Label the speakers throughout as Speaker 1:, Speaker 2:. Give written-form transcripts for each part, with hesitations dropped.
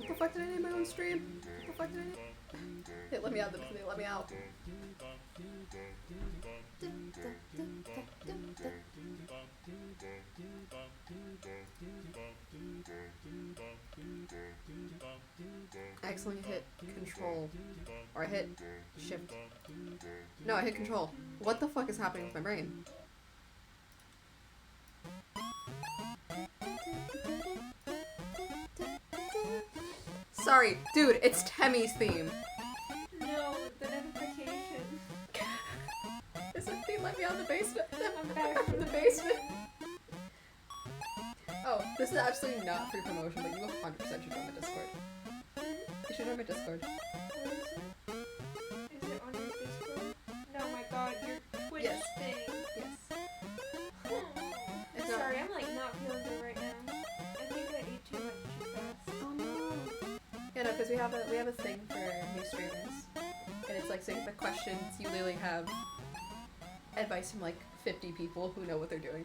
Speaker 1: What the fuck did I name my own stream? What the fuck did I name? They let me out. They let me out. I accidentally hit control. Or I hit shift. No, I hit control. What the fuck is happening with my brain? Sorry, dude, it's Temmie's theme.
Speaker 2: No, the notification.
Speaker 1: Is it theme let me out of the basement?
Speaker 2: I'm back
Speaker 1: from the basement. Oh, this is absolutely not free promotion, but you 100% should join my Discord. You should join my Discord.
Speaker 2: Where is it? Is it on your Discord? No, my god, your Twitch
Speaker 1: Yes.
Speaker 2: thing.
Speaker 1: Yes.
Speaker 2: I'm sorry, I'm like not feeling good right now. I think I ate too much too fast.
Speaker 1: Oh no. Yeah, no, because we have a thing for new streamers, and it's like saying the questions. You literally have advice from like 50 people who know what they're doing.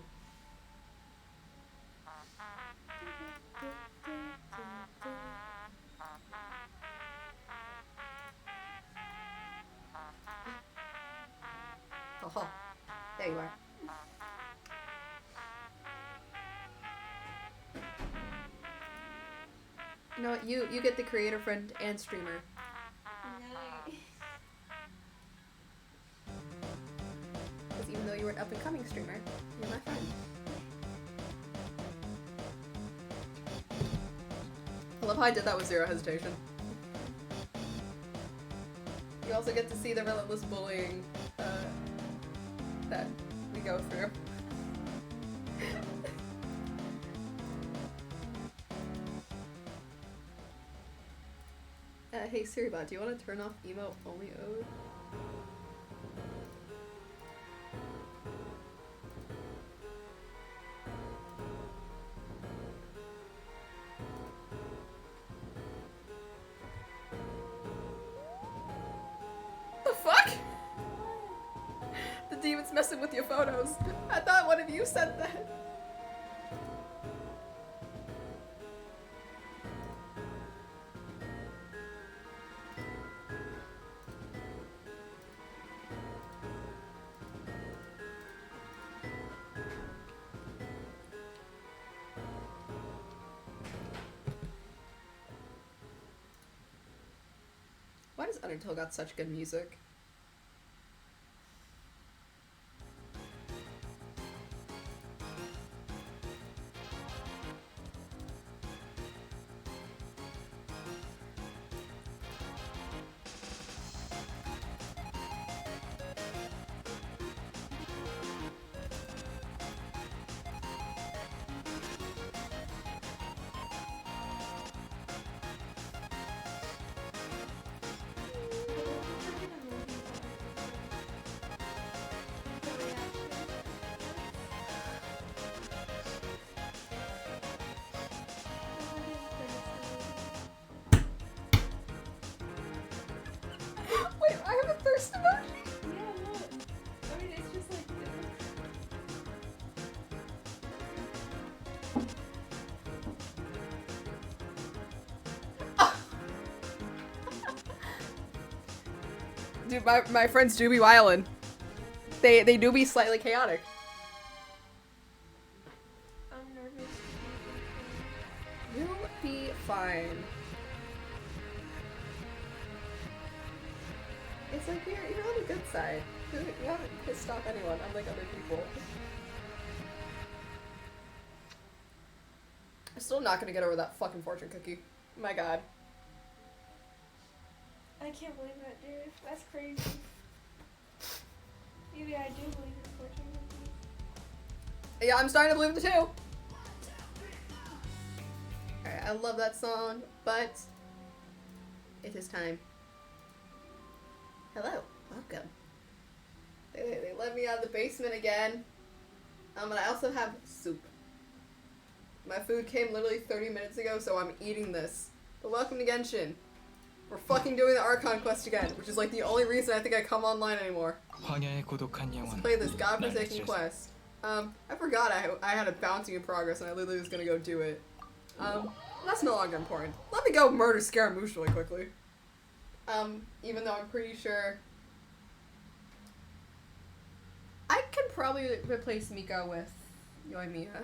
Speaker 1: Oh, there you are. You know what? You get the creator friend and streamer.
Speaker 2: Nice.
Speaker 1: Because even though you were an up and coming streamer, you're my friend. I love how I did that with zero hesitation. You also get to see the relentless bullying that we go through. Hey Siribot, do you want to turn off emote only ode? The fuck? The demon's messing with your photos. I thought one of you said that. Why does Undertale got such good music? Wait, I have a thirst emoji?
Speaker 2: Yeah, look. I mean, it's just like different.
Speaker 1: Dude, my friends do be wildin'. They do be slightly chaotic.
Speaker 2: I'm nervous.
Speaker 1: You'll be fine. It's like you're on the good side. You haven't pissed off anyone, unlike other people. I'm still not gonna get over that fucking fortune cookie. My god.
Speaker 2: I can't believe that, dude. That's crazy. Maybe I do believe in fortune cookies.
Speaker 1: Yeah, I'm starting to believe it too. Alright, I love that song, but it is time. Hello, welcome. They let me out of the basement again. And I also have soup. My food came literally 30 minutes ago, so I'm eating this. But welcome to Genshin. We're fucking doing the Archon quest again, which is like the only reason I think I come online anymore. Let's play this godforsaken quest. I forgot I had a bouncing in progress and I literally was gonna go do it. That's no longer important. Let me go murder Scaramouche really quickly. Even though I'm pretty sure I can probably replace Miko with Yoimiya.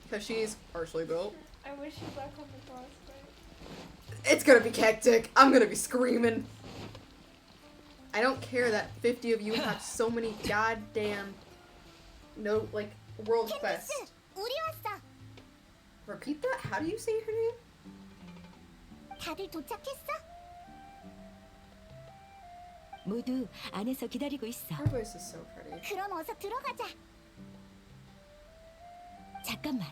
Speaker 1: Because she's partially built.
Speaker 2: I wish you back on the boss fight.
Speaker 1: It's gonna be hectic. I'm gonna be screaming. I don't care that 50 of you have so many goddamn world quests. Repeat that? How do you say her name?
Speaker 3: 다들 도착했어?
Speaker 4: 모두 안에서 기다리고 있어.
Speaker 1: Her voice is so pretty.
Speaker 3: 그럼 어서 들어가자.
Speaker 4: 잠깐만.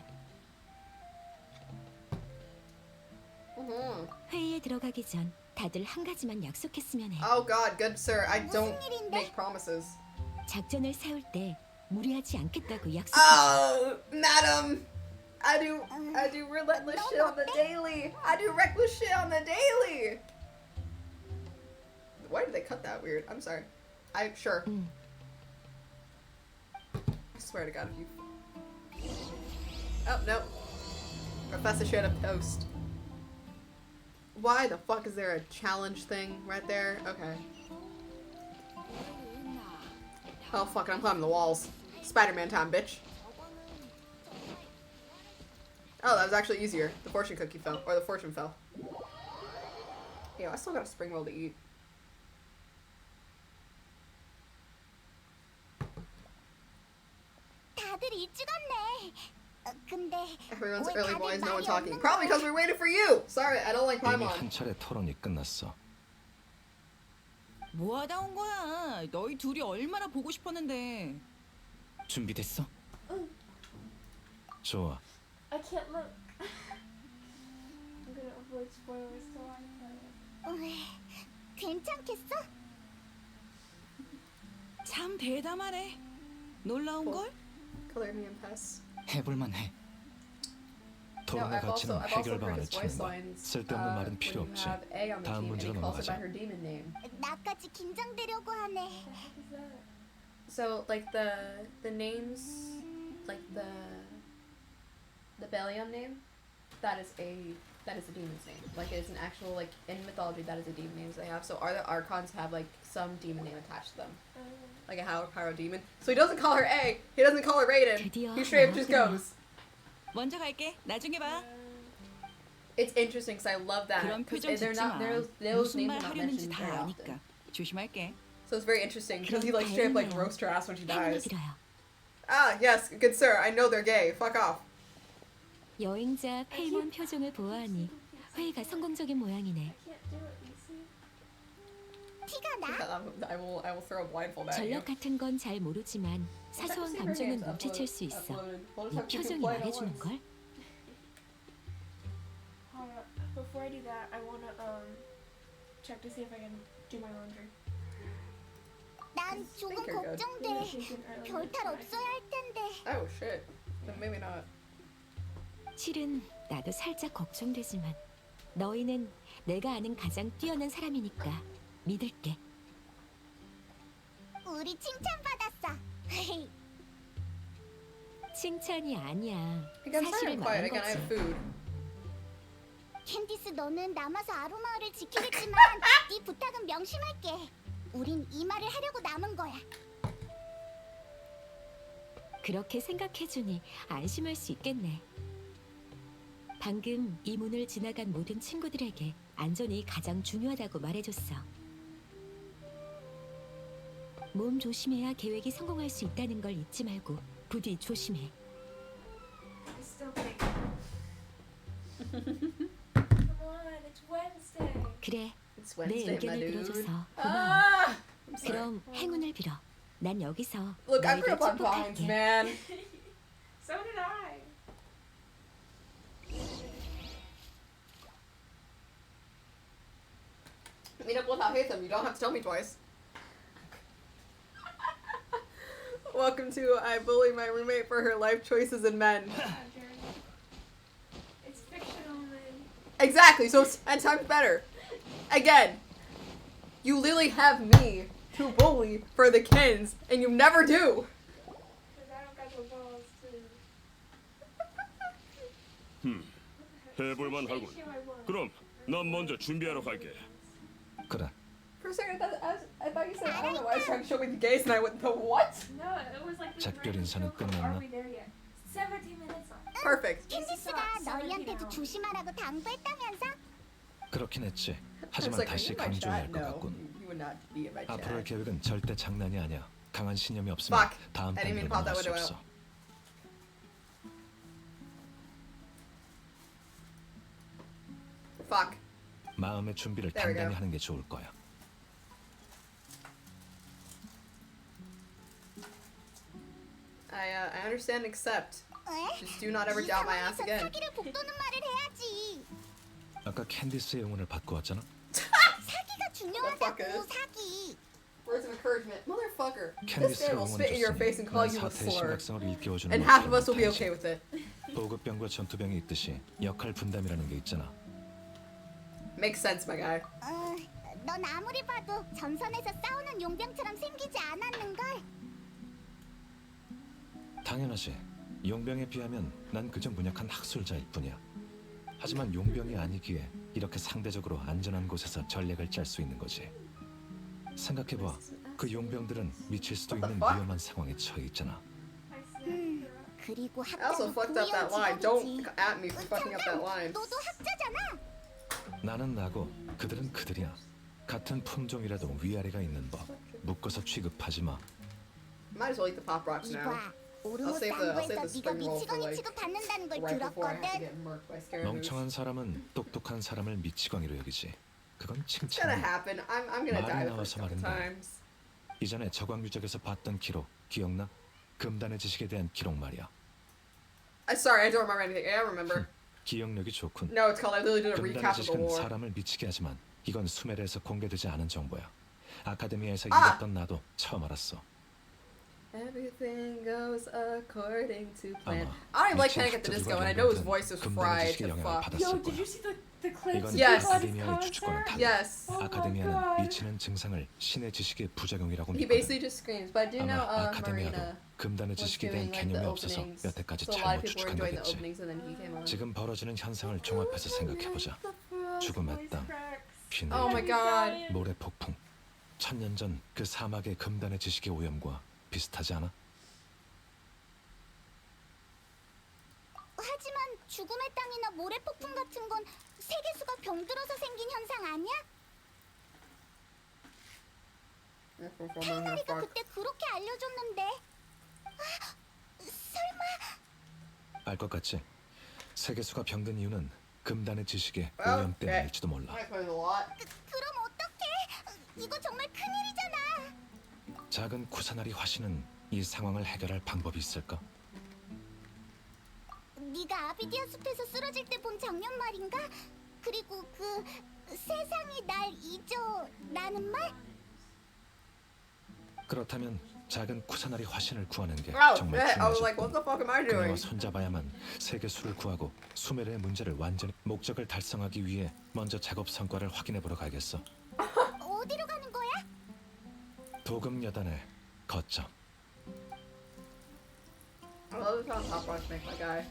Speaker 4: 회의에 들어가기 전 다들 한 가지만 약속했으면 해.
Speaker 1: Oh god, good sir. I don't
Speaker 3: 무슨 일인데?
Speaker 1: make promises.
Speaker 4: 작전을 세울 때 무리하지 않겠다고 약속했어.
Speaker 1: Oh, madam. I do relentless shit on the daily. I do reckless shit on the daily. Why did they cut that weird? I'm sorry. Sure. I swear to God, if you. Oh no. Professor should have post. Why the fuck is there a challenge thing right there? Okay. Oh fuck it, I'm climbing the walls. Spider-Man time, bitch. Oh, that was actually easier. The fortune cookie fell. Or the fortune fell. Yo, I still got a spring roll to eat.
Speaker 3: 다들 일찍 왔네. 근데
Speaker 1: Everyone's
Speaker 3: 왜
Speaker 1: early
Speaker 3: 다들
Speaker 1: boys, no one
Speaker 3: 말이
Speaker 1: talking.
Speaker 3: 없는
Speaker 1: Probably
Speaker 3: 거야?
Speaker 1: because we're waiting for you! Sorry, I don't like
Speaker 5: 이미
Speaker 1: Paimon.
Speaker 5: 한 차례 토론이 끝났어.
Speaker 6: 뭐하다 온 거야? 너희 둘이 얼마나 보고 싶었는데.
Speaker 5: 준비됐어? 좋아.
Speaker 2: I can't look. I'm gonna avoid spoilers till I play it.
Speaker 3: 괜찮겠어?
Speaker 6: 참 대담하네. 놀라운 걸?
Speaker 1: Color me and pass.
Speaker 5: 해볼만 해.
Speaker 1: No,
Speaker 5: 토론의 가치는
Speaker 1: I've also
Speaker 5: 해결
Speaker 1: heard
Speaker 5: 방안을
Speaker 1: his
Speaker 5: 찾는
Speaker 1: voice
Speaker 5: 거야.
Speaker 1: lines.
Speaker 5: 쓸데없는 말은 필요
Speaker 1: when you
Speaker 5: 없지.
Speaker 1: have A on the
Speaker 5: 다음
Speaker 1: team and
Speaker 5: 문제로
Speaker 1: he calls her
Speaker 5: 넘어가자.
Speaker 1: by her demon name.
Speaker 3: 나까지 긴장되려고 하네.
Speaker 2: What the heck is that?
Speaker 1: So like the names, like the Belion name, that is a demon's name. Like it's an actual like in mythology that is a demon names they have. So are the Archons have like some demon name attached to them, like a Pyro demon. So he doesn't call her A. He doesn't call her Raiden.
Speaker 4: 드디어
Speaker 1: He straight up just
Speaker 4: 나왔구나.
Speaker 1: goes.
Speaker 6: 먼저 갈게. 나중에 봐.
Speaker 1: It's interesting because I love that.
Speaker 6: 그런
Speaker 1: 'Cause
Speaker 6: 표정
Speaker 1: they're
Speaker 6: 짓지
Speaker 1: not
Speaker 6: 마.
Speaker 1: those
Speaker 6: 무슨
Speaker 1: names
Speaker 6: 말
Speaker 1: are not
Speaker 6: 하려는지
Speaker 1: mentioned
Speaker 6: 다
Speaker 1: very
Speaker 6: 아니까.
Speaker 1: often.
Speaker 6: 조심할게.
Speaker 1: So it's very interesting because he like straight up like roast her ass when she
Speaker 4: 행운을
Speaker 1: dies.
Speaker 4: 빌어요.
Speaker 1: Ah yes, good sir. I know they're gay. Fuck off.
Speaker 4: 여행자 페이몬 표정을 보아하니 회의가 성공적인 모양이네.
Speaker 2: I can't do it, you see?
Speaker 3: 티가 나?
Speaker 1: I will throw a blindfold at you.
Speaker 4: 전략 같은 건 잘 모르지만 사소한 감정은 눈치챌 수 있어. 네 표정이 말해주는 걸.
Speaker 2: Hold up. Before I do that, I wanna check to see if I can do my laundry.
Speaker 3: 난 조금
Speaker 1: think you're good.
Speaker 3: 걱정돼. 별탈 없어야 할 텐데.
Speaker 1: Oh shit. Then maybe not.
Speaker 4: 실은 나도 살짝 걱정되지만 너희는 내가 아는 가장 뛰어난 사람이니까 믿을게.
Speaker 3: 우리 칭찬받았어.
Speaker 4: 칭찬이 아니야.
Speaker 1: Again,
Speaker 4: 사실을
Speaker 1: silent quiet.
Speaker 4: 말한
Speaker 1: Again, I have
Speaker 4: 거지.
Speaker 1: food.
Speaker 3: 캔디스 너는 남아서 아로마을을 지키겠지만 네 부탁은 명심할게. 우린 이 말을 하려고 남은 거야.
Speaker 4: 그렇게 생각해주니 안심할 수 있겠네. 방금 이 문을 지나간 모든 친구들에게 안전이 가장 중요하다고 말해줬어. 몸 조심해야 계획이 성공할 수 있다는 걸 잊지 말고 부디 조심해.
Speaker 2: I still think. Come on, it's Wednesday.
Speaker 4: 그래,
Speaker 1: It's
Speaker 4: 내
Speaker 1: Wednesday, my
Speaker 4: 의견을
Speaker 1: dude.
Speaker 4: 들어줘서 고마워.
Speaker 1: Ah! I'm sorry.
Speaker 4: 그럼 행운을 빌어. 난 여기서
Speaker 1: Look, I
Speaker 4: 너희들
Speaker 1: grew up on vines,
Speaker 4: 축복할게.
Speaker 1: man.
Speaker 2: So did I.
Speaker 1: Meet up with Al-Haytham. You don't have to tell me twice. Welcome to I bully my roommate for her life choices in men.
Speaker 2: It's fictional, man.
Speaker 1: Exactly. So it's 10 times better. Again, you literally have me to bully for the Kens, and you never do.
Speaker 2: Because I don't got the balls to.
Speaker 7: 해볼만 하군. 그럼 난 먼저 준비하러 갈게.
Speaker 5: 그래.
Speaker 1: For a second, I thought you said, I don't know why I was trying to show me the gays, and I went, the what?
Speaker 2: No, it was like.
Speaker 5: 작별 인사는 끝났나?
Speaker 2: Are we there yet? 17 minutes left.
Speaker 1: Perfect.
Speaker 3: 캔디스가 너희한테도 조심하라고 당부했다면서?
Speaker 5: 그렇긴 했지.
Speaker 1: I was
Speaker 5: 하지만
Speaker 1: like, are
Speaker 5: 다시
Speaker 1: you in my
Speaker 5: 강조해야 할
Speaker 1: chat?
Speaker 5: 것
Speaker 1: No,
Speaker 5: 같군.
Speaker 1: you would not be in my
Speaker 5: 앞으로의
Speaker 1: chat.
Speaker 5: 계획은 절대 장난이 아니야. 강한 신념이 없으면
Speaker 1: Fuck.
Speaker 5: 다음
Speaker 1: I didn't mean to
Speaker 5: 단계로
Speaker 1: pop that
Speaker 5: 넘어갈 수
Speaker 1: window
Speaker 5: 없어.
Speaker 1: Fuck.
Speaker 5: 마음의 준비를
Speaker 1: There we
Speaker 5: 단단히
Speaker 1: go.
Speaker 5: 하는 게 좋을 거야.
Speaker 1: I understand and accept.
Speaker 3: 에?
Speaker 1: Just do not ever
Speaker 3: 이
Speaker 1: doubt my ass
Speaker 3: 상황에서
Speaker 1: again.
Speaker 3: 사기를 북돋는 말을 해야지.
Speaker 5: 아까 캔디스의 응원을 받고 왔잖아.
Speaker 3: 사기가 중요하다고
Speaker 1: Motherfucker.
Speaker 3: 사기.
Speaker 1: Words of encouragement. Motherfucker. This
Speaker 5: 캔디스가
Speaker 1: man will spit in your face and
Speaker 5: 응원해줬으니
Speaker 1: call
Speaker 5: 난
Speaker 1: you a
Speaker 5: 사태의
Speaker 1: slur.
Speaker 5: 심각성을 일깨워주는
Speaker 1: And half of us
Speaker 5: 목소리를
Speaker 1: will be
Speaker 5: 못하지.
Speaker 1: okay with it.
Speaker 5: 보급병과 전투병이 있듯이 역할 분담이라는 게 있잖아.
Speaker 1: Makes sense, my guy.
Speaker 3: 넌 아무리 봐도 전선에서 싸우는 용병처럼 생기지 않았는걸.
Speaker 5: 당연하지. 용병에 비하면 난 그저 무약한 학술자일 뿐이야. 하지만 용병이 아니기에 이렇게 상대적으로 안전한 곳에서 전략을 짤 수 있는 거지. 생각해봐. 그 용병들은 미칠 수도
Speaker 1: What the
Speaker 5: 있는
Speaker 1: fuck?
Speaker 5: 위험한 상황에 처해 있잖아.
Speaker 3: 그리고
Speaker 1: I also
Speaker 3: 학자도
Speaker 1: fucked up that line.
Speaker 3: 구의원
Speaker 1: Don't at me for fucking up that line.
Speaker 3: 너도 학자잖아.
Speaker 5: 나는 나고 그들은 그들이야. 같은 품종이라도 위아래가 있는 법. 묶어서 취급하지 마.
Speaker 1: Might as well eat the pop rocks now.
Speaker 3: 이봐, 오르모
Speaker 1: I'll save the
Speaker 3: 쌍구에서 네가
Speaker 1: spring roll for
Speaker 3: 미치광이
Speaker 1: like
Speaker 3: 취급받는다는 걸
Speaker 1: right before I have to
Speaker 3: 들었거든.
Speaker 1: get murked by Scaramouche.
Speaker 5: 멍청한 사람은 똑똑한 사람을 미치광이로 여기지. 그건
Speaker 1: It's gonna
Speaker 5: 칭찬이야.
Speaker 1: happen. I'm gonna die the first
Speaker 5: 나와서
Speaker 1: couple
Speaker 5: 말인데.
Speaker 1: times.
Speaker 5: 이전에 저광유적에서 봤던 기록 기억나? 금단의 지식에 대한 기록 말이야.
Speaker 1: Sorry, I don't remember anything. I don't remember.
Speaker 5: 기억력이 좋군.
Speaker 1: No, it's called. I literally did a
Speaker 5: 금단의
Speaker 1: recap of the
Speaker 5: 지식은
Speaker 1: war.
Speaker 5: 사람을 미치게 하지만 이건 수메르에서 공개되지 않은 정보야. 아카데미아에서
Speaker 1: 아!
Speaker 5: 읽었던 나도 처음 알았어.
Speaker 1: Everything goes according to plan.
Speaker 5: 아마
Speaker 1: I don't even like
Speaker 5: 미친
Speaker 1: Panic at the
Speaker 5: 학자들과
Speaker 1: Disco, and I know his
Speaker 5: 연구들은
Speaker 1: voice is
Speaker 5: 금단의
Speaker 1: fried
Speaker 5: 지식의
Speaker 1: to
Speaker 5: 영향을
Speaker 1: fuck.
Speaker 5: 받았을
Speaker 2: Yo,
Speaker 5: 거야.
Speaker 2: did you see the clips
Speaker 5: 이건
Speaker 2: of
Speaker 1: Yes.
Speaker 2: people at his
Speaker 5: 아카데미아의 추측과는
Speaker 2: concert?
Speaker 5: 달라.
Speaker 1: Yes.
Speaker 2: Oh my
Speaker 5: 아카데미아는
Speaker 2: God.
Speaker 5: 미치는 증상을 신의 지식의 부작용이라고
Speaker 1: He
Speaker 5: 믿거든.
Speaker 1: basically just screams. But I do know
Speaker 5: 아마 아카데미아도
Speaker 1: Marina
Speaker 5: 금단의
Speaker 1: was
Speaker 5: 지식에
Speaker 1: doing
Speaker 5: 대한
Speaker 1: like the
Speaker 5: 개념이 없어서
Speaker 1: openings.
Speaker 5: 여태까지
Speaker 1: So a lot
Speaker 5: 잘못
Speaker 1: of people were
Speaker 5: 추측한
Speaker 1: enjoying the
Speaker 5: 거겠지.
Speaker 1: openings, and then he came on.
Speaker 5: 지금 벌어지는 현상을 종합해서 생각해보자. 죽음의 땅, 빈
Speaker 1: Oh my god.
Speaker 5: 모래 폭풍. 1000년 전 그 사막의 금단의 지식의 오염과 비슷하지 않아?
Speaker 3: 하지만 죽음의 땅이나 모래폭풍 같은 건 세계수가 병들어서 생긴 현상 아니야? 타이나리가 그때 그렇게 알려줬는데. 설마
Speaker 5: 알 것 같지? 세계수가 병든 이유는 금단의 지식의
Speaker 1: Well,
Speaker 5: 오염 때문일지도 몰라.
Speaker 1: I played a lot.
Speaker 3: 그럼 어떡해? 이거 정말 큰일이잖아.
Speaker 5: 작은 쿠사나리 화신은 이 상황을 해결할 방법이 있을까?
Speaker 3: 네가 아비디아 숲에서 쓰러질 때 본 장면 말인가? 그리고 그 세상이 날 잊어라는 말?
Speaker 5: 그렇다면 작은 쿠사나리 화신을 구하는 게
Speaker 1: Oh,
Speaker 5: 정말
Speaker 1: shit. I was like,
Speaker 5: 중요하지.
Speaker 1: what the fuck am I
Speaker 5: 그녀와
Speaker 1: doing?
Speaker 5: 손잡아야만 세계수를 구하고 수메르의 문제를 완전히 목적을 달성하기 위해 먼저 작업 성과를 확인해 보러 가야겠어.
Speaker 3: 어디로 가는 거야?
Speaker 5: 도금 여단의 거점.
Speaker 1: I love how pop rocks make my guy.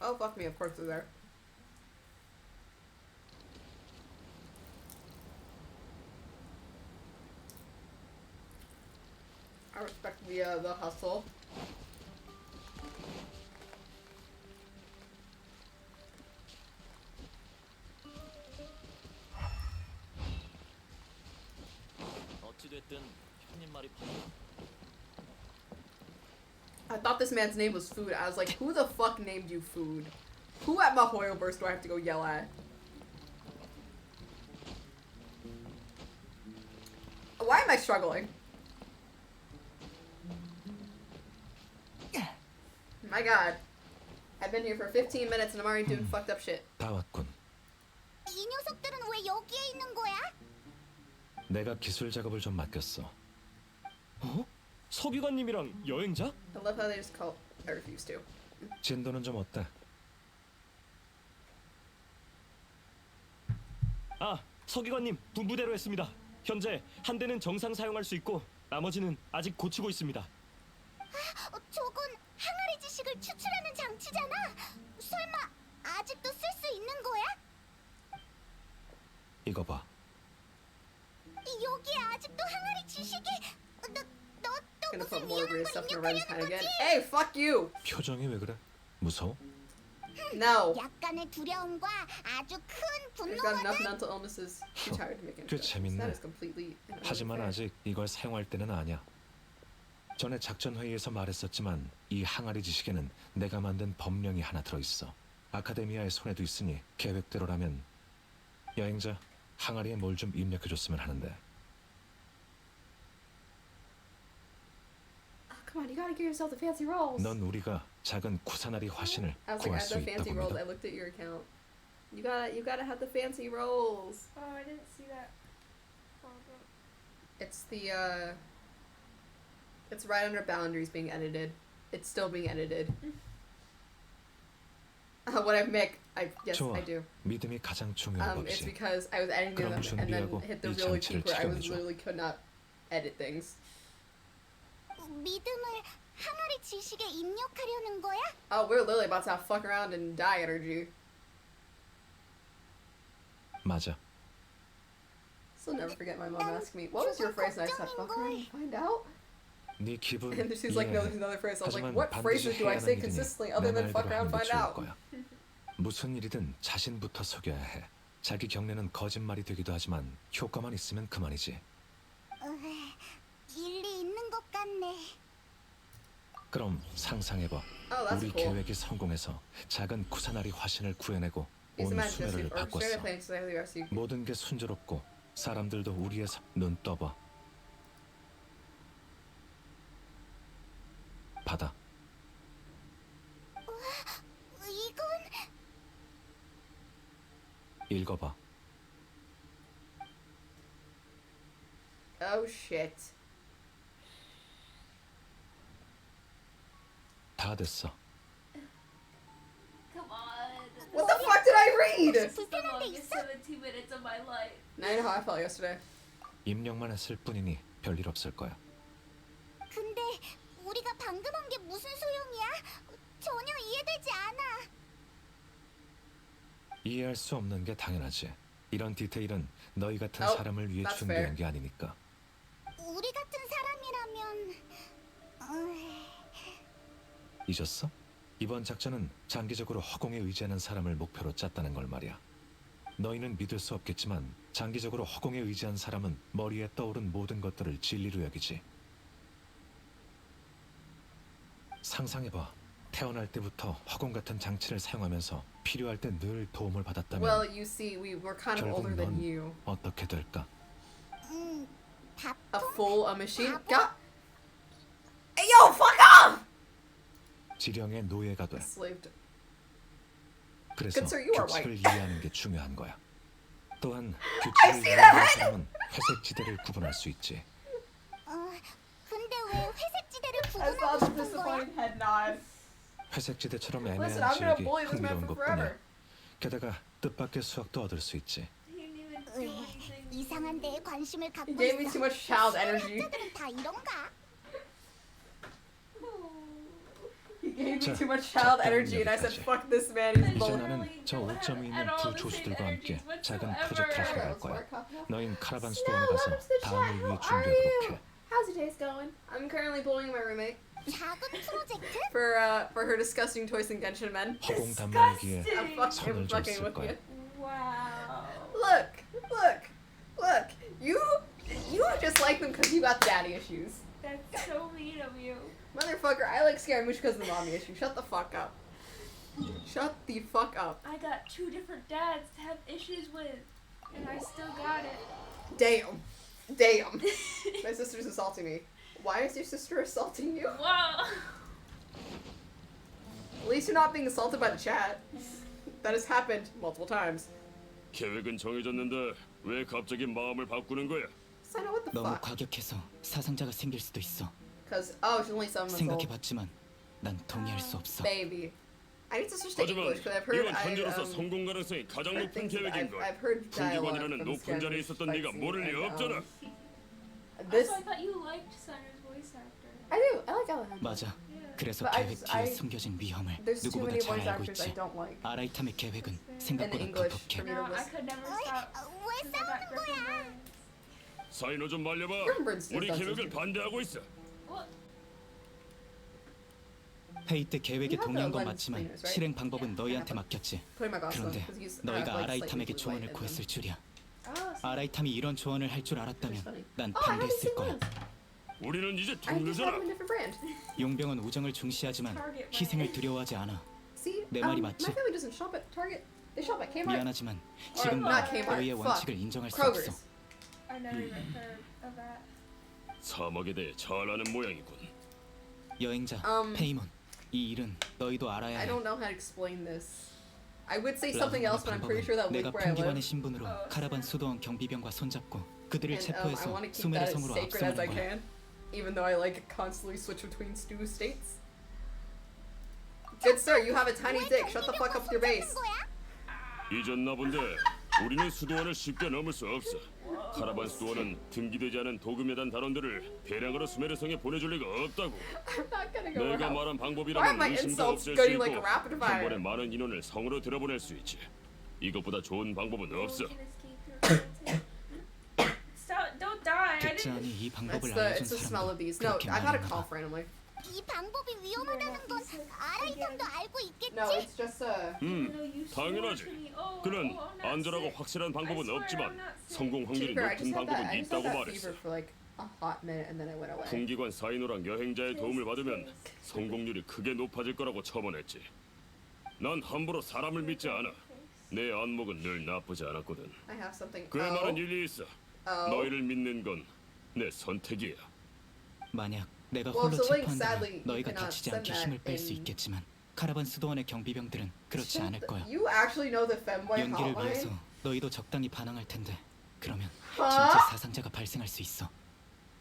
Speaker 1: Oh fuck me! Of course they're there. I respect the hustle.
Speaker 8: 어찌됐든 형님 말이
Speaker 1: I thought this man's name was Food. I was like, who the fuck named you Food? Who at Mahoyo Burst do I have to go yell at? Why am I struggling? My god. I've been here for 15 minutes and I'm already doing fucked up shit.
Speaker 5: 다 왔군.
Speaker 3: 이 녀석들은 왜 여기에 있는 거야?
Speaker 5: 내가 기술 작업을 좀 맡겼어.
Speaker 8: 어? 서기관님이랑 여행자?
Speaker 1: I love how they just call. I refuse to.
Speaker 5: 진도는 좀 어때?
Speaker 8: 아, 서기관님 분부대로 했습니다. 현재 한 대는 정상 사용할 수 있고 나머지는 아직 고치고 있습니다.
Speaker 3: 저건 항아리 지식을 추출하는 장치잖아. 설마 아직도 쓸 수 있는 거야?
Speaker 5: 이거 봐.
Speaker 3: 여기에 아직도 항아리 지식이? 너또
Speaker 1: Gonna
Speaker 3: 무슨
Speaker 1: put more weird
Speaker 3: 위험한 걸
Speaker 1: stuff in the Ren's pen
Speaker 3: 입력하려는
Speaker 1: again.
Speaker 3: 거지?
Speaker 1: Hey, fuck you!
Speaker 5: 표정이 왜 그래? 무서워?
Speaker 1: No.
Speaker 3: 약간의 두려움과 아주 큰
Speaker 1: I've got enough
Speaker 3: 분노거든.
Speaker 1: mental illnesses. Too tired to make
Speaker 5: 꽤
Speaker 1: introductions.
Speaker 5: 재밌네.
Speaker 1: That is completely
Speaker 5: 하지만
Speaker 1: unfair.
Speaker 5: 아직 이걸 사용할 때는 아니야. 전에 작전 회의에서 말했었지만 이 항아리 지식에는 내가 만든 법령이 하나 들어있어. 아카데미아의 손에도 있으니 계획대로라면 여행자 항아리에 뭘 좀 입력해줬으면 하는데.
Speaker 1: Oh, come on, you gotta give yourself the fancy rolls.
Speaker 5: 넌 우리가 작은 쿠사나리 화신을
Speaker 1: I was like,
Speaker 5: 구할
Speaker 1: I have
Speaker 5: 수
Speaker 1: the fancy
Speaker 5: 있다고
Speaker 1: rolls. I
Speaker 5: 믿어.
Speaker 1: looked at your account. You gotta have the fancy rolls.
Speaker 2: Oh, I didn't see that. Hold on.
Speaker 1: It's the it's right under boundaries being edited. It's still being edited. What I make, yes,
Speaker 5: 좋아.
Speaker 1: I do.
Speaker 5: 믿음이 가장 중요한
Speaker 1: It's
Speaker 5: 법이지.
Speaker 1: because I was editing
Speaker 5: 그럼
Speaker 1: them and then
Speaker 5: 준비하고
Speaker 1: hit the
Speaker 5: 이
Speaker 1: really
Speaker 5: 장치를
Speaker 1: peak where I was
Speaker 5: 실현해줘.
Speaker 1: literally could not edit things.
Speaker 3: 믿음을 항아리 지식에 입력하려는 거야?
Speaker 1: Oh, we're literally about to have fuck around and die energy.
Speaker 5: 맞아.
Speaker 1: Still never forget my mom asking me, what was your phrase? And I said, fuck around and find out.
Speaker 5: 네 기분
Speaker 1: And she's like, no,
Speaker 5: 이해해.
Speaker 1: there's another phrase. I was like,
Speaker 5: 하지만
Speaker 1: what
Speaker 5: 반드시
Speaker 1: phrases do I
Speaker 5: 해야
Speaker 1: say
Speaker 5: 하는 일이니
Speaker 1: consistently
Speaker 5: 내
Speaker 1: other than fuck
Speaker 5: 말대로
Speaker 1: around,
Speaker 5: 하는 게
Speaker 1: find
Speaker 5: 좋을
Speaker 1: out?
Speaker 5: 거야. 무슨 일이든 자신부터 속여야 해. 자기 경례는 거짓말이 되기도 하지만 효과만 있으면 그만이지.
Speaker 3: 일리 있는 것 같네.
Speaker 5: 그럼 상상해봐.
Speaker 1: Oh, that's
Speaker 5: 우리
Speaker 1: cool.
Speaker 5: 계획이 성공해서 작은 쿠사나리 화신을 구해내고
Speaker 1: Use
Speaker 5: 온
Speaker 1: the magic
Speaker 5: 수메르를
Speaker 1: or straight
Speaker 5: 바꿨어.
Speaker 1: up playing exactly the rest of you.
Speaker 5: 모든 게 순조롭고 사람들도 우리의 눈 떠봐. 받아.
Speaker 3: 이건
Speaker 5: 읽어봐.
Speaker 1: Oh shit.
Speaker 5: 다 됐어.
Speaker 2: Come on.
Speaker 1: What the fuck did I read?
Speaker 2: This is the longest 17 minutes of my life.
Speaker 1: Now you know how I felt yesterday.
Speaker 5: 입력만 했을 뿐이니 별일 없을 거야.
Speaker 3: 근데 우리가 방금 한 게 무슨 소용이야? 전혀 이해되지 않아.
Speaker 5: 이해할 수 없는 게 당연하지. 이런 디테일은 너희 같은
Speaker 1: Oh,
Speaker 5: 사람을 위해
Speaker 1: that's
Speaker 5: 준비한
Speaker 1: fair.
Speaker 5: 게 아니니까.
Speaker 3: 우리 같은 사람이라면
Speaker 5: 잊었어? 이번 작전은 장기적으로 허공에 의지하는 사람을 목표로 짰다는 걸 말이야. 너희는 믿을 수 없겠지만 장기적으로 허공에 의지한 사람은 머리에 떠오른 모든 것들을 진리로 여기지. 상상해봐. 태어날 때부터 허공 같은 장치를 사용하면서 필요할 때 늘 도움을 받았다면
Speaker 1: Well, you see, we were kind of
Speaker 5: 결국
Speaker 1: older than
Speaker 5: 넌
Speaker 1: you.
Speaker 5: 어떻게 될까?
Speaker 1: A
Speaker 3: 밥통?
Speaker 1: full machine?
Speaker 3: Apple?
Speaker 1: God. Hey, yo, fuck off!
Speaker 5: 지령의 노예가 돼.
Speaker 1: Slaved.
Speaker 5: 그래서
Speaker 1: Good sir, you are
Speaker 5: 규칙을
Speaker 1: white.
Speaker 5: 이해하는 게 중요한 거야. 또한
Speaker 1: I
Speaker 5: 규칙을
Speaker 1: see
Speaker 5: 이해하는 사람은 회색 지대를 구분할 수 있지.
Speaker 3: 근데 왜 회색 지대를
Speaker 1: I saw
Speaker 3: 구분하고
Speaker 1: the
Speaker 3: 싶은 거야?
Speaker 1: disappointing head nod.
Speaker 5: 회색 지대처럼
Speaker 1: Listen,
Speaker 5: 애매한
Speaker 1: I'm gonna
Speaker 5: 지역이
Speaker 1: bully this man
Speaker 5: 흥미로운
Speaker 1: for
Speaker 5: 것뿐이야.
Speaker 1: forever.
Speaker 5: 게다가 뜻밖의 수확도 얻을 수 있지.
Speaker 2: He didn't even do anything.
Speaker 3: 이상한 데에 관심을 갖고
Speaker 1: He gave me
Speaker 3: 있어.
Speaker 1: too much child energy.
Speaker 3: 학자들은 다 이런가?
Speaker 1: He gave me
Speaker 5: 자,
Speaker 1: too much child
Speaker 5: 적당히
Speaker 1: energy, and I said,
Speaker 5: 여기까지.
Speaker 1: "Fuck this man, he's
Speaker 5: 이제
Speaker 1: bull."
Speaker 5: 나는 저 5점이 있는 두 조수들과 함께 작은 프로젝트를 하러 갈 거야. 너흰 카라반 스토어에 가서 다음을 위해 준비하도록 해.
Speaker 1: How's your days going? I'm currently bullying my roommate
Speaker 3: 작은 프로젝트?
Speaker 1: for her disgusting toys and Genshin men.
Speaker 5: 허공 단말기에
Speaker 1: I'm
Speaker 5: 손을
Speaker 1: fucking
Speaker 5: 줬을
Speaker 1: with
Speaker 5: 거야.
Speaker 1: you.
Speaker 2: Wow.
Speaker 1: Look. You just like them because you got daddy issues.
Speaker 2: That's so mean of you.
Speaker 1: Motherfucker, I like Scaramouche because of the mommy issue. Shut the fuck up. Shut the fuck up.
Speaker 2: I got 2 different dads to have issues with, and I still got it.
Speaker 1: Damn. My sister's assaulting me. Why is your sister assaulting you?
Speaker 2: Wow.
Speaker 1: At least you're not being assaulted by the chat. That has happened multiple times.
Speaker 7: 계획은 정해졌는데 왜 갑자기 마음을 바꾸는 거야?
Speaker 1: So I know what the
Speaker 9: 너무
Speaker 1: fuck.
Speaker 9: 과격해서 사상자가 생길 수도 있어.
Speaker 1: Because, oh, she's only 7 months old.
Speaker 9: 생각해봤지만 난 동의할 수 없어.
Speaker 1: Baby. I need to switch to
Speaker 7: 하지만
Speaker 1: English because I've heard
Speaker 7: 이건 현재로서 성공 가능성이 가장 높은
Speaker 1: things that
Speaker 7: 계획인 걸.
Speaker 1: I've heard dialogue
Speaker 7: 풍기관이라는
Speaker 1: from
Speaker 7: 높은 자리에
Speaker 1: Scandalous
Speaker 7: 있었던 네가
Speaker 1: Spicy
Speaker 7: 모를 리
Speaker 1: and,
Speaker 7: 없잖아.
Speaker 1: This
Speaker 2: Also, I thought you liked Siner's voice actor.
Speaker 1: I do. I like Alejandro.
Speaker 9: 맞아.
Speaker 2: Yeah.
Speaker 9: 그래서
Speaker 1: But I
Speaker 9: 계획
Speaker 1: just-
Speaker 9: 뒤에
Speaker 1: I-
Speaker 9: 숨겨진 위험을
Speaker 1: There's too
Speaker 9: 누구보다
Speaker 1: many
Speaker 9: 잘
Speaker 1: voice
Speaker 9: 알고
Speaker 1: actors I
Speaker 9: 있지.
Speaker 1: don't like.
Speaker 9: 아라이탐의 계획은
Speaker 1: In
Speaker 9: 생각보다
Speaker 1: English
Speaker 9: 두껍게.
Speaker 1: for me to
Speaker 2: No, I
Speaker 1: listen.
Speaker 2: could never
Speaker 3: 어이,
Speaker 2: stop.
Speaker 3: 왜
Speaker 2: thinking about
Speaker 3: 싸우는
Speaker 2: Griffin
Speaker 3: 거야?
Speaker 2: Burns.
Speaker 7: 사이노 좀 말려봐.
Speaker 1: Remembrance
Speaker 7: 우리
Speaker 1: does
Speaker 7: 계획을
Speaker 1: this.
Speaker 7: 반대하고 있어.
Speaker 2: What?
Speaker 9: 회의 때 계획에
Speaker 1: You have
Speaker 9: 동의한
Speaker 1: the
Speaker 9: 건
Speaker 1: lens
Speaker 9: 맞지만
Speaker 1: cleaners, right?
Speaker 9: 실행 방법은 너희한테 맡겼지.
Speaker 1: Putting my glasses on
Speaker 9: 그런데
Speaker 1: because he's
Speaker 9: 너희가
Speaker 1: like
Speaker 9: 아라이탐에게
Speaker 1: slightly
Speaker 9: 조언을
Speaker 1: blue light in
Speaker 9: 구했을
Speaker 1: them.
Speaker 9: 줄이야.
Speaker 2: Oh, so
Speaker 9: 아라이탐이 이런 조언을 할 줄 알았다면 난
Speaker 1: Oh, I haven't
Speaker 9: 반대했을
Speaker 1: seen
Speaker 9: 거야.
Speaker 1: those.
Speaker 7: 우리는 이제
Speaker 1: I just have
Speaker 7: 동료잖아.
Speaker 1: them in a different brand.
Speaker 9: 용병은 우정을 중시하지만 희생을 두려워하지 않아.
Speaker 1: See,
Speaker 9: 내 말이
Speaker 1: my
Speaker 9: 맞지?
Speaker 1: family doesn't shop at Target. They shop at Kmart.
Speaker 9: 미안하지만
Speaker 1: Or
Speaker 9: 지금
Speaker 1: not Kmart.
Speaker 9: 너희의
Speaker 1: Fuck.
Speaker 9: 원칙을 인정할 수
Speaker 1: Kroger's.
Speaker 9: 없어.
Speaker 2: I never even heard of that.
Speaker 7: 사막에 대해 잘 아는 모양이군.
Speaker 9: 여행자 페이몬, 이 일은 너희도 알아야
Speaker 1: I
Speaker 9: 해.
Speaker 1: don't know how to explain this. I would say something else, but I'm pretty
Speaker 9: 방법은
Speaker 1: sure that
Speaker 9: 내가
Speaker 1: live where I
Speaker 9: 풍기관의
Speaker 1: live.
Speaker 9: 신분으로 카라반 수도원 경비병과 손잡고 그들을
Speaker 1: And I
Speaker 9: 체포해서
Speaker 1: want to keep
Speaker 9: 수메르
Speaker 1: that as
Speaker 9: 성으로
Speaker 1: sacred as I
Speaker 9: 압송하는 거야.
Speaker 1: can, even though I like constantly switch between stew states. Good sir, you have a tiny dick. Shut the fuck up with your base.
Speaker 7: 잊었나 본데 우리는 수도원을 쉽게 넘을 수 없어. 카라반 수도원은 등기되지 않은 도금여단 단원들을 배량으로 수메르성에 보내줄 리가 없다고.
Speaker 1: I'm not gonna go
Speaker 7: 내가
Speaker 1: around.
Speaker 7: 말한
Speaker 1: Why are
Speaker 7: 방법이라면
Speaker 1: my
Speaker 7: 의심도
Speaker 1: insults
Speaker 7: 없앨 수
Speaker 1: going
Speaker 7: 있고
Speaker 1: like rapid
Speaker 7: 한 번에
Speaker 1: fire?
Speaker 7: 많은 인원을 성으로 들어보낼 수 있지. 이것보다 좋은 방법은 없어.
Speaker 2: We can escape your cruelty. Stop! Don't die! I
Speaker 9: 듣지
Speaker 2: didn't.
Speaker 9: 않니 이
Speaker 1: It's
Speaker 9: 방법을
Speaker 1: the
Speaker 9: 알려준
Speaker 1: it's the smell of
Speaker 9: 사람도
Speaker 1: these. No,
Speaker 9: 그렇게
Speaker 1: I got a
Speaker 9: 말하는
Speaker 1: call
Speaker 9: 거다.
Speaker 1: randomly.
Speaker 3: 이 방법이 위험하다는 건 아라이탐도 알고 있겠지?
Speaker 1: No, it's just
Speaker 2: Even though you swore
Speaker 7: 당연하지.
Speaker 2: to me, oh,
Speaker 7: 그는
Speaker 2: I'm not
Speaker 7: 안전하고
Speaker 2: sick.
Speaker 7: 확실한 방법은
Speaker 2: I swear
Speaker 7: 없지만
Speaker 2: I'm not sick.
Speaker 7: 성공
Speaker 1: To be
Speaker 7: 확률이
Speaker 1: fair, I
Speaker 7: 높은
Speaker 1: just had
Speaker 7: 방법은
Speaker 1: that
Speaker 7: 있다고
Speaker 1: fever
Speaker 7: 말했어.
Speaker 1: for like a hot minute and then it went away.
Speaker 7: 풍기관 사이노랑 여행자의 도움을 받으면 성공률이 크게 높아질 거라고 첨언했지. 난 함부로 사람을 믿지 않아. 내 안목은 늘 나쁘지 않았거든.
Speaker 1: I have something.
Speaker 7: 그의 말은 일리 있어.
Speaker 1: Oh.
Speaker 7: 너희를 믿는 건 내 선택이야.
Speaker 9: 만약 내가
Speaker 1: Well,
Speaker 9: 홀로
Speaker 1: so Link,
Speaker 9: 체포한다면
Speaker 1: sadly, you
Speaker 9: 너희가
Speaker 1: cannot
Speaker 9: 다치지
Speaker 1: send
Speaker 9: 않게
Speaker 1: that
Speaker 9: 힘을 뺄 수
Speaker 1: in-
Speaker 9: 있겠지만 카라반 수도원의 경비병들은 그렇지 않을 거야.
Speaker 1: You actually know the femboy
Speaker 9: 연기를 위해서
Speaker 1: hotline?
Speaker 9: 너희도 적당히 반항할 텐데 그러면
Speaker 1: Huh?
Speaker 9: 진짜 사상자가 발생할 수 있어.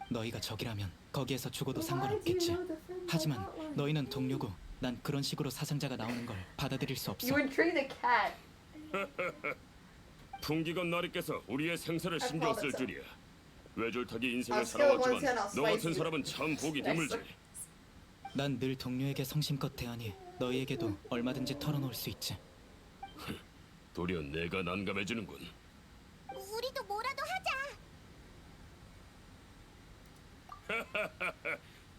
Speaker 9: 너희가 적이라면 거기에서 죽어도
Speaker 1: Why do you
Speaker 9: 상관없겠지.
Speaker 1: know the femboy
Speaker 9: 하지만
Speaker 1: hotline?
Speaker 9: 너희는 동료고 난 그런 식으로 사상자가 나오는 걸 받아들일 수 없어.
Speaker 1: You would treat a cat.
Speaker 7: 풍기관 나리께서 우리의 생사를 신경 쓸 줄이야. 외줄타기 인생을
Speaker 1: scale of 1 to 10,
Speaker 7: 살아왔지만
Speaker 1: I'll
Speaker 7: 너 같은
Speaker 1: spice
Speaker 7: 사람은 참 보기 드물지.
Speaker 9: 난 늘 동료에게 성심껏 대하니 너희에게도 얼마든지 털어놓을 수 있지.
Speaker 7: 도리어 내가 난감해지는군.
Speaker 3: 우리도 뭐라도 하자.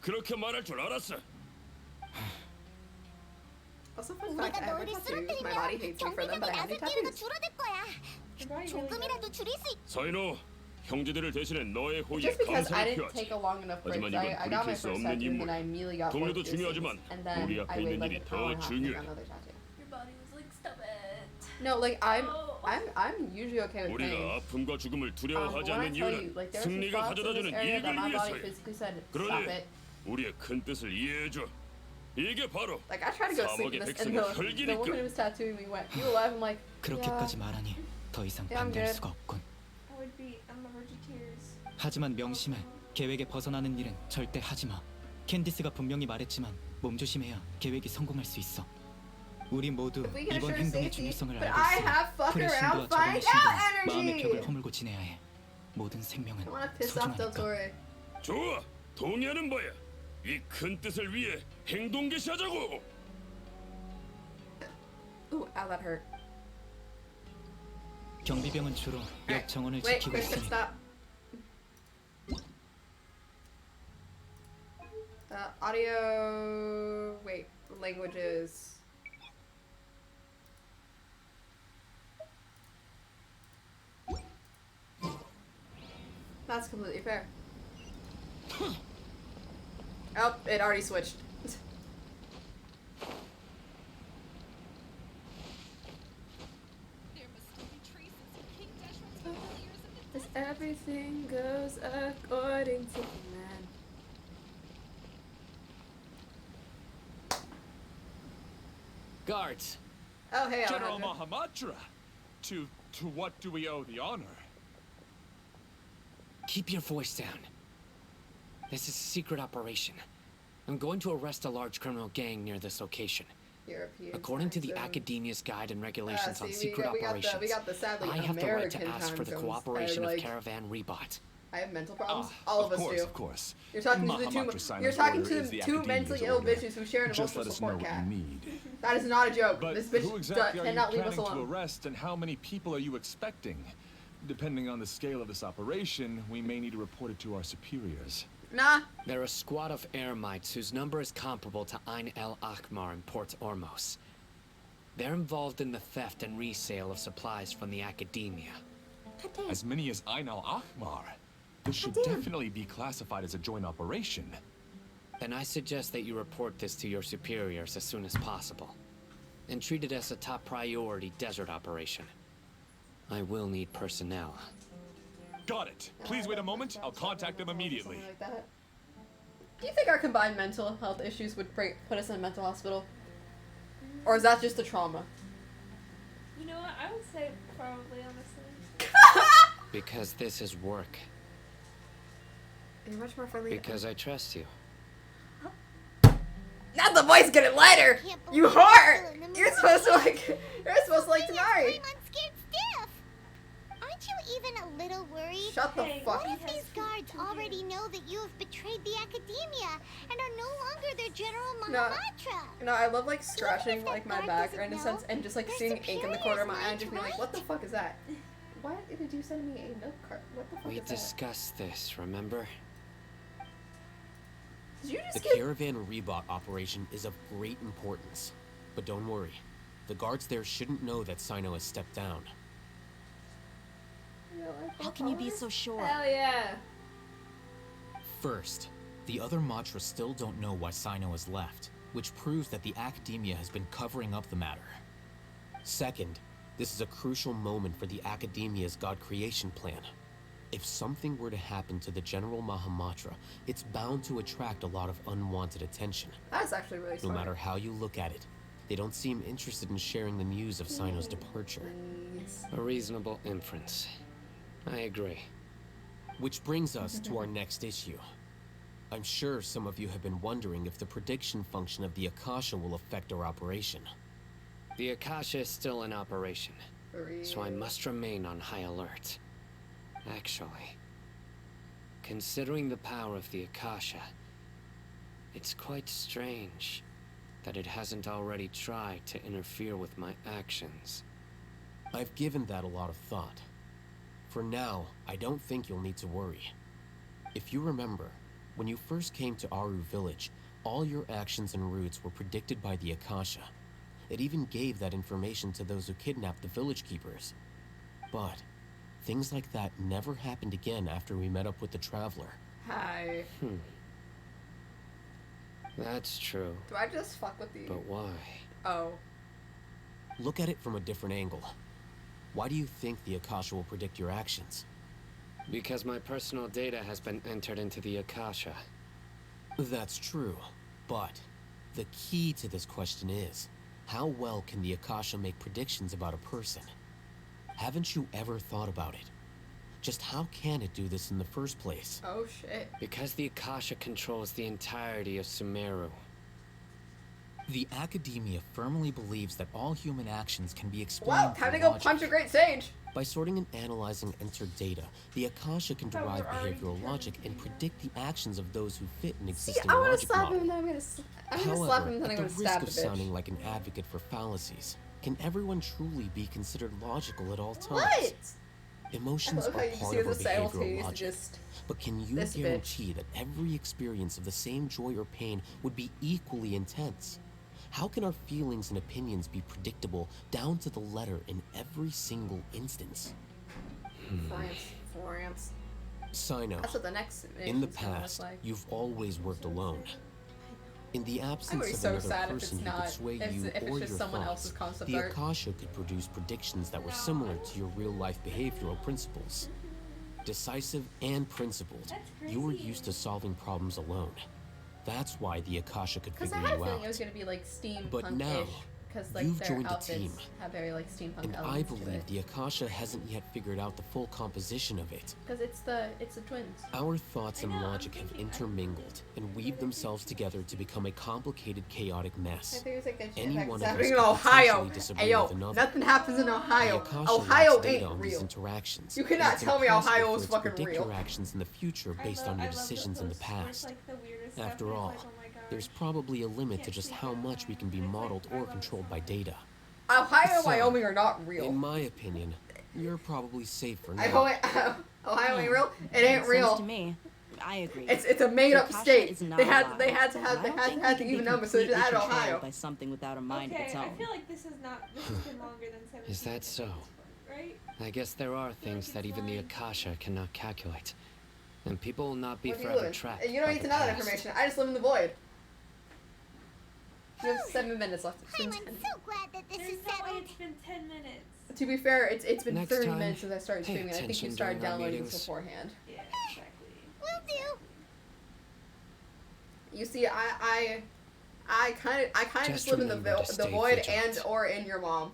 Speaker 7: 그렇게 말할 줄 알았어.
Speaker 1: Also, fun fact, I
Speaker 3: 우리가
Speaker 1: have my
Speaker 3: 너희를
Speaker 1: tattoos. My body
Speaker 3: 쓰러뜨리면
Speaker 1: hates me for them, but I
Speaker 3: 경비병이
Speaker 1: have
Speaker 3: 나설
Speaker 1: these
Speaker 3: 기회가
Speaker 1: tattoos.
Speaker 3: 줄어들 거야.
Speaker 2: Your body really
Speaker 3: 조금이라도 줄일 수 있.
Speaker 7: 사이노, 형제들을 대신해 너의 호의에
Speaker 1: Just because I
Speaker 7: 감사를
Speaker 1: didn't take
Speaker 7: 표하지.
Speaker 1: a long enough break,
Speaker 7: 하지만
Speaker 1: I
Speaker 7: 이건
Speaker 1: got my
Speaker 7: 돌이킬 수
Speaker 1: first
Speaker 7: 없는
Speaker 1: tattoo and
Speaker 7: 인물.
Speaker 1: then I immediately got both
Speaker 7: 동료도
Speaker 1: piercings,
Speaker 7: 중요하지만
Speaker 1: and then
Speaker 7: 우리 앞에
Speaker 1: I
Speaker 7: 있는
Speaker 1: waited
Speaker 7: 일이
Speaker 1: like an
Speaker 7: 더
Speaker 1: hour and a half and
Speaker 7: 중요해.
Speaker 1: got another tattoo.
Speaker 2: Your body was like, stop it.
Speaker 1: No, like
Speaker 2: Oh.
Speaker 1: I'm usually okay with pain.
Speaker 7: 우리가 아픔과 죽음을
Speaker 1: But
Speaker 7: 두려워하지
Speaker 1: when I
Speaker 7: 않는
Speaker 1: tell you,
Speaker 7: 이유는
Speaker 1: like there were some
Speaker 7: 승리가
Speaker 1: spots in this
Speaker 7: 가져다주는
Speaker 1: area
Speaker 7: 이익을
Speaker 1: that my body
Speaker 7: 위해서야.
Speaker 1: physically said, stop
Speaker 7: 그러니
Speaker 1: it.
Speaker 7: 우리의 큰 뜻을 이해해줘. 이게 바로
Speaker 1: Like I tried to go to sleep
Speaker 7: 사막의
Speaker 1: in this, and
Speaker 7: 백성의
Speaker 1: the
Speaker 7: 혈기니까.
Speaker 1: woman who was tattooing me went, "You alive?" I'm like,
Speaker 9: 그렇게까지 말하니 더 이상
Speaker 1: Yeah, I'm
Speaker 9: 반대할
Speaker 1: good.
Speaker 9: 수가 없군.
Speaker 2: I would be on the verge of tears.
Speaker 9: 하지만 명심해. 계획에 벗어나는 일은 절대 하지 마. 캔디스가 분명히 말했지만 몸조심해야 계획이 성공할 수 있어. 우리 모두
Speaker 1: If we can
Speaker 9: 이번
Speaker 1: assure
Speaker 9: 행동의
Speaker 1: safety,
Speaker 9: 중요성을
Speaker 1: but
Speaker 9: 알고
Speaker 1: I
Speaker 9: 있으니
Speaker 1: have fuck
Speaker 9: 프레신도와
Speaker 1: around,
Speaker 9: 적응의
Speaker 1: find
Speaker 9: 신분,
Speaker 1: out
Speaker 9: 마음의 벽을
Speaker 1: energy.
Speaker 9: 허물고 지내야 해. 모든 생명은
Speaker 1: I want to piss off Del
Speaker 9: 소중하니까.
Speaker 1: Torre.
Speaker 7: 좋아. 동의하는 바야. 이 큰 뜻을 위해 행동 개시하자고.
Speaker 1: Ooh, ow, that hurt.
Speaker 9: 경비병은 주로 역 정원을
Speaker 1: Wait,
Speaker 9: 지키고
Speaker 1: quick, quick,
Speaker 9: 있으니
Speaker 1: stop. Audio. Wait, languages. That's completely fair. Oh, it already switched. As everything goes according to plan.
Speaker 10: Guards,
Speaker 1: Oh, hey,
Speaker 10: General
Speaker 1: Alejandro.
Speaker 10: Mahamudra. To what do we owe the honor?
Speaker 11: Keep your voice down. This is a secret operation. I'm going to arrest a large criminal gang near this location.
Speaker 1: European.
Speaker 11: According to the
Speaker 1: time zone.
Speaker 11: Academia's Guide and Regulations on
Speaker 1: See,
Speaker 11: Secret Operations,
Speaker 1: we got the sadly
Speaker 11: I have the right to
Speaker 1: American
Speaker 11: ask for the
Speaker 1: time zones
Speaker 11: cooperation
Speaker 1: that are
Speaker 11: of
Speaker 1: like,
Speaker 11: Caravan Rebot.
Speaker 1: I have mental problems. All of us do.
Speaker 10: Of course.
Speaker 1: You're talking to the
Speaker 10: Mahamatra
Speaker 1: two.
Speaker 10: Sinus
Speaker 1: You're talking
Speaker 10: order
Speaker 1: to
Speaker 10: is the
Speaker 1: two
Speaker 10: Academia's
Speaker 1: mentally ill
Speaker 10: order.
Speaker 1: bitches who share an
Speaker 10: Just
Speaker 1: emotional
Speaker 10: let us know
Speaker 1: support
Speaker 10: what
Speaker 1: cat.
Speaker 10: you need.
Speaker 1: That is not a joke.
Speaker 10: But
Speaker 1: This bitch
Speaker 10: who exactly are you
Speaker 1: cannot leave us
Speaker 10: planning to
Speaker 1: alone.
Speaker 10: arrest, and how many people are you expecting? Depending on the scale of this operation, we may need to report it to our superiors.
Speaker 1: Nah.
Speaker 11: They're a squad of Eremites whose number is comparable to Ain El Akmar in Port Ormos. They're involved in the theft and resale of supplies from the Academia.
Speaker 10: As many as Ain al-Ahmar. This should definitely be classified as a joint operation.
Speaker 11: Then I suggest that you report this to your superiors as soon as possible, and treat it as a top priority desert operation. I will need personnel.
Speaker 10: Got it. Please wait a moment. I'll contact them immediately.
Speaker 1: Something like that. Do you think our combined mental health issues would put us in a mental hospital? Or is that just a trauma?
Speaker 2: You know what? I would say probably, honestly.
Speaker 11: Because this is work.
Speaker 1: You're much more friendly.
Speaker 11: Because I trust you.
Speaker 1: Not the voice getting lighter!
Speaker 3: Can't
Speaker 1: You
Speaker 3: believe
Speaker 1: whore!
Speaker 3: still in the
Speaker 1: You're
Speaker 3: mood.
Speaker 1: supposed to like
Speaker 3: I'm
Speaker 1: Tamari.
Speaker 3: unscared stiff. Aren't you even a little worried?
Speaker 1: Shut the
Speaker 2: Hey,
Speaker 1: fuck
Speaker 3: What
Speaker 1: up.
Speaker 3: if these guards already know that you have betrayed the Academia and are no longer their General
Speaker 1: No.
Speaker 3: Mahamatra?
Speaker 1: No, I love like scratching
Speaker 3: if
Speaker 1: like
Speaker 3: that
Speaker 1: my
Speaker 3: guard
Speaker 1: back
Speaker 3: doesn't
Speaker 1: in a
Speaker 3: know,
Speaker 1: sense and just like
Speaker 3: their
Speaker 1: seeing ink in the corner of my eye and just being like,
Speaker 3: superiors
Speaker 1: what the
Speaker 3: might,
Speaker 1: fuck is that? Why did you send me a milk cart? What the fuck
Speaker 11: We
Speaker 1: is that?
Speaker 11: discussed this, remember?
Speaker 1: Did you
Speaker 12: The
Speaker 1: just get
Speaker 12: Caravan Rebot operation is of great importance. But don't worry, the guards there shouldn't know that Sino has stepped down.
Speaker 6: How can you be so sure?
Speaker 1: Hell yeah.
Speaker 9: First, the other Matra still don't know why Sino has left, which proves that the Academia has been covering up the matter.
Speaker 12: Second, this is a crucial moment for the Academia's God creation plan. If something were to happen to the General Mahamatra, it's bound to attract a lot of unwanted attention.
Speaker 1: That's actually really
Speaker 12: No
Speaker 1: smart.
Speaker 12: matter how you look at it, they don't seem interested in sharing the news of Sino's departure.
Speaker 1: Please.
Speaker 11: A reasonable inference. I agree.
Speaker 12: Which brings us to our next issue. I'm sure some of you have been wondering if the prediction function of the Akasha will affect our operation.
Speaker 11: The Akasha is still in operation, so I must remain on high alert. Actually, considering the power of the Akasha, it's quite strange that it hasn't already tried to interfere with my actions.
Speaker 12: I've given that a lot of thought. For now, I don't think you'll need to worry. If you remember, when you first came to Aru Village, all your actions and routes were predicted by the Akasha. It even gave that information to those who kidnapped the village keepers. But things like that never happened again after we met up with the Traveler.
Speaker 1: Hi.
Speaker 11: That's true,
Speaker 1: Do I just fuck with you?
Speaker 11: but why?
Speaker 1: Oh.
Speaker 12: Look at it from a different angle. Why do you think the Akasha will predict your actions?
Speaker 11: Because my personal data has been entered into the Akasha.
Speaker 12: That's true, but the key to this question is, how well can the Akasha make predictions about a person? Haven't you ever thought about it? Just how can it do this in the first place?
Speaker 1: Oh shit.
Speaker 11: Because the Akasha controls the entirety of Sumeru.
Speaker 9: The Academia firmly believes that all human actions can be explained
Speaker 1: Well, time to
Speaker 9: through
Speaker 1: go
Speaker 9: logic.
Speaker 1: punch a great sage.
Speaker 12: By sorting and analyzing entered data, the Akasha can
Speaker 1: But we're
Speaker 12: derive
Speaker 1: already
Speaker 12: behavioral logic and predict the actions of those who fit an
Speaker 1: See,
Speaker 12: existing
Speaker 1: I want to
Speaker 12: logic
Speaker 1: slap
Speaker 12: model.
Speaker 1: him and then I'm gonna slap
Speaker 12: However,
Speaker 1: him and then I'm
Speaker 12: at
Speaker 1: gonna
Speaker 12: the
Speaker 1: stab
Speaker 12: risk
Speaker 1: the
Speaker 12: of
Speaker 1: bitch.
Speaker 12: sounding like an advocate for fallacies, can everyone truly be considered logical at all times?
Speaker 1: What?
Speaker 12: Emotions
Speaker 1: I love how
Speaker 12: are
Speaker 1: you
Speaker 12: part
Speaker 1: see
Speaker 12: of our
Speaker 1: the
Speaker 12: behavioral
Speaker 1: simultaneous
Speaker 12: logic.
Speaker 1: just
Speaker 12: But can you
Speaker 1: this bitch.
Speaker 12: guarantee that every experience of the same joy or pain would be equally intense? How can our feelings and opinions be predictable down to the letter in every single instance?
Speaker 1: France.
Speaker 12: Sino,
Speaker 1: That's what the next
Speaker 12: in the
Speaker 1: nation's gonna look
Speaker 12: past,
Speaker 1: like.
Speaker 12: you've always worked alone. In the
Speaker 1: I would
Speaker 12: absence
Speaker 1: be
Speaker 12: of
Speaker 1: so
Speaker 12: another
Speaker 1: sad if
Speaker 12: person
Speaker 1: it's
Speaker 12: who
Speaker 1: not.
Speaker 12: could sway
Speaker 1: If
Speaker 12: you
Speaker 1: it's
Speaker 12: or
Speaker 1: just
Speaker 12: your
Speaker 1: someone
Speaker 12: thoughts,
Speaker 1: else's concept
Speaker 12: the
Speaker 1: art.
Speaker 12: Akasha could produce predictions that were similar to your real-life behavioral principles. Decisive and principled, you were used to solving problems alone. That's why the Akasha could
Speaker 1: Because
Speaker 12: figure
Speaker 1: I had a
Speaker 12: you
Speaker 1: feeling
Speaker 12: out.
Speaker 1: it was gonna be like steampunk-ish.
Speaker 12: But now,
Speaker 1: because like
Speaker 12: You've
Speaker 1: their
Speaker 12: joined a
Speaker 1: outfits
Speaker 12: team,
Speaker 1: have very like steampunk
Speaker 12: and I
Speaker 1: elements to
Speaker 12: believe
Speaker 1: it.
Speaker 12: the Akasha hasn't yet figured out the full composition of it.
Speaker 1: Because it's the twins.
Speaker 12: Our thoughts and
Speaker 2: I know, I'm
Speaker 12: logic have
Speaker 2: thinking-
Speaker 12: intermingled and weaved themselves together to become a complicated, chaotic
Speaker 1: I
Speaker 12: mess.
Speaker 1: think it's like that shit
Speaker 12: Any
Speaker 1: that's
Speaker 12: one of us
Speaker 1: happening in
Speaker 12: could
Speaker 1: Ohio.
Speaker 12: potentially disagree
Speaker 1: Hey yo,
Speaker 12: with another.
Speaker 1: nothing happens in
Speaker 12: The
Speaker 1: Ohio.
Speaker 12: Akasha
Speaker 1: Ohio
Speaker 12: lacks data
Speaker 1: ain't
Speaker 12: on these
Speaker 1: real.
Speaker 12: interactions,
Speaker 1: You
Speaker 12: and
Speaker 1: cannot
Speaker 12: it's
Speaker 1: tell me
Speaker 12: impossible
Speaker 1: Ohio
Speaker 12: for
Speaker 1: is
Speaker 12: it to
Speaker 1: fucking
Speaker 12: predict
Speaker 1: real.
Speaker 12: your actions in the future based on your decisions in the past. After all, there's probably a limit to just how much we can be modeled or controlled by data.
Speaker 1: Ohio and
Speaker 12: So,
Speaker 1: Wyoming are not real.
Speaker 12: In my opinion, you're probably safe for now.
Speaker 1: Ohio ain't real. It ain't real.
Speaker 6: To me, I agree.
Speaker 1: It's a made up
Speaker 6: Akasha
Speaker 1: state.
Speaker 6: is not
Speaker 1: They had
Speaker 6: alive,
Speaker 1: to
Speaker 6: and I
Speaker 1: have
Speaker 6: don't think
Speaker 1: even
Speaker 6: we can
Speaker 1: numbers, so they just
Speaker 6: completely
Speaker 1: added
Speaker 6: controlled
Speaker 1: Ohio.
Speaker 6: by something without a mind of
Speaker 2: Okay,
Speaker 6: its
Speaker 2: I
Speaker 6: own.
Speaker 2: feel like this has been longer than 7
Speaker 11: Is that so?
Speaker 2: right?
Speaker 11: I guess there are things that even the Akasha cannot calculate. And people will not be
Speaker 1: Where do you
Speaker 11: forever
Speaker 1: live?
Speaker 11: trapped.
Speaker 1: You don't
Speaker 11: by
Speaker 1: need to
Speaker 11: the
Speaker 1: know that
Speaker 11: past.
Speaker 1: information. I just live in the void. You have 7 minutes left. It's been
Speaker 3: I'm
Speaker 1: 10.
Speaker 3: so glad that this
Speaker 2: There's
Speaker 3: is
Speaker 2: no way
Speaker 3: settled.
Speaker 2: it's been 10 minutes.
Speaker 1: To be fair, it's been
Speaker 11: Next
Speaker 1: 30
Speaker 11: time,
Speaker 1: minutes since I started
Speaker 11: pay
Speaker 1: streaming. I think you
Speaker 11: attention
Speaker 1: started
Speaker 11: during our
Speaker 1: downloading this
Speaker 11: meetings.
Speaker 1: beforehand.
Speaker 2: Yeah, exactly.
Speaker 3: Will do.
Speaker 1: You see, I kind of just live in the
Speaker 11: remember to
Speaker 1: the
Speaker 11: stay
Speaker 1: void
Speaker 11: vigilant.
Speaker 1: and or in your mom.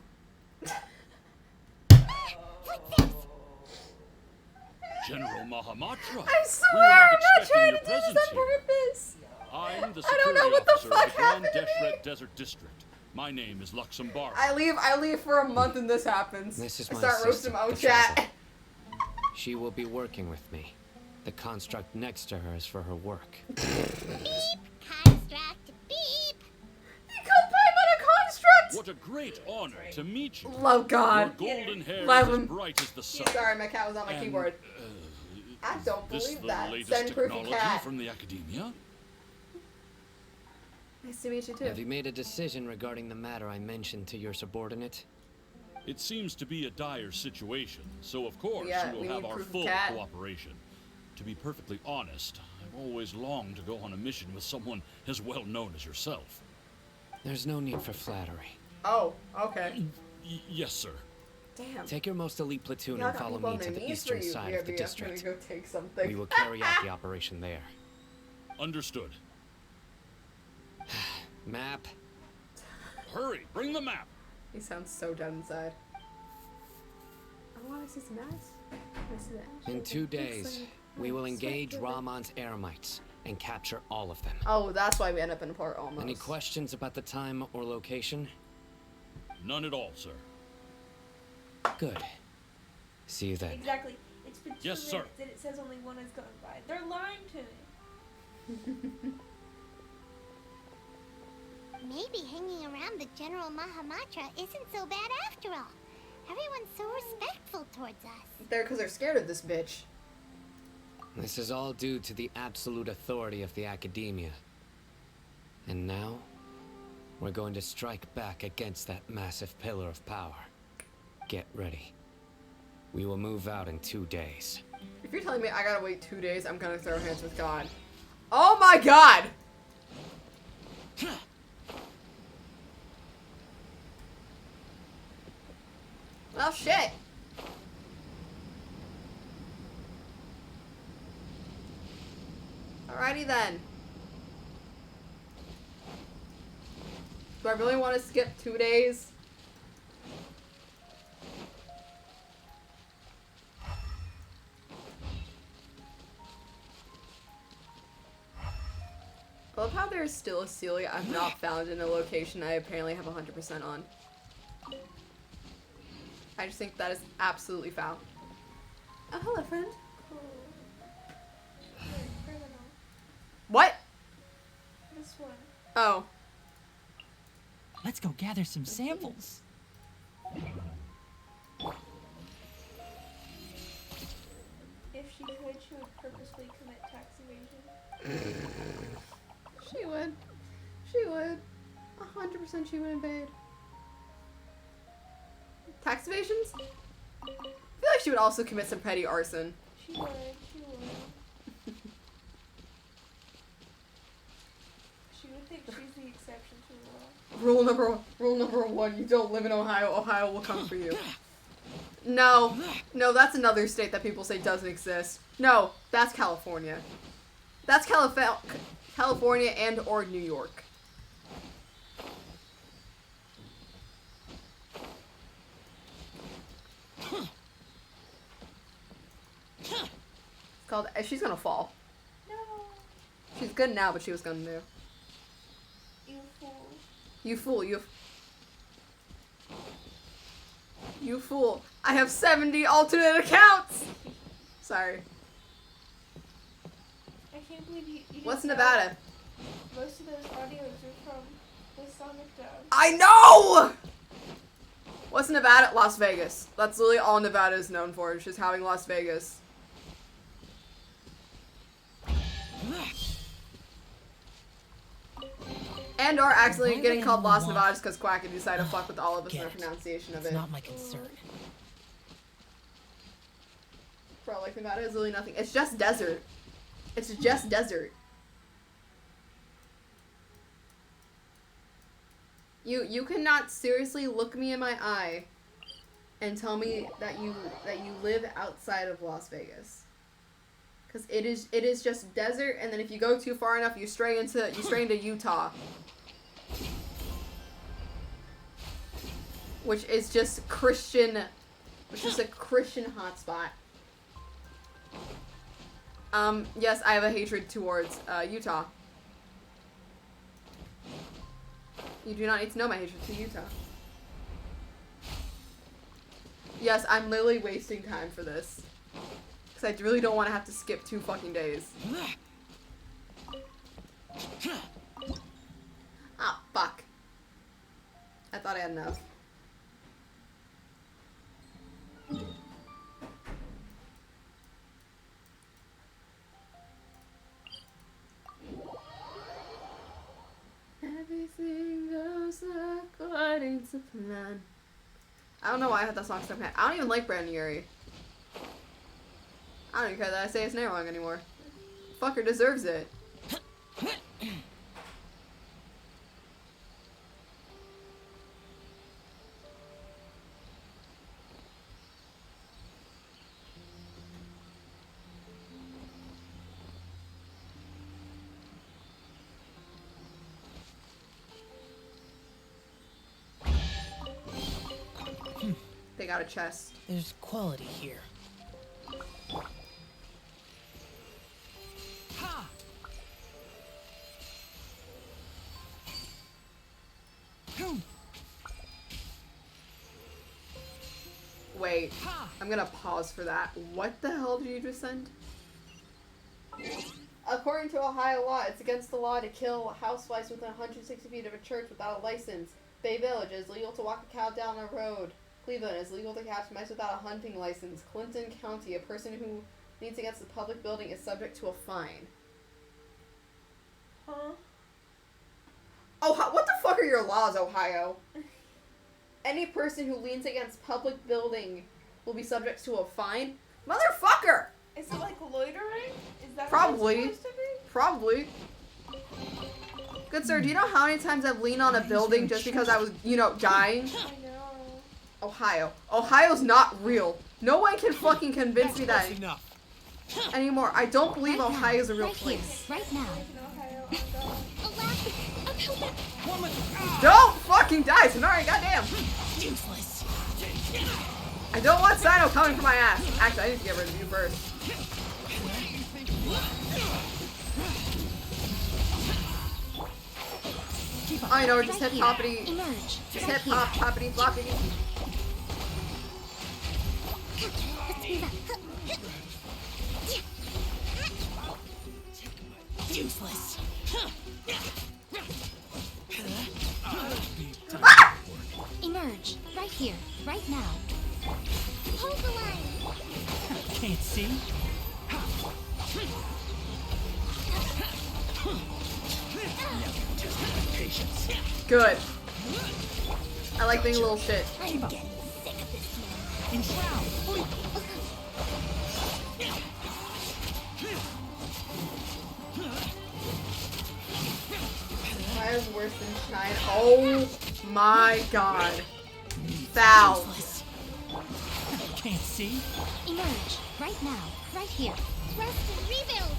Speaker 13: General Mahamatra.
Speaker 1: I swear,
Speaker 13: we were not
Speaker 1: I'm not
Speaker 13: expecting
Speaker 1: trying
Speaker 13: your
Speaker 1: to do this
Speaker 13: presence
Speaker 1: on
Speaker 13: here.
Speaker 1: purpose.
Speaker 13: I'm the
Speaker 1: I don't know
Speaker 13: security
Speaker 1: what the
Speaker 13: officer
Speaker 1: fuck
Speaker 13: of the Grand
Speaker 1: happened to me.
Speaker 13: Deshret Desert District. My name is Luxembourg.
Speaker 1: I leave for a month and this happens.
Speaker 11: This is
Speaker 1: I
Speaker 11: my
Speaker 1: start roasting
Speaker 11: assistant,
Speaker 1: my own
Speaker 11: Patricia.
Speaker 1: chat.
Speaker 11: She will be working with me. The construct next to her is for her work.
Speaker 3: Construct. Beep.
Speaker 1: You called Paimon a construct.
Speaker 13: What a great honor to meet you.
Speaker 1: Love God.
Speaker 13: Your golden hair
Speaker 1: Love
Speaker 13: is as
Speaker 1: him.
Speaker 13: bright as the sun.
Speaker 1: Sorry, my cat was on my
Speaker 13: And,
Speaker 1: keyboard. I don't
Speaker 13: This
Speaker 1: believe
Speaker 13: the
Speaker 1: that.
Speaker 13: latest
Speaker 1: Send proof
Speaker 13: technology
Speaker 1: cat.
Speaker 13: from the academia?
Speaker 1: Nice to meet you too.
Speaker 11: Have you made a decision regarding the matter I mentioned to your subordinate?
Speaker 13: It seems to be a dire situation, so of course
Speaker 1: Yeah,
Speaker 13: you
Speaker 1: we
Speaker 13: will have
Speaker 1: need
Speaker 13: our
Speaker 1: proof of
Speaker 13: full
Speaker 1: cat.
Speaker 13: cooperation. To be perfectly honest, I've always longed to go on a mission with someone as well known as yourself.
Speaker 11: There's no need for flattery.
Speaker 1: Oh, okay.
Speaker 13: Yes, sir.
Speaker 1: Damn.
Speaker 11: Take your most elite platoon
Speaker 1: Y'all
Speaker 11: and
Speaker 1: got
Speaker 11: follow
Speaker 1: people
Speaker 11: me
Speaker 1: on
Speaker 11: to
Speaker 1: their
Speaker 11: the
Speaker 1: knees for
Speaker 11: eastern
Speaker 1: you,
Speaker 11: side of the
Speaker 1: BRB.
Speaker 11: district.
Speaker 1: I'm gonna go take something.
Speaker 11: We will carry out the operation there.
Speaker 13: Understood.
Speaker 11: Map.
Speaker 13: Hurry, bring the map.
Speaker 1: He sounds so dead inside. I want to see some ads. I see that.
Speaker 11: In 2 days, we will engage Ramon's Eremites and capture all of them.
Speaker 1: Oh, that's why we end up in a port almost.
Speaker 11: Any questions about the time or location?
Speaker 13: None at all, sir.
Speaker 11: Good. See you then.
Speaker 2: Exactly. It's been 2
Speaker 13: Yes,
Speaker 2: minutes
Speaker 13: sir.
Speaker 2: and it says only one has gone by. They're lying to me.
Speaker 3: Maybe hanging around the General Mahamatra isn't so bad after all. Everyone's so respectful towards us.
Speaker 1: They're because they're scared of this bitch.
Speaker 11: This is all due to the absolute authority of the academia. And now, we're going to strike back against that massive pillar of power. Get ready. We will move out in 2 days.
Speaker 1: If you're telling me I gotta wait 2 days, I'm gonna throw hands with God. Oh my God! Well, shit. Alrighty then. Do I really want to skip 2 days? I love how there's still a Celia I've not found in a location I apparently have 100% on. I just think that is absolutely foul. Oh, hello, friend. What?
Speaker 2: This one.
Speaker 1: Oh.
Speaker 6: Let's go gather some samples.
Speaker 2: If she could, she would purposely commit tax evasion.
Speaker 1: She would. She would. 100% she would invade. Tax evasions? I feel like she would also commit some petty arson.
Speaker 2: She would. She would. She would think she's the exception to the law.
Speaker 1: Rule number one, you don't live in Ohio. Ohio will come for you. No. No, that's another state that people say doesn't exist. No, that's California. That's California and or New York. called. She's gonna fall.
Speaker 2: No.
Speaker 1: She's good now, but she was gonna do.
Speaker 2: You fool.
Speaker 1: You fool, you fool. I have 70 alternate accounts! Sorry.
Speaker 2: I can't believe you
Speaker 1: What's
Speaker 2: didn't
Speaker 1: Nevada?
Speaker 2: know most of those audios are from the Sonic dub.
Speaker 1: I know! What's Nevada? Las Vegas. That's literally all Nevada is known for, is just having Las Vegas. And or accidentally getting called Las Nevadas because Quacky decided to fuck with all of us in their pronunciation of it.
Speaker 14: It's not my concern.
Speaker 1: Bro, like Nevada is literally nothing. It's just desert. It's just desert. You cannot seriously look me in my eye and tell me that you live outside of Las Vegas. Cause it is just desert, and then if you go too far enough, you stray into Utah, which is just a Christian hotspot. Yes, I have a hatred towards Utah. You do not need to know my hatred to Utah. Yes, I'm literally wasting time for this. Because I really don't want to have to skip 2 fucking days. Ah, fuck. I thought I had enough. Everything goes according to plan. I don't know why I had that song stuck in my head. I don't even like Brandon Urie. I don't even care that I say his name wrong anymore. Fucker deserves it. They got a chest.
Speaker 14: There's quality here.
Speaker 1: Wait, I'm gonna pause for that. What the hell did you just send? According to Ohio law, it's against the law to kill housewives within 160 feet of a church without a license. Bay Village, is legal to walk a cow down a road. Cleveland, is legal to catch mice without a hunting license. Clinton County, a person who leans against a public building is subject to a fine.
Speaker 2: Huh?
Speaker 1: Oh, what the fuck are your laws, Ohio? Any person who leans against public building will be subject to a fine? Motherfucker!
Speaker 2: Is it like loitering? Is that
Speaker 1: Probably.
Speaker 2: what it's supposed to be?
Speaker 1: Probably. Good sir, do you know how many times I've leaned on a building just because I was, you know, dying?
Speaker 2: I know.
Speaker 1: Ohio. Ohio's not real. No one can fucking convince me that anymore. I don't believe Ohio's a real place.
Speaker 3: Right now.
Speaker 1: Don't fucking die, Sonari, goddamn!
Speaker 14: Useless.
Speaker 1: I don't want Sino coming for my ass. Actually, I need to get rid of you first. Oh, you know, just hit poppity. Just hit pop, poppity, floppity.
Speaker 14: Useless.
Speaker 1: Ah!
Speaker 3: Emerge. Right here. Right now. Hold the line.
Speaker 14: Can't see.
Speaker 1: Good. I like being a little shit.
Speaker 3: I'm getting sick of this man.
Speaker 14: Enshroud.
Speaker 1: Ohio's worse than China. Oh my god. Foul.
Speaker 14: Can't see.
Speaker 3: Emerge. Right now. Right here. Rest and rebuild.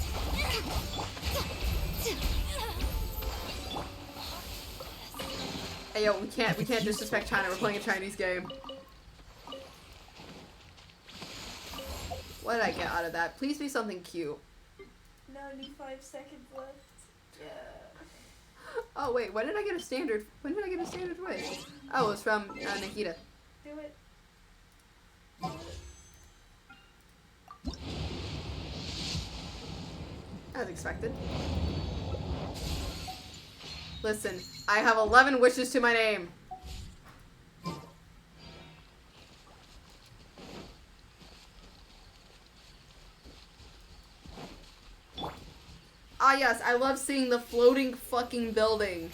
Speaker 1: Hey yo, we can't disrespect China. We're playing a Chinese game. What did I get out of that? Please be something cute.
Speaker 2: 95 seconds left. Yeah.
Speaker 1: Oh wait, when did I get a standard? When did I get a standard wish? Oh, it was from Nikita.
Speaker 2: Do it.
Speaker 1: As expected. Listen, I have 11 wishes to my name. Ah yes, I love seeing the floating fucking building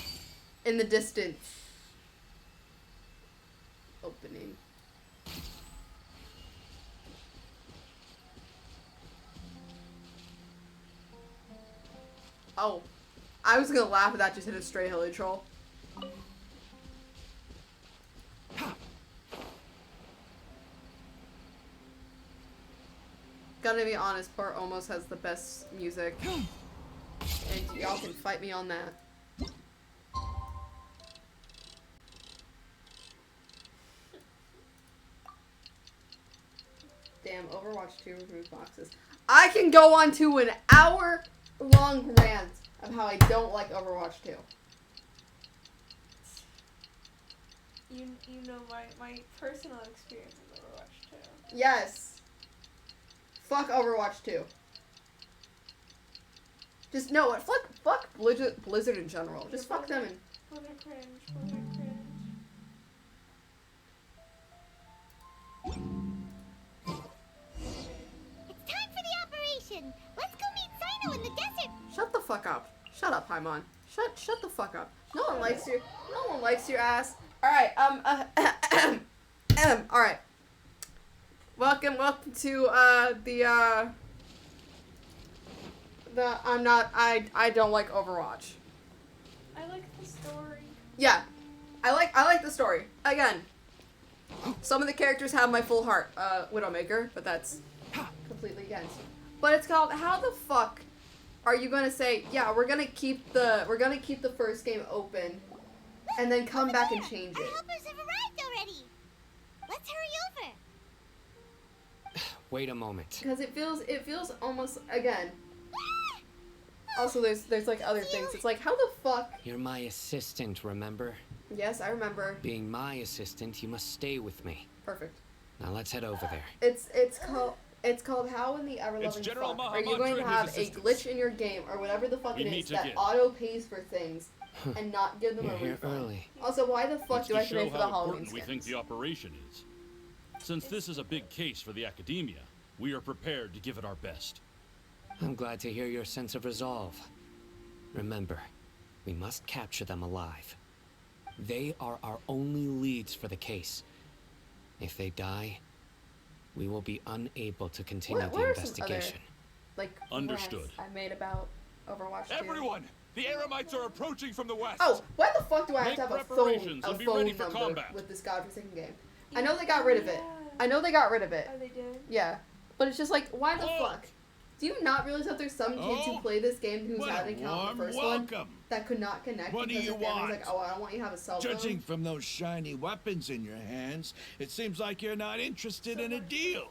Speaker 1: in the distance. Opening. Oh, I was gonna laugh if that just hit a stray hilly troll. Gotta be honest, Part almost has the best music. And y'all can fight me on that. Damn, Overwatch 2 remove boxes. I can go on to an hour-long rant of how I don't like Overwatch 2.
Speaker 2: You know my personal experience with Overwatch 2.
Speaker 1: Yes. Fuck Overwatch 2. Just no, what? Fuck Blizzard in general. Just fuck them and.
Speaker 2: What a cringe. What a cringe.
Speaker 3: It's time for the operation. Let's go meet Sino in the desert.
Speaker 1: Shut the fuck up. Shut up, Paimon. Shut the fuck up. No one likes your. No one likes your ass. All right. All right. Welcome to I don't like Overwatch.
Speaker 2: I like the story.
Speaker 1: Yeah. I like the story. Again, some of the characters have my full heart. Widowmaker, but that's completely against. But it's called, how the fuck are you gonna say, yeah, we're gonna keep the first game open and then come back and change
Speaker 3: Our
Speaker 1: it?
Speaker 3: helpers have arrived already. Let's hurry over.
Speaker 11: Wait a moment.
Speaker 1: Because it feels almost, again. Also, there's like other things. It's like, how the fuck?
Speaker 11: You're my assistant, remember?
Speaker 1: Yes, I remember.
Speaker 11: Being my assistant, you must stay with me.
Speaker 1: Perfect.
Speaker 11: Now let's head over there.
Speaker 1: It's called how in the ever-loving
Speaker 13: General
Speaker 1: fuck are you
Speaker 13: Mahamandra
Speaker 1: going to
Speaker 13: and
Speaker 1: have
Speaker 13: his
Speaker 1: a
Speaker 13: assistants.
Speaker 1: glitch in your game or whatever the fuck
Speaker 13: We
Speaker 1: it
Speaker 13: meet
Speaker 1: is that
Speaker 13: again.
Speaker 1: auto pays for things and not give them
Speaker 11: You're
Speaker 1: a
Speaker 11: here
Speaker 1: refund?
Speaker 11: early.
Speaker 1: Also, why the fuck
Speaker 13: It's
Speaker 1: do
Speaker 13: to
Speaker 1: I have to pay
Speaker 13: show
Speaker 1: for the
Speaker 13: how
Speaker 1: Halloween
Speaker 13: important we
Speaker 1: skins?
Speaker 13: think the operation is. Since this is a big case for the academia, we are prepared to give it our best.
Speaker 11: I'm glad to hear your sense of resolve. Remember, we must capture them alive. They are our only leads for the case. If they die, we will be unable to continue
Speaker 1: What
Speaker 11: the
Speaker 1: are some
Speaker 11: investigation.
Speaker 1: Like
Speaker 13: Understood.
Speaker 1: rants I made about Overwatch 2.
Speaker 10: Everyone! The Eremites are approaching from the west!
Speaker 1: Oh, why the fuck do I have
Speaker 13: Make
Speaker 1: to have a
Speaker 13: preparations
Speaker 1: phone
Speaker 13: and be ready for
Speaker 1: number
Speaker 13: combat.
Speaker 1: with this godforsaken game? I know they got rid of it. I know they got rid of it.
Speaker 2: Oh, they did?
Speaker 1: Yeah. But it's just like, why the fuck? Do you not realize that there's some kids who
Speaker 10: Oh,
Speaker 1: play this game who's
Speaker 10: what a
Speaker 1: had an account in the
Speaker 10: warm
Speaker 1: first one
Speaker 10: welcome.
Speaker 1: that could not connect
Speaker 10: What do
Speaker 1: because
Speaker 10: you
Speaker 1: their family's
Speaker 10: want?
Speaker 1: like, oh, I don't want you to have a cell phone.
Speaker 15: Judging from those shiny weapons in your hands, it seems like you're not interested in a deal.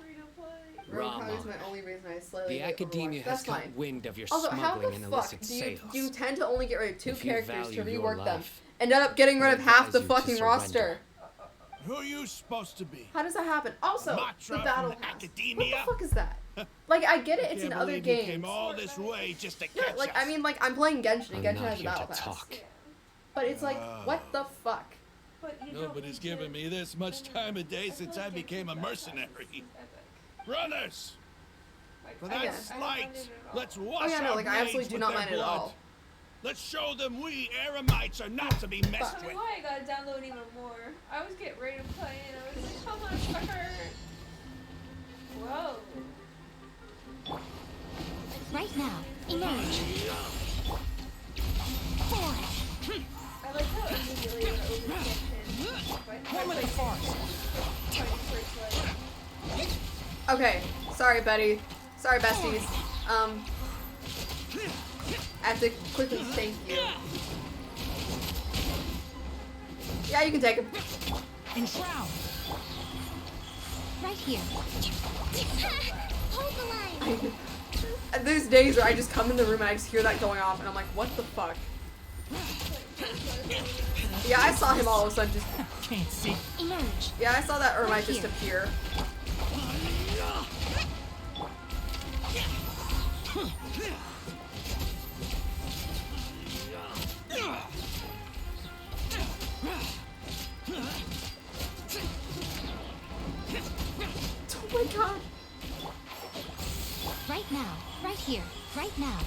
Speaker 1: Rogue
Speaker 11: Rama,
Speaker 1: Power is my only reason I slightly
Speaker 11: the
Speaker 1: hate
Speaker 11: academia
Speaker 1: Overwatch.
Speaker 11: has
Speaker 1: That's
Speaker 11: caught
Speaker 1: fine.
Speaker 11: wind of your
Speaker 1: Also, how
Speaker 11: smuggling
Speaker 1: the
Speaker 11: and
Speaker 1: fuck
Speaker 11: illicit
Speaker 1: do you
Speaker 11: sales.
Speaker 1: tend to only get rid of 2
Speaker 11: If you
Speaker 1: characters to
Speaker 11: value your
Speaker 1: rework them?
Speaker 11: life,
Speaker 1: Ended up getting rid of
Speaker 11: I
Speaker 1: half the
Speaker 11: advise you to
Speaker 1: fucking
Speaker 11: surrender.
Speaker 1: roster.
Speaker 15: Who are you supposed to be?
Speaker 1: How does that happen? Also,
Speaker 15: Matra
Speaker 1: the
Speaker 15: from
Speaker 1: battle
Speaker 15: the
Speaker 1: pass.
Speaker 15: Academia?
Speaker 1: What the fuck is that? Like, I get it, it's
Speaker 15: Can't
Speaker 1: in other
Speaker 15: believe you
Speaker 1: games.
Speaker 15: came all this way just to
Speaker 1: Yeah,
Speaker 15: catch
Speaker 1: like,
Speaker 15: us.
Speaker 1: I mean, like, I'm playing Genshin, and
Speaker 11: I'm
Speaker 1: Genshin
Speaker 11: not
Speaker 1: has a
Speaker 11: here
Speaker 1: battle
Speaker 11: to
Speaker 1: pass.
Speaker 11: talk.
Speaker 1: But it's like, what the fuck?
Speaker 2: But you
Speaker 15: Nobody's given me this much time of day since I became a mercenary. Brothers! For that
Speaker 1: Yeah.
Speaker 15: slight, let's wash
Speaker 1: yeah, no,
Speaker 15: our
Speaker 1: like, I
Speaker 15: blades
Speaker 1: absolutely do
Speaker 15: with
Speaker 1: not
Speaker 15: their
Speaker 1: mind it at
Speaker 15: blood.
Speaker 1: all.
Speaker 15: Let's show them we Eremites are not to be messed
Speaker 2: Tell me
Speaker 15: with.
Speaker 2: why I gotta download even more. I was getting ready to play and I was like, how much I hurt? Whoa.
Speaker 3: Right now, emerge. Forward.
Speaker 2: I like how immediately when I open Genshin,
Speaker 14: Woman of the forest.
Speaker 1: Okay, sorry, Betty. Sorry, besties. I have to quickly thank you. Yeah, you can take him.
Speaker 14: Enshroud.
Speaker 3: Right here. Hold the line.
Speaker 1: And there's days where I just come in the room and I just hear that going off, and I'm like, what the fuck? Yeah, I saw him all of a sudden just.
Speaker 14: Can't see.
Speaker 3: Emerge.
Speaker 1: Yeah, I saw that Ermite just appear. Oh my god.
Speaker 3: Right now. Right here. Right now.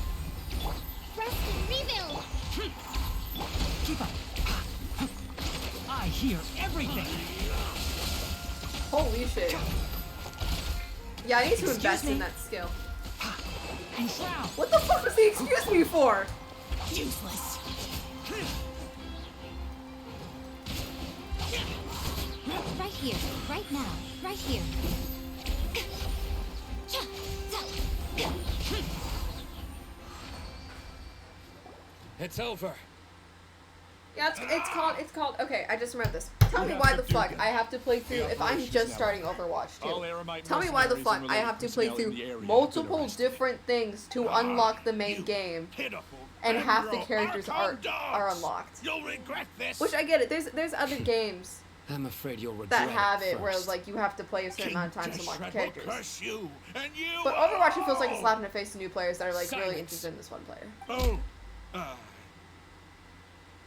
Speaker 3: Rest and rebuild.
Speaker 14: Keep up. I hear everything.
Speaker 1: Holy shit. Yeah, I need to invest
Speaker 14: me.
Speaker 1: in that skill.
Speaker 14: And shroud.
Speaker 1: What the fuck was he excuse me for?
Speaker 14: Useless.
Speaker 3: Right here. Right now. Right here.
Speaker 11: It's over.
Speaker 1: Yeah, it's called. Okay, I just remembered this. Tell me why the fuck I have to play through if I'm just starting Overwatch 2. Tell me why the fuck I have to play through multiple different things to unlock the main game, and half the characters are unlocked.
Speaker 15: You'll regret this.
Speaker 1: Which I get it. There's other games
Speaker 11: I'm afraid you'll regret
Speaker 1: that have it
Speaker 11: first.
Speaker 1: where like you have to play a certain amount of time to unlock the characters.
Speaker 15: Curse you, and you
Speaker 1: But Overwatch it feels like a slap in the face to new players that are like really interested in this one player.
Speaker 15: Oh.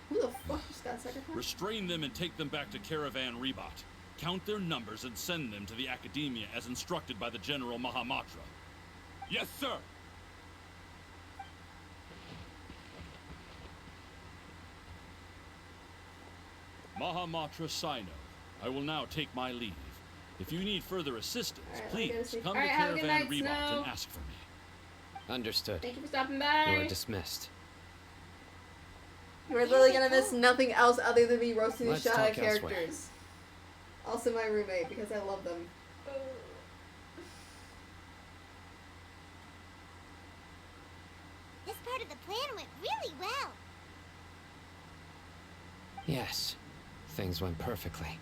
Speaker 1: Who the fuck is that second one?
Speaker 13: Restrain them and take them back to Caravan Rebot. Count their numbers and send them to the Academia as instructed by the General Mahamatra. Yes, sir. Mahamatra Sino, I will now take my leave. If you need further assistance, please come to Caravan Rebot and ask for me.
Speaker 11: Understood.
Speaker 1: Thank you for stopping
Speaker 11: You
Speaker 1: by.
Speaker 11: are dismissed.
Speaker 1: We're literally gonna miss nothing else other than me roasting the
Speaker 11: Let's
Speaker 1: shit out of
Speaker 11: talk elsewhere.
Speaker 1: characters. Also my roommate, because I love them.
Speaker 3: This part of the plan went really well.
Speaker 11: Yes, things went perfectly.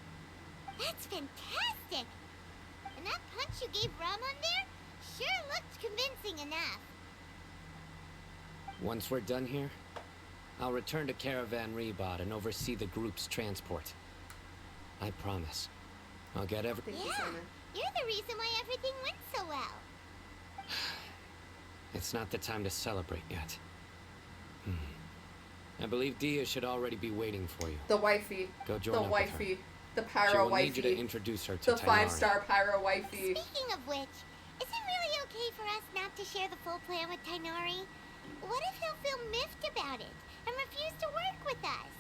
Speaker 3: That's fantastic. And that punch you gave Ramon there sure looked convincing enough.
Speaker 11: Once we're done here, I'll return to Caravan Rebot and oversee the group's transport. I promise. I'll get everything.
Speaker 3: Yeah, you're the reason why everything went so well.
Speaker 11: It's not the time to celebrate yet. I believe Dia should already be waiting for you.
Speaker 1: The wifey.
Speaker 11: Go join
Speaker 1: the
Speaker 11: up with her.
Speaker 1: wifey. The
Speaker 11: She
Speaker 1: pyro
Speaker 11: will need you to
Speaker 1: wifey.
Speaker 11: introduce her to
Speaker 1: The
Speaker 11: Tighnari.
Speaker 1: 5-star pyro wifey.
Speaker 3: Speaking of which, is it really okay for us not to share the full plan with Tighnari? What if he'll feel miffed about it and refuse to work with us?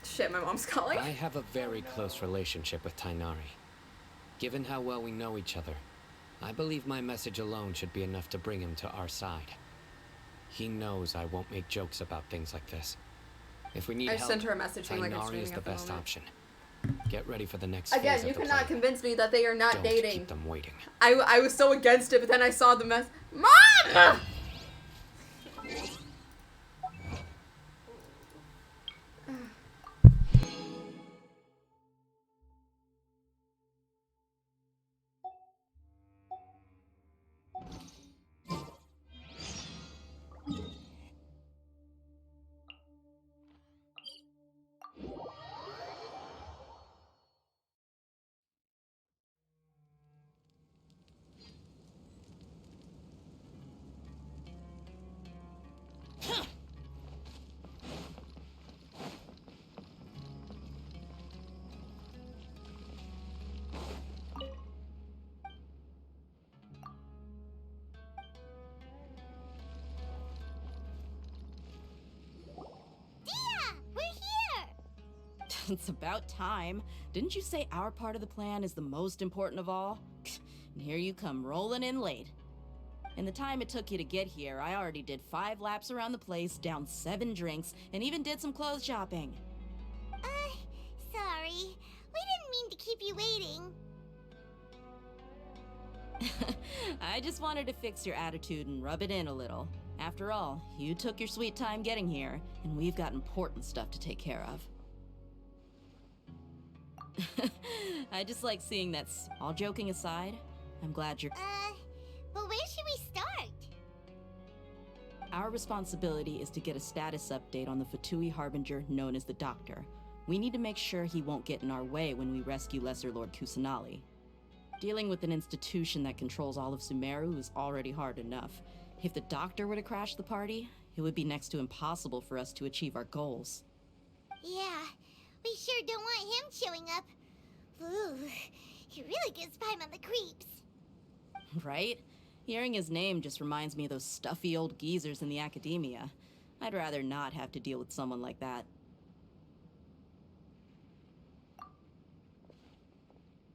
Speaker 1: Shit, my mom's calling.
Speaker 11: I have a very close relationship with Tighnari. Given how well we know each other, I believe my message alone should be enough to bring him to our side. He knows I won't make jokes about things like this. If we need
Speaker 1: I
Speaker 11: help,
Speaker 1: sent her a message saying, like, I'm
Speaker 11: Tighnari
Speaker 1: streaming
Speaker 11: is the
Speaker 1: at the
Speaker 11: best
Speaker 1: moment.
Speaker 11: option. Get ready for the next
Speaker 1: Again,
Speaker 11: phase
Speaker 1: you
Speaker 11: of the
Speaker 1: cannot
Speaker 11: plan.
Speaker 1: convince me that they are not
Speaker 11: Don't
Speaker 1: dating.
Speaker 11: keep them waiting.
Speaker 1: I was so against it, but then I saw the mess. Mom!
Speaker 6: It's about time. Didn't you say our part of the plan is the most important of all? And here you come rolling in late. In the time it took you to get here, I already did 5 laps around the place, downed 7 drinks, and even did some clothes shopping.
Speaker 3: Sorry. We didn't mean to keep you waiting.
Speaker 6: I just wanted to fix your attitude and rub it in a little. After all, you took your sweet time getting here, and we've got important stuff to take care of. I just like seeing that. All joking aside, I'm glad you're...
Speaker 3: But where should we start?
Speaker 6: Our responsibility is to get a status update on the Fatui Harbinger known as the Doctor. We need to make sure he won't get in our way when we rescue Lesser Lord Kusanali. Dealing with an institution that controls all of Sumeru is already hard enough. If the Doctor were to crash the party, it would be next to impossible for us to achieve our goals.
Speaker 3: Yeah, we sure don't want him showing up. Ooh, he really gives Paimon the creeps.
Speaker 6: Right? Hearing his name just reminds me of those stuffy old geezers in the academia. I'd rather not have to deal with someone like that.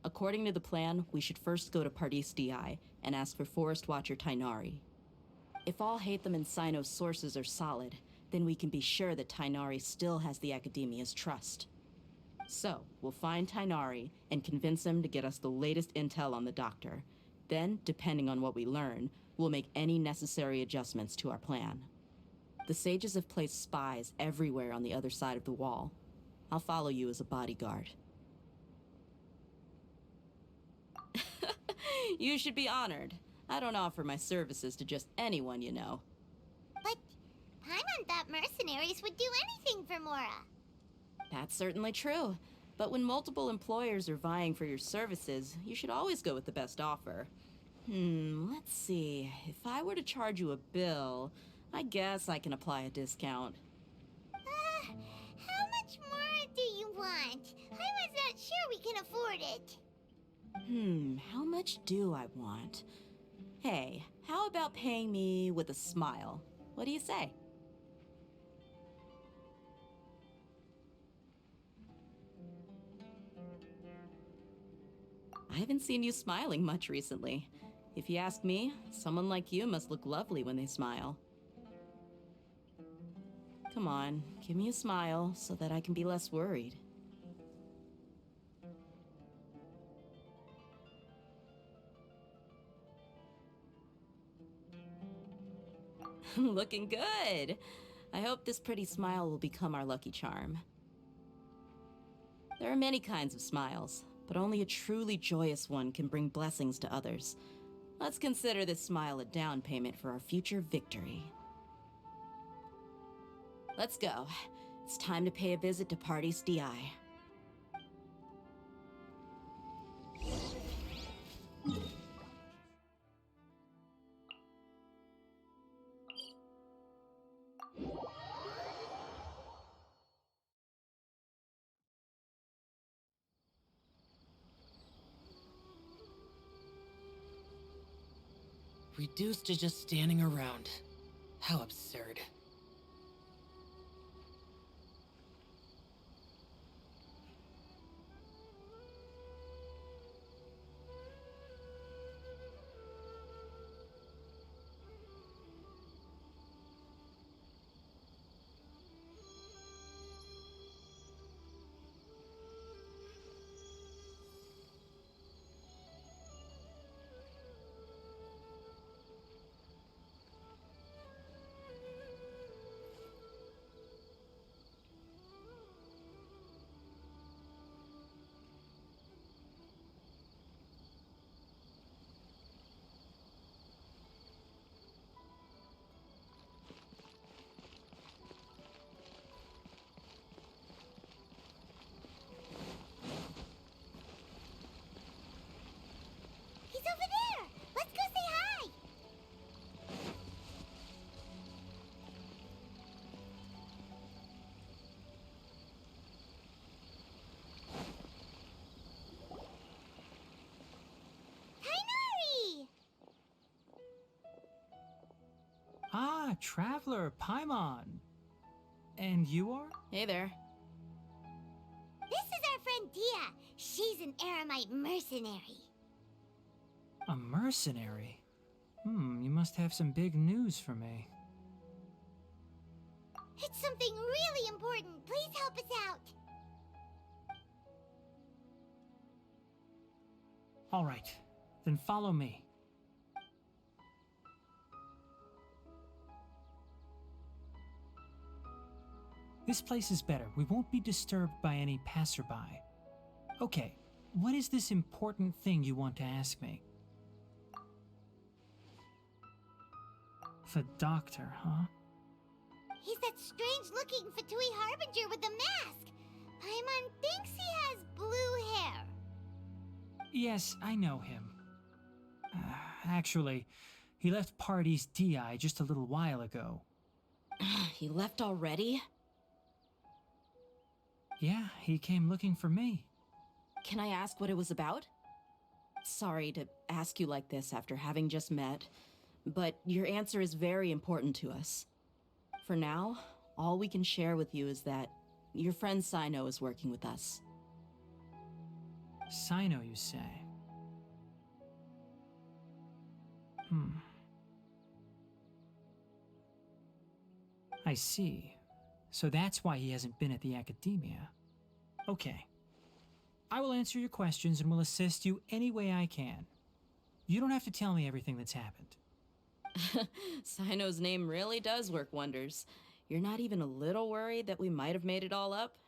Speaker 6: According to the plan, we should first go to Pardis Di and ask for Forest Watcher Tighnari. If all Hatham and Cyno's sources are solid, then we can be sure that Tighnari still has the Academia's trust. So, we'll find Tighnari and convince him to get us the latest intel on the Doctor. Then, depending on what we learn, we'll make any necessary adjustments to our plan. The sages have placed spies everywhere on the other side of the wall. I'll follow you as a bodyguard. You should be honored. I don't offer my services to just anyone you know.
Speaker 3: But Paimon thought mercenaries would do anything for Mora.
Speaker 6: That's certainly true. But when multiple employers are vying for your services, you should always go with the best offer. Let's see. If I were to charge you a bill, I guess I can apply a discount.
Speaker 3: How much more do you want? I was not sure we can afford it.
Speaker 6: How much do I want? Hey, how about paying me with a smile? What do you say? I haven't seen you smiling much recently. If you ask me, someone like you must look lovely when they smile. Come on, give me a smile so that I can be less worried. Looking good! I hope this pretty smile will become our lucky charm. There are many kinds of smiles, but only a truly joyous one can bring blessings to others. Let's consider this smile a down payment for our future victory. Let's go. It's time to pay a visit to Pardis Di.
Speaker 14: Reduced to just standing around. How absurd.
Speaker 3: He's over there! Let's go say hi! Tighnari!
Speaker 14: Ah, Traveler, Paimon. And you are?
Speaker 6: Hey there.
Speaker 3: This is our friend Dia. She's an Aramite mercenary.
Speaker 14: A mercenary? You must have some big news for me.
Speaker 3: It's something really important. Please help us out.
Speaker 14: All right, then follow me. This place is better. We won't be disturbed by any passerby. Okay, what is this important thing you want to ask me? The doctor, huh?
Speaker 3: He's that strange-looking Fatui Harbinger with the mask. Paimon thinks he has blue hair.
Speaker 14: Yes, I know him. Actually, he left Pardis Di just a little while ago.
Speaker 6: He left already?
Speaker 14: Yeah, he came looking for me.
Speaker 6: Can I ask what it was about? Sorry to ask you like this after having just met, but your answer is very important to us. For now, all we can share with you is that your friend Sino is working with us.
Speaker 14: Sino, you say? I see. So that's why he hasn't been at the academia. Okay. I will answer your questions and will assist you any way I can. You don't have to tell me everything that's happened.
Speaker 6: Sino's name really does work wonders. You're not even a little worried that we might have made it all up?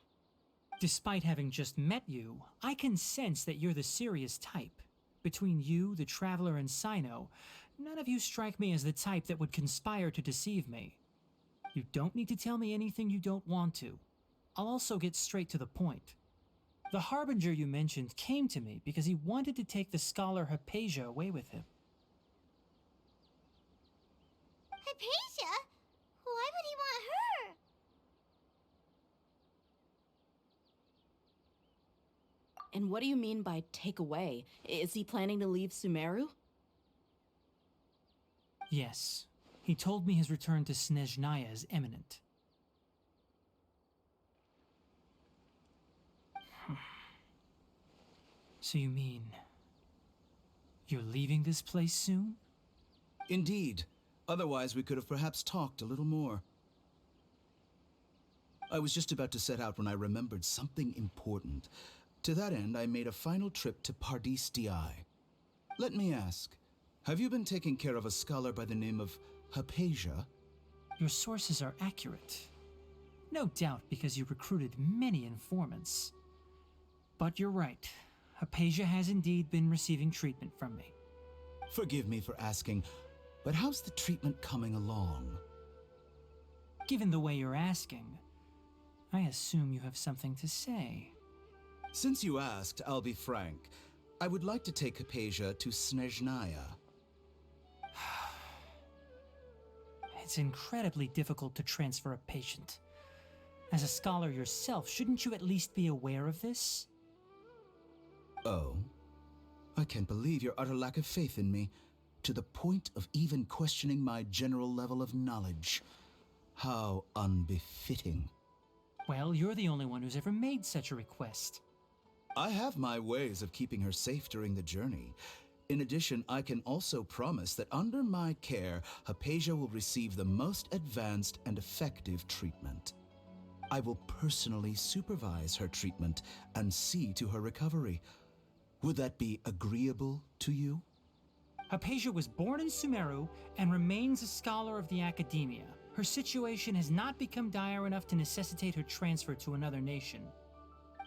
Speaker 14: Despite having just met you, I can sense that you're the serious type. Between you, the Traveler, and Sino, none of you strike me as the type that would conspire to deceive me. You don't need to tell me anything you don't want to. I'll also get straight to the point. The Harbinger you mentioned came to me because he wanted to take the scholar Hypatia away with him.
Speaker 3: Hypatia? Why would he want her?
Speaker 6: And what do you mean by take away? Is he planning to leave Sumeru?
Speaker 14: Yes. He told me his return to Snezhnaya is imminent. So you mean... you're leaving this place soon?
Speaker 16: Indeed. Otherwise, we could have perhaps talked a little more. I was just about to set out when I remembered something important. To that end, I made a final trip to Pardis Di. Let me ask, have you been taking care of a scholar by the name of Hypatia?
Speaker 14: Your sources are accurate. No doubt because you recruited many informants. But you're right. Hypatia has indeed been receiving treatment from me.
Speaker 16: Forgive me for asking, but how's the treatment coming along?
Speaker 14: Given the way you're asking, I assume you have something to say.
Speaker 16: Since you asked, I'll be frank. I would like to take Hypatia to Snezhnaya.
Speaker 14: It's incredibly difficult to transfer a patient. As a scholar yourself, shouldn't you at least be aware of this?
Speaker 16: Oh? I can't believe your utter lack of faith in me, to the point of even questioning my general level of knowledge. How unbefitting.
Speaker 14: Well, you're the only one who's ever made such a request.
Speaker 16: I have my ways of keeping her safe during the journey. In addition, I can also promise that under my care, Hypatia will receive the most advanced and effective treatment. I will personally supervise her treatment and see to her recovery. Would that be agreeable to you?
Speaker 14: Hypatia was born in Sumeru and remains a scholar of the academia. Her situation has not become dire enough to necessitate her transfer to another nation.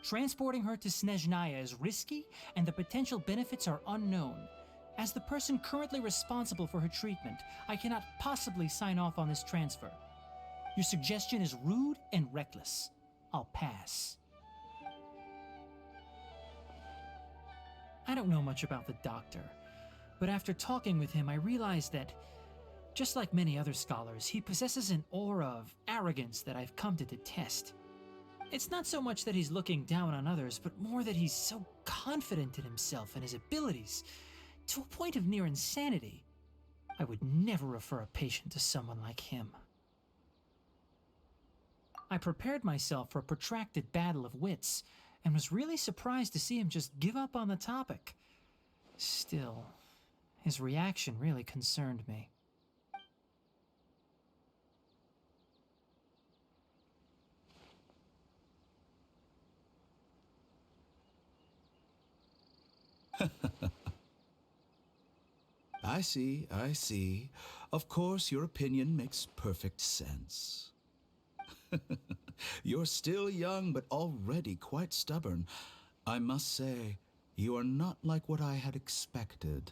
Speaker 14: Transporting her to Snezhnaya is risky, and the potential benefits are unknown. As the person currently responsible for her treatment, I cannot possibly sign off on this transfer. Your suggestion is rude and reckless. I'll pass. I don't know much about the doctor, but after talking with him, I realized that, just like many other scholars, he possesses an aura of arrogance that I've come to detest. It's not so much that he's looking down on others, but more that he's so confident in himself and his abilities, to a point of near insanity. I would never refer a patient to someone like him. I prepared myself for a protracted battle of wits, and was really surprised to see him just give up on the topic. Still, his reaction really concerned me.
Speaker 16: I see. Of course, your opinion makes perfect sense. You're still young, but already quite stubborn. I must say, you are not like what I had expected.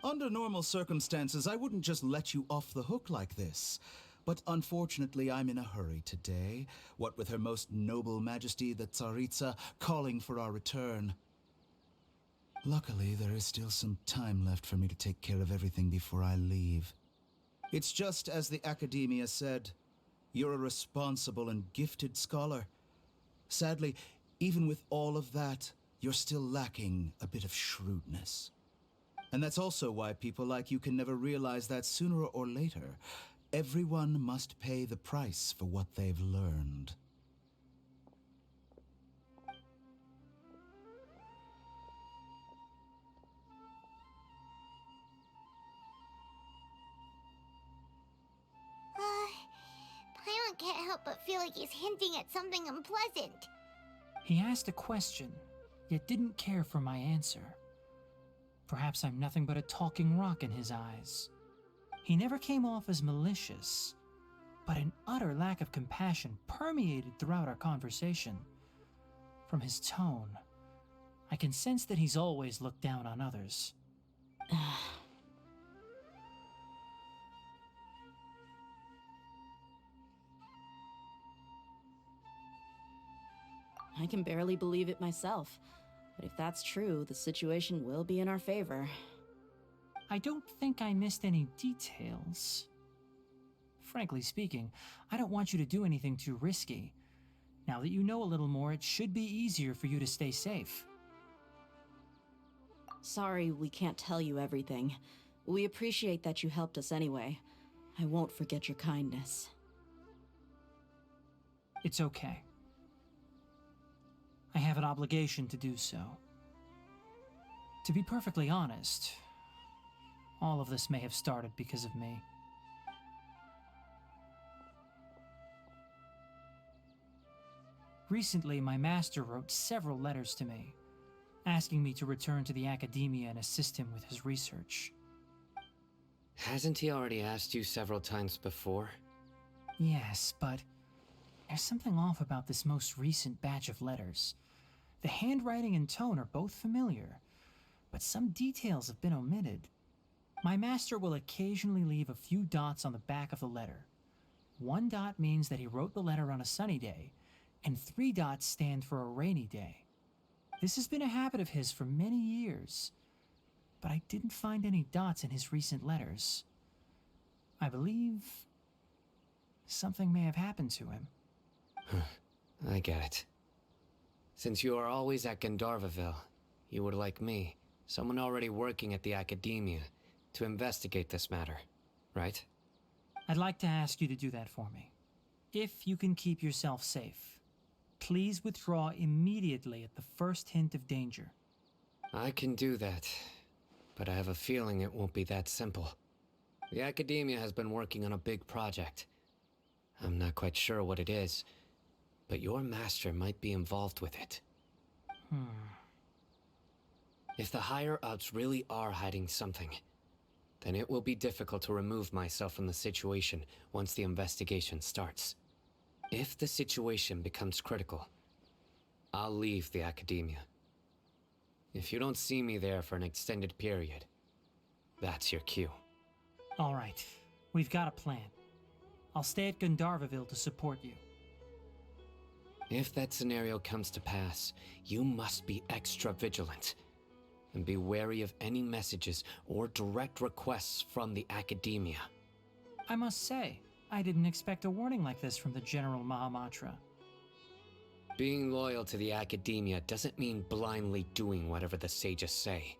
Speaker 16: Under normal circumstances, I wouldn't just let you off the hook like this. But unfortunately, I'm in a hurry today, what with Her Most Noble Majesty the Tsaritsa calling for our return. Luckily, there is still some time left for me to take care of everything before I leave. It's just as the Academia said, you're a responsible and gifted scholar. Sadly, even with all of that, you're still lacking a bit of shrewdness. And that's also why people like you can never realize that sooner or later, everyone must pay the price for what they've learned.
Speaker 3: Paimon can't help but feel like he's hinting at something unpleasant.
Speaker 14: He asked a question, yet didn't care for my answer. Perhaps I'm nothing but a talking rock in his eyes. He never came off as malicious, but an utter lack of compassion permeated throughout our conversation. From his tone, I can sense that he's always looked down on others.
Speaker 6: I can barely believe it myself, but if that's true, the situation will be in our favor.
Speaker 14: I don't think I missed any details. Frankly speaking, I don't want you to do anything too risky. Now that you know a little more, it should be easier for you to stay safe.
Speaker 6: Sorry we can't tell you everything. We appreciate that you helped us anyway. I won't forget your kindness.
Speaker 14: It's okay. I have an obligation to do so. To be perfectly honest, all of this may have started because of me. Recently, my master wrote several letters to me, asking me to return to the Academia and assist him with his research.
Speaker 11: Hasn't he already asked you several times before?
Speaker 14: Yes, but there's something off about this most recent batch of letters. The handwriting and tone are both familiar, but some details have been omitted. My master will occasionally leave a few dots on the back of the letter. 1 dot means that he wrote the letter on a sunny day, and 3 dots stand for a rainy day. This has been a habit of his for many years, but I didn't find any dots in his recent letters. I believe something may have happened to him.
Speaker 11: I get it. Since you are always at Gandharvaville, you would like me, someone already working at the Academia, to investigate this matter, right?
Speaker 14: I'd like to ask you to do that for me. If you can keep yourself safe, please withdraw immediately at the first hint of danger.
Speaker 11: I can do that, but I have a feeling it won't be that simple. The Academia has been working on a big project. I'm not quite sure what it is, but your master might be involved with it. If the higher-ups really are hiding something, then it will be difficult to remove myself from the situation once the investigation starts. If the situation becomes critical, I'll leave the Academia. If you don't see me there for an extended period, that's your cue.
Speaker 14: All right, we've got a plan. I'll stay at Gandharvaville to support you.
Speaker 11: If that scenario comes to pass, you must be extra vigilant. And be wary of any messages or direct requests from the Academia.
Speaker 14: I must say, I didn't expect a warning like this from the General Mahamatra.
Speaker 11: Being loyal to the Academia doesn't mean blindly doing whatever the sages say.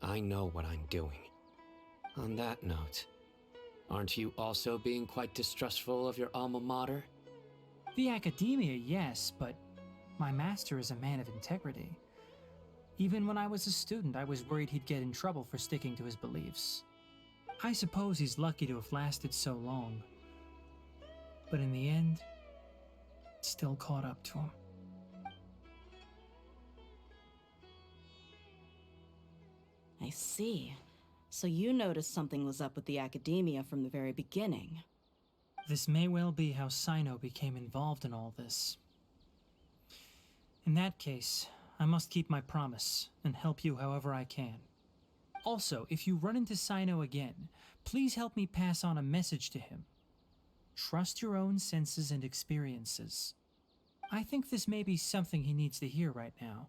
Speaker 11: I know what I'm doing. On that note, aren't you also being quite distrustful of your alma mater?
Speaker 14: The Academia, yes, but my master is a man of integrity. Even when I was a student, I was worried he'd get in trouble for sticking to his beliefs. I suppose he's lucky to have lasted so long. But in the end, it still caught up to him.
Speaker 6: I see. So you noticed something was up with the Academia from the very beginning.
Speaker 14: This may well be how Sino became involved in all this. In that case, I must keep my promise and help you however I can. Also, if you run into Sino again, please help me pass on a message to him. Trust your own senses and experiences. I think this may be something he needs to hear right now.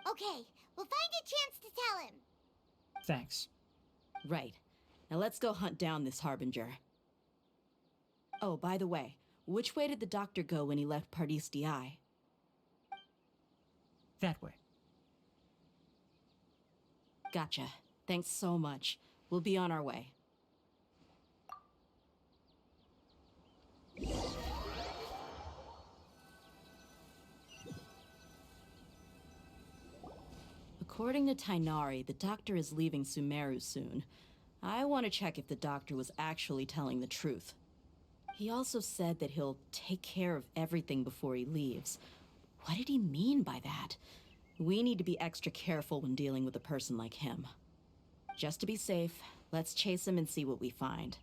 Speaker 3: Okay, we'll find a chance to tell him.
Speaker 14: Thanks.
Speaker 6: Right. Now let's go hunt down this Harbinger. Oh, by the way, which way did the doctor go when he left Pardis Di?
Speaker 14: That way.
Speaker 6: Gotcha. Thanks so much. We'll be on our way. According to Tighnari, the doctor is leaving Sumeru soon. I want to check if the doctor was actually telling the truth. He also said that he'll take care of everything before he leaves. What did he mean by that? We need to be extra careful when dealing with a person like him. Just to be safe, let's chase him and see what we find.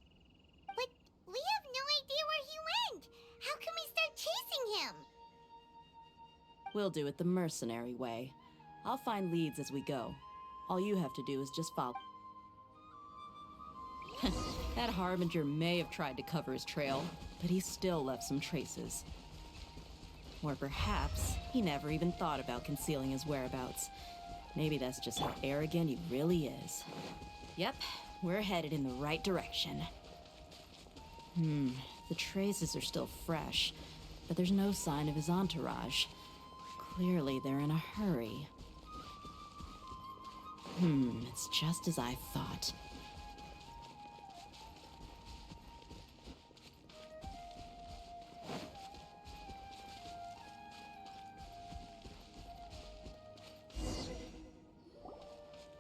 Speaker 3: But we have no idea where he went! How can we start chasing him?
Speaker 6: We'll do it the mercenary way. I'll find leads as we go. All you have to do is just follow. That Harbinger may have tried to cover his trail, but he still left some traces. Or perhaps he never even thought about concealing his whereabouts. Maybe that's just how arrogant he really is. Yep, we're headed in the right direction. The traces are still fresh, but there's no sign of his entourage. Clearly they're in a hurry. It's just as I thought.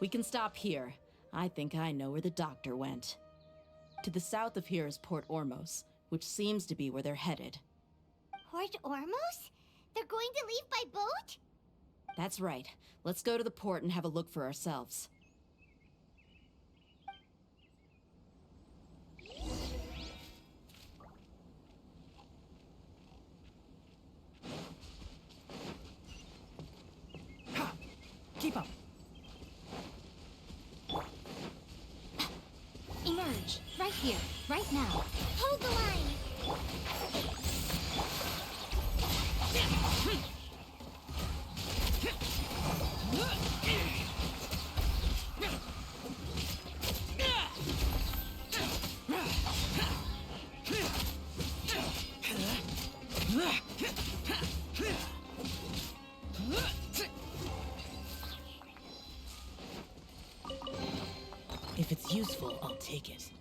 Speaker 6: We can stop here. I think I know where the doctor went. To the south of here is Port Ormos, which seems to be where they're headed.
Speaker 3: Port Ormos? They're going to leave by boat?
Speaker 6: That's right. Let's go to the port and have a look for ourselves.
Speaker 14: Ha! Keep up!
Speaker 3: Emerge. Right here. Right now. Hold the line!
Speaker 6: If it's useful, I'll take it.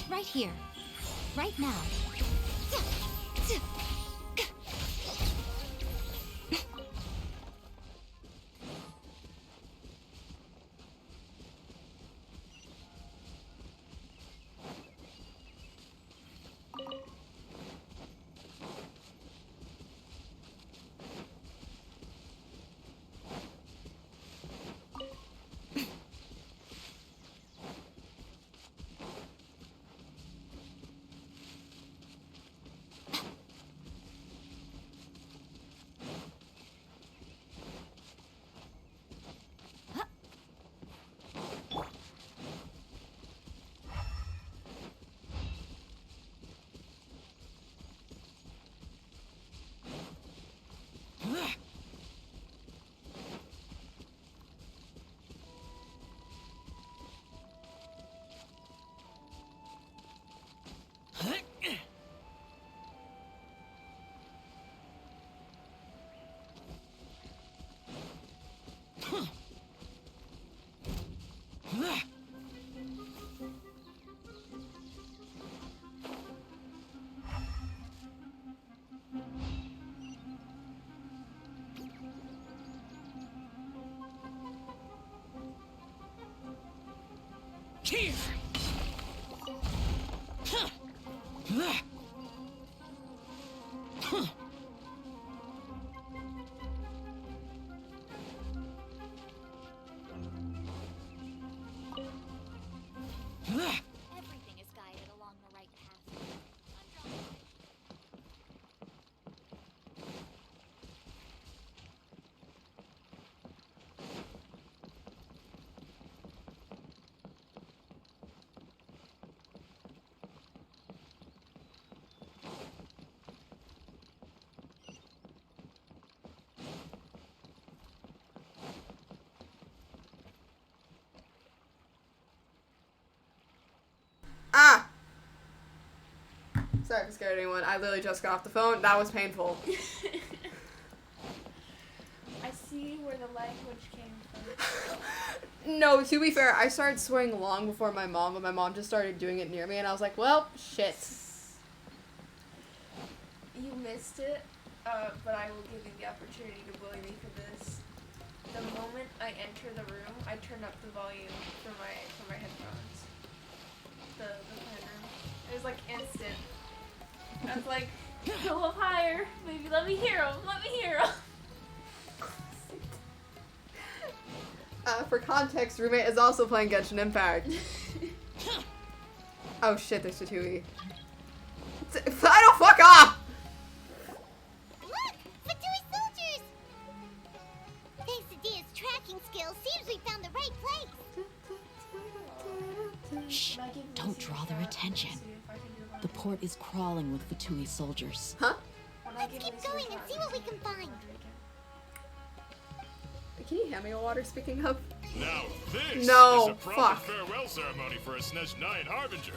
Speaker 3: Right here. Right now.
Speaker 6: Here. Huh. Huh.
Speaker 3: Everything is guided along the right path.
Speaker 1: Ah! Sorry if I scared anyone. I literally just got off the phone. That was painful.
Speaker 2: I see where the language came from.
Speaker 1: No, to be fair, I started swearing long before my mom, but my mom just started doing it near me, and I was like, well, shit.
Speaker 2: You missed it, but I will give you the opportunity to bully me for this. The moment I enter the room, I turn up the volume for my headphones. The playroom. It was like instant. I was like, a little higher. Maybe let me hear him. Let me hear him.
Speaker 1: For context, roommate is also playing Genshin Impact. Oh shit, there's Fatui. Final fuck off!
Speaker 3: Look! Fatui soldiers! Quesadilla's tracking skill seems we found the right place.
Speaker 6: Shh, don't draw their attention. The port is crawling with Fatui soldiers.
Speaker 1: Huh?
Speaker 3: Let's keep going and see what we can find.
Speaker 1: Can you hand me a water, speaking of?
Speaker 7: Now this
Speaker 1: No,
Speaker 7: is a proper
Speaker 1: fuck.
Speaker 7: farewell ceremony for a Snezh Nine Harbinger.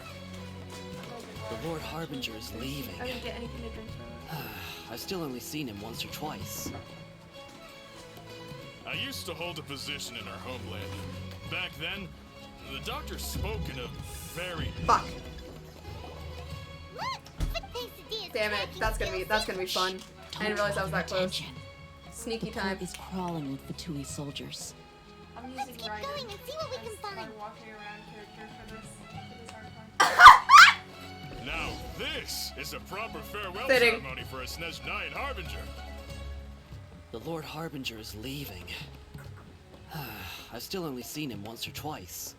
Speaker 11: The Lord Harbinger is leaving.
Speaker 2: I didn't get anything to drink from it.
Speaker 11: I've still only seen him once or twice.
Speaker 7: I used to hold a position in our homeland. Back then, the doctor spoke in a very...
Speaker 1: Fuck.
Speaker 3: Look! Quesadilla's
Speaker 1: Damn it, that's gonna be fun. I didn't realize I was that close.
Speaker 6: Attention.
Speaker 1: Sneaky
Speaker 6: The
Speaker 1: time.
Speaker 6: port is crawling with Fatui soldiers.
Speaker 2: I'm using
Speaker 3: Let's keep
Speaker 2: Raiden
Speaker 3: going and see what we can
Speaker 2: as
Speaker 3: find.
Speaker 2: my walking around character for this hard time.
Speaker 7: Now this is a proper farewell
Speaker 1: Fitting.
Speaker 7: ceremony for a Snezh Nine Harbinger.
Speaker 11: The Lord Harbinger is leaving. I've still only seen him once or twice.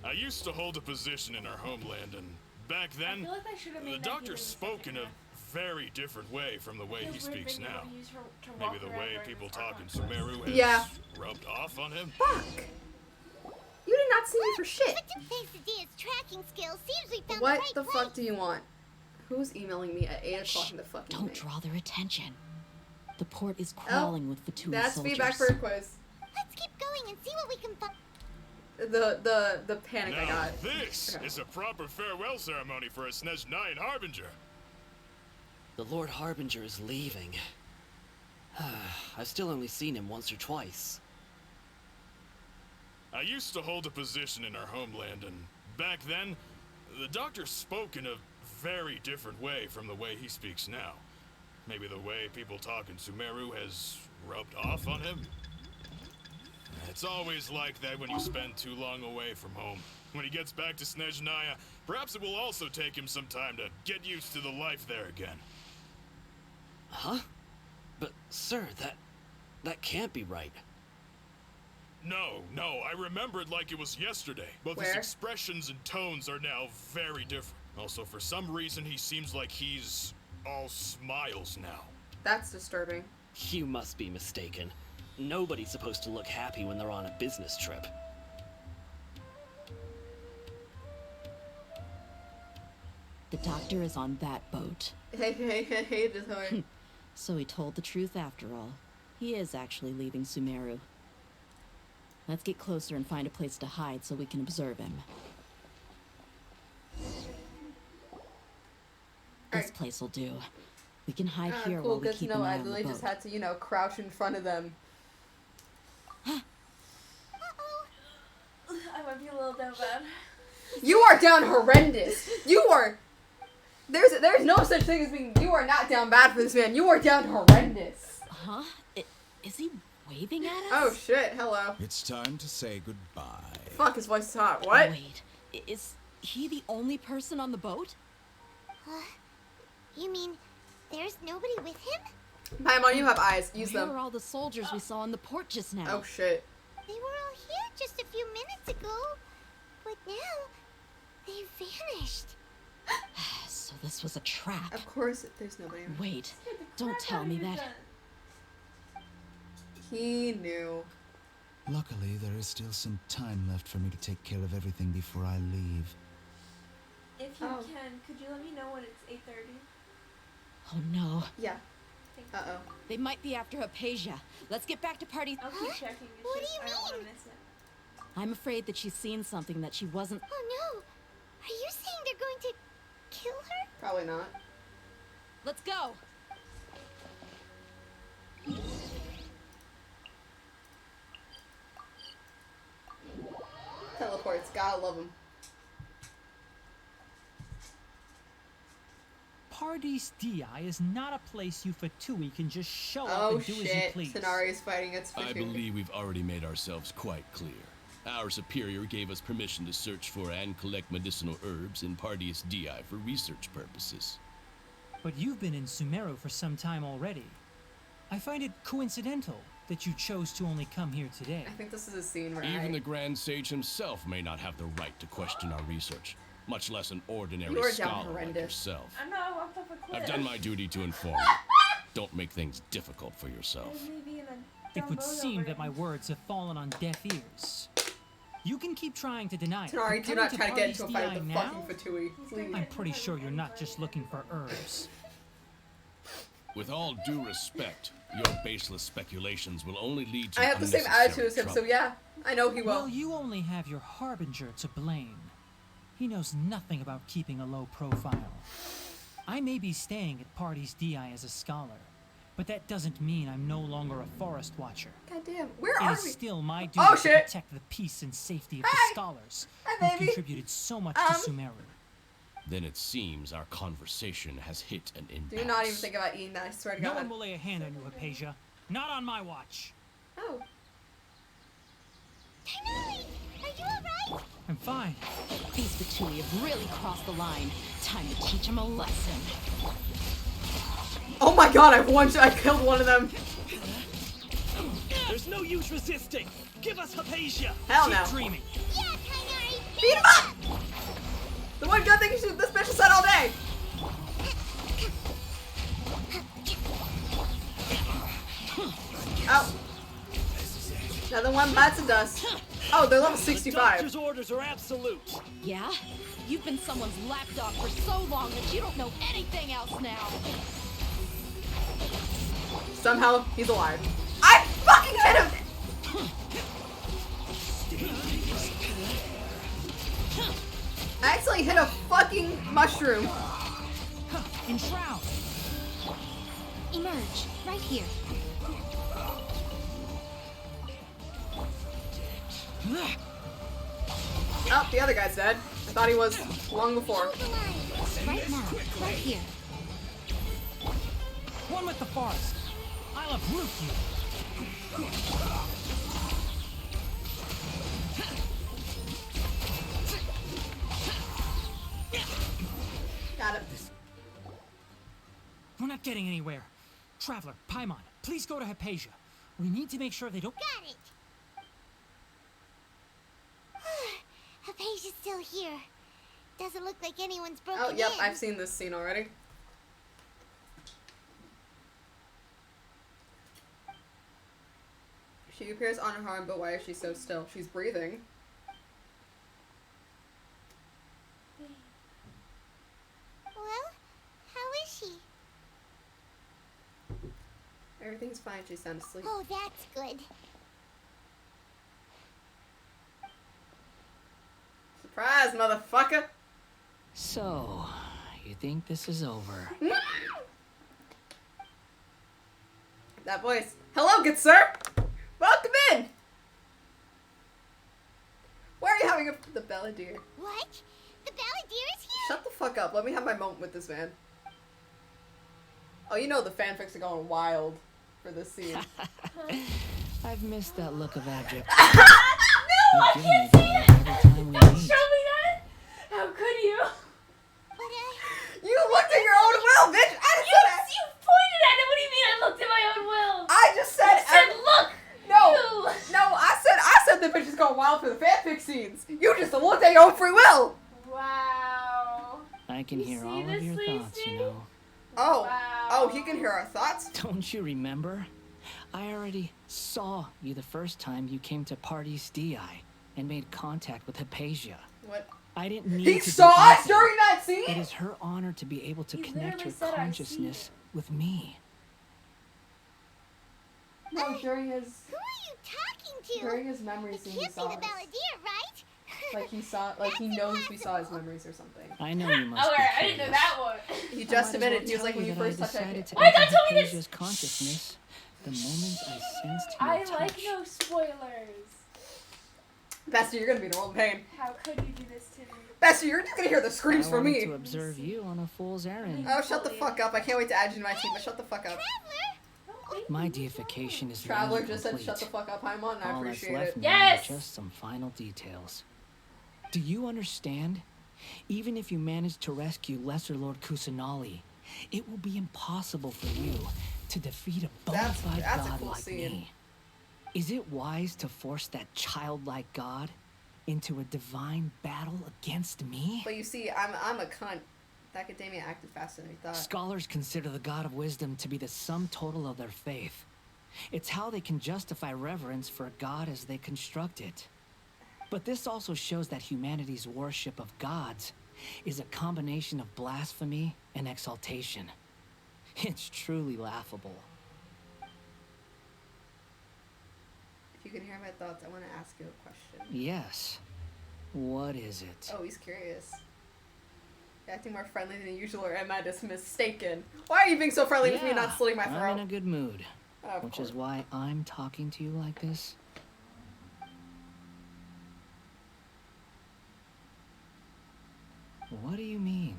Speaker 7: I used to hold a position in our homeland, and back
Speaker 2: I
Speaker 7: then,
Speaker 2: feel like I should have
Speaker 7: the
Speaker 2: made
Speaker 7: doctor spoke in a very different way from the way he speaks now. Maybe the way people talk in Sumeru has
Speaker 1: Yeah.
Speaker 7: rubbed off on him.
Speaker 1: Fuck! You did not see me for shit.
Speaker 3: Quesadilla's tracking skill seems we found
Speaker 1: What
Speaker 3: the
Speaker 1: the
Speaker 3: right
Speaker 1: fuck do you want? Who's emailing me at 8 o'clock in the fucking
Speaker 6: Don't
Speaker 1: night?
Speaker 6: draw their attention. The port is crawling with Fatui
Speaker 1: That's
Speaker 6: soldiers.
Speaker 1: feedback for a quiz.
Speaker 3: Let's keep going and see what we can find.
Speaker 1: The panic I
Speaker 7: Now
Speaker 1: got.
Speaker 7: this
Speaker 1: Okay.
Speaker 7: is a proper farewell ceremony for a Snezh Nine Harbinger.
Speaker 11: The Lord Harbinger is leaving. I've still only seen him once or twice.
Speaker 7: I used to hold a position in our homeland, and back then, the doctor spoke in a very different way from the way he speaks now. Maybe the way people talk in Sumeru has rubbed off on him. It's always like that when you spend too long away from home. When he gets back to Snezhnaya, perhaps it will also take him some time to get used to the life there again.
Speaker 11: Huh? But, sir, that can't be right.
Speaker 7: No, I remember it like it was yesterday. Both his
Speaker 1: Where?
Speaker 7: expressions and tones are now very different. Also, for some reason, he seems like he's all smiles now.
Speaker 1: That's disturbing.
Speaker 11: You must be mistaken. Nobody's supposed to look happy when they're on a business trip.
Speaker 6: The doctor is on that boat.
Speaker 1: Hey, this horn.
Speaker 6: So he told the truth after all. He is actually leaving Sumeru. Let's get closer and find a place to hide so we can observe him. This place will do. We can hide here
Speaker 1: Cool,
Speaker 6: while we
Speaker 1: good to
Speaker 6: keep
Speaker 1: know.
Speaker 6: an eye
Speaker 1: I
Speaker 6: on the
Speaker 1: literally
Speaker 6: boat.
Speaker 1: just had to, crouch in front of them.
Speaker 2: I might be a little down bad.
Speaker 1: You are down horrendous. You are. There's no such thing as being. You are not down bad for this man. You are down horrendous.
Speaker 6: Huh? Is he waving at us?
Speaker 1: Oh shit, hello.
Speaker 16: It's time to say goodbye.
Speaker 1: Fuck, his voice is hot. What?
Speaker 6: Wait, is he the only person on the boat?
Speaker 3: You mean there's nobody with him?
Speaker 1: Paimon, you have eyes. Use
Speaker 6: Where
Speaker 1: them.
Speaker 6: are all the soldiers we saw on the port just now?
Speaker 1: Oh shit.
Speaker 3: They were all here just a few minutes ago, but now they vanished.
Speaker 6: So this was a trap.
Speaker 1: Of course, there's nobody.
Speaker 6: Wait, don't tell me that.
Speaker 1: He knew.
Speaker 16: Luckily, there is still some time left for me to take care of everything before I leave.
Speaker 2: If you can, could you let me know when it's 8:30?
Speaker 6: Oh no.
Speaker 1: Yeah. Uh-oh.
Speaker 6: They might be after Hypatia. Let's get back to party.
Speaker 2: I'll keep checking. It's
Speaker 3: What
Speaker 2: just,
Speaker 3: do you
Speaker 2: I don't want to
Speaker 3: mean?
Speaker 2: miss it.
Speaker 6: I'm afraid that she's seen something that she wasn't.
Speaker 3: Oh no! Are you saying they're going to kill her?
Speaker 1: Probably not.
Speaker 6: Let's go.
Speaker 1: Teleports. Gotta love him.
Speaker 14: Paradis Di is not a place you Fatui can just show up
Speaker 1: Oh
Speaker 14: and do as you
Speaker 1: shit.
Speaker 14: please.
Speaker 1: Tenari is fighting against
Speaker 15: I
Speaker 1: Fatui.
Speaker 15: believe we've already made ourselves quite clear. Our superior gave us permission to search for and collect medicinal herbs in Paradis Di for research purposes.
Speaker 14: But you've been in Sumeru for some time already. I find it coincidental that you chose to only come here today.
Speaker 1: I think this is a scene where
Speaker 15: Even the Grand Sage himself may not have the right to question our research, much less an ordinary
Speaker 1: You are
Speaker 15: scholar
Speaker 1: down
Speaker 15: like
Speaker 1: horrendous.
Speaker 15: yourself.
Speaker 2: I know, I walked off a cliff.
Speaker 15: I've done my duty to inform you. Don't make things difficult for yourself.
Speaker 2: There's me being a
Speaker 14: It
Speaker 2: dumb
Speaker 14: would
Speaker 2: boat
Speaker 14: seem
Speaker 2: over
Speaker 14: that my
Speaker 2: it.
Speaker 14: words have fallen on deaf ears. You can keep trying to deny it.
Speaker 1: Tenari,
Speaker 14: but
Speaker 1: do
Speaker 14: coming
Speaker 1: not try to get into a fight
Speaker 14: Paradis
Speaker 1: with the
Speaker 14: Di
Speaker 1: fucking
Speaker 14: now,
Speaker 1: Fatui. Please.
Speaker 14: I'm pretty sure you're not just looking for herbs.
Speaker 15: With all due respect, your baseless speculations will only lead to
Speaker 1: I have the same
Speaker 15: unnecessary
Speaker 1: attitude as him, so
Speaker 15: trouble.
Speaker 1: yeah. I know he will.
Speaker 14: Well, you only have your Harbinger to blame. He knows nothing about keeping a low profile. I may be staying at Paradis Di as a scholar, but that doesn't mean I'm no longer a forest watcher.
Speaker 1: Goddamn. Where
Speaker 14: It
Speaker 1: are
Speaker 14: is
Speaker 1: we?
Speaker 14: still my duty
Speaker 1: Oh,
Speaker 14: to
Speaker 1: shit.
Speaker 14: protect the peace and safety of the
Speaker 1: Hey.
Speaker 14: scholars
Speaker 1: Hi,
Speaker 14: who
Speaker 1: baby.
Speaker 14: contributed so much to Sumeru.
Speaker 15: Then it seems our conversation has hit an impasse.
Speaker 1: Do not even think about eating that, I swear to
Speaker 14: No
Speaker 1: God.
Speaker 14: one will lay a hand on you, Hypatia. Not on my watch.
Speaker 1: Oh.
Speaker 3: Tenari, are you alright?
Speaker 14: I'm fine.
Speaker 6: These Fatui have really crossed the line. Time to teach them a lesson.
Speaker 1: Oh my God, I killed one of them.
Speaker 8: There's no use resisting. Give us Hypatia.
Speaker 1: Hell
Speaker 8: Keep
Speaker 1: no.
Speaker 8: dreaming.
Speaker 3: Yeah, Tenari!
Speaker 1: Beat him up! The one good thing is shoot this bitch aside all day. Oh. Another one bites the dust. Oh, they're level
Speaker 8: The
Speaker 1: 65.
Speaker 8: doctor's orders are absolute.
Speaker 6: Yeah? You've been someone's lapdog for so long that you don't know anything else now.
Speaker 1: Somehow, he's alive. I fucking hit him! I actually hit a fucking mushroom.
Speaker 14: Enshroud.
Speaker 3: Emerge, right here.
Speaker 1: Oh, the other guy's dead. I thought he was long before.
Speaker 3: Hold the line. Right now, right here.
Speaker 14: One with the forest. I'll uproot you.
Speaker 1: Got it.
Speaker 14: We're not getting anywhere. Traveler, Paimon, please go to Hypatia. We need to make sure they don't.
Speaker 3: Got it. Hypatia's still here. Doesn't look like anyone's broken
Speaker 1: Oh, yep,
Speaker 3: in.
Speaker 1: I've seen this scene already. She appears unharmed, but why is she so still? She's breathing.
Speaker 3: Well, how is she?
Speaker 1: Everything's fine, she's sound asleep.
Speaker 3: Oh, that's good.
Speaker 1: Surprise, motherfucker!
Speaker 11: So, you think this is over?
Speaker 1: That voice. Hello, good sir! Welcome in! Why are you having the Belladere?
Speaker 3: What? The Belladere is here?
Speaker 1: Shut the fuck up. Let me have my moment with this man. Oh, you know the fanfics are going wild for this scene.
Speaker 6: I've missed that look of abject.
Speaker 2: No, I can't see it!
Speaker 6: Every time we meet.
Speaker 2: Show me that! How could you?
Speaker 1: You looked at your own will, bitch!
Speaker 2: You pointed at it! What do you mean I looked at my own will?
Speaker 1: I just said...
Speaker 2: You said look!
Speaker 1: No, I said the bitch is going wild for the fanfic scenes. You just looked at your own free will.
Speaker 2: Wow.
Speaker 6: I can hear all of your thoughts, you know.
Speaker 1: Oh,
Speaker 2: wow.
Speaker 1: Oh, he can hear our thoughts?
Speaker 6: Don't you remember? I already saw you the first time you came to Parties DI and made contact with Hypatia.
Speaker 1: What?
Speaker 6: I didn't need
Speaker 1: He
Speaker 6: to
Speaker 1: saw
Speaker 6: do
Speaker 1: us
Speaker 6: anything.
Speaker 1: during that scene?
Speaker 6: It is her honor to be able to connect her
Speaker 2: literally said,
Speaker 6: consciousness with me.
Speaker 1: No, during his...
Speaker 3: Who are you talking to?
Speaker 1: During his memory scene, he
Speaker 3: Can't be
Speaker 1: saw
Speaker 3: the
Speaker 1: us.
Speaker 3: Balladeer, right?
Speaker 1: Like he knows we saw his memories or something.
Speaker 6: I know you must
Speaker 2: Oh,
Speaker 6: be
Speaker 2: I didn't know that one.
Speaker 1: He just admitted, he was like, when you first touched
Speaker 6: decided
Speaker 1: it.
Speaker 6: to
Speaker 2: Why not
Speaker 6: enter
Speaker 2: tell me this?
Speaker 6: Hypatia's consciousness the moment I sensed your
Speaker 2: I
Speaker 6: touch.
Speaker 2: like no spoilers.
Speaker 1: Bester, you're gonna be in a world of pain.
Speaker 2: How could you do this to me?
Speaker 1: Bester, you're just gonna hear the screams
Speaker 6: I
Speaker 1: from
Speaker 6: wanted
Speaker 1: me.
Speaker 6: to observe you on a fool's errand.
Speaker 1: Oh, shut the fuck up. I can't wait to add you to my team, but shut the fuck up.
Speaker 6: My deification is
Speaker 1: Traveler
Speaker 6: nearly
Speaker 1: just said
Speaker 6: complete.
Speaker 1: shut the fuck up, Paimon, and I
Speaker 6: All that's
Speaker 1: appreciate
Speaker 6: left
Speaker 1: it.
Speaker 6: now
Speaker 2: Yes!
Speaker 6: are just some final details. Do you understand? Even if you manage to rescue Lesser Lord Kusanali, it will be impossible for you to defeat a bona fide
Speaker 1: that's a
Speaker 6: god
Speaker 1: cool
Speaker 6: like
Speaker 1: scene.
Speaker 6: me. Is it wise to force that childlike god into a divine battle against me?
Speaker 1: But you see, I'm a cunt. The academia acted faster than we thought.
Speaker 6: Scholars consider the god of wisdom to be the sum total of their faith. It's how they can justify reverence for a god as they construct it. But this also shows that humanity's worship of gods is a combination of blasphemy and exaltation. It's truly laughable.
Speaker 1: If you can hear my thoughts, I want to ask you a question.
Speaker 6: Yes. What is it?
Speaker 1: Oh, he's curious. You're acting more friendly than usual, or am I just mistaken? Why are you being so friendly with me and not slitting my throat?
Speaker 6: I'm in a good mood.
Speaker 1: Of
Speaker 6: Which
Speaker 1: course.
Speaker 6: is why I'm talking to you like this. What do you mean?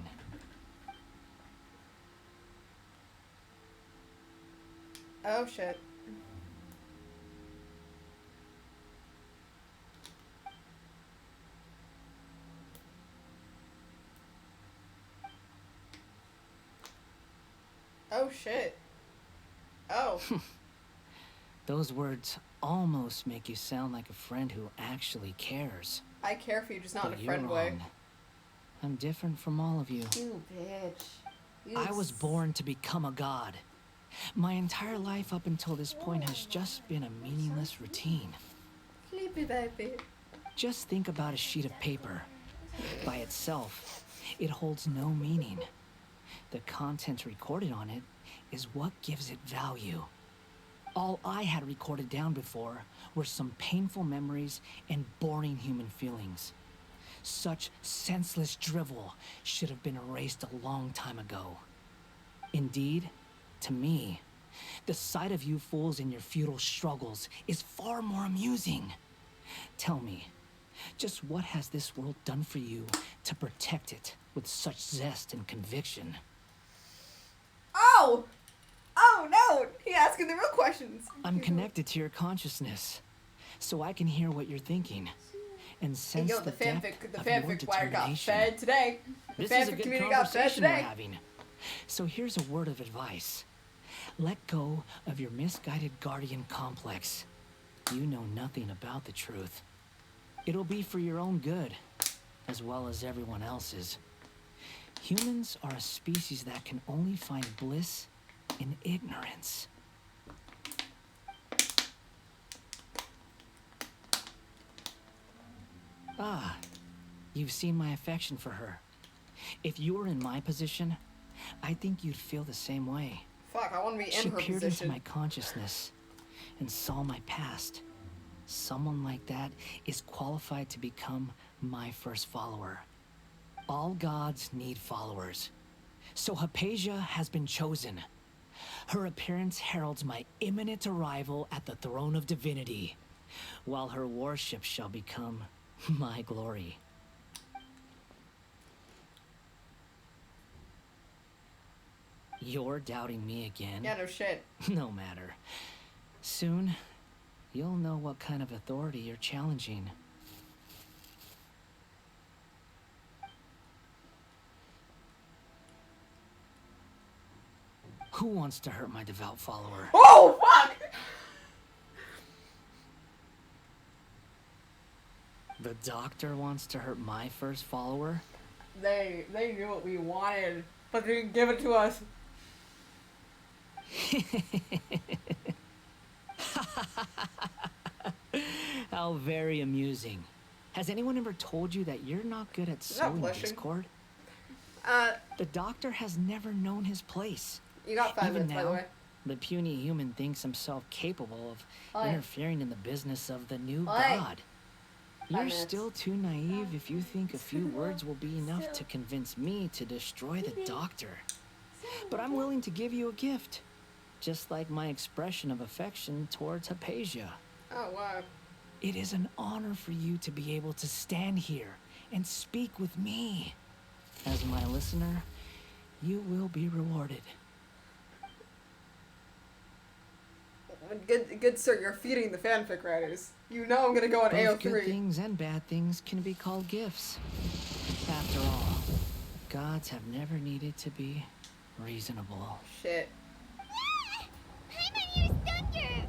Speaker 1: Oh, shit. Oh, shit. Oh.
Speaker 6: Those words almost make you sound like a friend who actually cares.
Speaker 1: I care for you, just not in
Speaker 6: But
Speaker 1: a friend
Speaker 6: you're
Speaker 1: way.
Speaker 6: wrong. I'm different from all of you.
Speaker 1: You bitch. You
Speaker 6: I was born to become a god. My entire life up until this point has just been a meaningless routine.
Speaker 1: Sleepy baby.
Speaker 6: Just think about a sheet of paper. By itself, it holds no meaning. The content recorded on it is what gives it value. All I had recorded down before were some painful memories and boring human feelings. Such senseless drivel should have been erased a long time ago. Indeed, to me, the sight of you fools in your futile struggles is far more amusing. Tell me, just what has this world done for you to protect it with such zest and conviction?
Speaker 1: Oh! Oh, no! He asking the real questions.
Speaker 6: I'm connected to your consciousness, so I can hear what you're thinking and sense
Speaker 1: Yo, the
Speaker 6: depth of your
Speaker 1: fanfic wire got
Speaker 6: determination.
Speaker 1: fed today. The
Speaker 6: This is a
Speaker 1: fanfic
Speaker 6: good
Speaker 1: community got fed
Speaker 6: conversation we're
Speaker 1: today.
Speaker 6: having. So here's a word of advice. Let go of your misguided guardian complex. You know nothing about the truth. It'll be for your own good, as well as everyone else's. Humans are a species that can only find bliss in ignorance. Ah, you've seen my affection for her. If you were in my position, I think you'd feel the same way.
Speaker 1: Fuck, I want to be
Speaker 6: She
Speaker 1: in her
Speaker 6: peered
Speaker 1: position.
Speaker 6: into my consciousness and saw my past. Someone like that is qualified to become my first follower. All gods need followers. So Hypatia has been chosen. Her appearance heralds my imminent arrival at the throne of divinity, while her worship shall become my glory. You're doubting me again?
Speaker 1: Yeah, no shit.
Speaker 6: No matter. Soon,
Speaker 17: you'll know what kind of authority you're challenging. Who wants to hurt my devout follower?
Speaker 1: Oh, fuck!
Speaker 17: The doctor wants to hurt my first follower?
Speaker 1: They knew what we wanted, but they didn't give it to us.
Speaker 17: How very amusing. Has anyone ever told you that you're not good at sowing discord? The doctor has never known his place.
Speaker 1: You got 5
Speaker 17: Even
Speaker 1: minutes,
Speaker 17: now,
Speaker 1: by the way.
Speaker 17: the puny human thinks himself capable of interfering in the business of the new
Speaker 1: Oi.
Speaker 17: god.
Speaker 1: 5
Speaker 17: You're
Speaker 1: minutes.
Speaker 17: still too naive if you think a few words will be enough to convince me to destroy the doctor. But I'm willing to give you a gift, just like my expression of affection towards Hypatia.
Speaker 1: Oh, wow.
Speaker 17: It is an honor for you to be able to stand here and speak with me. As my listener, you will be rewarded.
Speaker 1: Good sir, you're feeding the fanfic writers. You know I'm gonna go on
Speaker 17: Both
Speaker 1: AO3.
Speaker 17: good things and bad things can be called gifts. After all, gods have never needed to be reasonable.
Speaker 1: Shit.
Speaker 3: Paimon used thunder!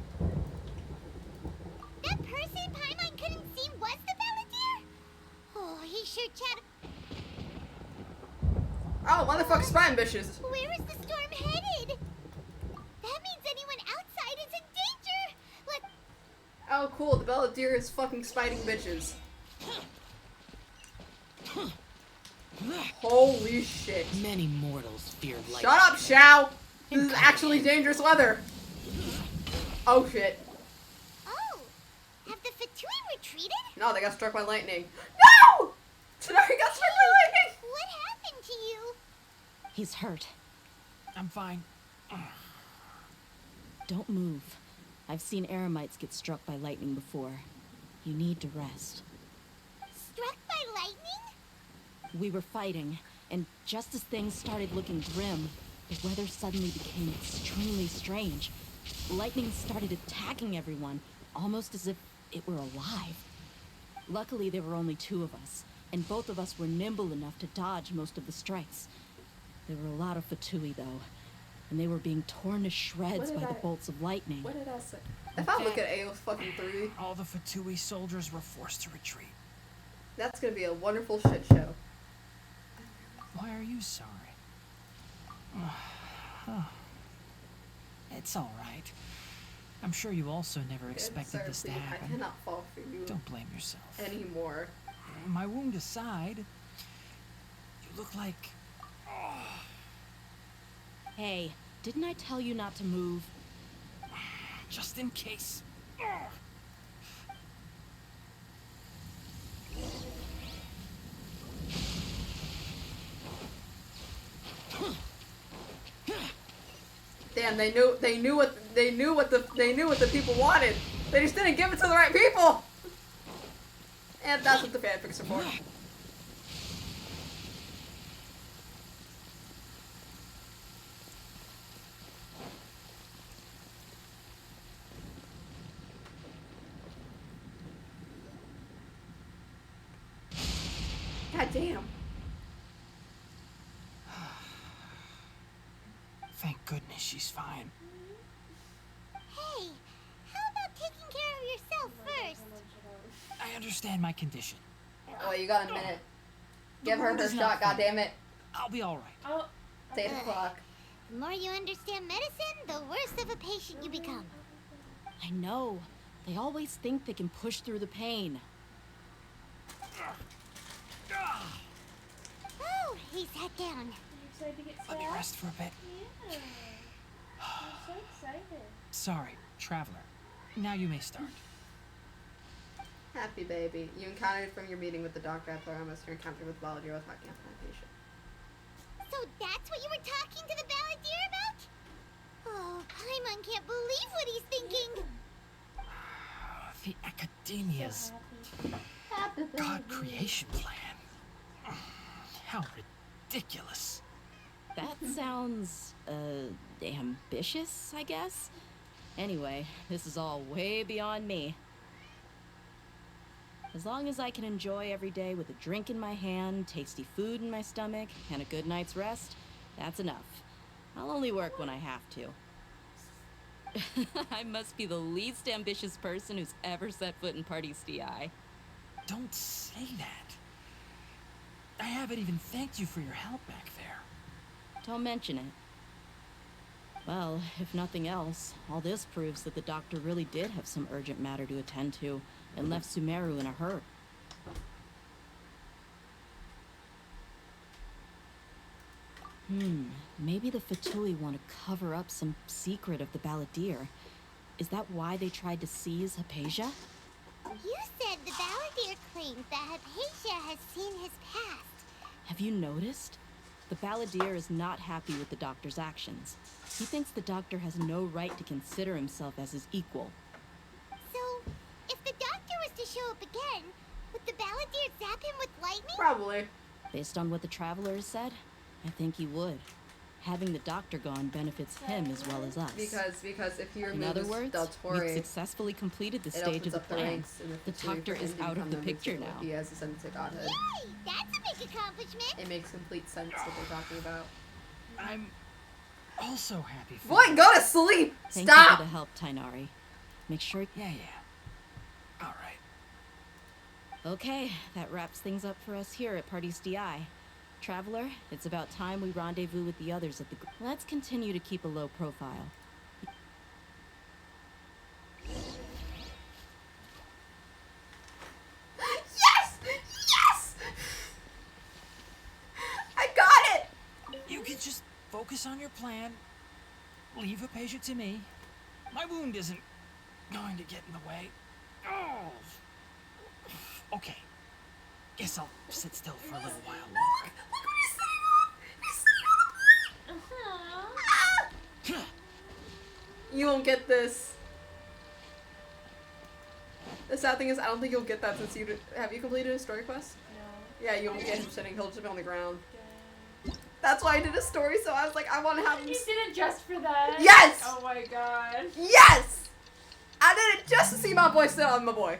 Speaker 3: That person Paimon couldn't see was the Balladeer? Oh, he sure chatted.
Speaker 1: Oh, motherfucker, spine bitches.
Speaker 3: Where is the storm headed? That means anyone outside is in danger! Let...
Speaker 1: Oh, cool, the Balladeer is fucking spiting bitches. Holy shit.
Speaker 17: Many mortals fear light.
Speaker 1: Shut up, Shao! This is actually dangerous weather. Oh shit.
Speaker 3: Oh, have the Fatui retreated?
Speaker 1: No, they got struck by lightning. No! Tanari got struck by lightning!
Speaker 3: What happened to you?
Speaker 6: He's hurt.
Speaker 14: I'm fine.
Speaker 6: Don't move. I've seen Eremites get struck by lightning before. You need to rest.
Speaker 3: Struck by lightning?
Speaker 6: We were fighting, and just as things started looking grim, the weather suddenly became extremely strange. Lightning started attacking everyone, almost as if it were alive. Luckily, there were only 2 of us, and both of us were nimble enough to dodge most of the strikes. There were a lot of Fatui, though, and they were being torn to shreds by the bolts of lightning.
Speaker 1: What did I say? If I look at AO fucking 3,
Speaker 14: All the Fatui soldiers were forced to retreat.
Speaker 1: that's gonna be a wonderful shit show.
Speaker 14: Why are you sorry? It's all right. I'm sure you also never expected
Speaker 1: Sir,
Speaker 14: this to
Speaker 1: please,
Speaker 14: happen.
Speaker 1: I cannot fall for you
Speaker 14: Don't blame yourself.
Speaker 1: anymore.
Speaker 14: My wound aside, you look like...
Speaker 6: Hey, didn't I tell you not to move?
Speaker 14: Just in case.
Speaker 1: Damn, they knew what the people wanted. They just didn't give it to the right people. And that's what the fanfics are for. God damn.
Speaker 14: Thank goodness she's fine.
Speaker 3: Hey, how about taking care of yourself first?
Speaker 14: I understand my condition.
Speaker 1: Oh, you got a minute. Give her
Speaker 14: wound
Speaker 1: her
Speaker 14: is
Speaker 1: shot,
Speaker 14: not
Speaker 1: goddammit.
Speaker 14: I'll be all right.
Speaker 2: Oh,
Speaker 1: It's 8 o'clock.
Speaker 3: The more you understand medicine, the worse of a patient you become.
Speaker 6: I know. They always think they can push through the pain.
Speaker 3: Oh, he sat down.
Speaker 2: you excited to get
Speaker 14: Let me
Speaker 2: stabbed?
Speaker 14: rest for a bit.
Speaker 2: Yeah. I'm so excited.
Speaker 14: Sorry, traveler. Now you may start.
Speaker 1: Happy baby. You encountered from your meeting with the doctor at Theramus, your encounter with Balladeer was talking about my patient.
Speaker 3: So that's what you were talking to the Balladeer about? Oh, Paimon can't believe what he's thinking.
Speaker 14: The Academia's God creation plan. How ridiculous.
Speaker 6: That sounds, ambitious, I guess? Anyway, this is all way beyond me. As long as I can enjoy every day with a drink in my hand, tasty food in my stomach, and a good night's rest, that's enough. I'll only work when I have to. I must be the least ambitious person who's ever set foot in Party DI.
Speaker 14: Don't say that. I haven't even thanked you for your help back there.
Speaker 6: Don't mention it. Well, if nothing else, all this proves that the doctor really did have some urgent matter to attend to and left Sumeru in a hurry. Maybe the Fatui want to cover up some secret of the Balladeer. Is that why they tried to seize Hypatia?
Speaker 3: You said the Balladeer claims that Hypatia has seen his past.
Speaker 6: Have you noticed? The Balladeer is not happy with the doctor's actions. He thinks the doctor has no right to consider himself as his equal.
Speaker 3: So, if the doctor was to show up again, would the Balladeer zap him with lightning?
Speaker 1: Probably.
Speaker 6: Based on what the Traveler has said, I think he would. Having the doctor gone benefits him as well as us.
Speaker 1: Because if he removes
Speaker 6: In other words,
Speaker 1: Deltore,
Speaker 6: we've successfully completed the stage of the plan. The doctor is out of the picture now.
Speaker 1: He has a sense of godhood.
Speaker 3: Yay! That's a big accomplishment!
Speaker 1: It makes complete sense what they're talking about.
Speaker 14: I'm also happy for
Speaker 1: Boy, go to sleep!
Speaker 6: Thank
Speaker 1: Stop!
Speaker 6: you for the help, Tainari. Make sure...
Speaker 14: Yeah. Alright.
Speaker 6: Okay, that wraps things up for us here at Parties DI. Traveler, it's about time we rendezvous with the others at the group. Let's continue to keep a low profile.
Speaker 1: Yes! Yes! I got it!
Speaker 14: You can just focus on your plan. Leave Hypatia to me. My wound isn't going to get in the way. Oh. Okay. Guess I'll sit still for a little while longer.
Speaker 1: Look what he's sitting on! He's sitting on the ah! You won't get this. The sad thing is, I don't think you'll get that since you have you completed a story quest?
Speaker 2: No.
Speaker 1: Yeah, you won't get him sitting. He'll just be on the ground. That's why I did a story, so I was like, I want to have him.
Speaker 2: You did it just for that?
Speaker 1: Yes!
Speaker 2: Oh my god.
Speaker 1: Yes! I did it just to see my boy sit on my boy.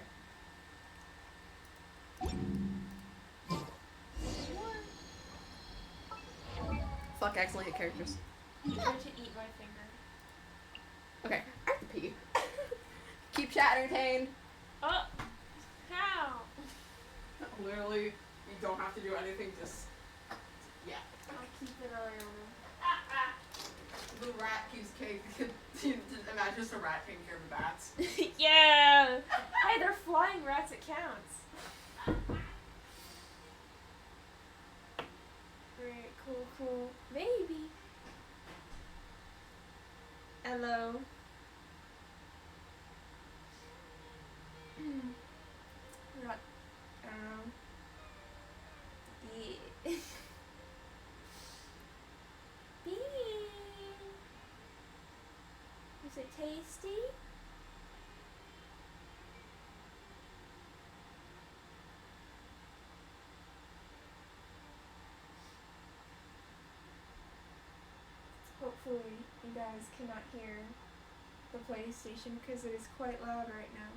Speaker 1: Fuck, I accidentally hit characters.
Speaker 2: I'm going to eat my finger.
Speaker 1: Okay, I have to pee. Keep chat entertained.
Speaker 2: Oh! How?
Speaker 1: Literally, you don't have to do anything, just... Yeah.
Speaker 2: I'll keep it on.
Speaker 1: The rat keeps imagine just a rat taking care of the bats.
Speaker 2: Yeah! Hey, they're flying rats, it counts. Great, cool. Maybe. Hello. Right. I don't know. Yeah. Bean. Is it tasty? Hopefully you guys cannot hear the PlayStation because it is quite loud right now.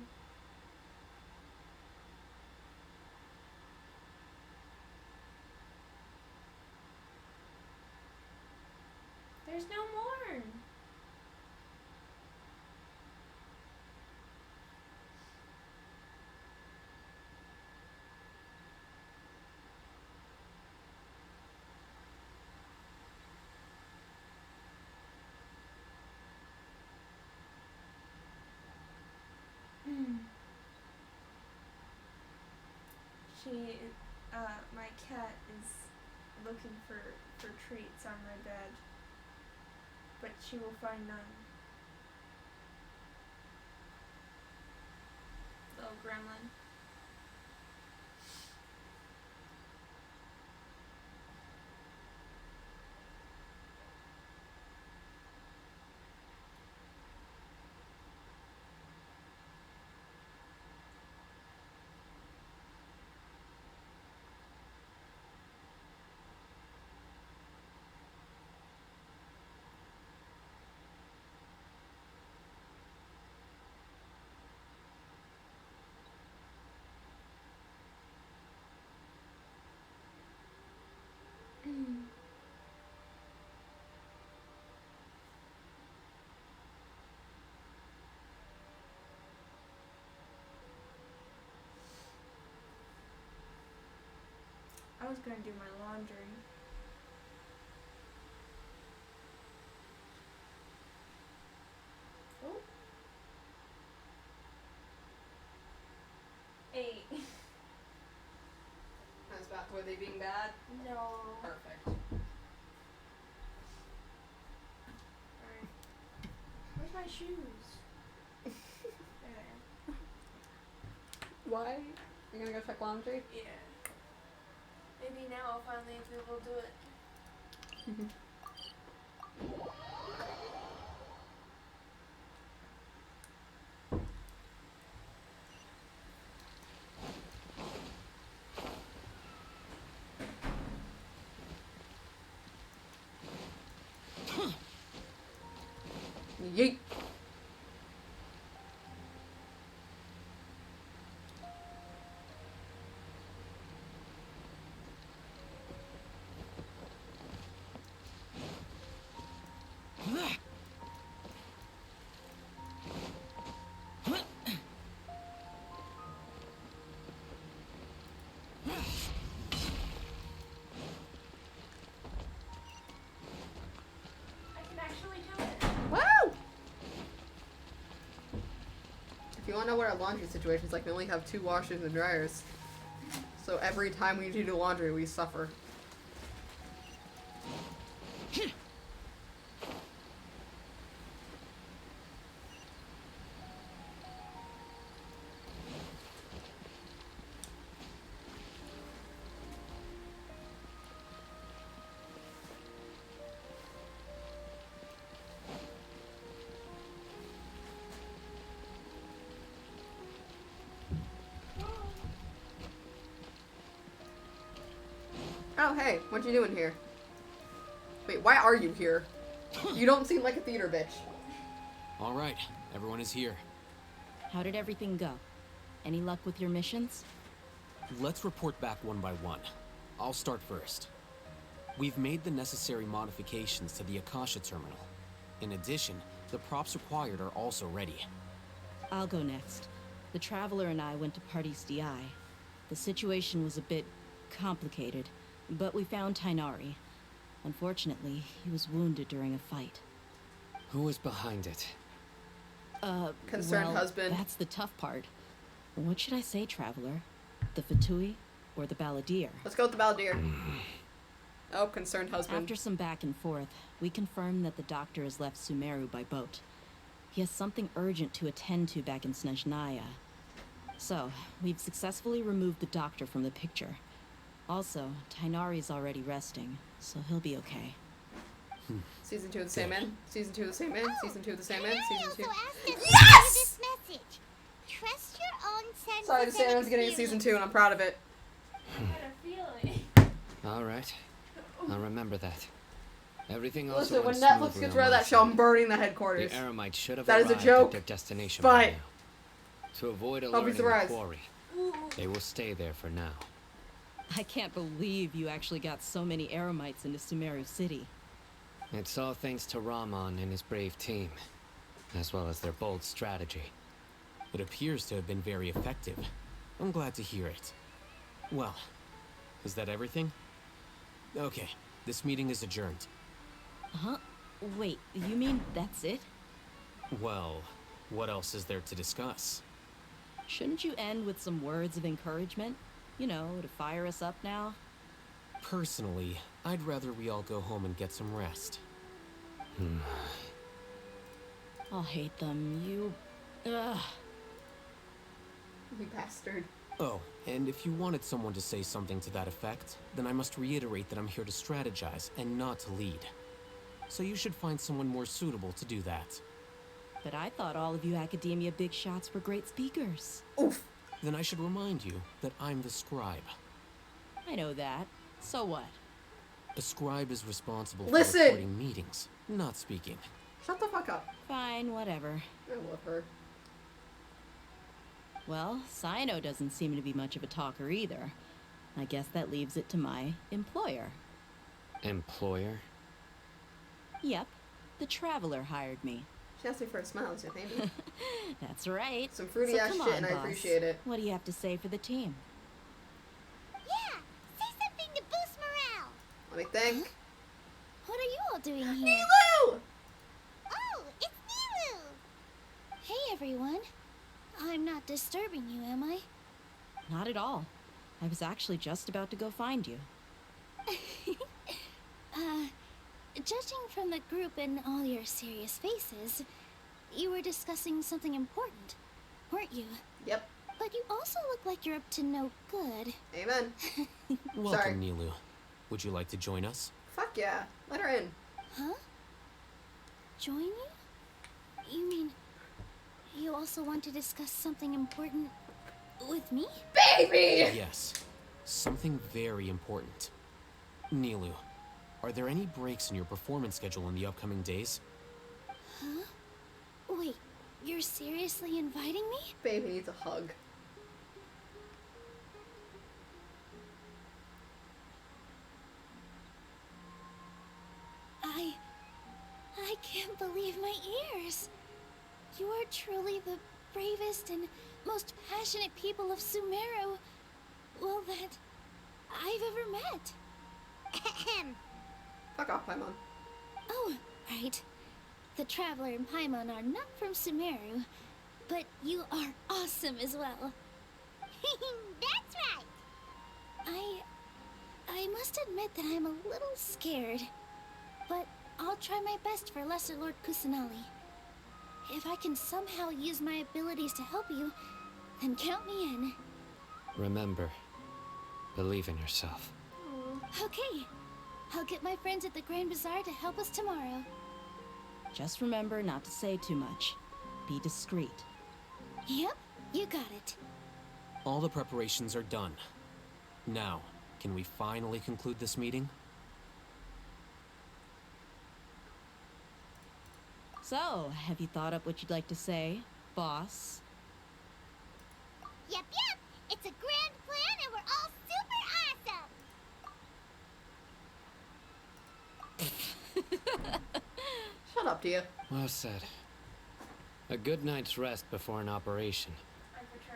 Speaker 2: There's no more. My cat is looking for treats on my bed, but she will find none. Little gremlin. I was gonna do my laundry. Oh. 8.
Speaker 1: Were they being bad?
Speaker 2: No.
Speaker 1: Perfect.
Speaker 2: Alright. Where's my shoes? There.
Speaker 1: Why? You're gonna go check laundry?
Speaker 2: Yeah. Maybe now I'll finally be able to do it.
Speaker 1: Yeet. If you want to know what our laundry situation is like, we only have 2 washers and dryers. So every time we need to do laundry, we suffer. Oh, hey, what you doing here? Wait, why are you here? You don't seem like a theater bitch.
Speaker 12: All right, everyone is here.
Speaker 6: How did everything go? Any luck with your missions?
Speaker 12: Let's report back one by one. I'll start first. We've made the necessary modifications to the Akasha terminal. In addition, the props required are also ready.
Speaker 6: I'll go next. The Traveler and I went to Party's DI. The situation was a bit complicated, but we found Tighnari. Unfortunately, he was wounded during a fight.
Speaker 11: Who was behind it?
Speaker 1: Concerned husband.
Speaker 6: That's the tough part. What should I say, Traveler? The Fatui or the Balladeer?
Speaker 1: Let's go with the Balladeer. Oh, concerned husband.
Speaker 6: After some back and forth, we confirmed that the doctor has left Sumeru by boat. He has something urgent to attend to back in Snezhnaya. So, we've successfully removed the doctor from the picture. Also, Tighnari's already resting, so he'll be okay.
Speaker 1: Season 2 of the same end. Season 2 of the same end. Season 2 of the same end. Season 2.
Speaker 3: Yes! This message. Trust your own sense.
Speaker 1: Sorry, the same end's getting a season 2, and I'm proud of it.
Speaker 2: I had a feeling.
Speaker 11: All right. I'll remember that. Everything also
Speaker 1: Listen, when
Speaker 11: went
Speaker 1: Netflix
Speaker 11: smoothly
Speaker 1: gets
Speaker 11: on
Speaker 1: rid of
Speaker 11: my
Speaker 1: that show, I'm burning the headquarters.
Speaker 11: The Eremites should have
Speaker 1: That is
Speaker 11: arrived
Speaker 1: a joke.
Speaker 11: at their destination
Speaker 1: But
Speaker 11: by now. To avoid
Speaker 1: I'll be
Speaker 11: alerting the
Speaker 1: surprised.
Speaker 11: quarry, they will stay there for now.
Speaker 6: I can't believe you actually got so many Eremites into Sumeru City.
Speaker 11: It's all thanks to Rahman and his brave team, as well as their bold strategy.
Speaker 12: It appears to have been very effective. I'm glad to hear it. Well, is that everything? Okay, this meeting is adjourned.
Speaker 6: Huh? Wait, you mean that's it?
Speaker 12: Well, what else is there to discuss?
Speaker 6: Shouldn't you end with some words of encouragement? You know, to fire us up now?
Speaker 12: Personally, I'd rather we all go home and get some rest.
Speaker 6: I'll hate them. You
Speaker 1: bastard.
Speaker 12: Oh, and if you wanted someone to say something to that effect, then I must reiterate that I'm here to strategize and not to lead. So you should find someone more suitable to do that.
Speaker 6: But I thought all of you Academia big shots were great speakers.
Speaker 1: Oof.
Speaker 12: Then I should remind you that I'm the scribe.
Speaker 6: I know that. So what?
Speaker 12: A scribe is responsible
Speaker 1: Listen!
Speaker 12: for recording meetings, not speaking.
Speaker 1: Shut the fuck up.
Speaker 6: Fine, whatever.
Speaker 1: I love her.
Speaker 6: Well, Cyno doesn't seem to be much of a talker either. I guess that leaves it to my employer.
Speaker 11: Employer?
Speaker 6: Yep. The Traveler hired me.
Speaker 1: She asked me for a smile, so maybe.
Speaker 6: That's right.
Speaker 1: Some fruity
Speaker 6: So
Speaker 1: ass
Speaker 6: come
Speaker 1: shit,
Speaker 6: on,
Speaker 1: and I
Speaker 6: boss.
Speaker 1: appreciate it.
Speaker 6: What do you have to say for the team?
Speaker 3: Yeah, say something
Speaker 1: think.
Speaker 3: What are you all doing here?
Speaker 1: Nilou!
Speaker 3: Oh, it's Nilou! Hey, everyone. I'm not disturbing you, am I?
Speaker 6: Not at all. I was actually just about to go find you.
Speaker 3: Judging from the group and all your serious faces, you were discussing something important, weren't you?
Speaker 1: Yep.
Speaker 3: But you also look like you're up to no good.
Speaker 1: Amen.
Speaker 12: Welcome, Nilou. Would you like to join us?
Speaker 1: Fuck yeah. Let her in.
Speaker 3: Huh? Join you? You mean you also want to discuss something important with me?
Speaker 1: Baby!
Speaker 12: Yes. Something very important. Nilou, are there any breaks in your performance schedule in the upcoming days?
Speaker 3: Huh? Wait, you're seriously inviting me?
Speaker 1: Baby needs a hug.
Speaker 3: I can't believe my ears. You are truly the bravest and most passionate people of Sumeru, well, that I've ever met.
Speaker 1: Fuck off, Paimon.
Speaker 3: Oh, right. The Traveler and Paimon are not from Sumeru, but you are awesome as well. That's right. I must admit that I'm a little scared, but I'll try my best for Lesser Lord Kusanali. If I can somehow use my abilities to help you, then count me in.
Speaker 11: Remember, believe in yourself.
Speaker 3: Okay. I'll get my friends at the Grand Bazaar to help us tomorrow.
Speaker 6: Just remember not to say too much. Be discreet.
Speaker 3: Yep, you got it.
Speaker 12: All the preparations are done. Now, can we finally conclude this meeting?
Speaker 6: So, have you thought up what you'd like to say, boss?
Speaker 3: Yep. It's a grand plan and we're all super awesome.
Speaker 1: Shut up, Tia.
Speaker 11: Well said. A good night's rest before an operation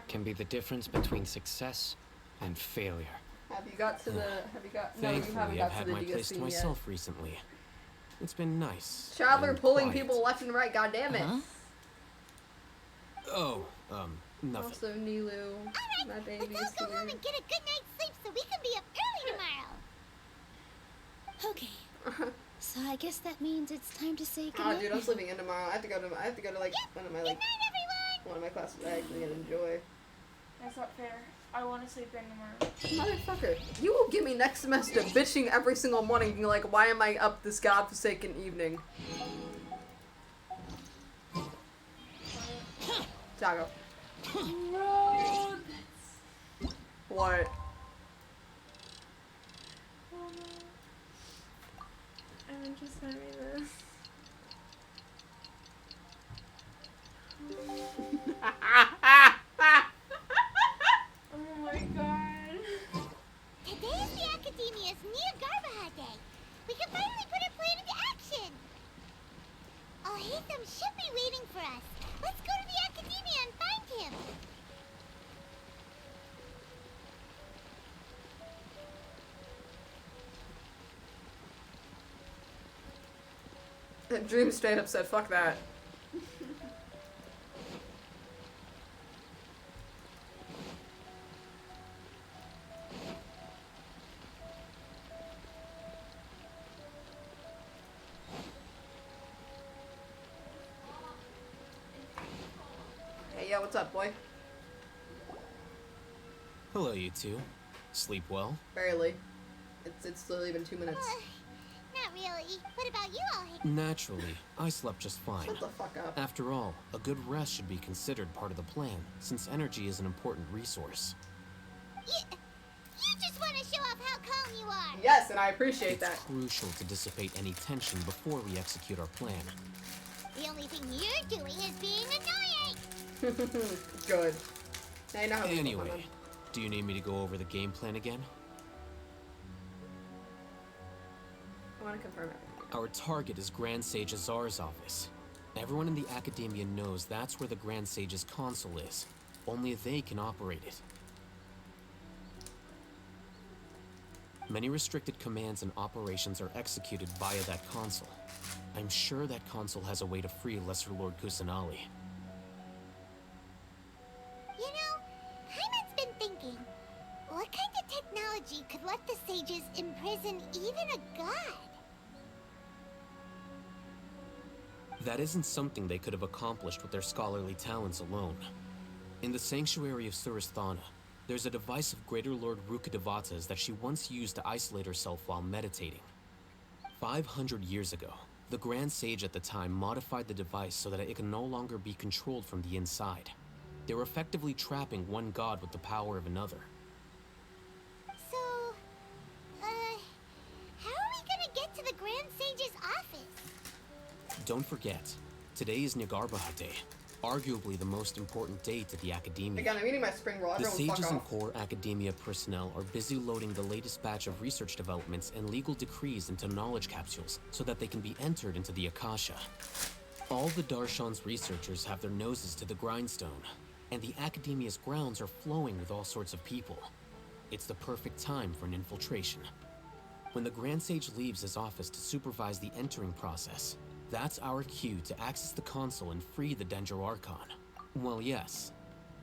Speaker 11: can be the difference between success and failure.
Speaker 1: Have you got to the... Have you got... No,
Speaker 12: Thankfully,
Speaker 1: you haven't
Speaker 12: I've
Speaker 1: got
Speaker 12: had
Speaker 1: to the
Speaker 12: my place to
Speaker 1: DSC yet.
Speaker 12: myself recently. It's been nice.
Speaker 1: Traveler
Speaker 12: and
Speaker 1: pulling
Speaker 12: quiet.
Speaker 1: people left and right, goddammit.
Speaker 12: Huh? Oh, nothing.
Speaker 1: Also, Nilou, my baby
Speaker 3: Let's
Speaker 1: is
Speaker 3: all go home
Speaker 1: here.
Speaker 3: and get a good night's sleep so we can be up early tomorrow. Okay. So I guess that means it's time to say goodnight.
Speaker 1: Oh, dude, I'm sleeping in tomorrow. I have to go to like one of my like
Speaker 3: everyone.
Speaker 1: one of my classes I actually gonna enjoy.
Speaker 2: That's not fair. I want to sleep in tomorrow.
Speaker 1: Motherfucker, you will give me next semester bitching every single morning, being like, why am I up this godforsaken evening? Taco. What?
Speaker 2: Evan just sent me this. Oh my god.
Speaker 3: Today is the Academia's Nia Garbaha Day. We can finally put our plan into action. Oh, Hatham should be waiting for us. Let's go to the Academia and find him.
Speaker 1: Dream straight up said, fuck that. Hey, yo, what's up, boy?
Speaker 12: Hello, you two. Sleep well?
Speaker 1: Barely. It's literally been 2 minutes.
Speaker 3: Not really. What about you all?
Speaker 12: Naturally, I slept just fine.
Speaker 1: Shut the fuck up.
Speaker 12: After all, a good rest should be considered part of the plan, since energy is an important resource.
Speaker 3: You just want to show off how calm you are.
Speaker 1: Yes, and I appreciate
Speaker 12: It's
Speaker 1: that.
Speaker 12: crucial to dissipate any tension before we execute our plan.
Speaker 3: The only thing you're doing is being annoying.
Speaker 1: Good. Now you know how to
Speaker 12: Anyway, do you need me to go over the game plan again?
Speaker 1: I want to confirm it.
Speaker 12: Our target is Grand Sage Azar's office. Everyone in the Academia knows that's where the Grand Sage's console is. Only they can operate it. Many restricted commands and operations are executed via that console. I'm sure that console has a way to free Lesser Lord Kusanali.
Speaker 3: You know, Paimon's been thinking, what kind of technology could let the sages imprison even a god?
Speaker 12: That isn't something they could have accomplished with their scholarly talents alone. In the Sanctuary of Suristhana, there's a device of Greater Lord Rukkhadevata's that she once used to isolate herself while meditating. 500 years ago, the Grand Sage at the time modified the device so that it can no longer be controlled from the inside. They were effectively trapping one god with the power of another.
Speaker 3: So, how are we gonna get to the Grand Sage's office?
Speaker 12: Don't forget, today is Nagarbha Day, arguably the most important day to the Academia.
Speaker 1: Again, I'm eating my spring roll.
Speaker 12: The
Speaker 1: Everyone
Speaker 12: sages
Speaker 1: fuck
Speaker 12: and
Speaker 1: off.
Speaker 12: core Academia personnel are busy loading the latest batch of research developments and legal decrees into knowledge capsules so that they can be entered into the Akasha. All the Darshan's researchers have their noses to the grindstone, and the Academia's grounds are flowing with all sorts of people. It's the perfect time for an infiltration. When the Grand Sage leaves his office to supervise the entering process, that's our cue to access the console and free the Dendro Archon. Well, yes.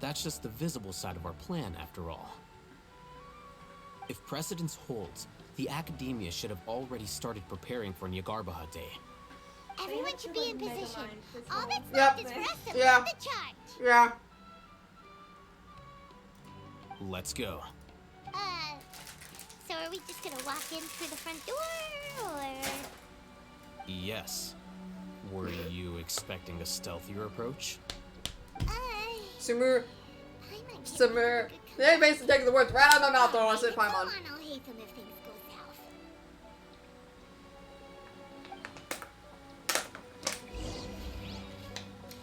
Speaker 12: That's just the visible side of our plan, after all. If precedence holds, the Academia should have already started preparing for Nagarbha Day.
Speaker 3: Everyone should be in position. All that's
Speaker 1: Yep.
Speaker 3: left is for us to
Speaker 1: Yeah.
Speaker 3: lead the charge.
Speaker 1: Yeah.
Speaker 12: Let's go.
Speaker 3: So are we just gonna walk in through the front door, or...?
Speaker 12: Yes. Were you expecting a stealthier approach?
Speaker 1: Sumur. They basically take the words right out of my mouth when I said Paimon.
Speaker 3: Come on, I'll hate them if things go south.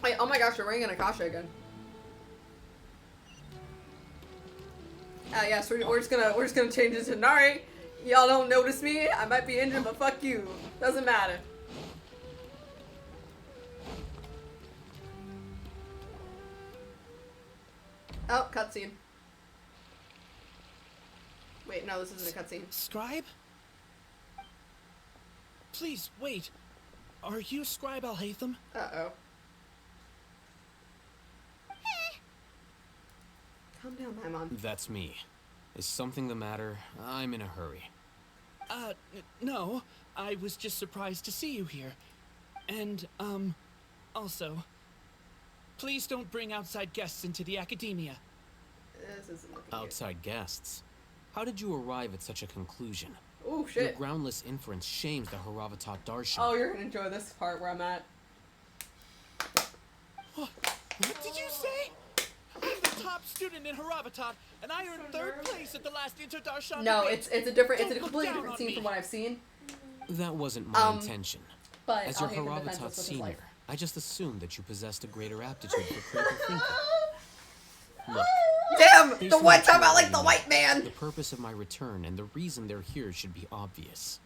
Speaker 1: Wait, oh my gosh, we're ringing Akasha again. Yes, we're just gonna change it to Nari. Y'all don't notice me. I might be injured, but fuck you. Doesn't matter. Oh, cutscene. Wait, no, this isn't a cutscene.
Speaker 18: Scribe? Please, wait. Are you Scribe Alhaitham?
Speaker 1: Uh-oh. Calm down, Paimon.
Speaker 12: That's me. Is something the matter? I'm in a hurry.
Speaker 18: No. I was just surprised to see you here. And, also, please don't bring outside guests into the Academia.
Speaker 1: This isn't looking
Speaker 12: Outside guests? How did you arrive at such a conclusion?
Speaker 1: Oh, shit.
Speaker 12: Your groundless inference shames the Haravatat Darshan.
Speaker 1: Oh, you're gonna enjoy this part where I'm at.
Speaker 18: What did you say? I'm the top student in Haravatat, and I earned 3rd place at the last Inter-Darshan
Speaker 1: No,
Speaker 18: debate.
Speaker 1: it's a different, it's a
Speaker 18: Don't
Speaker 1: completely
Speaker 18: look
Speaker 1: different
Speaker 18: down
Speaker 1: scene
Speaker 18: on
Speaker 1: from
Speaker 18: me.
Speaker 1: what I've seen.
Speaker 12: That wasn't my intention.
Speaker 1: But
Speaker 12: As your
Speaker 1: I'll hate the defense
Speaker 12: Haravatat
Speaker 1: with his
Speaker 12: senior,
Speaker 1: life.
Speaker 12: I just assumed that you possessed a greater aptitude for critical thinking. Look,
Speaker 1: Damn!
Speaker 12: based
Speaker 1: The
Speaker 12: on
Speaker 1: one
Speaker 12: what you
Speaker 1: time I like
Speaker 12: already
Speaker 1: the
Speaker 12: know,
Speaker 1: white man!
Speaker 12: The purpose of my return and the reason they're here should be obvious.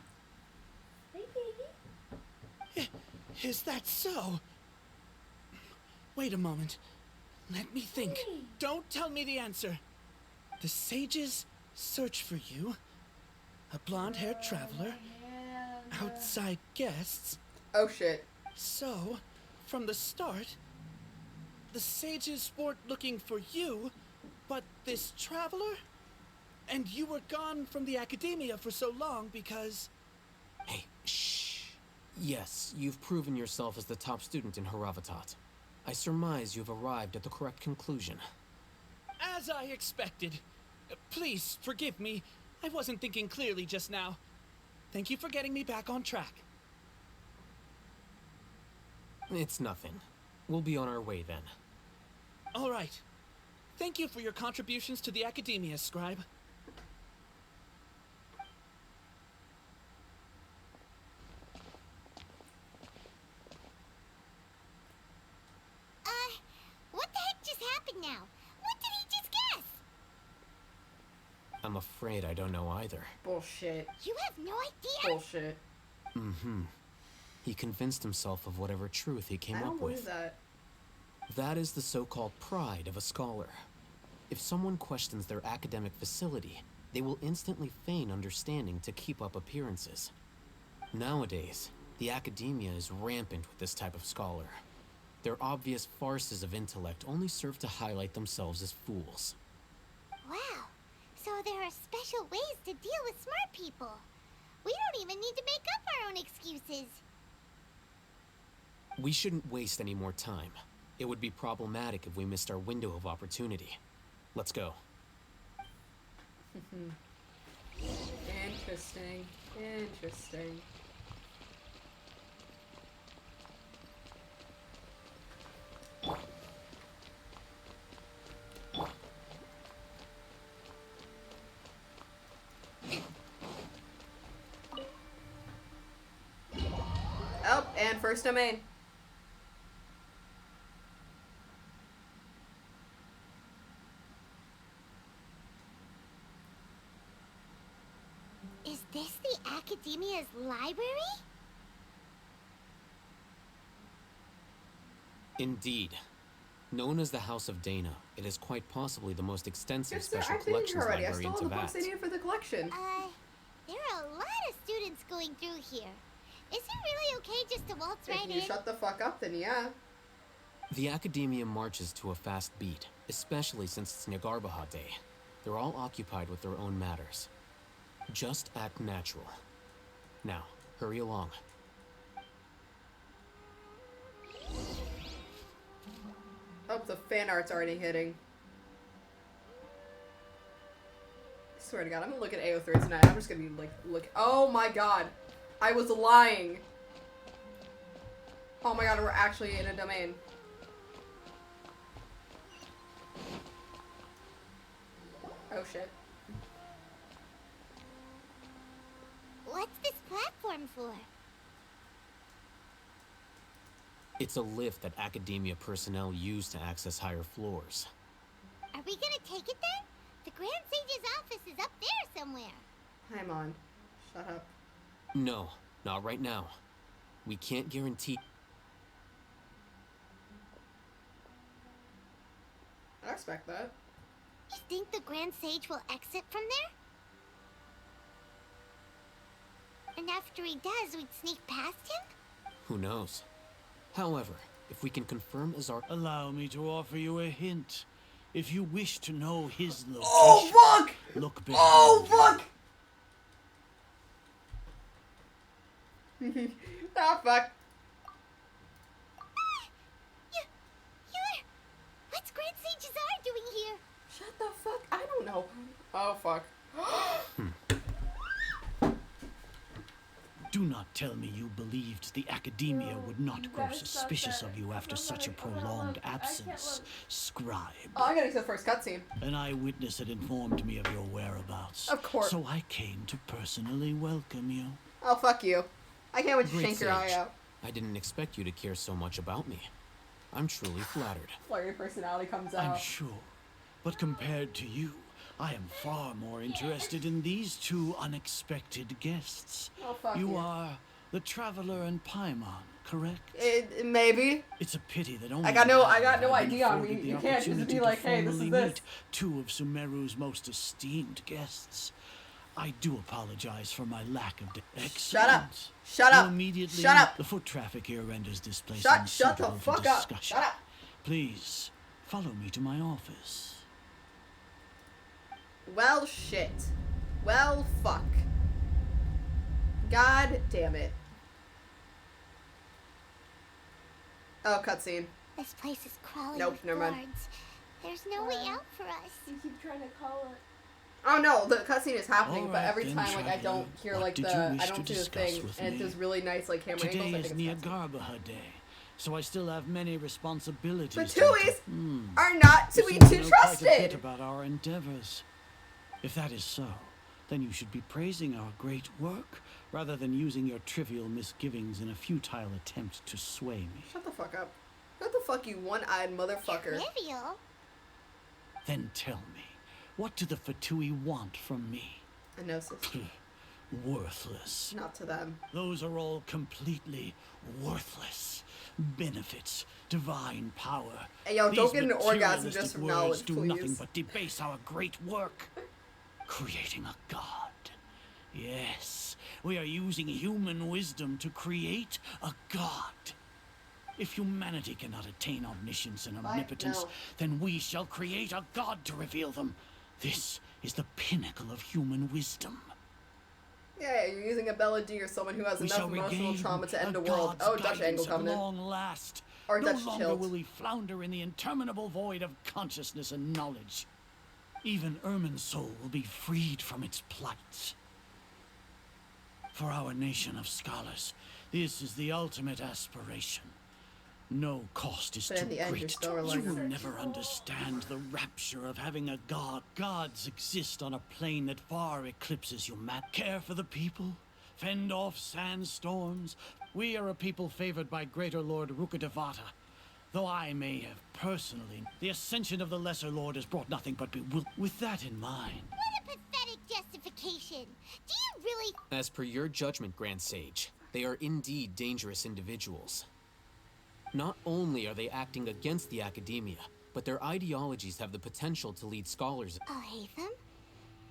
Speaker 18: Is that so? Wait a moment. Let me think. Don't tell me the answer. The sages search for you. A blonde-haired traveler. Outside guests.
Speaker 1: Oh shit.
Speaker 18: So, from the start, the sages weren't looking for you, but this traveler? And you were gone from the Academia for so long because...
Speaker 12: Hey, shh. Yes, you've proven yourself as the top student in Haravatat. I surmise you've arrived at the correct conclusion.
Speaker 18: As I expected. Please, forgive me. I wasn't thinking clearly just now. Thank you for getting me back on track.
Speaker 12: It's nothing. We'll be on our way then.
Speaker 18: All right. Thank you for your contributions to the Academia, Scribe.
Speaker 3: What the heck just happened now? What did he just guess?
Speaker 12: I'm afraid I don't know either.
Speaker 1: Bullshit.
Speaker 3: You have no idea?
Speaker 1: Bullshit.
Speaker 12: Mm-hmm. He convinced himself of whatever truth he came
Speaker 1: I
Speaker 12: up
Speaker 1: don't believe
Speaker 12: with.
Speaker 1: that.
Speaker 12: That is the so-called pride of a scholar. If someone questions their academic facility, They will instantly feign understanding to keep up appearances. Nowadays, the academia is rampant with this type of scholar. Their obvious farces of intellect only serve to highlight themselves as fools.
Speaker 3: Wow, so there are special ways to deal with smart people. We don't even need to make up our own excuses.
Speaker 12: We shouldn't waste any more time. It would be problematic if we missed our window of opportunity. Let's go.
Speaker 1: Interesting. Interesting. Oh, and first domain.
Speaker 3: Is this the Academia's library?
Speaker 12: Indeed. Known as the House of Dana, it is quite possibly the most extensive
Speaker 1: Yes, sir,
Speaker 12: special
Speaker 1: I've been here
Speaker 12: collections
Speaker 1: already. I
Speaker 12: library
Speaker 1: stole
Speaker 12: in
Speaker 1: all the books
Speaker 12: Teyvat.
Speaker 1: they needed for the collection.
Speaker 3: There are a lot of students going through here. Is it really okay just to waltz right
Speaker 1: If you
Speaker 3: in?
Speaker 1: shut the fuck up, then yeah.
Speaker 12: The Academia marches to a fast beat, especially since it's Nagarbaha Day. They're all occupied with their own matters. Just act natural. Now, hurry along.
Speaker 1: Oh, the fan art's already hitting. I swear to God, I'm gonna look at AO3 tonight. I'm just gonna be like, look. Oh my God. I was lying. Oh my God, we're actually in a domain. Oh shit.
Speaker 3: What's this platform for?
Speaker 12: It's a lift that Academia personnel use to access higher floors.
Speaker 3: Are we gonna take it then? The Grand Sage's office is up there somewhere.
Speaker 1: Paimon, shut up.
Speaker 12: No, not right now. We can't guarantee...
Speaker 1: I respect that.
Speaker 3: You think the Grand Sage will exit from there? And after he does, we'd sneak past him?
Speaker 12: Who knows? However, if we can confirm Azar...
Speaker 18: Allow me to offer you a hint. If you wish to know his location...
Speaker 1: Oh, fuck!
Speaker 18: Look behind
Speaker 1: Oh,
Speaker 18: you.
Speaker 1: fuck! Ah, fuck.
Speaker 3: You're... What's Grand Sage Azar doing here?
Speaker 1: Shut the fuck. I don't know. Oh, fuck.
Speaker 18: Do not tell me you believed the Academia would not grow suspicious of you after such a prolonged absence, Scribe.
Speaker 1: Oh, I gotta see the first cutscene.
Speaker 18: An eyewitness had informed me of your whereabouts.
Speaker 1: Of course.
Speaker 18: So I came to personally welcome you.
Speaker 1: Oh, fuck you. I can't wait to
Speaker 12: Great
Speaker 1: shank your eye
Speaker 12: Sage.
Speaker 1: out.
Speaker 12: I didn't expect you to care so much about me. I'm truly flattered.
Speaker 1: Flirty personality comes out.
Speaker 18: I'm sure. But compared to you, I am far more interested in these two unexpected guests.
Speaker 1: Oh, fuck
Speaker 18: You
Speaker 1: you.
Speaker 18: are the Traveler and Paimon, correct?
Speaker 1: Maybe.
Speaker 18: It's a pity that only
Speaker 1: I got no
Speaker 18: now have
Speaker 1: idea
Speaker 18: I been
Speaker 1: on me.
Speaker 18: afforded the
Speaker 1: You can't just
Speaker 18: opportunity
Speaker 1: be
Speaker 18: to
Speaker 1: like, hey, this is
Speaker 18: formally
Speaker 1: this.
Speaker 18: meet two of Sumeru's most esteemed guests. I do apologize for my lack of...
Speaker 1: Shut up.
Speaker 18: Excellent.
Speaker 1: Shut
Speaker 18: You
Speaker 1: up.
Speaker 18: Immediately,
Speaker 1: Shut up.
Speaker 18: The foot traffic here renders this place
Speaker 1: Shut the
Speaker 18: unsuitable for
Speaker 1: fuck up.
Speaker 18: discussion.
Speaker 1: Shut up.
Speaker 18: Please, follow me to my office.
Speaker 1: Well, shit. Well, fuck. God damn it. Oh, cutscene.
Speaker 3: This place is crawling
Speaker 1: Nope,
Speaker 3: with
Speaker 1: never mind.
Speaker 3: guards. There's no way out for us.
Speaker 2: You keep trying to call it.
Speaker 1: Oh no, the cutscene is happening,
Speaker 18: All
Speaker 1: but
Speaker 18: right
Speaker 1: every
Speaker 18: then,
Speaker 1: time, like, I don't hear,
Speaker 18: What
Speaker 1: like,
Speaker 18: did
Speaker 1: the,
Speaker 18: you wish
Speaker 1: I don't
Speaker 18: to
Speaker 1: see the
Speaker 18: discuss
Speaker 1: thing,
Speaker 18: with
Speaker 1: and it
Speaker 18: me?
Speaker 1: does really nice, like, camera
Speaker 18: Today
Speaker 1: angles. I
Speaker 18: is
Speaker 1: think it's fascinating.
Speaker 18: Nagarbaha Day, so I still have many responsibilities.
Speaker 1: The
Speaker 18: to
Speaker 1: Tuies
Speaker 18: Hmm.
Speaker 1: are not to
Speaker 18: You
Speaker 1: be
Speaker 18: seem to
Speaker 1: too
Speaker 18: know quite a bit
Speaker 1: trusted!
Speaker 18: about our endeavors. If that is so, then you should be praising our great work rather than using your trivial misgivings in a futile attempt to sway me.
Speaker 1: Shut the fuck up. Shut the fuck, you one-eyed motherfucker.
Speaker 3: Trivial?
Speaker 18: Then tell me, what do the Fatui want from me?
Speaker 1: A gnosis.
Speaker 18: Worthless.
Speaker 1: Not to them.
Speaker 18: Those are all completely worthless. Benefits, divine power.
Speaker 1: Hey, yo, don't
Speaker 18: These
Speaker 1: get an orgasm
Speaker 18: materialistic
Speaker 1: just from
Speaker 18: words
Speaker 1: knowledge,
Speaker 18: do
Speaker 1: please.
Speaker 18: nothing but debase our great work. Creating a god. Yes, we are using human wisdom to create a god. If humanity cannot attain omniscience and omnipotence, then we shall create a god to reveal them. This is the pinnacle of human wisdom.
Speaker 1: Yeah, you're using a Bella-D or someone who has enough emotional trauma to end a world. Oh, Dutch angle coming in.
Speaker 18: Long last.
Speaker 1: Or
Speaker 18: no
Speaker 1: Dutch
Speaker 18: longer
Speaker 1: chilled.
Speaker 18: will we flounder in the interminable void of consciousness and knowledge. Even Irminsul will be freed from its plight. For our nation of scholars, this is the ultimate aspiration. No cost is too great. You will never understand the rapture of having a god. Gods exist on a plane that far eclipses humanity. Care for the people, fend off sandstorms. We are a people favored by Greater Lord Rukkhadevata. Though I may have personally, the ascension of the Lesser Lord has brought nothing but bewilderment. With that in mind.
Speaker 3: What a pathetic justification. Do you really...
Speaker 12: As per your judgment, Grand Sage, they are indeed dangerous individuals. Not only are they acting against the academia, but their ideologies have the potential to lead scholars.
Speaker 3: Oh, Haytham?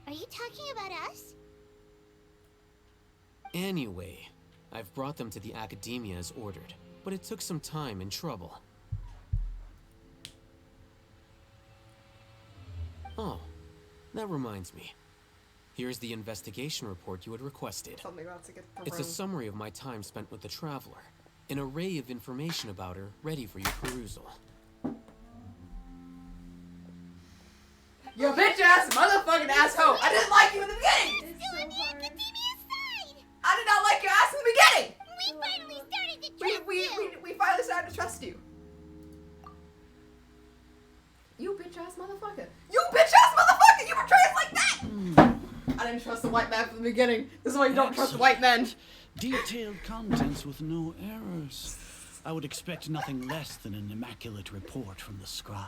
Speaker 3: Are you talking about us?
Speaker 12: Anyway, I've brought them to the academia as ordered, but it took some time and trouble. Oh, that reminds me. Here's the investigation report you had requested. It's a summary of my time spent with the Traveler. An array of information about her, ready for your perusal.
Speaker 1: You bitch ass motherfucking asshole! I didn't like you in the beginning!
Speaker 3: It's still on the academia's side!
Speaker 1: I did not like your ass in the beginning!
Speaker 3: We finally started to trust you!
Speaker 1: We finally started to trust you. You bitch ass motherfucker! You bitch ass motherfucker! You portray us like that! I didn't trust the white man from the beginning. This is why you don't trust the white men.
Speaker 18: Detailed contents with no errors. I would expect nothing less than an immaculate report from the scribe.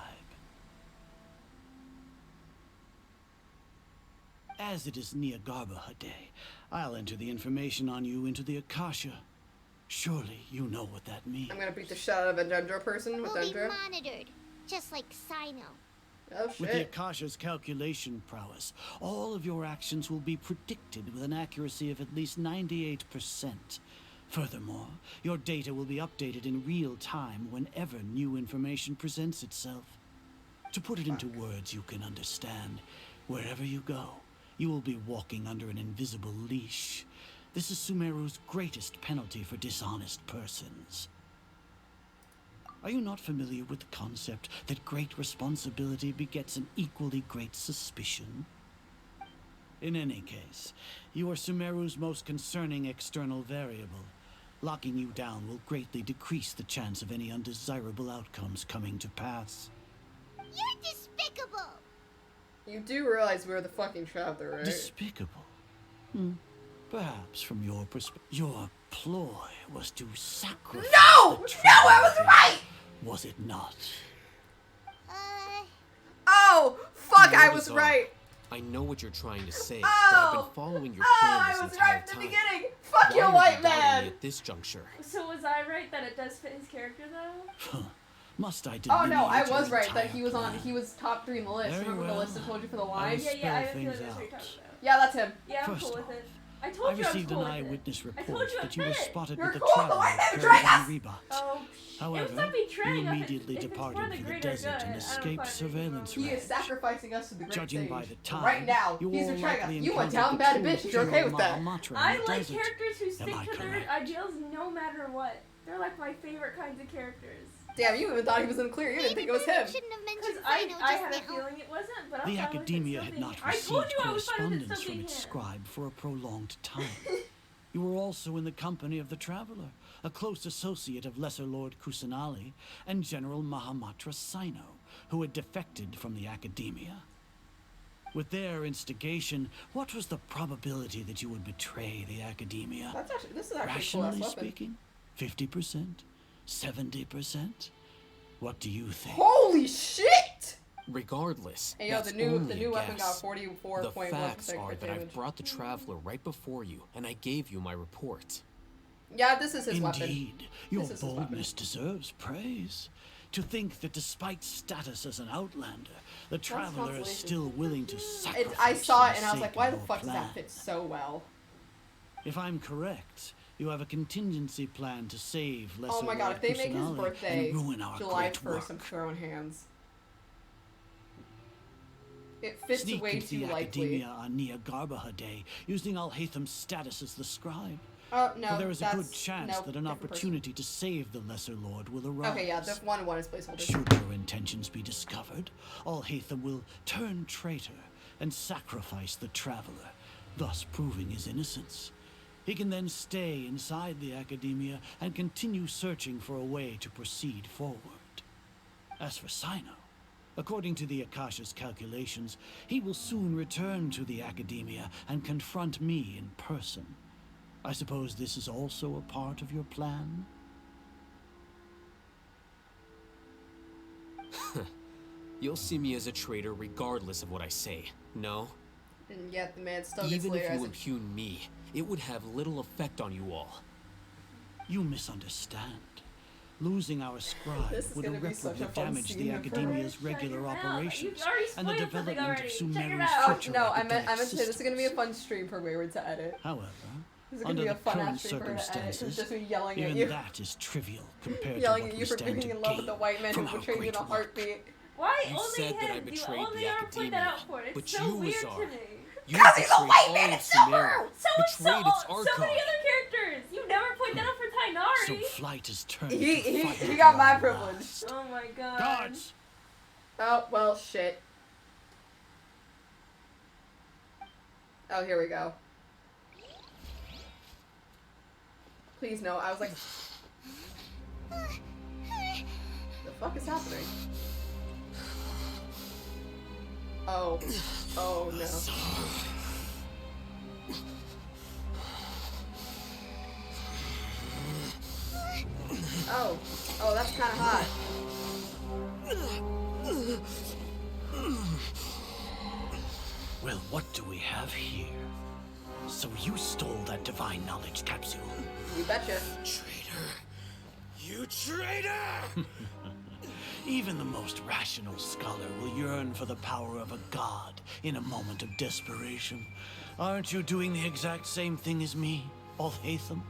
Speaker 18: As it is Niagarbha Day, I'll enter the information on you into the Akasha. Surely you know what that means.
Speaker 1: I'm gonna beat the shit out of a Dendro person with
Speaker 3: We'll be
Speaker 1: Dendro.
Speaker 3: monitored, just like Sino.
Speaker 1: Oh shit.
Speaker 18: With the Akasha's calculation prowess, all of your actions will be predicted with an accuracy of at least 98%. Furthermore, your data will be updated in real time whenever new information presents itself. To put it into words you can understand, wherever you go, you will be walking under an invisible leash. This is Sumeru's greatest penalty for dishonest persons. Are you not familiar with the concept that great responsibility begets an equally great suspicion? In any case, you are Sumeru's most concerning external variable. Locking you down will greatly decrease the chance of any undesirable outcomes coming to pass.
Speaker 3: You're despicable!
Speaker 1: You do realize we're the fucking Traveler, right?
Speaker 18: Despicable? Perhaps from your perspective, your ploy was to sacrifice
Speaker 1: No!
Speaker 18: the
Speaker 1: No, I was right!
Speaker 18: Was it not?
Speaker 1: Oh! Fuck,
Speaker 12: You're
Speaker 1: I was
Speaker 12: bizarre.
Speaker 1: right!
Speaker 12: I know what you're trying to say,
Speaker 1: Oh!
Speaker 12: but I've been following your plan
Speaker 1: I
Speaker 12: this
Speaker 1: was
Speaker 12: entire
Speaker 1: right from
Speaker 12: time.
Speaker 1: the beginning! Fuck
Speaker 12: Why
Speaker 1: you,
Speaker 12: are you
Speaker 1: white
Speaker 12: doubting
Speaker 1: man!
Speaker 12: me at this juncture?
Speaker 2: So was I right that it does fit his character though?
Speaker 18: Must I
Speaker 1: Oh no, I
Speaker 18: delineate
Speaker 1: was
Speaker 18: your
Speaker 1: right that
Speaker 18: entire
Speaker 1: he was on.
Speaker 18: plan?
Speaker 1: He was top 3 in the list.
Speaker 18: Very
Speaker 1: Remember the
Speaker 18: well.
Speaker 1: list I told you for the
Speaker 18: I
Speaker 1: line?
Speaker 18: will
Speaker 2: Yeah, I
Speaker 18: spell
Speaker 2: have a
Speaker 18: things
Speaker 2: feeling that's what you're
Speaker 18: out.
Speaker 2: talking about.
Speaker 1: Yeah, that's him.
Speaker 2: Yeah, I'm
Speaker 18: First
Speaker 2: cool
Speaker 18: off,
Speaker 2: with it. I
Speaker 18: I
Speaker 2: told you I was
Speaker 18: received
Speaker 2: cool
Speaker 18: an
Speaker 2: with it.
Speaker 18: eyewitness
Speaker 2: I
Speaker 18: report
Speaker 2: told you I
Speaker 18: that you were
Speaker 2: fit.
Speaker 18: spotted
Speaker 1: You're
Speaker 18: with the
Speaker 1: cool, the
Speaker 18: Traveler
Speaker 1: white man
Speaker 18: carrying
Speaker 1: betrayed us!
Speaker 18: Reba.
Speaker 2: Oh,
Speaker 18: However,
Speaker 2: it was not
Speaker 18: you
Speaker 2: betraying us.
Speaker 18: immediately
Speaker 2: If it's for
Speaker 18: departed
Speaker 2: the
Speaker 18: for the
Speaker 2: greater
Speaker 18: desert
Speaker 2: good,
Speaker 18: and
Speaker 2: I don't
Speaker 18: escaped
Speaker 2: find
Speaker 18: surveillance
Speaker 1: He is
Speaker 18: range.
Speaker 1: sacrificing us to the great
Speaker 18: Judging
Speaker 1: sage.
Speaker 18: by the time,
Speaker 1: Right now,
Speaker 18: you
Speaker 1: he's
Speaker 18: will
Speaker 1: betraying us.
Speaker 18: likely
Speaker 1: You a
Speaker 18: encounter
Speaker 1: down
Speaker 18: the
Speaker 1: bad
Speaker 18: true
Speaker 1: bitch. You're okay with that.
Speaker 18: Mahamatra in
Speaker 2: I
Speaker 18: the
Speaker 2: like
Speaker 18: desert.
Speaker 2: characters who
Speaker 18: Am
Speaker 2: stick
Speaker 18: I
Speaker 2: to their
Speaker 18: correct?
Speaker 2: ideals no matter what. They're like my favorite kinds of characters.
Speaker 1: Damn, you even thought he was unclear. You didn't think it was him.
Speaker 3: Shouldn't have
Speaker 2: Because
Speaker 3: mentioned
Speaker 2: I
Speaker 3: Sino
Speaker 2: had
Speaker 3: just
Speaker 2: a
Speaker 3: now.
Speaker 2: feeling it wasn't, but I'm
Speaker 18: The
Speaker 2: fine with it
Speaker 18: academia
Speaker 2: still
Speaker 18: had
Speaker 2: being
Speaker 18: not
Speaker 2: him. I told
Speaker 18: received
Speaker 2: you I was fine with it
Speaker 18: correspondence
Speaker 2: still
Speaker 18: from
Speaker 2: being
Speaker 18: its
Speaker 2: him.
Speaker 18: scribe for a prolonged time. You were also in the company of the Traveler, a close associate of Lesser Lord Kusanali and General Mahamatra Sino, who had defected from the academia. With their instigation, what was the probability that you would betray the academia?
Speaker 1: That's actually, this is actually a cool ass
Speaker 18: Rationally
Speaker 1: weapon.
Speaker 18: speaking, 50%? 70%? What do you think?
Speaker 1: Holy shit!
Speaker 12: Regardless,
Speaker 1: Hey yo,
Speaker 12: that's
Speaker 1: the new
Speaker 12: only a
Speaker 1: weapon got
Speaker 12: guess.
Speaker 1: 44.1%
Speaker 12: The facts are
Speaker 1: crit
Speaker 12: that
Speaker 1: damage.
Speaker 12: I've brought the Traveler right before you, and I gave you my report.
Speaker 1: Yeah, this is his weapon.
Speaker 18: Indeed, your
Speaker 1: This is his weapon.
Speaker 18: boldness deserves praise. To think that despite status as an outlander, the Traveler is still willing to sacrifice.
Speaker 1: I saw it
Speaker 18: for
Speaker 1: and
Speaker 18: the
Speaker 1: I was like,
Speaker 18: sake
Speaker 1: why
Speaker 18: of
Speaker 1: the
Speaker 18: your
Speaker 1: fuck does
Speaker 18: plan.
Speaker 1: that fit so well?
Speaker 18: If I'm correct, you have a contingency plan to save Lesser
Speaker 1: Oh my god,
Speaker 18: Lord
Speaker 1: if they make his
Speaker 18: Kusanali
Speaker 1: birthday
Speaker 18: and ruin our
Speaker 1: July
Speaker 18: great
Speaker 1: 1st,
Speaker 18: work.
Speaker 1: I'm throwing hands. It fits
Speaker 18: Sneak
Speaker 1: way
Speaker 18: into
Speaker 1: too
Speaker 18: the
Speaker 1: likely.
Speaker 18: Academia on Nia Garbaha Day, using Alhaitham's status as the scribe.
Speaker 1: Oh, no,
Speaker 18: For there is a good
Speaker 1: that's-
Speaker 18: chance
Speaker 1: no,
Speaker 18: that an
Speaker 1: different
Speaker 18: opportunity to save the Lesser Lord will arise.
Speaker 1: Okay, yeah, the one is placeholder.
Speaker 18: Should your intentions be discovered, Alhaitham will turn traitor and sacrifice the Traveler, thus proving his innocence. He can then stay inside the Academia and continue searching for a way to proceed forward. As for Sino, according to the Akasha's calculations, he will soon return to the Academia and confront me in person. I suppose this is also a part of your plan?
Speaker 12: You'll see me as a traitor regardless of what I say, no?
Speaker 1: And yet the man still gets
Speaker 12: Even
Speaker 1: later
Speaker 12: if
Speaker 1: as
Speaker 12: you
Speaker 1: a...
Speaker 12: impugn me, it would have little effect on you all.
Speaker 18: You misunderstand. Losing our scribe
Speaker 1: This is
Speaker 18: would
Speaker 1: gonna be such a
Speaker 18: irreparably
Speaker 1: fun
Speaker 18: damage
Speaker 1: scene
Speaker 18: the
Speaker 1: of
Speaker 18: Academia's
Speaker 2: her.
Speaker 18: regular
Speaker 2: Shut your mouth.
Speaker 18: operations
Speaker 2: You've already
Speaker 18: and the
Speaker 2: spoiled something
Speaker 18: development of
Speaker 2: already. Shut your
Speaker 18: Sumeru's
Speaker 2: mouth.
Speaker 1: Oh,
Speaker 18: future
Speaker 1: no, I meant
Speaker 18: academic
Speaker 1: to say this is gonna be a
Speaker 18: system.
Speaker 1: fun stream for Wayward to edit.
Speaker 18: However,
Speaker 1: This is gonna
Speaker 18: under
Speaker 1: be a
Speaker 18: the
Speaker 1: fun
Speaker 18: current
Speaker 1: ass stream for her to edit. It's
Speaker 18: circumstances,
Speaker 1: just me yelling at
Speaker 18: even
Speaker 1: you.
Speaker 18: that is trivial compared
Speaker 1: Yelling
Speaker 18: to
Speaker 1: at
Speaker 18: what
Speaker 1: you
Speaker 18: we
Speaker 1: for
Speaker 18: stand
Speaker 1: being
Speaker 18: to
Speaker 1: in love with
Speaker 18: gain
Speaker 1: the white man
Speaker 18: from
Speaker 1: who
Speaker 18: our
Speaker 1: betrayed you in
Speaker 18: great
Speaker 1: a heartbeat.
Speaker 2: Why
Speaker 12: You
Speaker 2: only
Speaker 12: said that I
Speaker 2: him? You
Speaker 12: betrayed
Speaker 2: only
Speaker 12: the
Speaker 2: ever point that
Speaker 12: Academia,
Speaker 2: out for it. It's
Speaker 12: but
Speaker 2: so
Speaker 12: you,
Speaker 2: weird
Speaker 12: Azar,
Speaker 2: to me.
Speaker 12: You
Speaker 1: Cause he's a
Speaker 12: betrayed
Speaker 1: white
Speaker 12: all
Speaker 1: man
Speaker 12: of
Speaker 1: in silver!
Speaker 12: Sumeru, betrayed its
Speaker 2: so
Speaker 12: Archon.
Speaker 2: many other characters. You never point that out for
Speaker 18: So
Speaker 2: Tainari.
Speaker 18: flight is turned
Speaker 1: He got my privilege.
Speaker 2: Oh my god.
Speaker 18: Guards!
Speaker 1: Oh, well, shit. Oh, here we go. Please no, I was like... The fuck is happening? Oh. Oh no. Oh. Oh, that's kinda hot.
Speaker 18: Well, what do we have here? So you stole that divine knowledge capsule.
Speaker 1: You betcha.
Speaker 18: Traitor! You traitor! Even the most rational scholar will yearn for the power of a god in a moment of desperation. Aren't you doing the exact same thing as me, Alhaitham?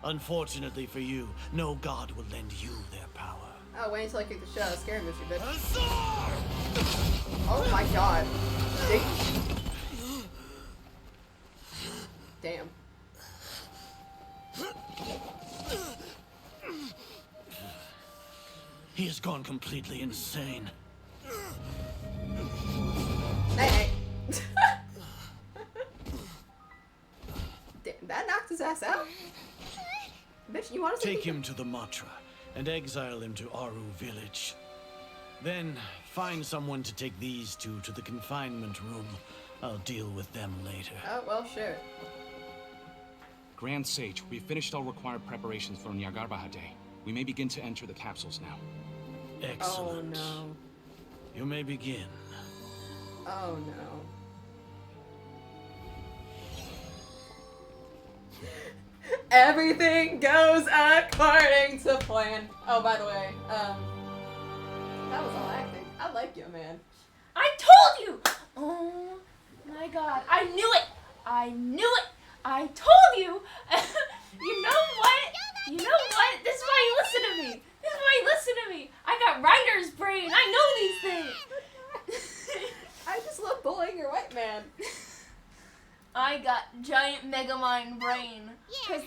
Speaker 18: Unfortunately for you, no god will lend you their power.
Speaker 1: Oh, wait until I kick the shit out of Scary Mystery, bitch. Oh my god. Damn.
Speaker 18: He has gone completely insane.
Speaker 1: Hey, hey. Damn, that knocked his ass out. Bitch, you want to
Speaker 18: Take him to the Matra and exile him to Aru village. Then find someone to take these two to the confinement room. I'll deal with them later.
Speaker 1: Oh, well, sure.
Speaker 19: Grand Sage, we've finished all required preparations for Nyargarbaha Day. We may begin to enter the capsules now.
Speaker 18: Excellent.
Speaker 1: Oh no.
Speaker 18: You may begin.
Speaker 1: Oh no. Everything goes according to plan. Oh, by the way, that was all acting. I like you, man.
Speaker 2: I told you! Oh my god. I knew it! I knew it! I told you! You know what? You know what? This is why you listen to me. This is why you listen to me. I got writer's brain. I know these things.
Speaker 1: I just love bullying your white man.
Speaker 2: I got giant Megamind brain. Cause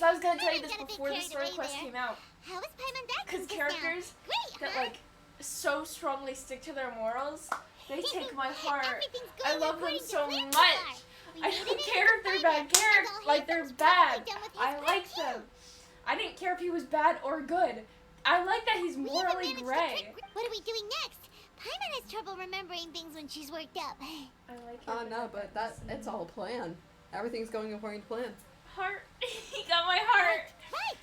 Speaker 2: I was gonna tell you this before the story quest came out.
Speaker 3: How is Paimon back?
Speaker 2: Cause characters that like so strongly stick to their morals, they take my heart. I love them so much. I don't care if they're bad characters, like they're bad. I like them. I didn't care if he was bad or good. I like that he's morally gray.
Speaker 3: What are we doing next? Paimon has trouble remembering things when she's worked up.
Speaker 2: I like
Speaker 1: Oh no, but it's all a plan. Everything's going according to plan.
Speaker 2: Heart. He got my heart.
Speaker 3: Right.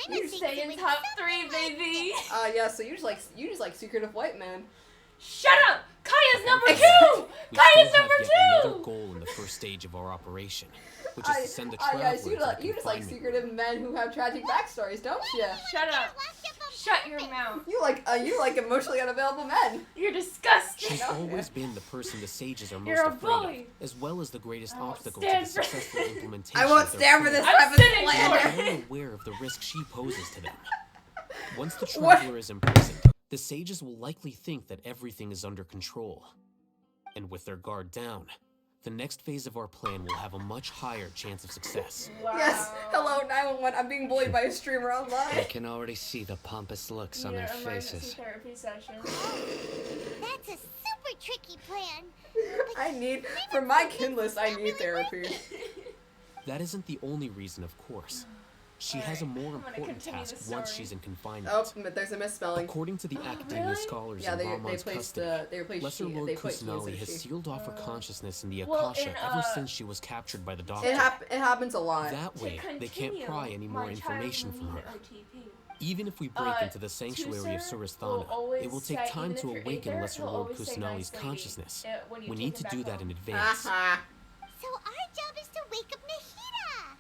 Speaker 2: You're staying top 3, baby.
Speaker 1: Yeah. So you just like secretive white men.
Speaker 2: Shut up. Kaya's number 2.
Speaker 12: We
Speaker 2: Kaya's
Speaker 12: still have
Speaker 2: number
Speaker 12: yet
Speaker 2: 2.
Speaker 12: another goal in the first stage of our operation, which is to send the
Speaker 1: Yeah,
Speaker 12: traveler
Speaker 1: so
Speaker 12: to the
Speaker 1: you just like
Speaker 12: confinement.
Speaker 1: secretive men who have tragic backstories, don't you?
Speaker 2: Shut up. Shut your mouth.
Speaker 1: You like emotionally unavailable men.
Speaker 2: You're disgusting.
Speaker 12: She's always been the person the sages are most
Speaker 2: You're a
Speaker 12: afraid
Speaker 2: bully.
Speaker 12: of, as well as the greatest obstacle to
Speaker 2: stand
Speaker 12: the
Speaker 2: for-
Speaker 12: successful implementation
Speaker 1: I won't
Speaker 12: of their
Speaker 1: stand for
Speaker 12: plan.
Speaker 1: this type of
Speaker 12: They're
Speaker 1: slander.
Speaker 12: well aware of the risk she poses to them. Once the traveler is imprisoned, the sages will likely think that everything is under control. And with their guard down, the next phase of our plan will have a much higher chance of success.
Speaker 2: Wow.
Speaker 1: Yes. Hello, 911. I'm being bullied by a streamer
Speaker 11: I
Speaker 1: online.
Speaker 11: can already see the pompous looks on
Speaker 2: Your
Speaker 11: their
Speaker 2: emergency
Speaker 11: faces.
Speaker 2: therapy session.
Speaker 3: That's a super tricky plan.
Speaker 1: I need, for my kin list, I need therapy.
Speaker 12: That isn't the only reason, of course. She has a more important task once she's in confinement.
Speaker 1: Oh, but there's a misspelling.
Speaker 12: According to the Academia scholars
Speaker 1: Yeah,
Speaker 12: in
Speaker 1: they
Speaker 12: Ramon's
Speaker 1: placed
Speaker 12: custody,
Speaker 1: they replaced
Speaker 12: Lesser
Speaker 1: she,
Speaker 12: Lord
Speaker 1: they put he
Speaker 12: Kusanali
Speaker 1: as
Speaker 12: has
Speaker 1: she.
Speaker 12: sealed off her consciousness in the
Speaker 2: Well,
Speaker 12: Akasha
Speaker 2: in,
Speaker 12: ever since she was captured by the Doctor.
Speaker 1: It happens a lot.
Speaker 12: That way, they can't pry any more information from her. Even if we break into the sanctuary of Surasthana, it will take time to awaken Lesser Lord Kusanali's consciousness. We need to do that in advance.
Speaker 3: So our job is to wake up Nahida.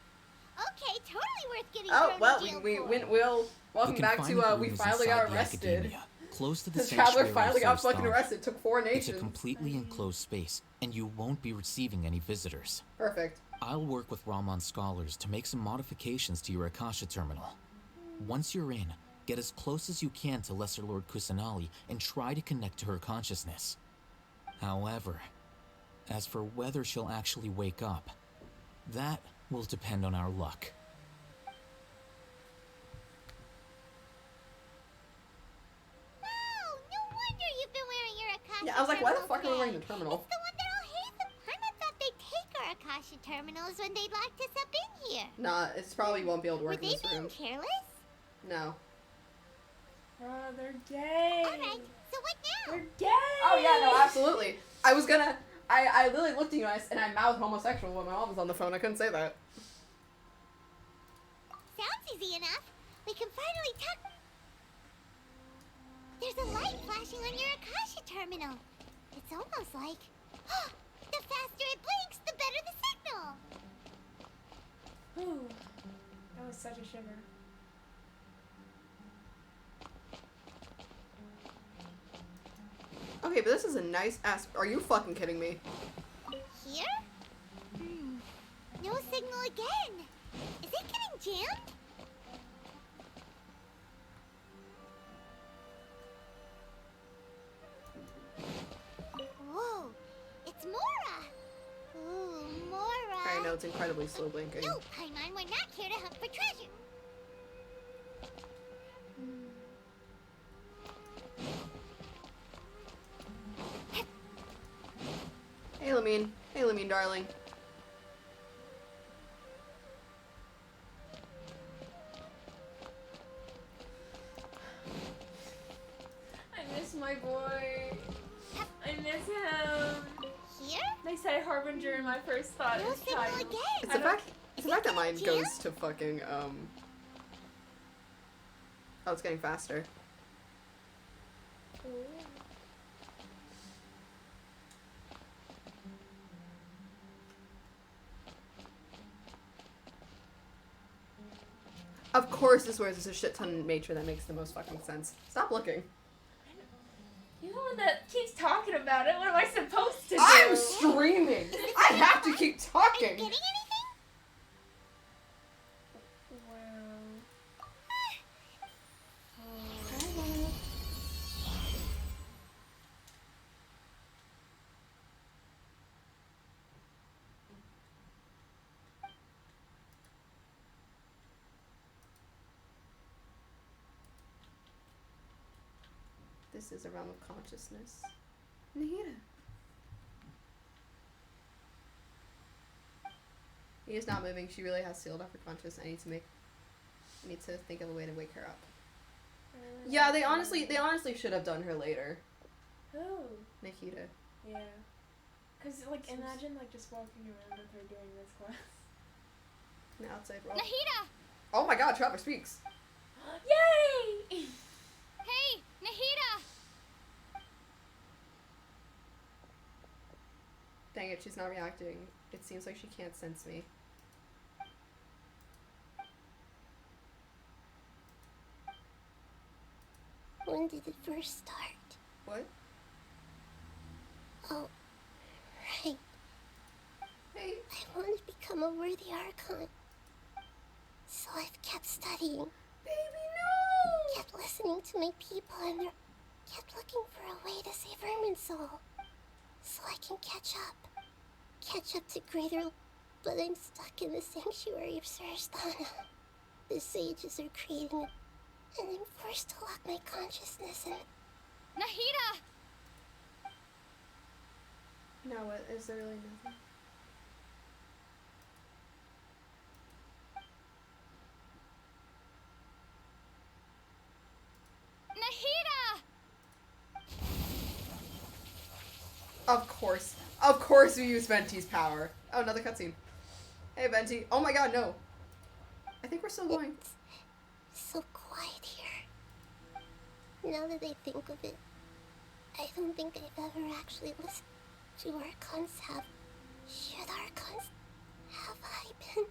Speaker 3: Okay, totally worth getting
Speaker 1: Oh
Speaker 3: thrown
Speaker 1: well,
Speaker 3: in jail
Speaker 1: we
Speaker 3: for.
Speaker 1: We'll welcome
Speaker 12: The
Speaker 1: back to
Speaker 12: confinement
Speaker 1: we
Speaker 12: room is
Speaker 1: finally
Speaker 12: inside
Speaker 1: got
Speaker 12: the
Speaker 1: arrested.
Speaker 12: Academia, close to the
Speaker 1: The traveler
Speaker 12: sanctuary
Speaker 1: finally
Speaker 12: of
Speaker 1: got fucking
Speaker 12: Surasthana.
Speaker 1: arrested. Took 4
Speaker 12: It's a
Speaker 1: nations.
Speaker 12: completely enclosed space, and you won't be receiving any visitors.
Speaker 1: Perfect.
Speaker 12: I'll work with Ramon scholars to make some modifications to your Akasha terminal. Once you're in, get as close as you can to Lesser Lord Kusanali and try to connect to her consciousness. However, as for whether she'll actually wake up, that will depend on our luck.
Speaker 3: Oh, no wonder you've been wearing your Akasha
Speaker 1: Yeah, I was like, why the
Speaker 3: terminal
Speaker 1: fuck are we wearing the
Speaker 3: badge.
Speaker 1: terminal?
Speaker 3: It's the one that all hates them. Paimon thought they'd take our Akasha terminals when they locked us up in here.
Speaker 1: Nah, it's probably won't be able to
Speaker 3: Were
Speaker 1: work in
Speaker 3: they
Speaker 1: this
Speaker 3: being
Speaker 1: room.
Speaker 3: careless?
Speaker 1: No.
Speaker 2: Oh, they're gay.
Speaker 3: Alright, so what now?
Speaker 2: They're gay.
Speaker 1: Oh yeah, no, absolutely. I was gonna. I literally looked at you and I mouthed homosexual when my mom was on the phone. I couldn't say that.
Speaker 3: Sounds easy enough. We can finally talk. There's a light flashing on your Akasha terminal. It's almost like... the faster it blinks, the better the signal.
Speaker 2: Ooh, that was such a shiver.
Speaker 1: Okay, but this is a nice ass. Are you fucking kidding me?
Speaker 3: Here? No signal again. Is it getting jammed? Whoa, it's Mora. Ooh, Mora.
Speaker 1: I know it's incredibly slow blinking.
Speaker 3: No, Paimon, we're not here to hunt for treasure.
Speaker 1: Hey, Lamine. Hey, Lamine, darling.
Speaker 2: I miss my boy. I miss him.
Speaker 3: Here?
Speaker 2: They said Harbinger in my first thought
Speaker 3: No
Speaker 2: is
Speaker 3: signal
Speaker 2: child.
Speaker 3: again.
Speaker 1: It's the fact that mine goes to fucking Oh, it's getting faster. Of course, this where there's a shit ton of nature that makes the most fucking sense. Stop looking.
Speaker 2: You're the one that keeps talking about it. What am I supposed to do?
Speaker 1: I'm streaming. I have to keep talking.
Speaker 3: Getting anything?
Speaker 1: This is a realm of consciousness. Nahida. He is not moving. She really has sealed off her consciousness. I need to think of a way to wake her up. Yeah, they honestly should have done her later.
Speaker 2: Who?
Speaker 1: Nahida.
Speaker 2: Yeah. Cause like imagine like just walking around with her during this class.
Speaker 1: An outside role.
Speaker 3: Nahida!
Speaker 1: Oh my god, Trevor speaks.
Speaker 2: Yay!
Speaker 3: Hey, Nahida!
Speaker 1: Dang it, she's not reacting. It seems like she can't sense me.
Speaker 3: When did it first start?
Speaker 1: What?
Speaker 3: Oh, right.
Speaker 1: Hey.
Speaker 3: I want to become a worthy Archon. So I've kept studying.
Speaker 1: Baby, no!
Speaker 3: Kept listening to my people and kept looking for a way to save Irminsul. So I can catch up. Catch up to greater... But I'm stuck in the sanctuary of Sarasthana. The sages are creating it, and I'm forced to lock my consciousness in...
Speaker 20: Nahida!
Speaker 1: No, what? Is there really nothing?
Speaker 20: Nahida!
Speaker 1: Of course we use Venti's power. Oh, another cutscene. Hey, Venti. Oh my god, no. I think we're still going.
Speaker 3: It's so quiet here. Now that I think of it, I don't think I've ever actually listened to Archons have... Should Archons... Have I been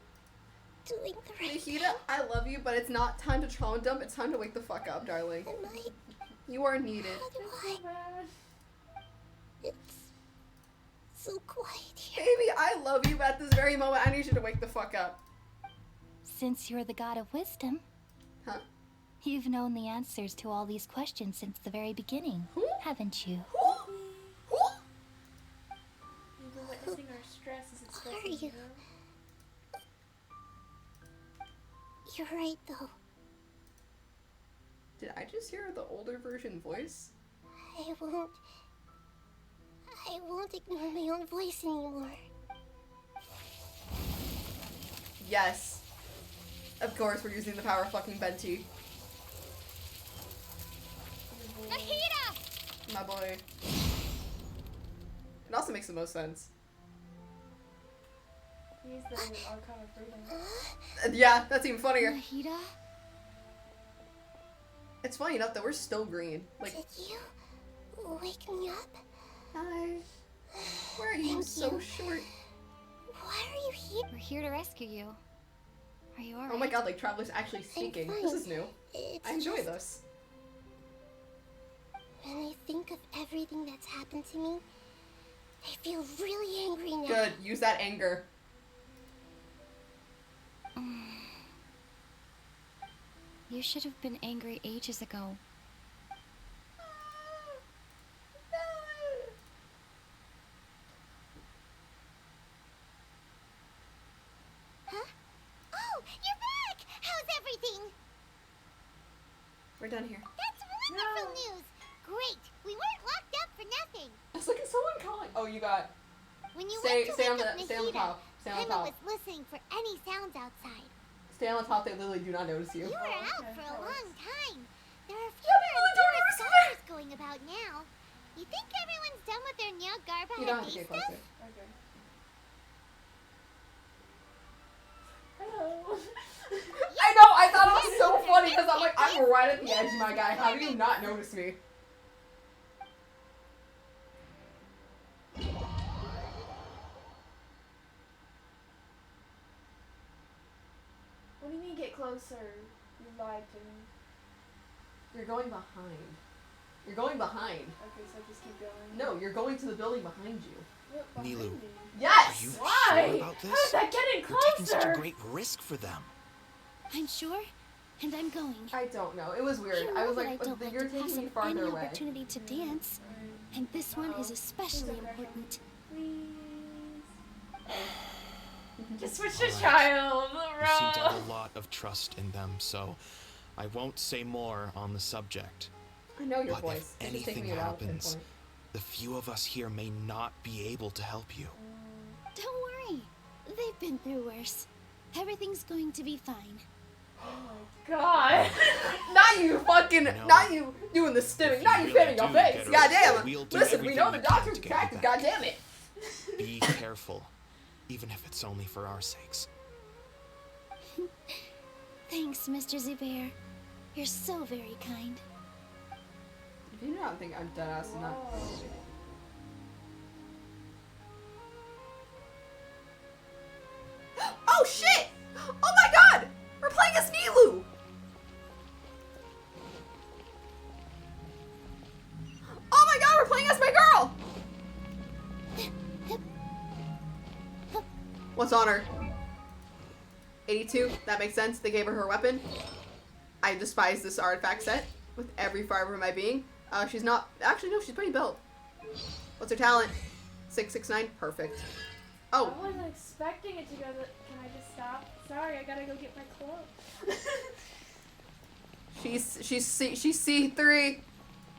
Speaker 3: doing the right thing?
Speaker 1: Nahida, I love you, but it's not time to trauma dump. It's time to wake the fuck up, darling.
Speaker 3: Am I...
Speaker 1: You are needed.
Speaker 3: How do I... It's so quiet here.
Speaker 1: Baby, I love you, but at this very moment, I need you to wake the fuck up.
Speaker 20: Since you're the god of wisdom, you've known the answers to all these questions since the very beginning, haven't you?
Speaker 2: You've been witnessing our stress as it's stressing you.
Speaker 3: You're right, though.
Speaker 1: Did I just hear the older version voice?
Speaker 3: I won't ignore my own voice anymore.
Speaker 1: Yes. Of course, we're using the power of fucking Venti.
Speaker 20: Nahida!
Speaker 1: My boy. It also makes the most sense.
Speaker 2: He's the Archon of freedom.
Speaker 1: Yeah, that's even funnier.
Speaker 20: Nahida?
Speaker 1: It's funny enough that we're still green. Like,
Speaker 3: did you wake me up?
Speaker 1: Hi. Why are you so short?
Speaker 3: Why are you here?
Speaker 20: We're here to rescue you. Are you alright?
Speaker 1: Oh my god, like Traveler's actually speaking. This is new. I enjoy this.
Speaker 3: When I think of everything that's happened to me, I feel really angry now.
Speaker 1: Good, use that anger.
Speaker 20: You should have been angry ages ago.
Speaker 3: Huh? Oh, you're back! How's everything?
Speaker 1: We're done here.
Speaker 3: That's wonderful news! Great! We weren't locked up for nothing!
Speaker 1: I was like, is someone calling? Oh, you got...
Speaker 3: When you
Speaker 1: stay
Speaker 3: went to
Speaker 1: on
Speaker 3: wake up
Speaker 1: the top. Stay on the
Speaker 3: Paimon
Speaker 1: top.
Speaker 3: was listening for any sounds outside.
Speaker 1: Stay on the top, they literally do not notice you.
Speaker 3: You were out for a long time. There are
Speaker 1: people
Speaker 3: fewer
Speaker 1: don't
Speaker 3: and
Speaker 1: notice
Speaker 3: fewer scholars going about now. You think everyone's done with their Nya Garba
Speaker 1: You don't have to
Speaker 3: Hadi
Speaker 1: get
Speaker 3: stuff?
Speaker 1: closer.
Speaker 2: Okay. Hello.
Speaker 1: I know, I thought it was so funny because I'm like, I'm right at the edge, my guy. How do you not notice me?
Speaker 2: What do you mean get closer? You lied to me.
Speaker 1: You're going behind. You're going behind.
Speaker 2: Okay, so just keep going.
Speaker 1: No, you're going to the building behind you.
Speaker 2: What, behind
Speaker 21: Nilu.
Speaker 2: me?
Speaker 1: Yes!
Speaker 21: Are you
Speaker 2: Why?
Speaker 21: sure about this?
Speaker 2: How is that getting
Speaker 21: You're taking such a
Speaker 2: closer?
Speaker 21: great risk for them.
Speaker 20: I'm sure, and I'm going.
Speaker 1: I don't know. It was weird.
Speaker 20: You
Speaker 1: I
Speaker 20: know
Speaker 1: was
Speaker 20: that
Speaker 1: like,
Speaker 20: I don't like
Speaker 1: you're
Speaker 20: to pass
Speaker 1: taking me
Speaker 20: up any
Speaker 1: farther away.
Speaker 20: opportunity to dance, and this one is especially important.
Speaker 2: Please. Just switch to
Speaker 21: Alright.
Speaker 2: child,
Speaker 21: You seem to
Speaker 2: bro.
Speaker 21: have a lot of trust in them, so I won't say more on the subject.
Speaker 1: I know your
Speaker 21: But
Speaker 1: voice.
Speaker 21: if
Speaker 1: It's just taking
Speaker 21: anything
Speaker 1: me a while to
Speaker 21: happens,
Speaker 1: pinpoint.
Speaker 21: the few of us here may not be able to help you.
Speaker 20: Don't worry, they've been through worse. Everything's going to be fine.
Speaker 2: God.
Speaker 1: Not you fucking,
Speaker 21: No.
Speaker 1: not you doing the stimming, not you
Speaker 21: really
Speaker 1: hitting your
Speaker 21: do
Speaker 1: face.
Speaker 21: get her,
Speaker 1: Goddamn.
Speaker 21: we'll do
Speaker 1: Listen, we know the
Speaker 21: everything we can
Speaker 1: doctor's
Speaker 21: to get you
Speaker 1: attractive.
Speaker 21: back.
Speaker 1: Goddamn it.
Speaker 21: Be careful, even if it's only for our sakes.
Speaker 20: Thanks, Mr. Zubair. You're so very kind.
Speaker 1: If you don't think I'm dead ass enough. Oh shit! Oh my god! We're playing as Nilu! counts on her. 82, that makes sense. They gave her weapon. I despise this artifact set with every fiber of my being. She's not, actually no, she's pretty built. What's her talent? 669, perfect. Oh.
Speaker 2: I wasn't expecting it to go, can I just stop? Sorry, I gotta go get my clothes.
Speaker 1: She's C3.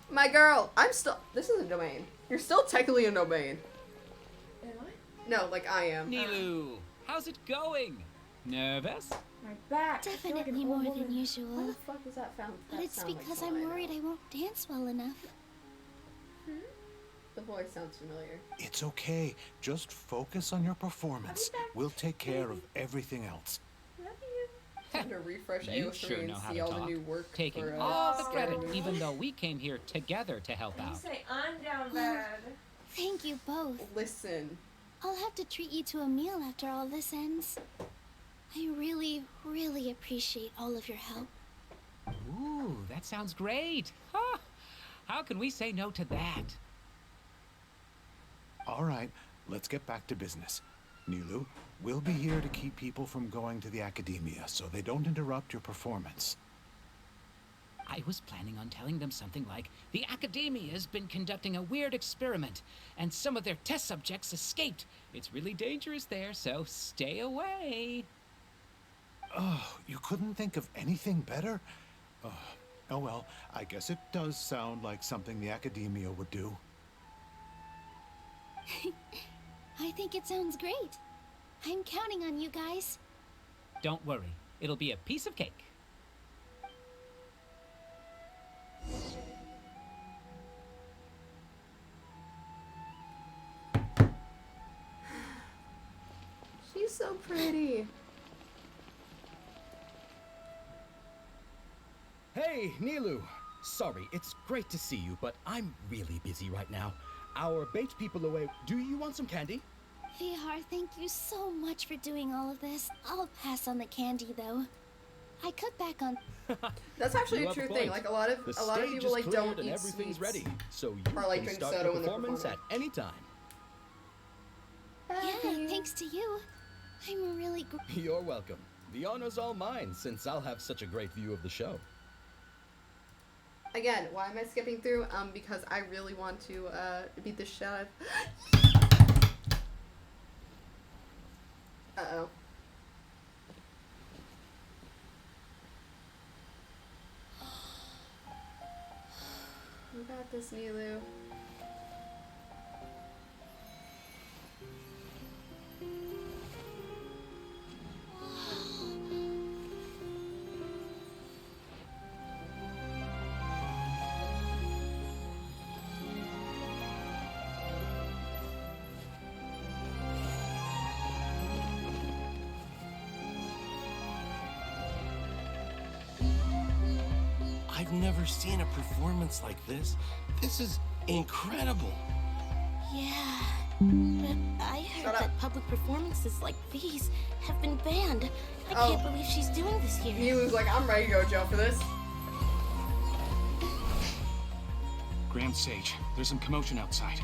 Speaker 1: My girl, I'm still, this is a domain. You're still technically a domain.
Speaker 2: Am I?
Speaker 1: No, like I am.
Speaker 9: Nilu, how's it going? Nervous?
Speaker 2: My back.
Speaker 3: Definitely more than usual.
Speaker 1: Why the fuck was that found?
Speaker 3: But it's because I'm worried I won't dance well enough.
Speaker 1: The voice sounds familiar.
Speaker 4: It's okay. Just focus on your performance. We'll take care of everything else.
Speaker 1: Time to refresh
Speaker 9: You
Speaker 1: AO3
Speaker 9: sure
Speaker 1: and
Speaker 9: know how
Speaker 1: see
Speaker 9: to
Speaker 1: all the
Speaker 9: talk.
Speaker 1: new work
Speaker 9: Taking
Speaker 1: for,
Speaker 9: all the
Speaker 1: Scary
Speaker 9: credit,
Speaker 1: Movie.
Speaker 9: even though we came here together to help
Speaker 2: You
Speaker 9: out.
Speaker 2: say I'm down bad.
Speaker 3: Thank you both.
Speaker 1: Listen.
Speaker 3: I'll have to treat you to a meal after all this ends. I really, really appreciate all of your help.
Speaker 19: Ooh, that sounds great. Huh. How can we say no to that?
Speaker 4: All right, let's get back to business. Nilu, we'll be here to keep people from going to the academia so they don't interrupt your performance.
Speaker 19: I was planning on telling them something like, the academia has been conducting a weird experiment, and some of their test subjects escaped. It's really dangerous there, so stay away.
Speaker 4: Oh, you couldn't think of anything better? Oh well, I guess it does sound like something the academia would do.
Speaker 3: I think it sounds great. I'm counting on you guys.
Speaker 19: Don't worry, it'll be a piece of cake.
Speaker 1: She's so pretty.
Speaker 22: Hey, Nilu. Sorry, it's great to see you, but I'm really busy right now. Our bait people away. Do you want some candy?
Speaker 3: Vihar, thank you so much for doing all of this. I'll pass on the candy, though. I cut back on.
Speaker 1: That's actually
Speaker 22: You
Speaker 1: a
Speaker 22: have
Speaker 1: true
Speaker 22: a
Speaker 1: thing.
Speaker 22: point.
Speaker 1: Like a lot of
Speaker 22: The
Speaker 1: people
Speaker 22: stage is
Speaker 1: like
Speaker 22: cleared
Speaker 1: don't
Speaker 22: and
Speaker 1: eat
Speaker 22: everything's
Speaker 1: sweets.
Speaker 22: ready, so you
Speaker 1: Or, like,
Speaker 22: can
Speaker 1: drink
Speaker 22: start
Speaker 1: soda
Speaker 22: your
Speaker 1: when they're
Speaker 22: performance at
Speaker 1: performing.
Speaker 22: any time.
Speaker 3: Yeah, thanks to you. I'm really
Speaker 22: You're welcome. The honor's all mine, since I'll have such a great view of the show.
Speaker 1: Again, why am I skipping through? Because I really want to beat the shit out of. Uh-oh. You got this, Nilu.
Speaker 15: I've never seen a performance like this. This is incredible.
Speaker 23: Yeah, but I heard that public performances like these have been banned. I can't believe she's doing this here.
Speaker 1: Nilu's like, I'm ready to go to jail for this.
Speaker 19: Grand Sage, there's some commotion outside.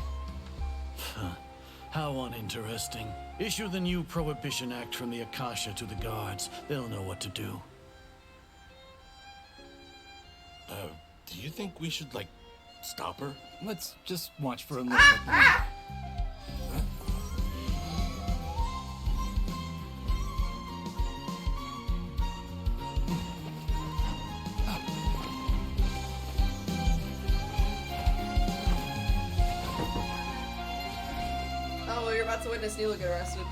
Speaker 24: Huh. How uninteresting. Issue the new Prohibition Act from the Akasha to the guards. They'll know what to do.
Speaker 15: Do you think we should, like, stop her?
Speaker 22: Let's just watch for a little bit.
Speaker 1: Oh, well, you're about to witness Nilu get arrested.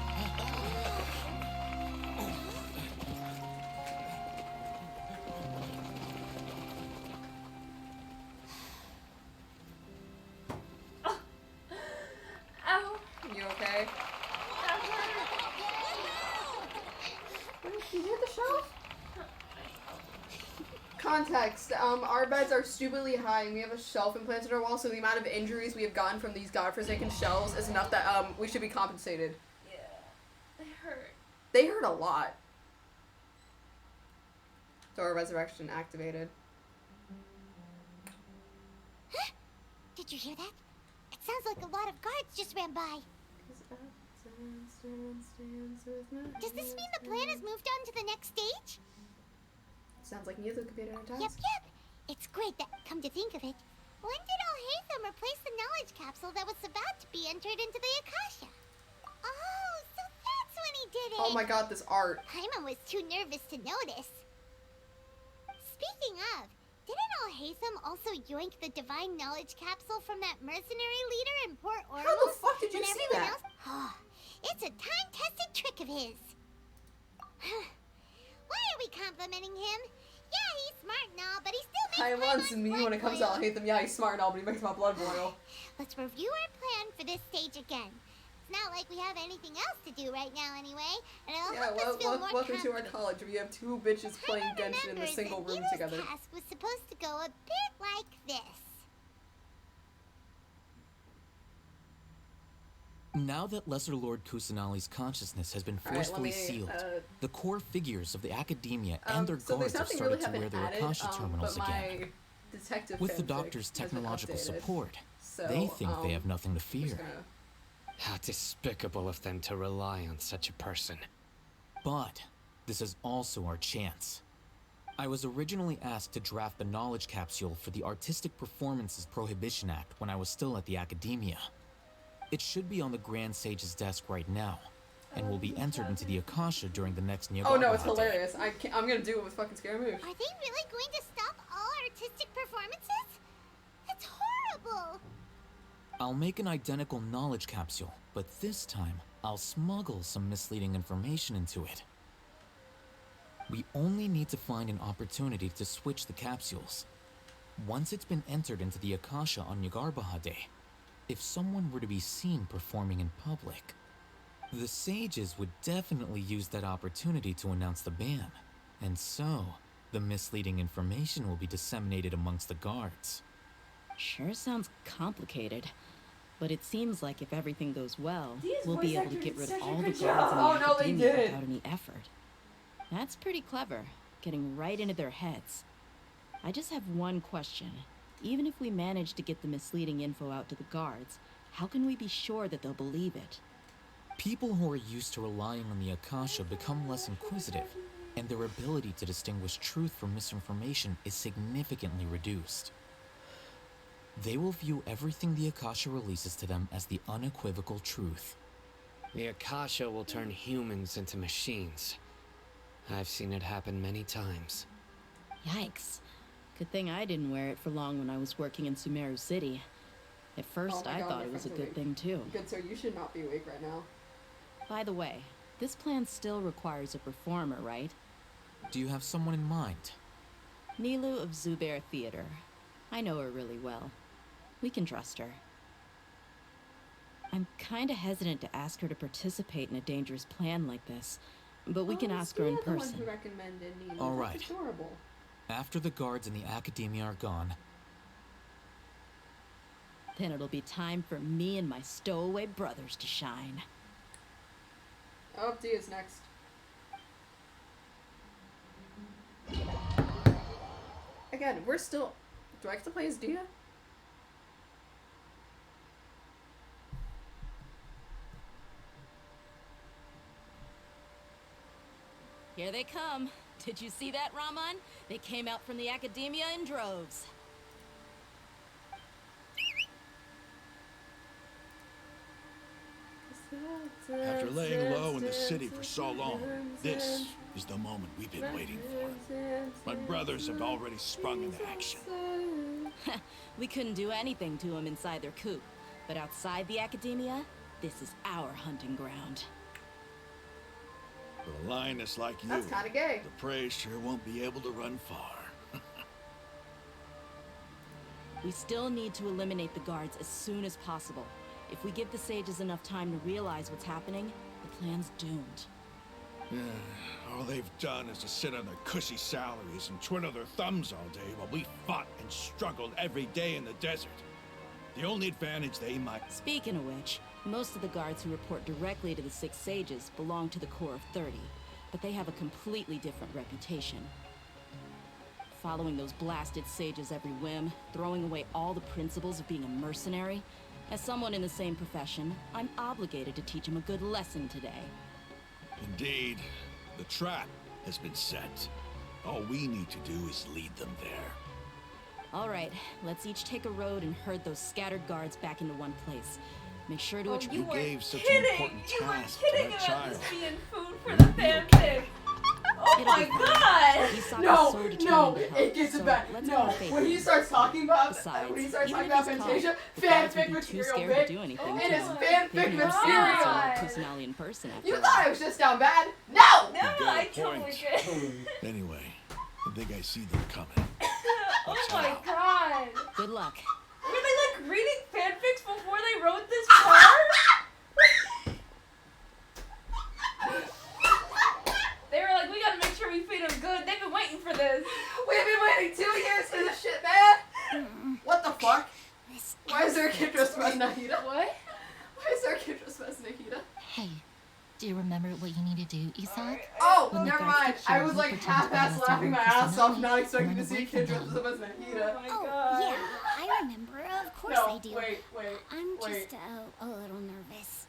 Speaker 2: Ow.
Speaker 1: You okay? You hit the shelf? Context, our beds are stupidly high and we have a shelf implanted in our wall, so the amount of injuries we have gotten from these godforsaken shelves is enough that we should be compensated.
Speaker 2: Yeah. They hurt.
Speaker 1: They hurt a lot. Door resurrection activated.
Speaker 3: Huh? Did you hear that? It sounds like a lot of guards just ran by. Does this mean the plan has moved on to the next stage?
Speaker 1: Sounds like Nilu could be at our task.
Speaker 3: Yep. It's great that, come to think of it, when did Alhaitham replace the knowledge capsule that was about to be entered into the Akasha? Oh, so that's when he did it!
Speaker 1: Oh my god, this art.
Speaker 3: Paimon was too nervous to notice. Speaking of, didn't Alhaitham also yoink the divine knowledge capsule from that mercenary leader in Port Ormuz?
Speaker 1: How the fuck did you
Speaker 3: when
Speaker 1: see
Speaker 3: everyone
Speaker 1: that?
Speaker 3: Else... Oh, it's a time-tested trick of his. Why are we complimenting him? Yeah, he's smart and all, but he still makes
Speaker 1: Paimon's me when it comes to Alhaitham. Yeah, he's smart and all, but he makes my blood boil.
Speaker 3: Let's review our plan for this stage again. It's not like we have anything else to do right now anyway, and it'll help us feel more
Speaker 1: welcome to our
Speaker 3: confident.
Speaker 1: college. We have two bitches playing Genshin in a single room together.
Speaker 3: Task was supposed to go a bit like this.
Speaker 12: Now that Lesser Lord Kusanali's consciousness has been forcefully sealed, the core figures of the Academia and their guards have started to wear their Akasha terminals again. With the Doctor's technological support, they think they have nothing to fear.
Speaker 11: How despicable of them to rely on such a person.
Speaker 12: But this is also our chance. I was originally asked to draft the knowledge capsule for the Artistic Performances Prohibition Act when I was still at the Academia. It should be on the Grand Sage's desk right now, and will be entered into the Akasha during the next Nyagarbha.
Speaker 1: Oh no, it's hilarious. I'm gonna do it with fucking Scare Move.
Speaker 3: Are they really going to stop all artistic performances? That's horrible!
Speaker 12: I'll make an identical knowledge capsule, but this time, I'll smuggle some misleading information into it. We only need to find an opportunity to switch the capsules. Once it's been entered into the Akasha on Nyagarbha Day, if someone were to be seen performing in public, the sages would definitely use that opportunity to announce the ban, and so the misleading information will be disseminated amongst the guards.
Speaker 6: Sure sounds complicated, but it seems like if everything goes well, we'll be able to get rid of all the guards in the Academia without any effort. That's pretty clever, getting right into their heads. I just have one question. Even if we manage to get the misleading info out to the guards, how can we be sure that they'll believe it?
Speaker 12: People who are used to relying on the Akasha become less inquisitive, and their ability to distinguish truth from misinformation is significantly reduced. They will view everything the Akasha releases to them as the unequivocal truth.
Speaker 11: The Akasha will turn humans into machines. I've seen it happen many times.
Speaker 6: Yikes. Good thing I didn't wear it for long when I was working in Sumeru City. At first, I thought it was a good thing too.
Speaker 1: Good, sir, you should not be awake right now.
Speaker 6: By the way, this plan still requires a performer, right?
Speaker 12: Do you have someone in mind?
Speaker 6: Nilu of Zubair Theater. I know her really well. We can trust her. I'm kinda hesitant to ask her to participate in a dangerous plan like this, but we can ask her in person.
Speaker 12: All right. After the guards in the Academia are gone,
Speaker 6: then it'll be time for me and my stowaway brothers to shine.
Speaker 1: Oh, Dia's next. Again, we're still... Do I get to play as Dia?
Speaker 6: Here they come. Did you see that, Raman? They came out from the Academia in droves.
Speaker 4: After laying low in the city for so long, this is the moment we've been waiting for. My brothers have already sprung into action.
Speaker 6: We couldn't do anything to them inside their coop, but outside the Academia, this is our hunting ground.
Speaker 4: For a lioness like you,
Speaker 1: that's kind of gay.
Speaker 4: The prey sure won't be able to run far.
Speaker 6: We still need to eliminate the guards as soon as possible. If we give the sages enough time to realize what's happening, the plan's doomed.
Speaker 4: All they've done is to sit on their cushy salaries and twiddle their thumbs all day while we fought and struggled every day in the desert. The only advantage they might...
Speaker 6: Speaking of which, most of the guards who report directly to the Six Sages belong to the Corps of 30, but they have a completely different reputation. Following those blasted sages every whim, throwing away all the principles of being a mercenary, As someone in the same profession, I'm obligated to teach him a good lesson today.
Speaker 4: Indeed. The trap has been set. All we need to do is lead them there.
Speaker 6: All right, let's each take a road and herd those scattered guards back into one place. Make sure to
Speaker 1: You
Speaker 4: gave such
Speaker 2: kidding.
Speaker 4: an important
Speaker 2: You weren't
Speaker 4: task
Speaker 2: kidding
Speaker 4: to that
Speaker 2: about
Speaker 4: child.
Speaker 2: this being food for the fanfic. Oh my god!
Speaker 1: No, it gets bad. No, when he starts talking about Fantasia, fanfic material, bitch. It is fanfic material.
Speaker 6: Kusanali in person after
Speaker 1: You
Speaker 6: all.
Speaker 1: thought I was just down bad? No!
Speaker 2: No, I totally did.
Speaker 4: Anyway, I think I see them coming.
Speaker 2: Oh my god!
Speaker 6: Good luck.
Speaker 2: Were they like reading fanfics before they wrote this part? They were like, we gotta make sure we feed them good. They've been waiting for this.
Speaker 1: We've been waiting 2 years for this shit, man! What the fuck? Why is there a kid dressed as Nahida?
Speaker 2: What?
Speaker 1: Why is there a kid dressed as Nahida?
Speaker 20: Hey, do you remember what you need to do, Isak?
Speaker 1: Oh,
Speaker 20: When the
Speaker 1: never
Speaker 20: guards
Speaker 1: mind.
Speaker 20: get
Speaker 1: I
Speaker 20: here,
Speaker 1: was
Speaker 20: you
Speaker 1: like
Speaker 20: pretend to
Speaker 1: half-ass
Speaker 20: be
Speaker 1: laughing my
Speaker 20: Lester
Speaker 1: ass off,
Speaker 20: Kusanali
Speaker 1: not expecting
Speaker 20: and
Speaker 1: to
Speaker 20: run
Speaker 1: see a
Speaker 20: away
Speaker 1: kid
Speaker 20: from
Speaker 1: dressed
Speaker 20: them.
Speaker 1: as Nahida.
Speaker 3: Oh, yeah, I remember. Of course
Speaker 1: No,
Speaker 3: I do.
Speaker 1: wait.
Speaker 3: I'm
Speaker 1: wait.
Speaker 3: just a little nervous.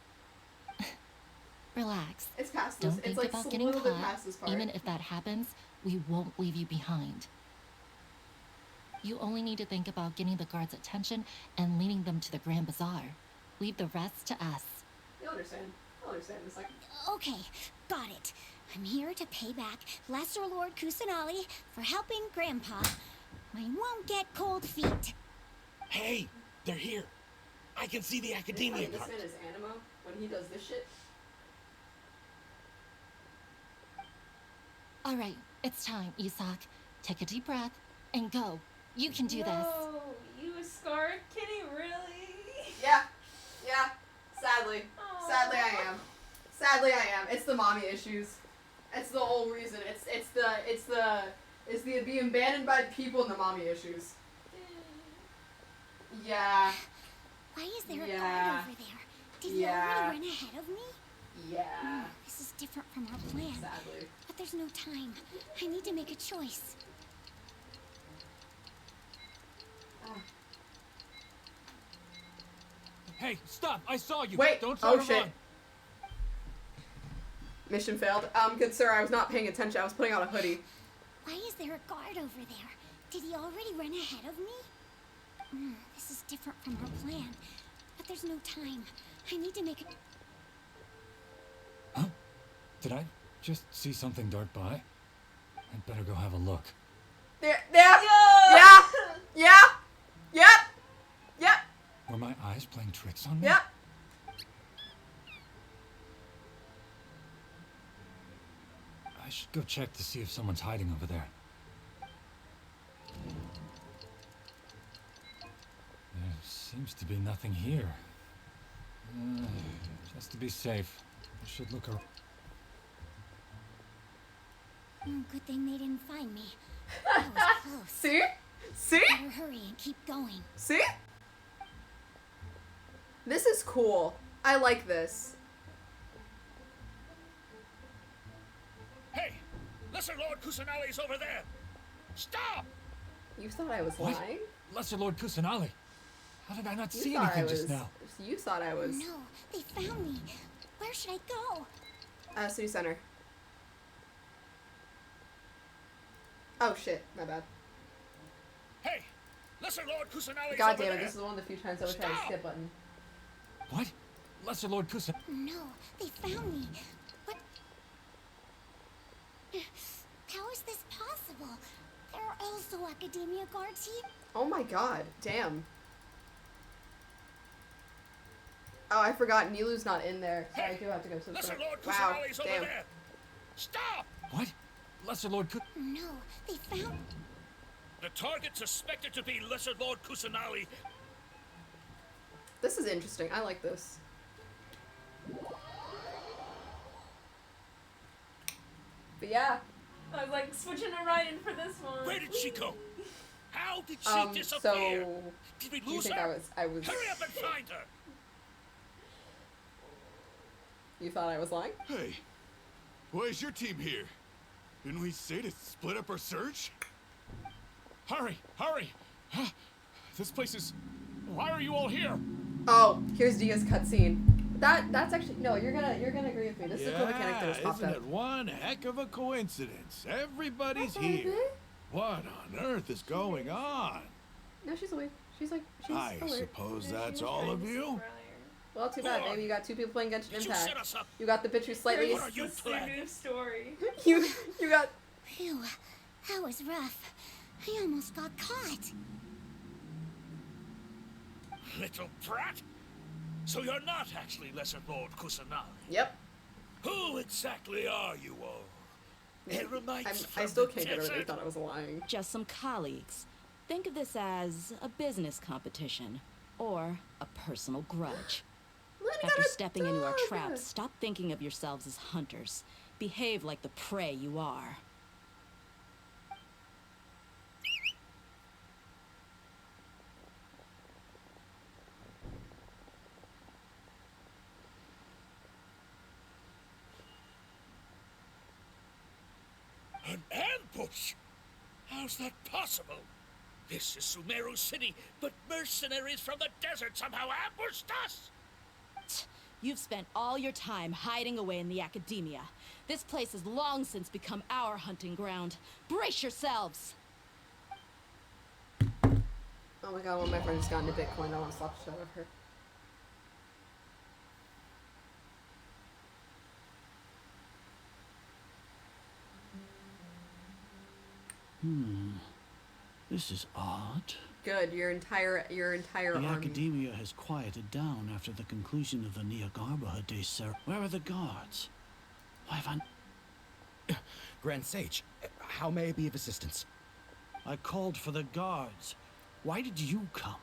Speaker 20: Relax.
Speaker 1: It's past
Speaker 20: Don't
Speaker 1: this.
Speaker 20: think
Speaker 1: It's like
Speaker 20: about
Speaker 1: a
Speaker 20: getting
Speaker 1: little bit
Speaker 20: caught.
Speaker 1: past this part.
Speaker 20: Even if that happens, we won't leave you behind. You only need to think about getting the guards' attention and leading them to the Grand Bazaar. Leave the rest to us.
Speaker 1: You'll understand. I'll understand in a second.
Speaker 3: Okay, got it. I'm here to pay back Lesser Lord Kusanali for helping Grandpa. I won't get cold feet.
Speaker 22: Hey, they're here. I can see the Academia
Speaker 1: This
Speaker 22: card.
Speaker 1: man is Animo when he does this shit.
Speaker 20: All right, it's time, Isak. Take a deep breath and go. You can do this.
Speaker 2: No, you a scarred kitty, really?
Speaker 1: Yeah. Sadly. Sadly I am. Sadly I am. It's the mommy issues. It's the whole reason. It's the being abandoned by people and the mommy issues. Yeah.
Speaker 3: Why is there a
Speaker 1: Yeah.
Speaker 3: guard over there? Did he
Speaker 1: Yeah.
Speaker 3: already run ahead of me?
Speaker 1: Yeah.
Speaker 3: This is different from our plan.
Speaker 1: Sadly.
Speaker 3: But there's no time. I need to make a choice.
Speaker 8: Hey, stop! I saw you!
Speaker 1: Wait.
Speaker 8: Don't try
Speaker 1: Oh
Speaker 8: to
Speaker 1: shit.
Speaker 8: run!
Speaker 1: Mission failed. Good sir, I was not paying attention. I was putting on a hoodie.
Speaker 3: Why is there a guard over there? Did he already run ahead of me? This is different from our plan. But there's no time. I need to make a...
Speaker 5: Did I just see something dart by? I'd better go have a look.
Speaker 1: There. Yeah. Yep.
Speaker 5: Were my eyes playing tricks on me?
Speaker 1: Yep.
Speaker 5: I should go check to see if someone's hiding over there. There seems to be nothing here. Just to be safe, I should look around.
Speaker 3: Good thing they didn't find me. That was close.
Speaker 1: See?
Speaker 3: Better hurry and keep going.
Speaker 1: See? This is cool. I like this.
Speaker 24: Hey! Lesser Lord Kusanali's over there! Stop!
Speaker 1: You thought I was
Speaker 5: What?
Speaker 1: lying?
Speaker 5: Lesser Lord Kusanali! How did I not
Speaker 1: You
Speaker 5: see
Speaker 1: thought
Speaker 5: anything
Speaker 1: I
Speaker 5: just
Speaker 1: was-
Speaker 5: now?
Speaker 1: You thought I was.
Speaker 3: No, they found me. Where should I go?
Speaker 1: City Center. Oh shit, my bad.
Speaker 24: Hey! Lesser Lord Kusanali's
Speaker 1: God
Speaker 24: over
Speaker 1: damn it,
Speaker 24: there!
Speaker 1: this is one of the few times I would try the skip button.
Speaker 5: What? Lesser Lord Kusan...
Speaker 3: No, they found me. What? How is this possible? There are also Academia guards here.
Speaker 1: Oh my god, damn. Oh, I forgot Nilu's not in there, so I do have to go to the
Speaker 24: Lesser
Speaker 1: store.
Speaker 24: Lord
Speaker 1: Wow,
Speaker 24: Kusanali's over
Speaker 1: damn.
Speaker 24: there! Stop!
Speaker 5: What? Lesser Lord Kus...
Speaker 3: No, they found...
Speaker 24: The target suspected to be Lesser Lord Kusanali.
Speaker 1: This is interesting. I like this. But yeah.
Speaker 2: I was like switching to Ryan for this one.
Speaker 24: Where did she go? How did she disappear?
Speaker 1: So
Speaker 24: Did we
Speaker 1: you
Speaker 24: lose
Speaker 1: think
Speaker 24: her?
Speaker 1: I was
Speaker 24: Hurry up and find her!
Speaker 1: You thought I was lying?
Speaker 4: Hey, why is your team here? Didn't we say to split up our search?
Speaker 8: Hurry! Hurry! This place is... Why are you all here?
Speaker 1: Oh, here's Dia's cutscene. That's actually no. You're gonna agree with me. This is a cool mechanic that was popped
Speaker 4: isn't
Speaker 1: up.
Speaker 4: it one heck of a coincidence? Everybody's here. What on earth is going on?
Speaker 1: No, she's awake. She's
Speaker 4: I
Speaker 1: alert.
Speaker 4: suppose that's all of you.
Speaker 1: Well, too bad, baby. You got two people playing Genshin Impact. You got the bitch who's slightly.
Speaker 2: What are you planning? New story.
Speaker 1: you got.
Speaker 3: Phew, that was rough. I almost got caught.
Speaker 7: Little brat. So you're not actually Lesser Lord Kusanali?
Speaker 1: Yep.
Speaker 7: Who exactly are you all? Eremites
Speaker 1: I still can't get over they thought I was lying.
Speaker 6: Just some colleagues. Think of this as a business competition or a personal grudge. After stepping into our trap, stop thinking of yourselves as hunters. Behave like the prey you are.
Speaker 7: An ambush? How's that possible? This is Sumeru City, but mercenaries from the desert somehow ambushed us!
Speaker 6: You've spent all your time hiding away in the academia. This place has long since become our hunting ground. Brace yourselves!
Speaker 1: Oh my god, one of my friends got into Bitcoin. I want to slap the shit out of her.
Speaker 24: This is odd.
Speaker 1: Good, your entire
Speaker 24: The
Speaker 1: army.
Speaker 24: academia has quieted down after the conclusion of the Niagarbaha Day ceremony. Where are the guards? Why have I...
Speaker 22: Grand Sage, how may I be of assistance?
Speaker 24: I called for the guards. Why did you come?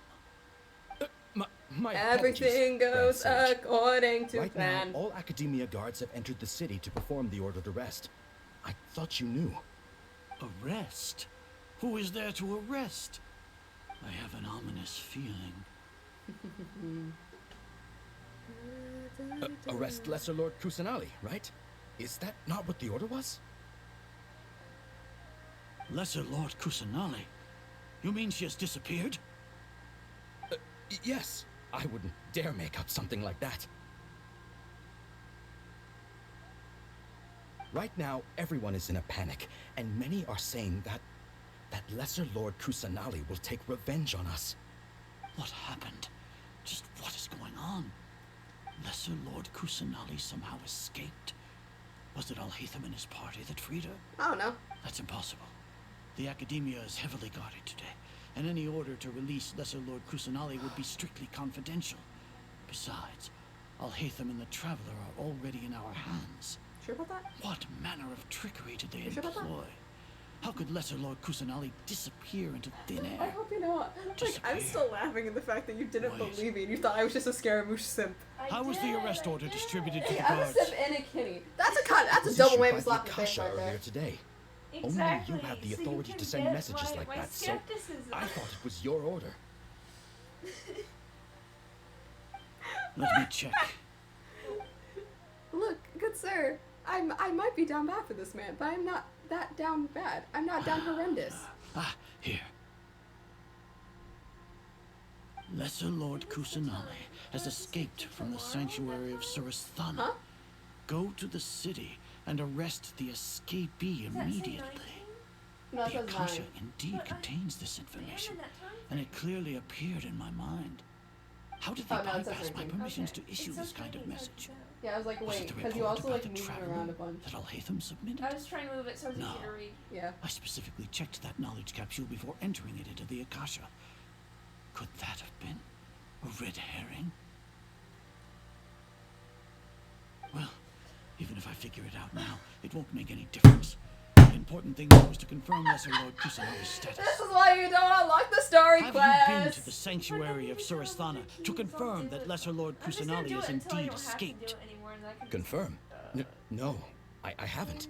Speaker 22: My
Speaker 1: Everything
Speaker 22: apologies,
Speaker 1: goes
Speaker 22: Grand Sage.
Speaker 1: according to
Speaker 22: Right
Speaker 1: plan.
Speaker 22: now, all academia guards have entered the city to perform the ordered arrest. I thought you knew.
Speaker 24: Arrest? Who is there to arrest? I have an ominous feeling.
Speaker 22: Arrest Lesser Lord Kusanali, right? Is that not what the order was?
Speaker 24: Lesser Lord Kusanali? You mean she has disappeared?
Speaker 22: Yes. I wouldn't dare make up something like that. Right now, everyone is in a panic, and many are saying that Lesser Lord Kusanali will take revenge on us.
Speaker 24: What happened? Just what is going on? Lesser Lord Kusanali somehow escaped. Was it Alhaitham and his party that freed her?
Speaker 1: I don't know.
Speaker 24: That's impossible. The academia is heavily guarded today, and any order to release Lesser Lord Kusanali would be strictly confidential. Besides, Alhaitham and the Traveler are already in our hands.
Speaker 1: Sure about that?
Speaker 24: What manner of trickery did they
Speaker 1: You sure about that?
Speaker 24: employ? How could Lesser Lord Kusanali disappear into thin
Speaker 1: I
Speaker 24: air?
Speaker 1: hope you know. Like, I'm still laughing at the fact that you didn't believe me and you thought I was just a Scaramouche simp.
Speaker 24: How was the arrest order distributed to
Speaker 1: Hey,
Speaker 24: the
Speaker 1: I'm a
Speaker 24: guards?
Speaker 1: simp and a kitty. That's a
Speaker 22: Was
Speaker 1: double
Speaker 22: issued by
Speaker 1: whammy
Speaker 22: the
Speaker 1: slap in the face
Speaker 22: Akasha
Speaker 1: right there.
Speaker 22: earlier today.
Speaker 2: Exactly.
Speaker 22: Only you have the
Speaker 2: so you
Speaker 22: authority
Speaker 2: can
Speaker 22: to send
Speaker 2: get
Speaker 22: messages
Speaker 2: my,
Speaker 22: like
Speaker 2: my
Speaker 22: that, so
Speaker 2: skepticism.
Speaker 22: I thought it was your order.
Speaker 24: Let me check.
Speaker 1: Look, good sir, I might be down bad for this man, but I'm not that down bad. I'm not down horrendous.
Speaker 24: Ah, here. Lesser Lord Kusanali has escaped from the sanctuary of Surasthana.
Speaker 1: Huh?
Speaker 24: Go to the city and arrest the escapee immediately.
Speaker 1: No,
Speaker 24: The
Speaker 1: it says
Speaker 24: Akasha
Speaker 1: 9.
Speaker 24: indeed contains this information, and it clearly appeared in my mind. How did they
Speaker 1: Oh, no, it says
Speaker 24: bypass my
Speaker 1: 19.
Speaker 24: permissions to issue this kind of message?
Speaker 1: Yeah, I was like,
Speaker 24: Was it
Speaker 1: wait,
Speaker 24: the
Speaker 1: because you
Speaker 24: report
Speaker 1: also
Speaker 24: about
Speaker 1: like
Speaker 24: the
Speaker 1: moved it
Speaker 24: traveler
Speaker 1: around a bunch.
Speaker 24: that Alhaitham submitted?
Speaker 2: I was trying to move it so it's
Speaker 24: No.
Speaker 2: easy to read.
Speaker 1: Yeah.
Speaker 24: I specifically checked that knowledge capsule before entering it into the Akasha. Could that have been a red herring? Well, even if I figure it out now, it won't make any difference. The important thing now is to confirm Lesser Lord Kusanali's status.
Speaker 1: This is why you don't unlock the story
Speaker 24: Have
Speaker 1: quest.
Speaker 24: you been to the sanctuary of Surasthana to confirm that Lesser Lord Kusanali has indeed escaped?
Speaker 22: Confirm? No, I haven't.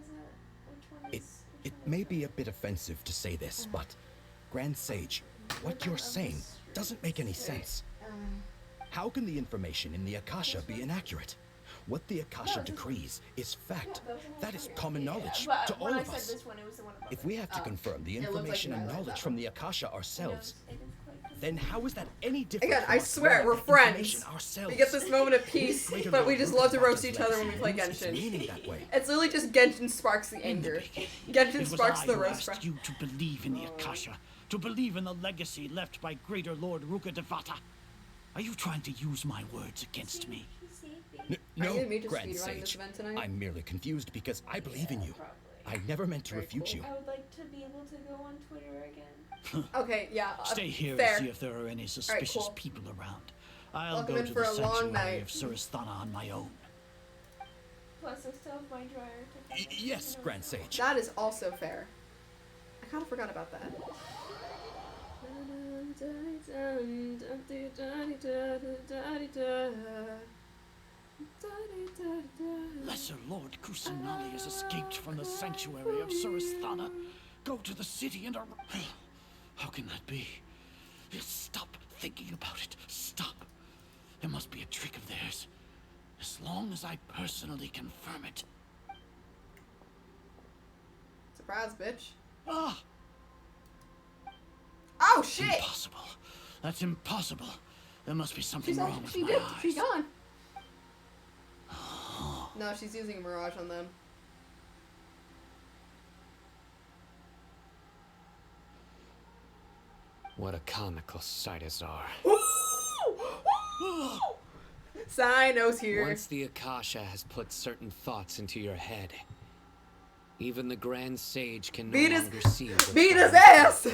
Speaker 22: It may be a bit offensive to say this, but Grand Sage, what you're saying doesn't make any sense. How can the information in the Akasha be inaccurate? What the Akasha decrees is fact. That is common knowledge
Speaker 2: But
Speaker 22: to all
Speaker 2: when I
Speaker 22: of
Speaker 2: said
Speaker 22: us.
Speaker 2: this one, it was the one above
Speaker 22: If we have to
Speaker 1: Oh.
Speaker 22: confirm the
Speaker 1: It looks like
Speaker 22: information and
Speaker 1: that, like
Speaker 22: knowledge
Speaker 1: that
Speaker 22: from
Speaker 1: one.
Speaker 22: the Akasha ourselves,
Speaker 2: It is quite
Speaker 22: then how is that any different?
Speaker 1: Again,
Speaker 22: from
Speaker 1: I
Speaker 22: us
Speaker 1: swear,
Speaker 22: learning
Speaker 1: we're
Speaker 22: that
Speaker 1: friends.
Speaker 22: information ourselves?
Speaker 1: We get this moment of peace,
Speaker 22: Greater
Speaker 1: but we
Speaker 22: Lord
Speaker 1: just love to roast
Speaker 22: Rukata's
Speaker 1: each other when we play
Speaker 22: legacy loses its
Speaker 1: Genshin.
Speaker 22: meaning that way.
Speaker 1: It's literally just Genshin sparks the anger. Genshin
Speaker 24: It was
Speaker 1: sparks
Speaker 24: I
Speaker 1: the
Speaker 24: who
Speaker 1: roast.
Speaker 24: asked you to believe in the Akasha, to believe in the legacy left by Greater Lord Rukkhadevata. Are you trying to use my words against me?
Speaker 22: No,
Speaker 1: you me to
Speaker 22: Grand
Speaker 1: speedrun this
Speaker 22: Sage.
Speaker 1: event tonight?
Speaker 22: I'm merely confused because I believe in you. I never meant to refute you.
Speaker 2: I would like to be able to go on Twitter again.
Speaker 1: Okay, yeah.
Speaker 24: Stay here
Speaker 1: fair.
Speaker 24: and see if there are any suspicious
Speaker 1: cool.
Speaker 24: people around. I'll
Speaker 1: Welcome
Speaker 24: go
Speaker 1: in
Speaker 24: to
Speaker 1: for
Speaker 24: the
Speaker 1: a long
Speaker 24: sanctuary
Speaker 1: night.
Speaker 24: of Surasthana on my own.
Speaker 2: Plus, I still have my dryer to
Speaker 22: Yes, Grand Sage.
Speaker 1: That is also fair. I kind of forgot about that.
Speaker 24: Lesser Lord Kusanali has escaped from the sanctuary of Surasthana. Go to the city and... How can that be? Stop thinking about it. Stop. There must be a trick of theirs. As long as I personally confirm it.
Speaker 1: Surprise, bitch.
Speaker 24: Ah!
Speaker 1: Oh, shit!
Speaker 24: Impossible. That's impossible. There must be something wrong with
Speaker 1: She
Speaker 24: my
Speaker 1: did.
Speaker 24: eyes.
Speaker 1: She's gone. No, she's using a mirage on them.
Speaker 11: What a comical sight is our.
Speaker 1: Cyno's here.
Speaker 11: Once the Akasha has put certain thoughts into your head, even the Grand Sage can no longer see what's
Speaker 1: beat his
Speaker 11: behind
Speaker 1: ass!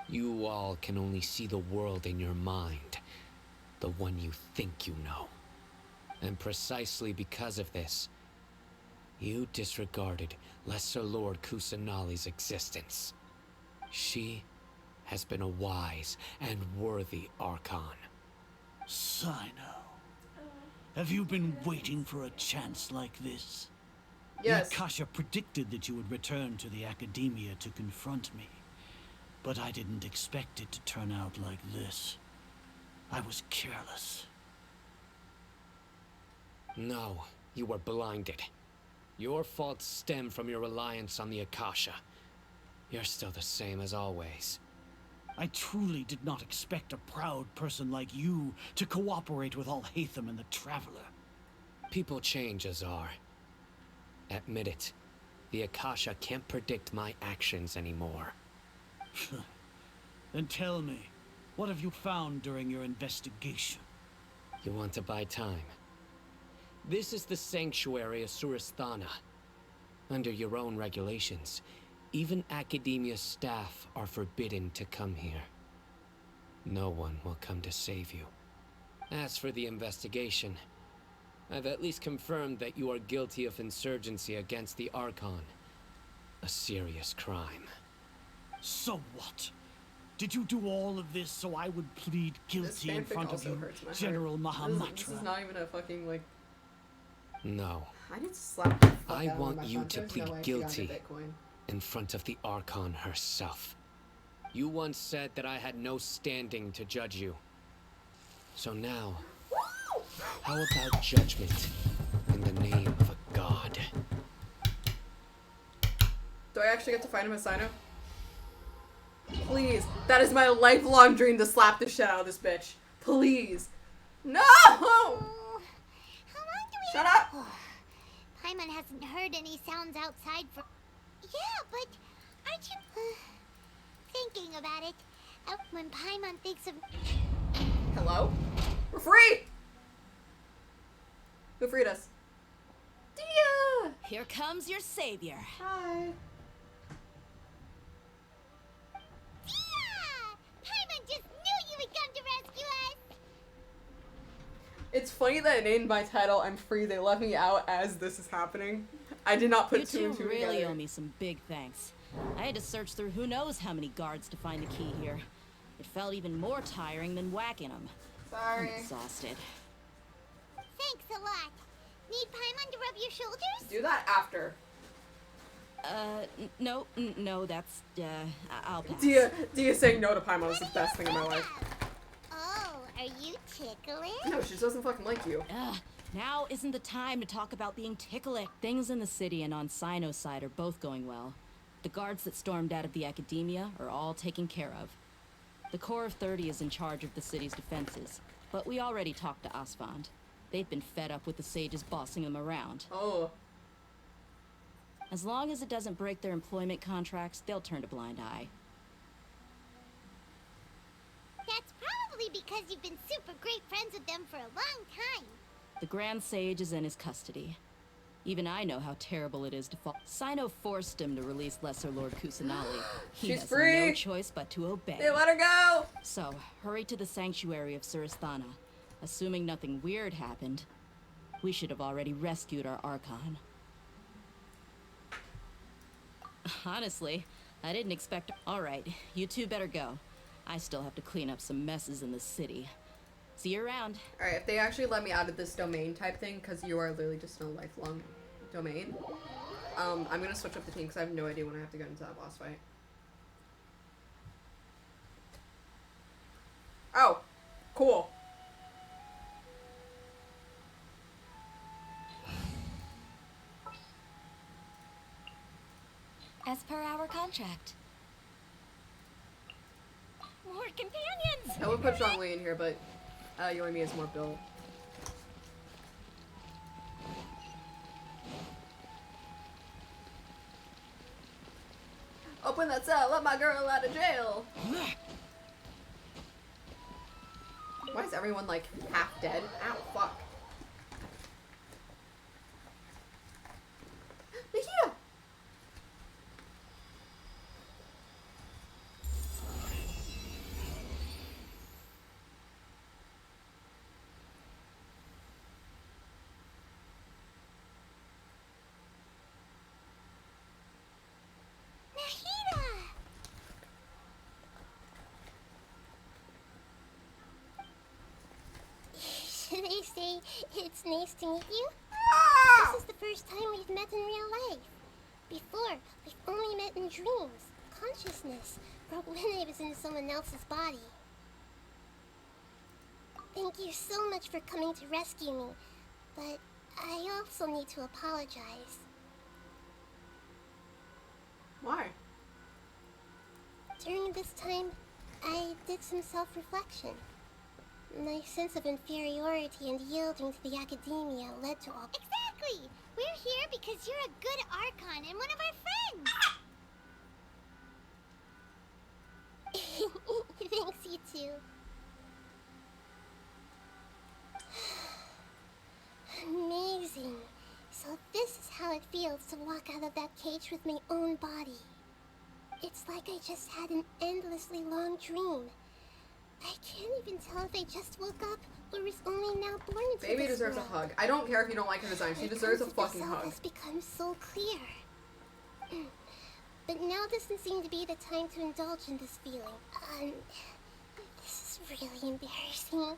Speaker 11: You all can only see the world in your mind, the one you think you know. And precisely because of this, you disregarded Lesser Lord Kusanali's existence. She has been a wise and worthy Archon.
Speaker 24: Cyno, have you been waiting for a chance like this?
Speaker 1: Yes.
Speaker 24: The Akasha predicted that you would return to the Academia to confront me. But I didn't expect it to turn out like this. I was careless.
Speaker 11: No, you were blinded. Your faults stem from your reliance on the Akasha. You're still the same as always.
Speaker 24: I truly did not expect a proud person like you to cooperate with Alhaitham and the Traveler.
Speaker 11: People change, Azar. Admit it. The Akasha can't predict my actions anymore.
Speaker 24: Then tell me, what have you found during your investigation?
Speaker 11: You want to buy time? This is the sanctuary of Surasthana. Under your own regulations, even Academia staff are forbidden to come here. No one will come to save you. As for the investigation, I've at least confirmed that you are guilty of insurgency against the Archon. A serious crime.
Speaker 24: So what? Did you do all of this so I would plead guilty in front of you, General Mahamatra?
Speaker 1: This is not even a fucking, like...
Speaker 11: No.
Speaker 1: I need to slap the fuck
Speaker 11: I
Speaker 1: out of
Speaker 11: want
Speaker 1: my
Speaker 11: you
Speaker 1: phone.
Speaker 11: to
Speaker 1: There's
Speaker 11: plead
Speaker 1: no way she got
Speaker 11: guilty
Speaker 1: me Bitcoin.
Speaker 11: in front of the Archon herself. You once said that I had no standing to judge you. So now, how about judgment in the name of a god?
Speaker 1: Do I actually get to fight him as Cyno? Please. That is my lifelong dream to slap the shit out of this bitch. Please. No! Shut up!
Speaker 3: Paimon hasn't heard any sounds outside for... Yeah, but aren't you... thinking about it? When Paimon thinks of...
Speaker 1: Hello? We're free! Who freed us? Dia!
Speaker 6: Here comes your savior.
Speaker 1: Hi.
Speaker 3: Paimon just knew you would come to rescue us!
Speaker 1: It's funny that in my title, I'm free. They let me out as this is happening. I did not put
Speaker 6: You
Speaker 1: two
Speaker 6: two
Speaker 1: and two
Speaker 6: really
Speaker 1: together.
Speaker 6: owe me some big thanks. I had to search through who knows how many guards to find the key here. It felt even more tiring than whacking them.
Speaker 1: Sorry.
Speaker 6: I'm exhausted.
Speaker 3: Thanks a lot. Need Paimon to rub your shoulders?
Speaker 1: Do that after.
Speaker 6: No, that's, I'll pass.
Speaker 1: Dia saying no to Paimon is the best thing in my life.
Speaker 3: Oh, are you ticklish?
Speaker 1: No, she just doesn't fucking like you.
Speaker 6: Now isn't the time to talk about being ticklish. Things in the city and on Cyno's side are both going well. The guards that stormed out of the Academia are all taken care of. The Corps of 30 is in charge of the city's defenses, but we already talked to Asfand. They've been fed up with the sages bossing them around.
Speaker 1: Oh.
Speaker 6: As long as it doesn't break their employment contracts, they'll turn a blind eye.
Speaker 3: That's probably because you've been super great friends with them for a long time.
Speaker 6: The Grand Sage is in his custody. Even I know how terrible it is to fall. Sino forced him to release Lesser Lord Kusanali. He
Speaker 1: She's
Speaker 6: has
Speaker 1: free.
Speaker 6: no choice but to obey.
Speaker 1: They let her go!
Speaker 6: So, hurry to the sanctuary of Surasthana. Assuming nothing weird happened, we should have already rescued our Archon. Honestly, I didn't expect... Alright, you two better go. I still have to clean up some messes in the city. See you around.
Speaker 1: Alright, if they actually let me out of this domain type thing, because you are literally just in a lifelong domain, I'm gonna switch up the team because I have no idea when I have to get into that boss fight. Oh, cool.
Speaker 3: As per our contract. More companions!
Speaker 1: I would put Zhongli in here, but Yoimi is more built. Open that cell, let my girl out of jail! Why is everyone like half dead? Ow, fuck. Nikita!
Speaker 3: Should I say it's nice to meet you? This is the first time we've met in real life. Before, we've only met in dreams, consciousness, or when I was in someone else's body. Thank you so much for coming to rescue me, but I also need to apologize.
Speaker 1: Why?
Speaker 3: During this time, I did some self-reflection. My sense of inferiority and yielding to the academia led to all... Exactly! We're here because you're a good Archon and one of our friends! Thanks, you too. Amazing. So this is how it feels to walk out of that cage with my own body. It's like I just had an endlessly long dream. I can't even tell if I just woke up or was only now born into
Speaker 1: Baby
Speaker 3: this
Speaker 1: deserves
Speaker 3: world.
Speaker 1: a hug. I don't care if you don't like her design. She deserves a fucking
Speaker 3: The self
Speaker 1: hug.
Speaker 3: has become so clear. But now doesn't seem to be the time to indulge in this feeling. This is really embarrassing.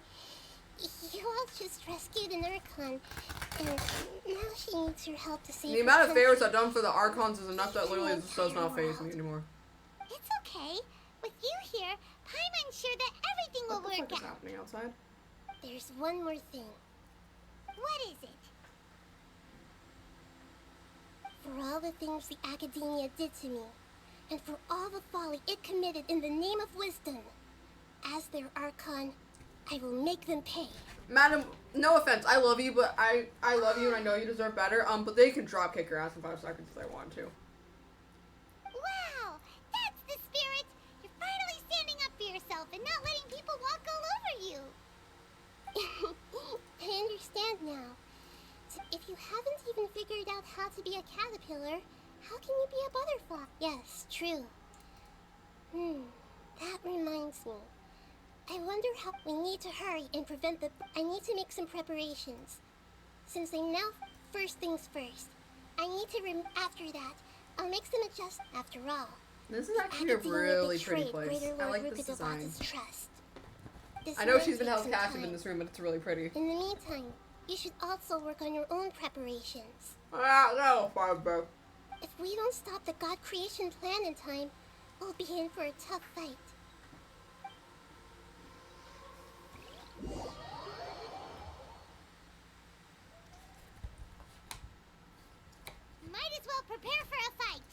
Speaker 3: You all just rescued an Archon, and now she needs your help to save
Speaker 1: The
Speaker 3: her
Speaker 1: amount of
Speaker 3: country.
Speaker 1: favors I've done for the Archons is enough that literally just does not faze me anymore.
Speaker 3: It's okay. With you here, Paimon's sure that everything will
Speaker 1: What the
Speaker 3: work
Speaker 1: fuck is
Speaker 3: out.
Speaker 1: happening outside?
Speaker 3: There's one more thing. What is it? For all the things the Academia did to me, and for all the folly it committed in the name of wisdom, as their Archon, I will make them pay.
Speaker 1: Madam, no offense, I love you, but I love you and I know you deserve better. But they can drop kick your ass in 5 seconds if they want to.
Speaker 3: Wow! That's the spirit! You're finally standing up for yourself and not letting people walk all over you! I understand now. So if you haven't even figured out how to be a caterpillar, how can you be a butterfly? Yes, true. That reminds me. I wonder how we need to hurry and prevent the... I need to make some preparations. Since I'm now first things first, I need to after that, I'll make some adjust after all.
Speaker 1: This is actually a really pretty place. I like this design.
Speaker 3: Trust.
Speaker 1: I know she's been held captive in this room, but it's really pretty.
Speaker 3: In the meantime, you should also work on your own preparations.
Speaker 1: No, fine, bro.
Speaker 3: If we don't stop the God creation plan in time, we'll be in for a tough fight. Might as well prepare for a fight.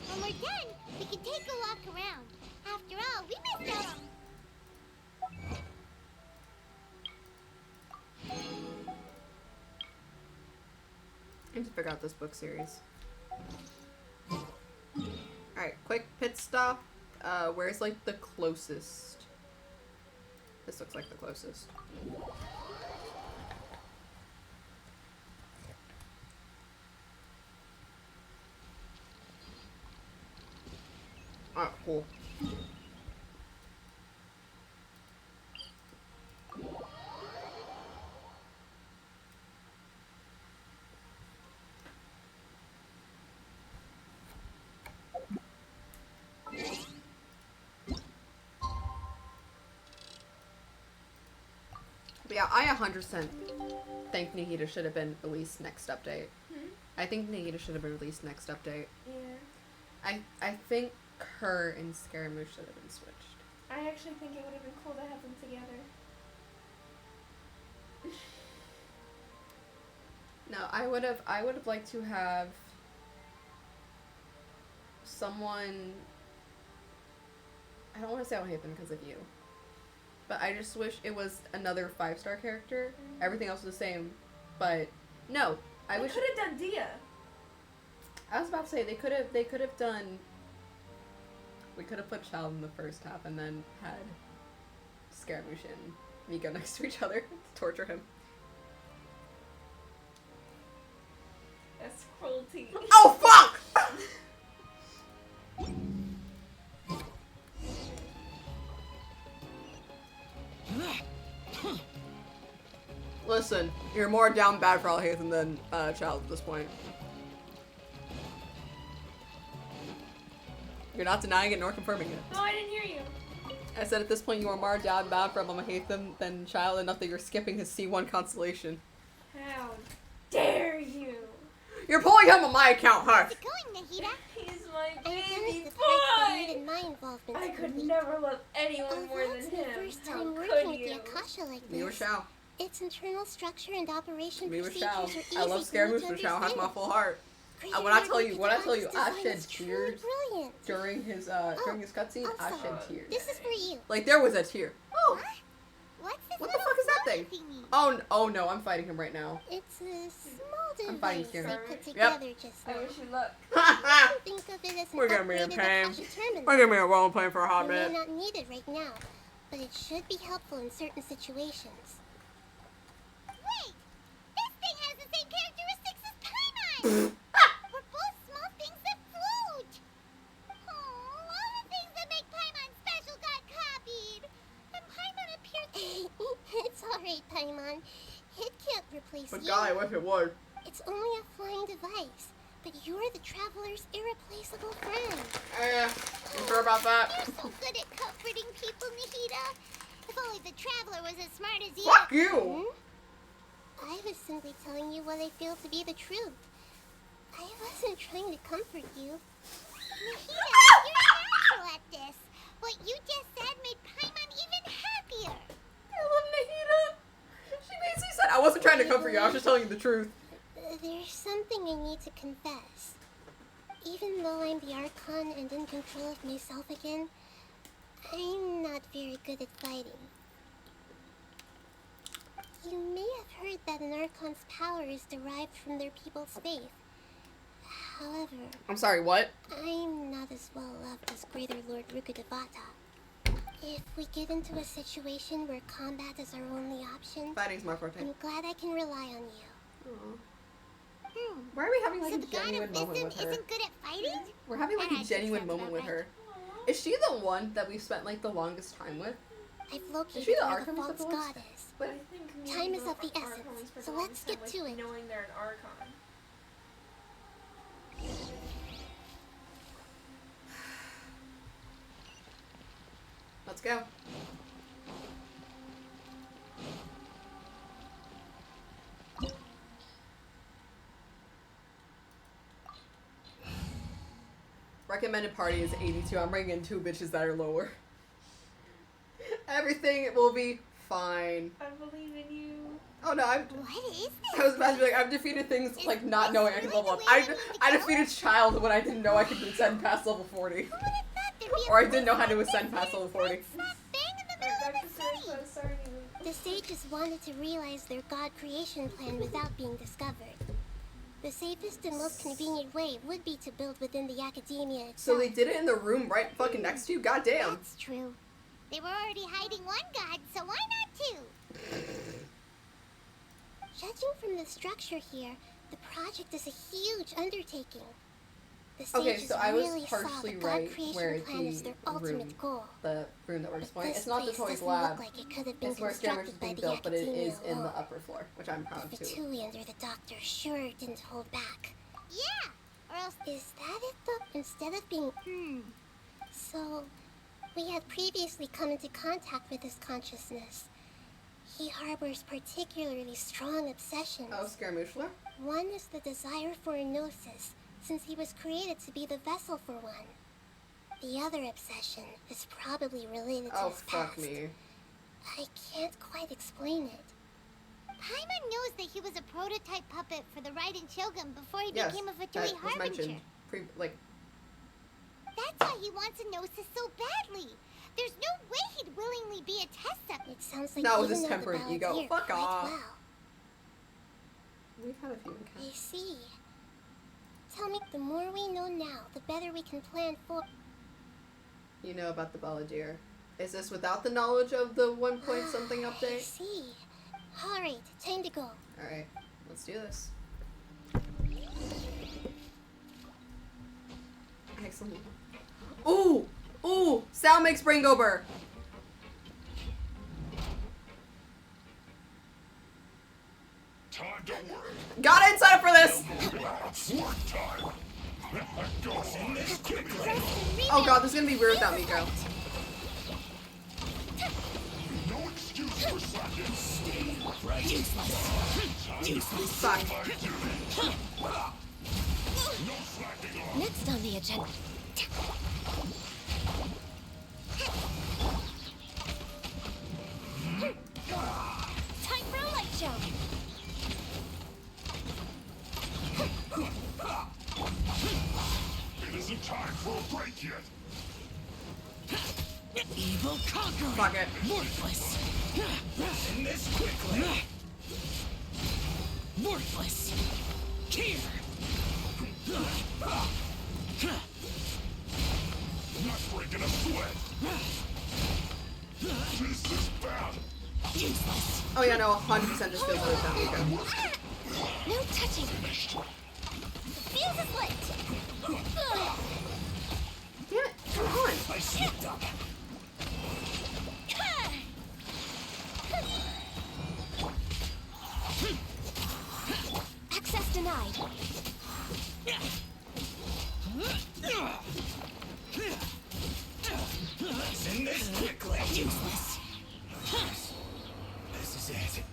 Speaker 3: When we're done, we can take a walk around. After all, we missed
Speaker 1: need to figure out this book series. Alright, quick pit stop. Where's like the closest? This looks like the closest. Oh, cool. But yeah, I 100% think Nahida should have been released next update. I think Nahida should have been released next update.
Speaker 2: Yeah.
Speaker 1: I think her and Scaramouche should have been switched.
Speaker 2: I actually think it would have been cool to have them together.
Speaker 1: No, I would have liked to have someone. I don't want to say I don't hate them because of you, but I just wish it was another 5-star character. Everything else was the same, but no,
Speaker 2: I wish. Could have done Dia.
Speaker 1: I was about to say they could have done. We could have put Child in the first half and then had Scaramouche and Miko next to each other to torture him.
Speaker 2: That's cruelty.
Speaker 1: Oh fuck! Listen, you're more down bad for Alhaitham than Child at this point. You're not denying it nor confirming it.
Speaker 2: No, I didn't hear you.
Speaker 1: I said at this point you are more down bad for Alhaitham than Child, enough that you're skipping his C1 constellation.
Speaker 2: How dare you?
Speaker 1: You're pulling him on my account, huh?
Speaker 23: How's it going, Nahida?
Speaker 2: He's my baby
Speaker 23: the
Speaker 2: boy!
Speaker 23: part that needed my involvement.
Speaker 2: I could never love anyone more than
Speaker 23: It's
Speaker 2: him.
Speaker 23: the first
Speaker 2: How
Speaker 23: time
Speaker 2: could
Speaker 23: working with
Speaker 2: you?
Speaker 23: the Akasha like
Speaker 1: Me or
Speaker 23: this.
Speaker 1: Shao.
Speaker 23: Its internal structure and operation
Speaker 1: Me or
Speaker 23: procedures
Speaker 1: Shao.
Speaker 23: are easy
Speaker 1: I love Scaramouche, but Shao has my full heart. When I tell you, I shed tears during his cutscene. I shed tears.
Speaker 23: This is for you.
Speaker 1: Like there was a tear. Oh,
Speaker 23: What's this
Speaker 1: what the fuck is that thing?
Speaker 23: thingy?
Speaker 1: Oh no, I'm fighting him right now.
Speaker 23: It's a small
Speaker 1: I'm fighting
Speaker 23: device I
Speaker 1: Scaramouche.
Speaker 23: put
Speaker 1: Yep.
Speaker 23: together just now.
Speaker 2: I wish you luck.
Speaker 23: Think of it as an
Speaker 1: We're gonna be in
Speaker 23: upgraded
Speaker 1: pain.
Speaker 23: Akasha terminal.
Speaker 1: We're gonna be role playing for a hot
Speaker 23: You may
Speaker 1: minute.
Speaker 23: not need it right now, but it should be helpful in certain situations. Wait! This thing has the same characteristics as Paimon! We're both small things that float! Oh, all the things that make Paimon special got copied! And Paimon appeared... It's alright, Paimon. It can't replace
Speaker 1: But
Speaker 23: you.
Speaker 1: God, I wish it would.
Speaker 23: It's only a flying device, but you're the Traveler's irreplaceable friend.
Speaker 1: You sure about that?
Speaker 23: You're so good at comforting people, Nahida. If only the Traveler was as smart as you.
Speaker 1: Fuck you!
Speaker 23: I was simply telling you what I feel to be the truth. I wasn't trying to comfort you. Nahida, you're natural at this. What you just said made Paimon even happier.
Speaker 1: I love Nahida. She basically said, I wasn't trying to comfort you, I was just telling you the truth.
Speaker 23: There's something I need to confess. Even though I'm the Archon and in control of myself again, I'm not very good at fighting. You may have heard that an Archon's power is derived from their people's faith. However...
Speaker 1: I'm sorry, what?
Speaker 23: I'm not as well loved as Greater Lord Rukkhadevata. If we get into a situation where combat is our only option,
Speaker 1: Fighting's my forte.
Speaker 23: I'm glad I can rely on you.
Speaker 1: Why are we having like
Speaker 23: So
Speaker 1: a
Speaker 23: the God
Speaker 1: genuine
Speaker 23: of
Speaker 1: moment
Speaker 23: Wisdom
Speaker 1: with her?
Speaker 23: isn't good at fighting?
Speaker 1: We're having like
Speaker 23: That
Speaker 1: a genuine
Speaker 23: sounds
Speaker 1: moment
Speaker 23: about
Speaker 1: with
Speaker 23: right.
Speaker 1: her. Is she the one that we've spent like the longest time with?
Speaker 23: I've
Speaker 1: Is
Speaker 23: located
Speaker 1: she the
Speaker 23: where the
Speaker 1: Archon
Speaker 23: false
Speaker 1: of the Woods?
Speaker 23: god is.
Speaker 1: But
Speaker 2: I think me
Speaker 23: Time
Speaker 2: and
Speaker 23: is
Speaker 2: the
Speaker 23: of the
Speaker 2: Archons
Speaker 23: essence,
Speaker 2: spent
Speaker 23: so
Speaker 2: a long
Speaker 23: let's
Speaker 2: time
Speaker 23: get
Speaker 2: with
Speaker 23: to it.
Speaker 2: Knowing they're an Archon.
Speaker 1: Let's go. Recommended party is 82. I'm bringing in 2 bitches that are lower. Everything will be fine.
Speaker 2: I believe in you.
Speaker 1: Oh no, I'm.
Speaker 23: What is this?
Speaker 1: I was about to be like, I've defeated things like not knowing I can level up. I defeated Child when I didn't know I could ascend past level 40. Or I didn't know how to ascend past level 40.
Speaker 23: The sages wanted to realize their god creation plan without being discovered. The safest and most convenient way would be to build within the academia itself.
Speaker 1: So they did it in the room right fucking next to you? Goddamn.
Speaker 23: That's true. They were already hiding one god, so why not two? Judging from the structure here, the project is a huge undertaking. The sages
Speaker 1: so I was
Speaker 23: really saw
Speaker 1: partially
Speaker 23: the
Speaker 1: right
Speaker 23: god creation
Speaker 1: where
Speaker 23: plan as their ultimate goal.
Speaker 1: The room that we're exploring.
Speaker 23: This
Speaker 1: It's not the
Speaker 23: place
Speaker 1: toys
Speaker 23: doesn't
Speaker 1: lab.
Speaker 23: look like it could have been
Speaker 1: It's where Skirmish is
Speaker 23: constructed by
Speaker 1: being
Speaker 23: the
Speaker 1: built, but it
Speaker 23: academia
Speaker 1: is in the
Speaker 23: alone.
Speaker 1: upper floor, which I'm proud
Speaker 23: The
Speaker 1: too.
Speaker 23: Fatui under the doctor sure didn't hold back. Yeah, or else is that it though? Instead of being So, we have previously come into contact with his consciousness. He harbors particularly strong obsessions.
Speaker 1: Oh, Skirmushler?
Speaker 23: One is the desire for a gnosis, since he was created to be the vessel for one. The other obsession is probably related to his
Speaker 1: fuck
Speaker 23: past.
Speaker 1: me.
Speaker 23: I can't quite explain it. Paimon knows that he was a prototype puppet for the Raiden Shogun before he
Speaker 1: Yes,
Speaker 23: became a Fatui
Speaker 1: that was
Speaker 23: Harbinger.
Speaker 1: mentioned.
Speaker 23: That's why he wants a gnosis so badly. There's no way he'd willingly be a test subject. It sounds like
Speaker 1: Not
Speaker 23: you
Speaker 1: with his
Speaker 23: know the
Speaker 1: temperate ego.
Speaker 23: Balladeer
Speaker 1: Fuck
Speaker 23: quite
Speaker 1: off.
Speaker 23: well.
Speaker 1: We've had a few encounters.
Speaker 23: I see. Tell me, the more we know now, the better we can plan for...
Speaker 1: You know about the Balladeer. Is this without the knowledge of the 1 point something
Speaker 23: I
Speaker 1: update?
Speaker 23: see. Alright, time to go.
Speaker 1: Alright, let's do this. Excellent. Ooh! Ooh! Sound makes brain go burr.
Speaker 4: Time to work.
Speaker 1: Got it, sign up for this!
Speaker 4: Work time. In this quickly.
Speaker 1: Oh god, this is gonna be weird without Miko.
Speaker 4: No excuse for slacking. Stay right.
Speaker 23: Useless.
Speaker 1: Fuck.
Speaker 4: No slacking on.
Speaker 23: Next on the agenda. Time for a light show.
Speaker 4: It isn't time for a break yet.
Speaker 19: Evil conqueror.
Speaker 1: Fuck it.
Speaker 19: Worthless.
Speaker 4: In this quickly.
Speaker 19: Worthless. Here.
Speaker 4: Not breaking a sweat. This is bad.
Speaker 19: Useless.
Speaker 1: Oh yeah, no, 100% just feels weird without Miko.
Speaker 23: No touching. Fuse is lit.
Speaker 1: Damn it, come on.
Speaker 4: I slipped up.
Speaker 23: Access denied.
Speaker 4: In this quickly.
Speaker 19: Useless.
Speaker 4: This is it.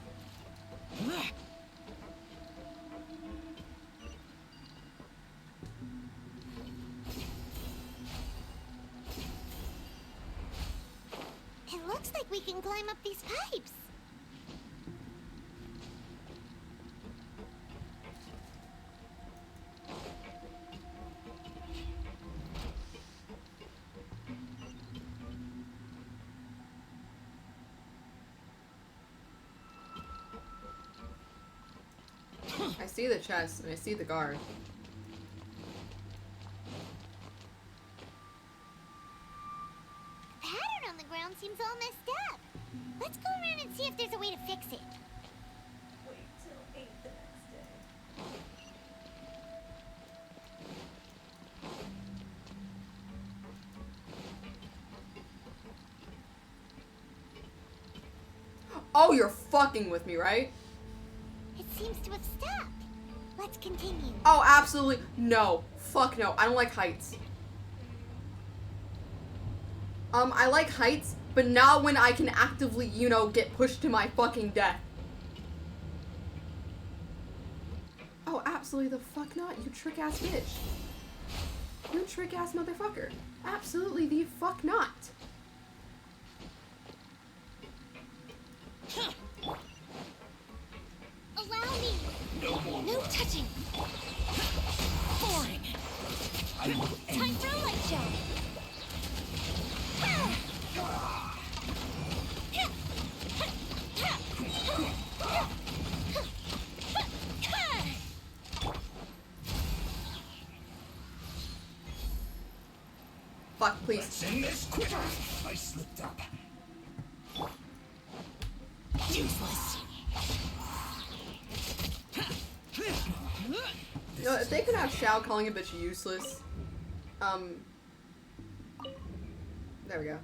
Speaker 23: It looks like we can climb up these pipes.
Speaker 1: I see the chest and I see the guard.
Speaker 23: The pattern on the ground seems all messed up. Let's go around and see if there's a way to fix it.
Speaker 2: Wait till 8 the next day.
Speaker 1: Oh, you're fucking with me, right?
Speaker 23: It seems to have stopped. Let's continue.
Speaker 1: Oh, absolutely. No. Fuck no. I don't like heights. I like heights, but not when I can actively, you know, get pushed to my fucking death. Oh, absolutely the fuck not, you trick-ass bitch. You trick-ass motherfucker. Absolutely the fuck not.
Speaker 23: Allow me. No touching.
Speaker 19: Boring.
Speaker 23: Time for a light show.
Speaker 1: Fuck, please.
Speaker 7: In this quicker. I slipped up.
Speaker 3: Useless.
Speaker 1: You know, if they could have Xiao calling a bitch useless, there we go.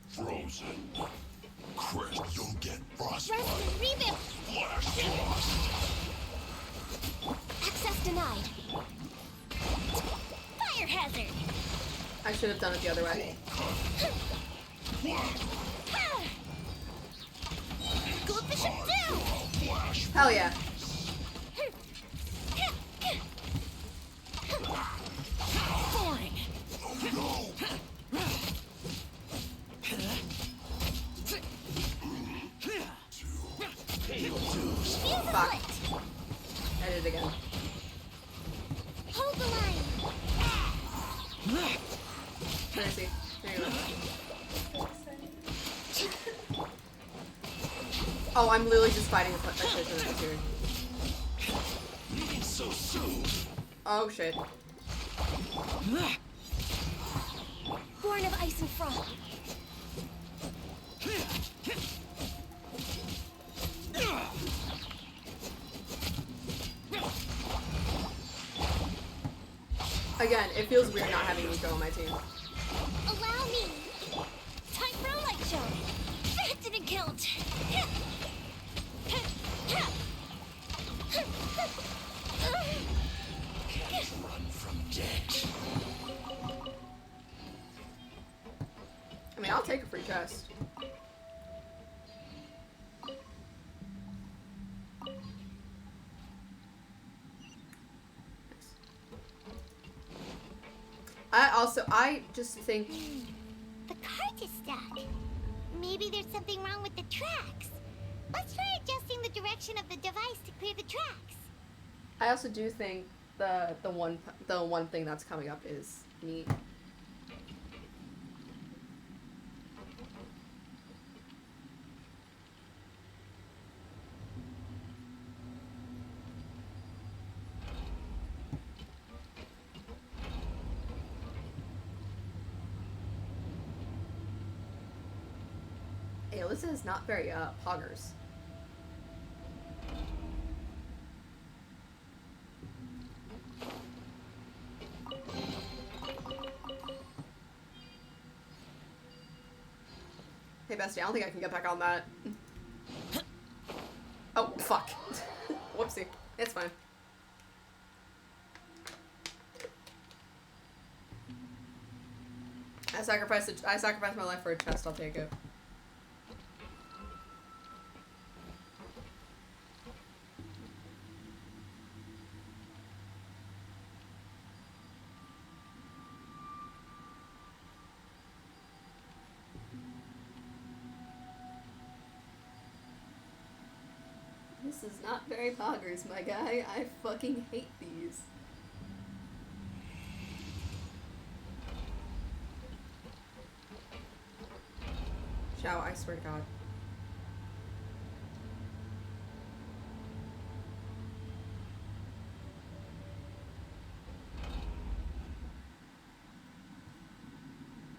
Speaker 7: Frozen. Chris, you'll get frostbite.
Speaker 3: Rescue, revamp.
Speaker 7: Flash frost.
Speaker 3: Access denied. Fire hazard.
Speaker 1: I should have done it the other way.
Speaker 3: Goldfish down.
Speaker 1: Hell yeah.
Speaker 3: Boring.
Speaker 1: Fuck. I did it again.
Speaker 3: Hold the line.
Speaker 1: Mercy. There you go. Oh, I'm literally just fighting a person that's here.
Speaker 7: So soon.
Speaker 1: Oh shit.
Speaker 3: Born of ice and frost.
Speaker 1: Again, it feels weird not having Nico on my team.
Speaker 3: Allow me. Time for a light show. That didn't count.
Speaker 7: Can't run from death.
Speaker 1: I mean, I'll take a free chest. I just think
Speaker 23: The cart is stuck. Maybe there's something wrong with the tracks. Let's try adjusting the direction of the device to clear the tracks.
Speaker 1: I also do think the one thing that's coming up is neat. Hey, Alyssa is not very poggers. Hey, bestie, I don't think I can get back on that. Oh, fuck. Whoopsie. It's fine. I sacrificed my life for a chest, I'll take it. This is not very poggers, my guy. I fucking hate these. Xiao, I swear to God.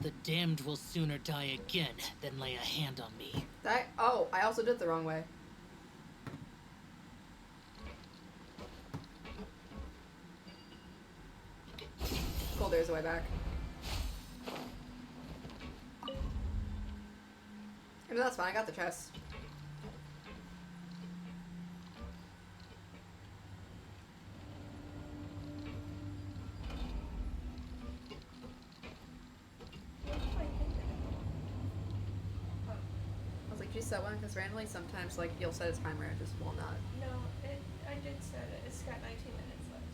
Speaker 10: The damned will sooner die again than lay a hand on me.
Speaker 1: Oh, I also did it the wrong way. Cool, there's a way back. I mean, that's fine, I got the chest. I was like, you set one? Because randomly sometimes, like, you'll set a timer and it just will not.
Speaker 2: No, I did set it. It's got 19 minutes left.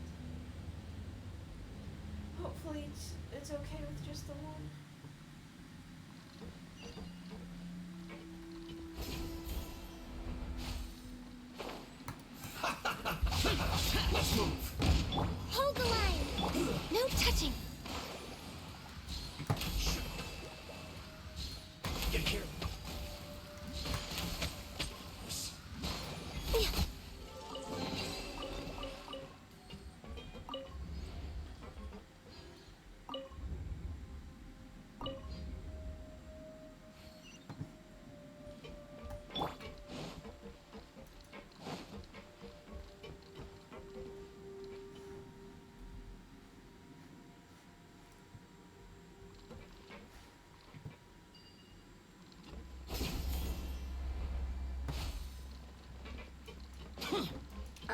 Speaker 2: Hopefully it's okay with just the one.
Speaker 7: Let's move.
Speaker 23: Hold the line. No touching.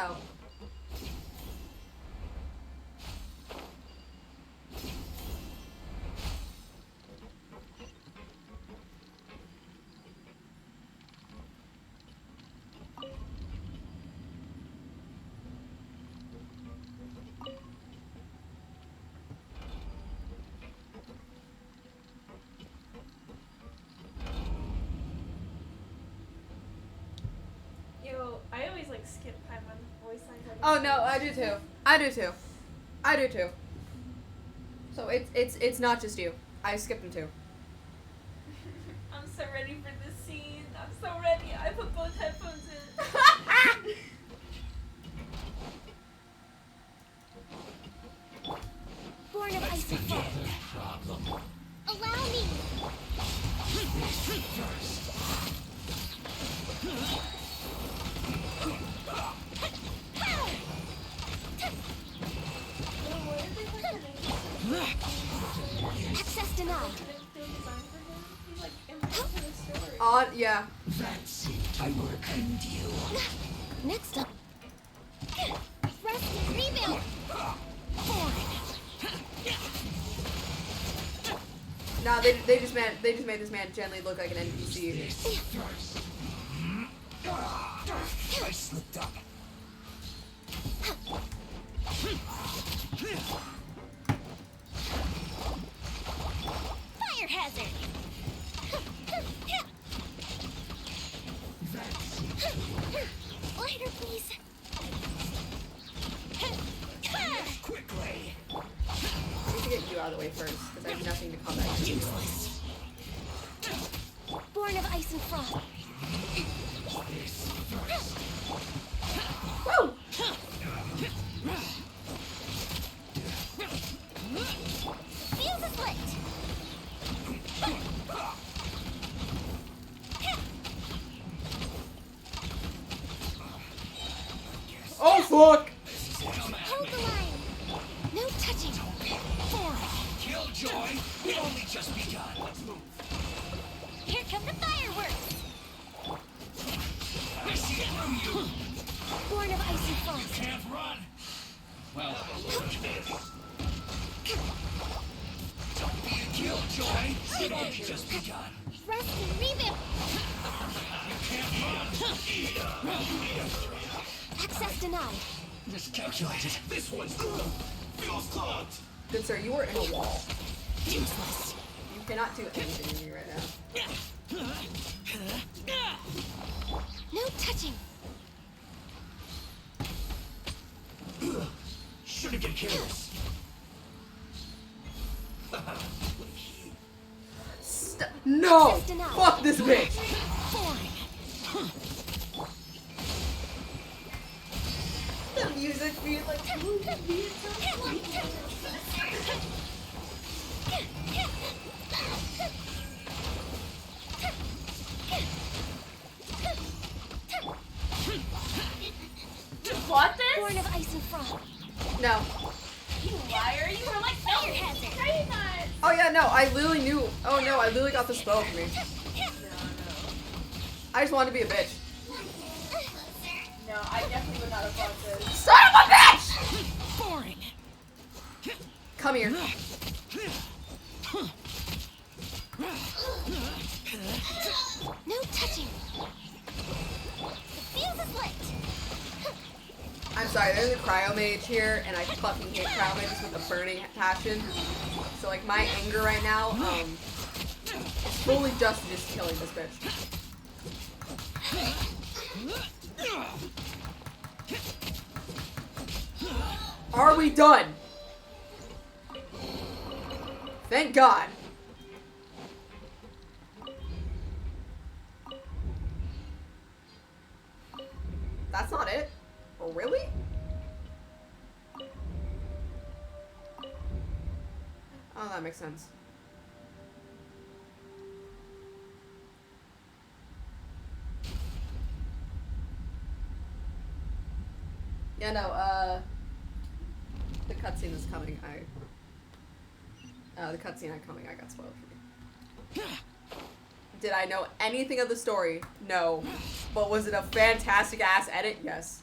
Speaker 1: Oh.
Speaker 2: I always like skip Paimon voice lines.
Speaker 1: Oh no, I do too. I do too. I do too. So it's not just you. I skipped them too.
Speaker 2: I'm so ready for this scene. I'm so ready. I put both headphones in.
Speaker 3: Born of ice and fire. Allow me. Access denied.
Speaker 1: Yeah.
Speaker 3: I will end you. Next up. Rest and rebuild.
Speaker 1: Nah, they just made this man gently look like an NPC.
Speaker 3: I slipped up. Fire hazard. Lighter, please.
Speaker 1: Quickly. I need to get you out of the way first, because I have nothing to combat you.
Speaker 3: Useless. Born of ice and frost.
Speaker 1: Woo!
Speaker 3: Fuse is lit.
Speaker 1: Oh fuck!
Speaker 3: Hold the line. No touching.
Speaker 7: Killjoy, it only just begun. Let's move.
Speaker 3: Here come the fireworks.
Speaker 7: I see through you.
Speaker 3: Born of ice and frost.
Speaker 7: Can't run. Well, don't be a killjoy. It only just begun.
Speaker 3: Rest and rebuild.
Speaker 7: You can't run.
Speaker 3: Access denied.
Speaker 7: Miscalculated. This one's feels clogged.
Speaker 1: Good sir, you are in a wall.
Speaker 3: Useless.
Speaker 1: You cannot do anything to me right now.
Speaker 3: No touching.
Speaker 7: Should've been careless.
Speaker 1: No!
Speaker 3: Access denied.
Speaker 1: Fuck this bitch! The music feels like
Speaker 2: You bought this?
Speaker 3: Born of ice and frost.
Speaker 1: No.
Speaker 2: You liar. You were like, no,
Speaker 3: Fire hazard.
Speaker 2: try not.
Speaker 1: Oh yeah, no, I literally knew. Oh no, I literally got the spell for me. I just wanted to be a bitch.
Speaker 2: No, I definitely would not have bought this.
Speaker 1: Son of a bitch!
Speaker 3: Boring.
Speaker 1: Come here.
Speaker 3: No touching. The fuse is lit.
Speaker 1: I'm sorry, there's a cryo mage here, and I fucking hate cryo mages with a burning passion. So like my anger right now, is fully just killing this bitch. Are we done? Thank God. That's not it? Oh, really? Oh, that makes sense. Yeah, no, the cutscene is coming. The cutscene coming, I got spoiled for me. Did I know anything of the story? No. But was it a fantastic ass edit? Yes.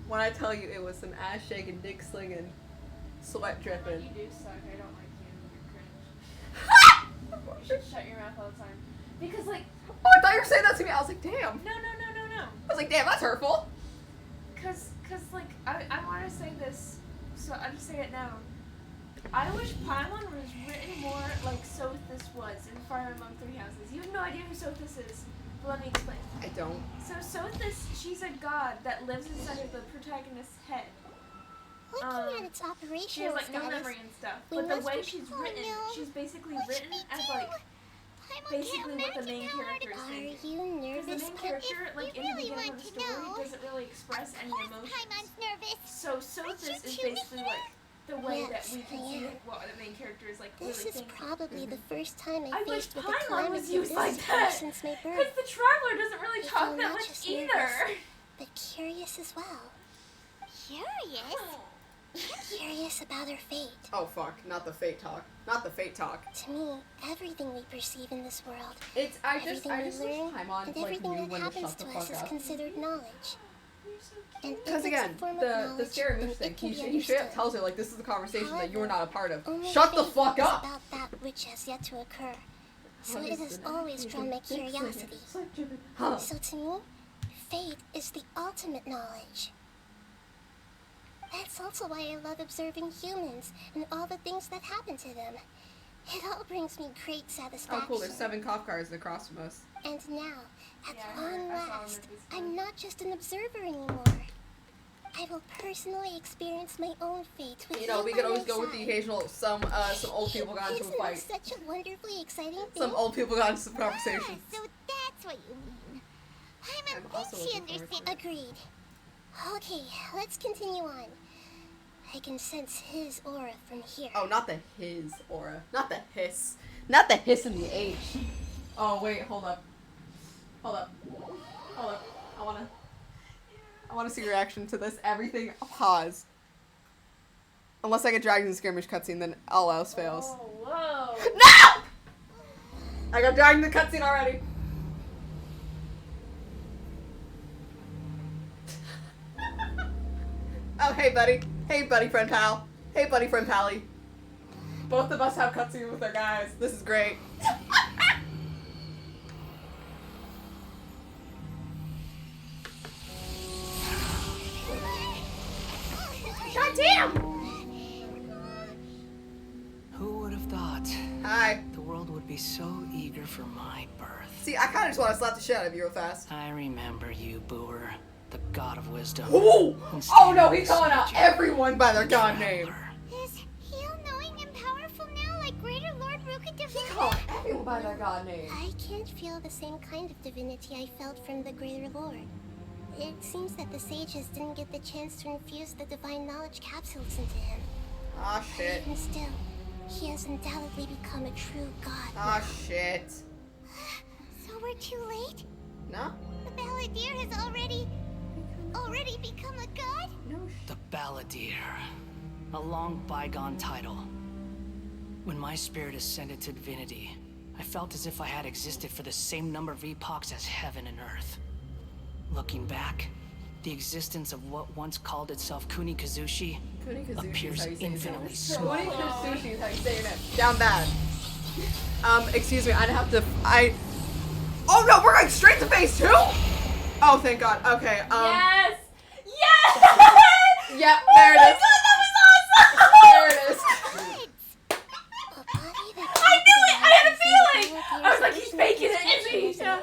Speaker 1: When I tell you it was some ass shaking, dick slinging, sweat dripping.
Speaker 2: You do suck. I don't like you. You're cringe. You should shut your mouth all the time. Because like.
Speaker 1: Oh, I thought you were saying that to me. I was like, damn.
Speaker 2: No.
Speaker 1: I was like, damn, that's hurtful.
Speaker 2: Cause like I want to say this, so I'll just say it now. I wish Paimon was written more like Sothis was in Fire Among Three Houses. You have no idea who Sothis is, but let me explain.
Speaker 1: I don't.
Speaker 2: So Sothis, she's a god that lives inside of the protagonist's head.
Speaker 23: Looking at its operational
Speaker 2: She has like no
Speaker 23: status,
Speaker 2: memory and stuff,
Speaker 23: we
Speaker 2: but the
Speaker 23: must
Speaker 2: way
Speaker 23: be-
Speaker 2: she's
Speaker 23: oh,
Speaker 2: written,
Speaker 23: no.
Speaker 2: she's basically
Speaker 23: What
Speaker 2: written
Speaker 23: should we
Speaker 2: as
Speaker 23: do?
Speaker 2: like
Speaker 23: Paimon
Speaker 2: basically
Speaker 23: can't
Speaker 2: what the main
Speaker 23: imagine how
Speaker 2: character is
Speaker 23: hard.
Speaker 2: thinking.
Speaker 23: Are you
Speaker 2: Because the
Speaker 23: nervous?
Speaker 2: main character,
Speaker 23: If
Speaker 2: like
Speaker 23: you
Speaker 2: in the
Speaker 23: really
Speaker 2: beginning
Speaker 23: want
Speaker 2: of the
Speaker 23: to
Speaker 2: story,
Speaker 23: know.
Speaker 2: doesn't really express any emotions.
Speaker 23: Paimon's nervous.
Speaker 2: So Sothis is
Speaker 23: you
Speaker 2: basically like the way that
Speaker 23: Yes,
Speaker 2: we can
Speaker 23: I
Speaker 2: see
Speaker 23: am.
Speaker 2: like, what the main character is like
Speaker 23: This
Speaker 2: really
Speaker 23: is
Speaker 2: thinking.
Speaker 23: probably the first time
Speaker 2: I
Speaker 23: I've
Speaker 2: wish
Speaker 23: faced with a
Speaker 2: Paimon was
Speaker 23: calamity
Speaker 2: used
Speaker 23: this
Speaker 2: like
Speaker 23: severe
Speaker 2: that.
Speaker 23: since my
Speaker 2: Because
Speaker 23: birth.
Speaker 2: the Traveler doesn't really
Speaker 23: I
Speaker 2: talk
Speaker 23: feel
Speaker 2: that
Speaker 23: not
Speaker 2: much
Speaker 23: just
Speaker 2: either.
Speaker 23: nervous, but curious as well. Curious? Curious about her fate.
Speaker 1: Oh fuck, not the fate talk. Not the fate talk.
Speaker 23: To me, everything we perceive in this world,
Speaker 1: It's I just
Speaker 23: everything
Speaker 1: wish
Speaker 23: we learn,
Speaker 1: Paimon
Speaker 23: and
Speaker 1: like
Speaker 23: everything
Speaker 1: knew
Speaker 23: that
Speaker 1: when to
Speaker 23: happens
Speaker 1: shut the
Speaker 23: to us
Speaker 1: fuck
Speaker 23: is
Speaker 1: up.
Speaker 23: considered knowledge. And if
Speaker 1: Because
Speaker 23: it's
Speaker 1: again,
Speaker 23: a form of
Speaker 1: the
Speaker 23: knowledge,
Speaker 1: scary
Speaker 23: then
Speaker 1: moose thing,
Speaker 23: it can be
Speaker 1: he straight up
Speaker 23: understood.
Speaker 1: tells her like this is a conversation that you were not a part of.
Speaker 23: Only
Speaker 1: Shut the
Speaker 23: fate
Speaker 1: fuck
Speaker 23: is
Speaker 1: up.
Speaker 23: about that which has yet to occur. So
Speaker 1: What
Speaker 23: it
Speaker 1: is
Speaker 23: has
Speaker 1: it?
Speaker 23: always
Speaker 1: It's
Speaker 23: drawn
Speaker 1: a
Speaker 23: my
Speaker 1: dick slinger.
Speaker 23: curiosity.
Speaker 1: It's like dripping. Huh.
Speaker 23: So to me, fate is the ultimate knowledge. That's also why I love observing humans and all the things that happen to them. It all brings me great satisfaction.
Speaker 1: Oh cool, there's 7 cop cars across from us.
Speaker 23: And now, at
Speaker 2: Yeah, I
Speaker 23: long
Speaker 2: saw them
Speaker 23: last,
Speaker 2: at this
Speaker 23: I'm not just an observer anymore. I will personally experience my own fate with
Speaker 1: You know, we
Speaker 23: by
Speaker 1: could always
Speaker 23: my
Speaker 1: go with the
Speaker 23: side.
Speaker 1: occasional some old people got into a
Speaker 23: Isn't
Speaker 1: fight.
Speaker 23: that such a wonderfully exciting thing?
Speaker 1: Some old people got into some conversations.
Speaker 23: Ah, so that's what you mean.
Speaker 1: I'm also
Speaker 23: She
Speaker 1: looking forward
Speaker 23: understands.
Speaker 1: to it.
Speaker 23: Agreed. Okay, let's continue on. I can sense his aura from here.
Speaker 1: Oh, not the his aura. Not the hiss. Not the hiss in the H. Oh, wait, hold up. Hold up. Hold up. I wanna see your reaction to this. Everything, pause. Unless I get dragged in the skirmish cutscene, then all else fails.
Speaker 2: Oh, whoa.
Speaker 1: No! I got dragged in the cutscene already. Oh, hey, buddy. Hey, buddy, friend pal. Hey, buddy, friend pally. Both of us have cutscenes with our guys. This is great. God damn!
Speaker 11: Who would have thought?
Speaker 1: Hi.
Speaker 11: The world would be so eager for my birth.
Speaker 1: See, I kind of just want to slap the shit out of you real fast.
Speaker 11: I remember you, Booer, the god of wisdom.
Speaker 1: Ooh!
Speaker 11: Instead,
Speaker 1: Oh no, he's calling out everyone by their god name.
Speaker 23: Is he all-knowing and powerful now, like Greater Lord Ruka
Speaker 1: He's
Speaker 23: Divine?
Speaker 1: calling everyone by their god name.
Speaker 23: I can't feel the same kind of divinity I felt from the Greater Lord. It seems that the sages didn't get the chance to infuse the divine knowledge capsules into him.
Speaker 1: Ah, shit.
Speaker 23: Even still, he has undoubtedly become a true god.
Speaker 1: Ah, shit.
Speaker 23: So we're too late?
Speaker 1: No?
Speaker 23: The Balladeer has already become a god?
Speaker 1: No.
Speaker 11: The Balladeer. A long bygone title. When my spirit ascended to divinity, I felt as if I had existed for the same number of epochs as heaven and earth. Looking back, the existence of what once called itself Kunikazushi appears infinitely small.
Speaker 1: Kunikazushi is how you say your name. Down bad. Excuse me, I'd have to. Oh no, we're going straight to phase 2? Oh, thank God. Okay,
Speaker 2: Yes!
Speaker 1: Yep, there it is. There it is.
Speaker 2: I knew it! I had a feeling! I was like, he's faking it, isn't he? Yo!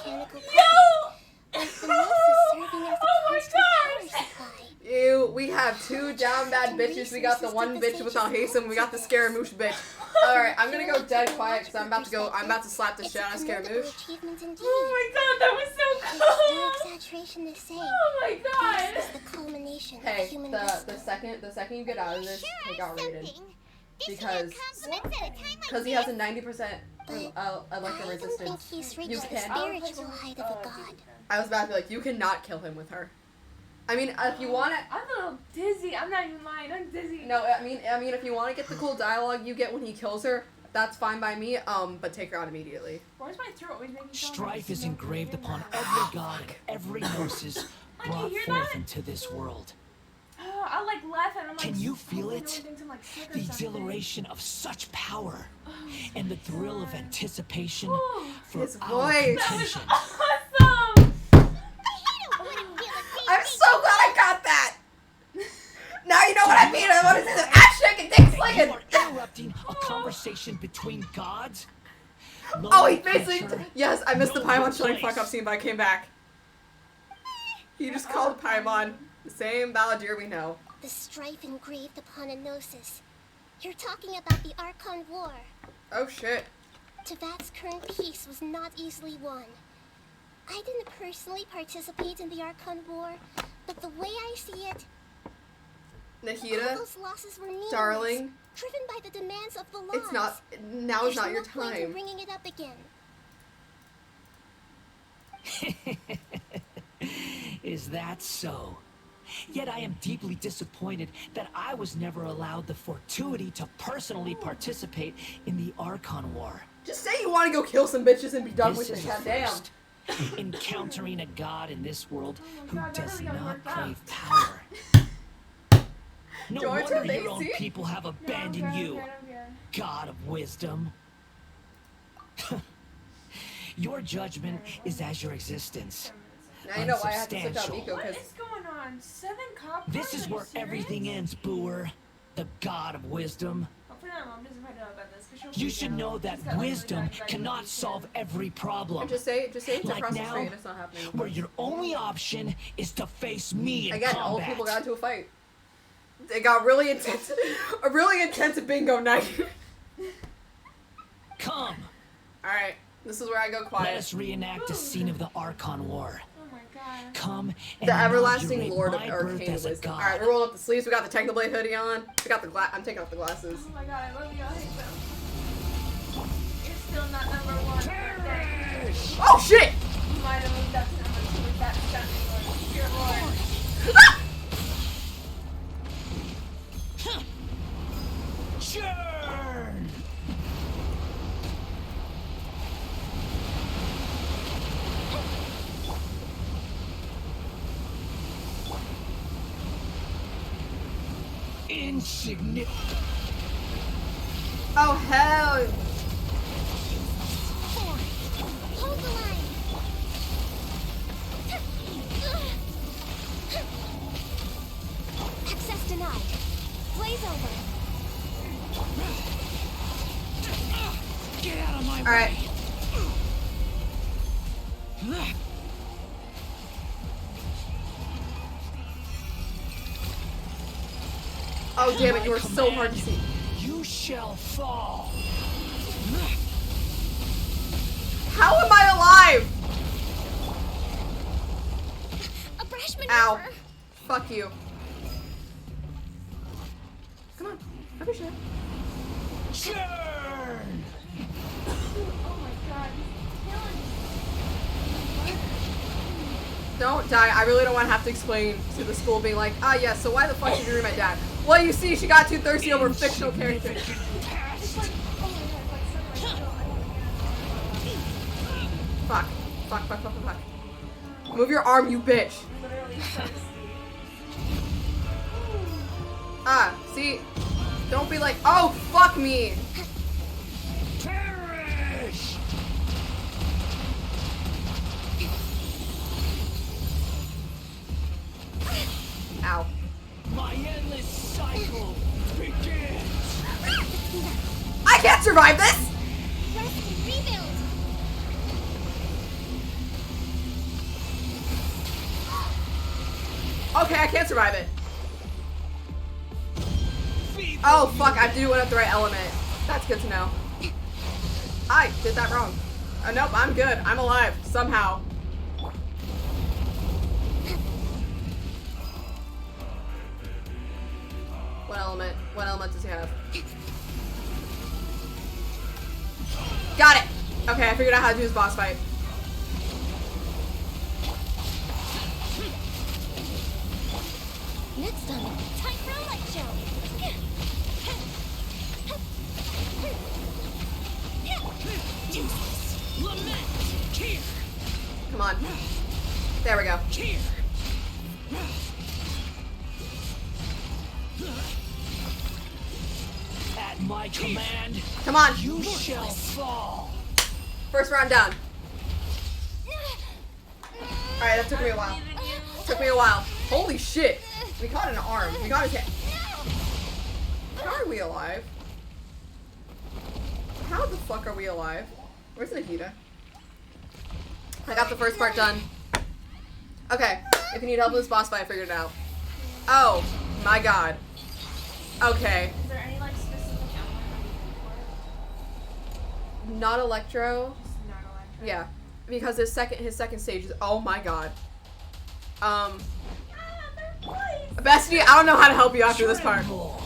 Speaker 2: Oh my gosh!
Speaker 1: We have 2 down bad bitches. We got the one bitch with Alhazen. We got the Scaramouche bitch. Alright, I'm gonna go dead quiet because I'm about to slap the shit out of Scaramouche.
Speaker 2: Oh my god, that was so cool!
Speaker 23: No exaggeration to say.
Speaker 2: Oh my god!
Speaker 23: This is the culmination
Speaker 1: Hey,
Speaker 23: of human
Speaker 1: the
Speaker 23: wisdom.
Speaker 1: second you get out of this, he got rated. Because he
Speaker 23: Because
Speaker 1: has a 90% electro resistance.
Speaker 23: He's
Speaker 1: You
Speaker 23: reached the
Speaker 1: can.
Speaker 23: spiritual height of a god.
Speaker 1: I was about to be like, you cannot kill him with her. I mean, if you want to.
Speaker 2: I'm a little dizzy. I'm not even lying. I'm dizzy.
Speaker 1: No, I mean, if you want to get the cool dialogue you get when he kills her, that's fine by me. But take her out immediately.
Speaker 2: Where's my throat always making sound?
Speaker 10: Strife is engraved upon every god and every gnosis brought forth into this world.
Speaker 2: I like laugh and I'm like.
Speaker 10: Can you feel it?
Speaker 2: Thinks I'm, like, sick or
Speaker 10: The
Speaker 2: something.
Speaker 10: exhilaration of such power and the thrill of anticipation
Speaker 2: Ooh.
Speaker 10: for
Speaker 1: His
Speaker 10: our
Speaker 1: voice.
Speaker 10: contention.
Speaker 2: Awesome.
Speaker 1: I'm so glad I got that. Now you know what I mean. I want to see the ass shaking, dick
Speaker 10: You
Speaker 1: slinging.
Speaker 10: are interrupting a conversation between gods.
Speaker 1: Oh, he basically. Yes, I missed the Paimon shutting fuck up scene, but I came back. He just called Paimon the same Balladeer we know.
Speaker 23: The strife engraved upon a gnosis. You're talking about the Archon War.
Speaker 1: Oh shit.
Speaker 23: Tevat's current peace was not easily won. I didn't personally participate in the Archon War, but the way I see it, all
Speaker 1: Nahida,
Speaker 23: those losses were meaningless,
Speaker 1: darling,
Speaker 23: driven by the demands of the laws.
Speaker 1: it's not. Now is
Speaker 23: There's
Speaker 1: not your
Speaker 23: no point in
Speaker 1: time.
Speaker 23: bringing it up again.
Speaker 10: Is that so? Yet I am deeply disappointed that I was never allowed the fortuity to personally participate in the Archon War.
Speaker 1: Just say you want to go kill some bitches and be done with
Speaker 10: This
Speaker 1: it.
Speaker 10: is a
Speaker 1: Goddamn.
Speaker 10: first. Encountering a god in this world who
Speaker 2: God, that
Speaker 10: does
Speaker 2: really got
Speaker 10: not
Speaker 2: worked out.
Speaker 10: crave power. No
Speaker 1: George,
Speaker 10: wonder
Speaker 1: are they
Speaker 10: your own
Speaker 1: see?
Speaker 10: people have abandoned you, God of wisdom. Your judgment is as your existence.
Speaker 1: Now you know why I have to switch out
Speaker 10: Unsubstantial.
Speaker 1: Miko,
Speaker 2: What
Speaker 1: because
Speaker 2: is going on? 7 cop
Speaker 10: This
Speaker 2: cars?
Speaker 10: is
Speaker 2: Are you
Speaker 10: where
Speaker 2: serious?
Speaker 10: everything ends, Booer. The God of wisdom.
Speaker 2: Hopefully my mom doesn't find out about this. 'Cause she'll
Speaker 10: You
Speaker 2: freak
Speaker 10: should
Speaker 2: out.
Speaker 10: know
Speaker 2: She's
Speaker 10: that
Speaker 2: got, like,
Speaker 10: wisdom
Speaker 2: really bad
Speaker 10: cannot
Speaker 2: anxiety
Speaker 10: solve
Speaker 2: too.
Speaker 10: every problem.
Speaker 1: just say it's
Speaker 10: Like
Speaker 1: across the
Speaker 10: now,
Speaker 1: street. It's not happening.
Speaker 10: where your only option is to face me in
Speaker 1: Again,
Speaker 10: combat.
Speaker 1: old people got into a fight. It got really intense. A really intense bingo night.
Speaker 10: Come,
Speaker 1: Alright, this is where I go
Speaker 10: let
Speaker 1: quiet.
Speaker 10: us reenact a scene of the Archon War.
Speaker 2: Oh my god.
Speaker 10: Come and
Speaker 1: The everlasting
Speaker 10: inaugurate
Speaker 1: Lord of
Speaker 10: my birth
Speaker 1: Arcane
Speaker 10: as a
Speaker 1: Wisdom.
Speaker 10: god.
Speaker 1: Alright, we're rolling up the sleeves. We got the Technoblade hoodie on. We got the I'm taking off the glasses.
Speaker 2: Oh my god, I love you. I hate them. It's still not number 1. Dang.
Speaker 1: Oh shit!
Speaker 2: You might have moved up to number 2 with that stunning one. Dear Lord.
Speaker 10: Churn! Insignificant.
Speaker 1: Oh hell!
Speaker 23: Hold the line. Access denied. Blaze over.
Speaker 10: Get out of my
Speaker 1: Alright.
Speaker 10: way!
Speaker 1: Oh damn it, you were so hard to see.
Speaker 10: You shall fall.
Speaker 1: How am I alive?
Speaker 23: A brash maneuver.
Speaker 1: Ow. Fuck you. Come on. Don't be shy.
Speaker 10: Churn!
Speaker 2: Oh my god.
Speaker 1: Don't die. I really don't want to have to explain to the school being like, ah yes, so why the fuck did you read my dad? Well, you see, she got too thirsty over fictional characters. Fuck. Fuck, fuck, fuck, fuck, fuck. Move your arm, you bitch. Ah, see? Don't be like, oh, fuck me.
Speaker 10: Perish!
Speaker 1: Ow.
Speaker 10: My endless cycle begins!
Speaker 1: I can't survive this!
Speaker 23: Rest and rebuild.
Speaker 1: Okay, I can't survive it. Oh, fuck, I have to do it at the right element. That's good to know. I did that wrong. Oh, nope, I'm good. I'm alive. Somehow. What element? What element does he have? Got it! Okay, I figured out how to do his boss fight.
Speaker 23: Next time, time for a light show.
Speaker 10: Lament! Here!
Speaker 1: Come on. There we go.
Speaker 10: Here! my command,
Speaker 1: Come on.
Speaker 10: you shall fall.
Speaker 1: First round down. Alright, that took me a while. Took me a while. Holy shit. We caught an arm. We got his head. How are we alive? How the fuck are we alive? Where's Nahida? I got the first part done. Okay, if you need help with this boss fight, I figured it out. Oh, my god. Okay.
Speaker 2: Is there any like specific element for
Speaker 1: Not Electro.
Speaker 2: Just not electric?
Speaker 1: Yeah, because his second stage is, oh my god. Bestie, I don't know how to help you after this part.
Speaker 3: No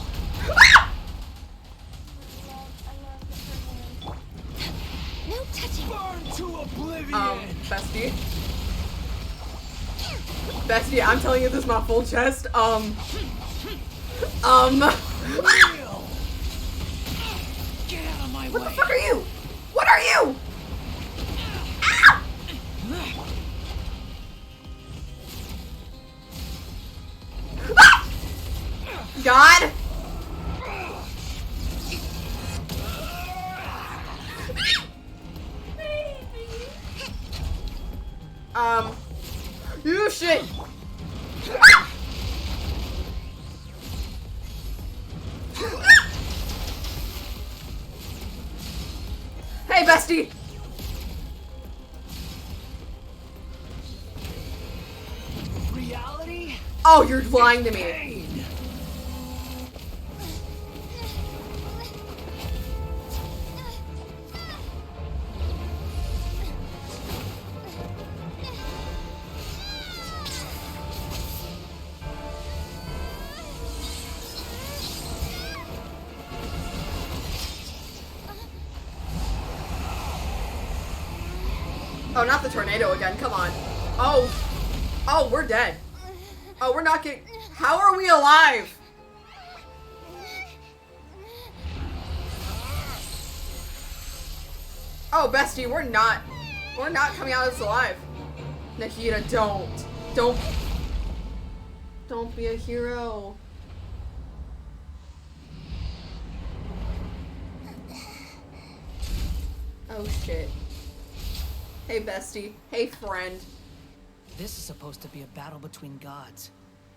Speaker 3: touching.
Speaker 10: Burn to oblivion.
Speaker 1: Bestie. Bestie, I'm telling you this is my full chest.
Speaker 10: Wheel. Get out of my
Speaker 1: What
Speaker 10: way.
Speaker 1: the fuck are you? What are you? Ah! Ah! God. You shit. Ah! Hey, bestie.
Speaker 10: Reality?
Speaker 1: Oh, you're lying to me.
Speaker 10: Pain.
Speaker 1: Oh, not the tornado again. Come on. Oh. Oh, we're dead. Oh, we're not getting... How are we alive? Oh, bestie, we're not coming out of this alive. Nahida, don't be a hero. Oh, shit. Hey, bestie. Hey, friend.
Speaker 10: This is supposed to be a battle between gods,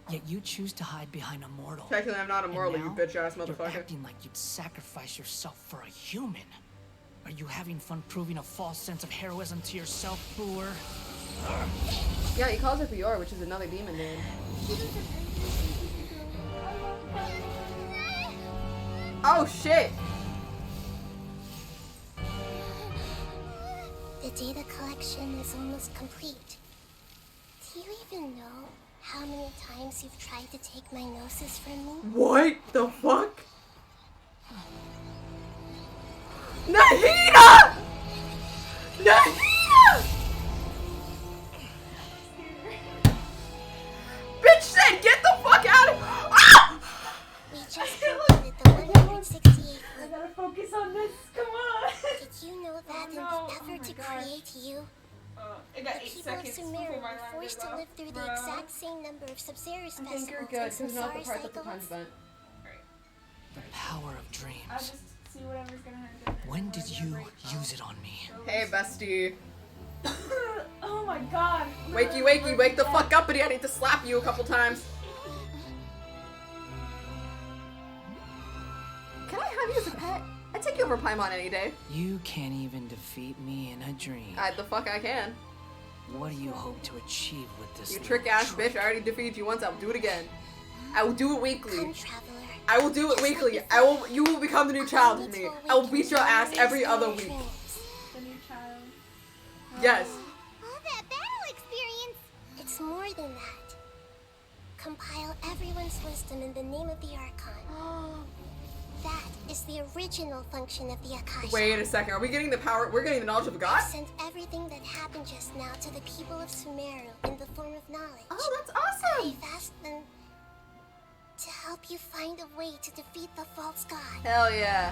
Speaker 10: yet you choose to hide behind a mortal.
Speaker 1: Technically, I'm not a mortal, you bitch-ass
Speaker 10: You're
Speaker 1: motherfucker.
Speaker 10: acting like you'd sacrifice yourself for a human. Are you having fun proving a false sense of heroism to yourself, Boor?
Speaker 1: Yeah, he calls her Fior, which is another demon name. Oh, shit.
Speaker 23: The data collection is almost complete. Do you even know how many times you've tried to take my gnosis from me?
Speaker 1: What the fuck? Nahida! Nahida! Bitch said, get the fuck out of... Ah!
Speaker 23: We just completed the 168th
Speaker 2: I gotta focus on this. Come on.
Speaker 23: Did you know that in the effort to create you,
Speaker 2: I got
Speaker 23: the
Speaker 2: 8
Speaker 23: people of
Speaker 2: seconds
Speaker 23: Sumeru
Speaker 2: before my
Speaker 23: were
Speaker 2: alarm
Speaker 23: forced
Speaker 2: goes
Speaker 23: to
Speaker 2: off.
Speaker 23: live through the exact same number of Subzerus
Speaker 1: I think you're
Speaker 23: festivals
Speaker 1: good,
Speaker 23: and
Speaker 1: because not the
Speaker 23: samsara
Speaker 1: part that the
Speaker 23: cycles?
Speaker 1: time's bent.
Speaker 10: The power of dreams.
Speaker 2: I'll just see whatever's gonna happen.
Speaker 10: When did you use it on me?
Speaker 1: Hey, bestie.
Speaker 2: Oh my god.
Speaker 1: Wakey, wakey, wake the fuck up, buddy. I need to slap you a couple times. Can I have you as a pet? I'd take you over Paimon any day.
Speaker 10: You can't even defeat me in a dream.
Speaker 1: The fuck I can.
Speaker 10: What do you hope to achieve with this?
Speaker 1: You
Speaker 10: little
Speaker 1: trick ass
Speaker 10: trick?
Speaker 1: bitch, I already defeated you once, I will do it again. I will do it weekly.
Speaker 23: Come, traveler.
Speaker 1: I will do it weekly. You will become the new child to me. I will beat your ass every other week.
Speaker 2: The new child.
Speaker 1: Yes.
Speaker 23: All that battle experience. It's more than that. Compile everyone's wisdom in the name of the Archon. That is the original function of the Akasha.
Speaker 1: Wait a second, are we getting the power? We're getting the knowledge of God?
Speaker 23: I sent everything that happened just now to the people of Sumeru in the form of knowledge.
Speaker 1: Oh, that's awesome!
Speaker 23: I've asked them to help you find a way to defeat the false god.
Speaker 1: Hell yeah.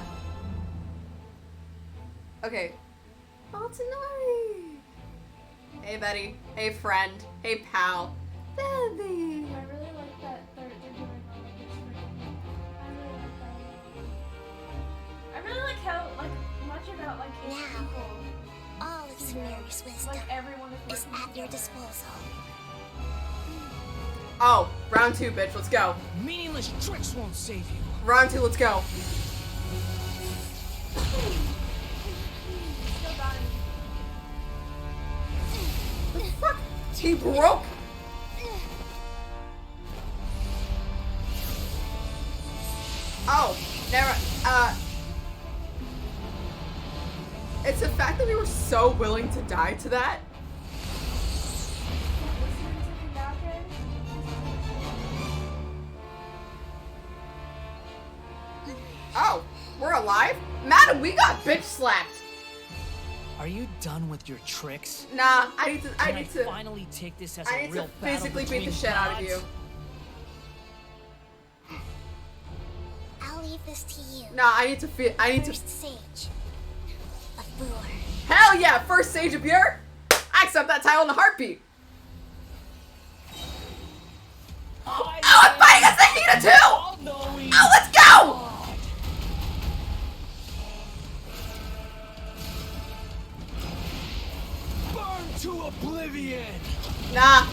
Speaker 1: Okay. Altanari. Hey, Betty. Hey, friend. Hey, pal. Betty.
Speaker 2: I really like that they're doing all of this. I really like that.
Speaker 23: Now, all of Sumeru's wisdom is at your disposal.
Speaker 1: Oh, round 2, bitch. Let's go.
Speaker 10: Meaningless tricks won't save you.
Speaker 1: Round 2, let's go. The fuck? He broke. Oh, never. It's the fact that we were so willing to die to that. Oh, we're alive? Madam, we got bitch slapped.
Speaker 10: Are you done with your tricks?
Speaker 1: Nah, I need to.
Speaker 10: Can I finally take this as
Speaker 1: I
Speaker 10: a
Speaker 1: need
Speaker 10: real
Speaker 1: to
Speaker 10: battle
Speaker 1: physically beat
Speaker 10: between
Speaker 1: the shit out of
Speaker 10: gods?
Speaker 1: you.
Speaker 23: I'll leave this to you.
Speaker 1: Nah, I need to. I need
Speaker 23: First Sage. A Boor.
Speaker 1: Hell yeah! First Sage of Bure. I accept that title in a heartbeat. Oh, I'm fighting against the Hina too! Oh, let's go!
Speaker 10: Burn to oblivion!
Speaker 1: Nah.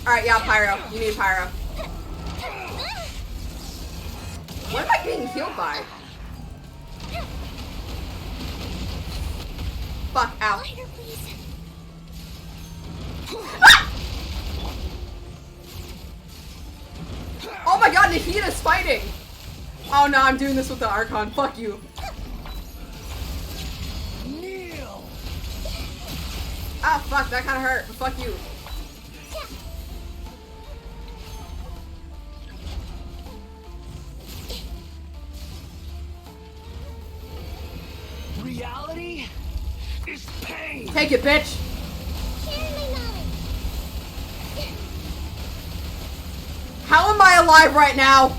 Speaker 1: Alright, yeah, Pyro. You need Pyro. What am I being healed by? Fuck, ow. Ah! Oh my god, Nahita's fighting! Oh no, I'm doing this with the Archon. Fuck you.
Speaker 10: Kneel!
Speaker 1: Ah, fuck, that kinda hurt. Fuck you.
Speaker 10: Reality is pain!
Speaker 1: Take it, bitch! How am I alive right now?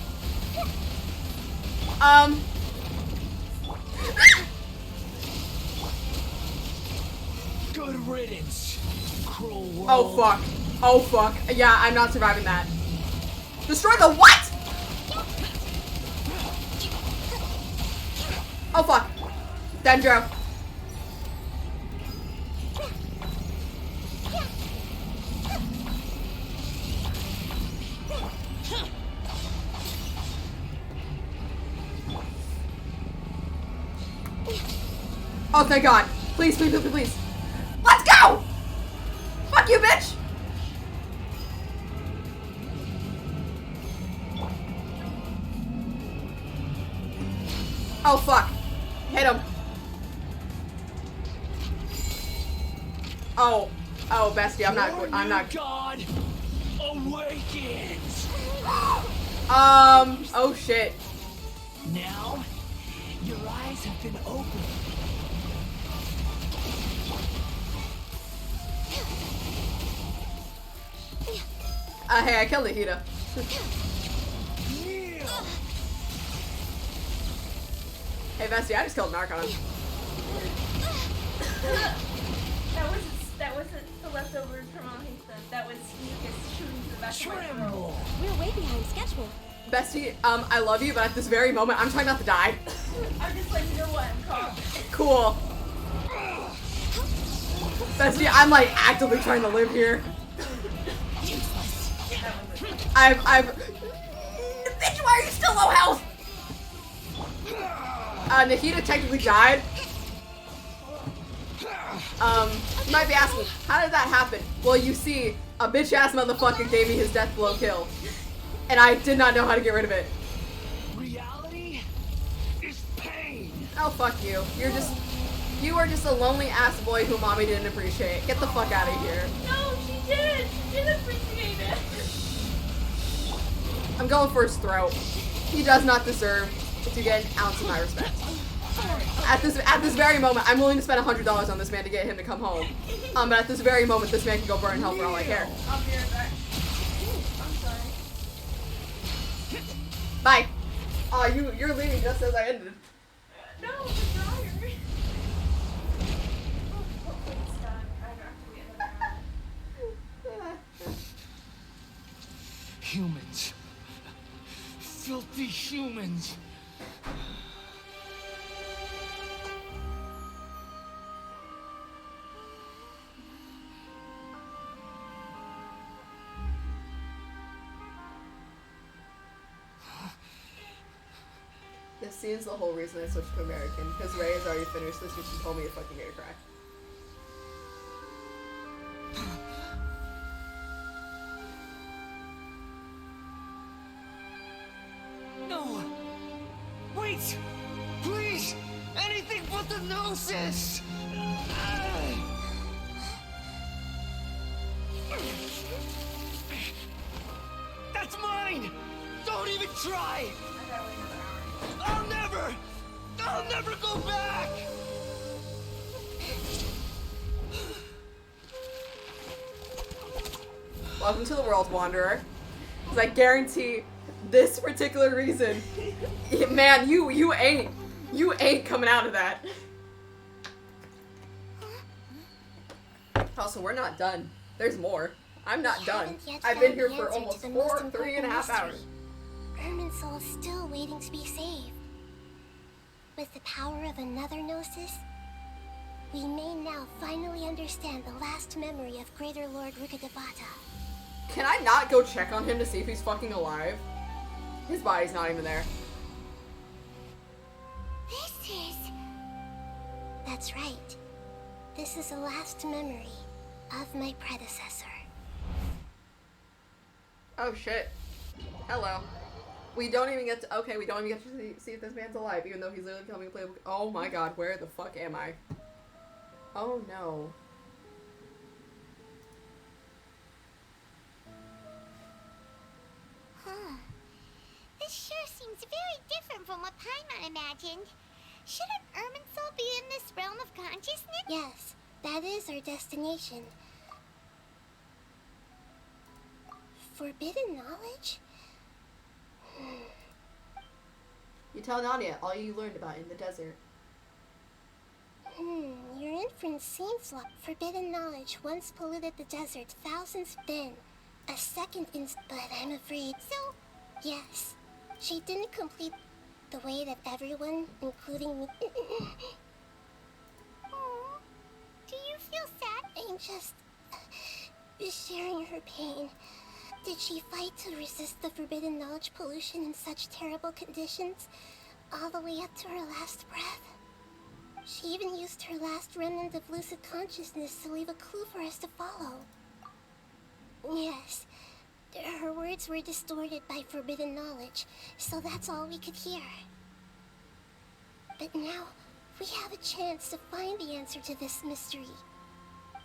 Speaker 10: Good riddance, cruel world.
Speaker 1: Oh fuck. Oh fuck. Yeah, I'm not surviving that. Destroy the what? Oh fuck. Dendro. Oh, thank God. Please, please, please, please. Let's go! Fuck you, bitch! Oh, fuck. Hit him. Oh. Oh, bestie, I'm not.
Speaker 10: God awakens.
Speaker 1: Oh shit.
Speaker 10: Now, your eyes have been opened.
Speaker 1: Hey, I killed Nahita. Hey, bestie, I just killed Narcon.
Speaker 2: That wasn't the leftovers from Alhaitham. That was Lucas shooting to the back of my throat.
Speaker 23: We're way behind schedule.
Speaker 1: Bestie, I love you, but at this very moment, I'm trying not to die.
Speaker 2: I'm just like, you know what? I'm calm.
Speaker 1: Cool. Bestie, I'm like actively trying to live here. Bitch, why are you still low health? Nahita technically died. You might be asking, how did that happen? Well, you see, a bitch ass motherfucker gave me his death blow kill. And I did not know how to get rid of it.
Speaker 10: Reality is pain.
Speaker 1: Oh, fuck you. You are just a lonely ass boy who mommy didn't appreciate. Get the fuck out of here.
Speaker 2: No, she did. She did appreciate it.
Speaker 1: I'm going for his throat. He does not deserve to get an ounce of my respect. At this very moment, I'm willing to spend $100 on this man to get him to come home. But at this very moment, this man can go burn in hell for all I care.
Speaker 2: I'll be right back. I'm sorry.
Speaker 1: Bye. Aw, you're leaving just as I ended.
Speaker 2: No, the dryer. Hopefully it's done. I don't have to wait another hour.
Speaker 10: Humans,
Speaker 7: filthy humans.
Speaker 1: This scene's the whole reason I switched to American, because Ray has already finished this and she told me to fucking get a cry.
Speaker 7: No! Wait! Please! Anything but the Gnosis! That's mine! Don't even try! I'll never go back!
Speaker 1: Welcome to the world, Wanderer. Because I guarantee this particular reason, man, you ain't coming out of that. Also, we're not done. There's more. I'm not done. I've been here for almost 3.5 hours.
Speaker 23: Irminsul is still waiting to be saved. With the power of another Gnosis, we may now finally understand the last memory of Greater Lord Rukkhadevata.
Speaker 1: Can I not go check on him to see if he's fucking alive? His body's not even there.
Speaker 23: This is... That's right. This is the last memory of my predecessor.
Speaker 1: Oh shit. Hello. We don't even get to see if this man's alive, even though he's literally coming to play. Oh my god, where the fuck am I? Oh no.
Speaker 23: Huh. This sure seems very different from what Paimon imagined. Shouldn't Irminsul be in this realm of consciousness? Yes, that is our destination. Forbidden knowledge?
Speaker 1: You tell Nadia all you learned about in the desert.
Speaker 23: Your inference seems like forbidden knowledge once polluted the desert thousands then. A second but I'm afraid. So, yes, she didn't complete the way that everyone, including me... Aww, do you feel sad? I'm just... sharing her pain. Did she fight to resist the forbidden knowledge pollution in such terrible conditions, all the way up to her last breath? She even used her last remnant of lucid consciousness to leave a clue for us to follow. Yes, her words were distorted by forbidden knowledge, so that's all we could hear. But now, we have a chance to find the answer to this mystery.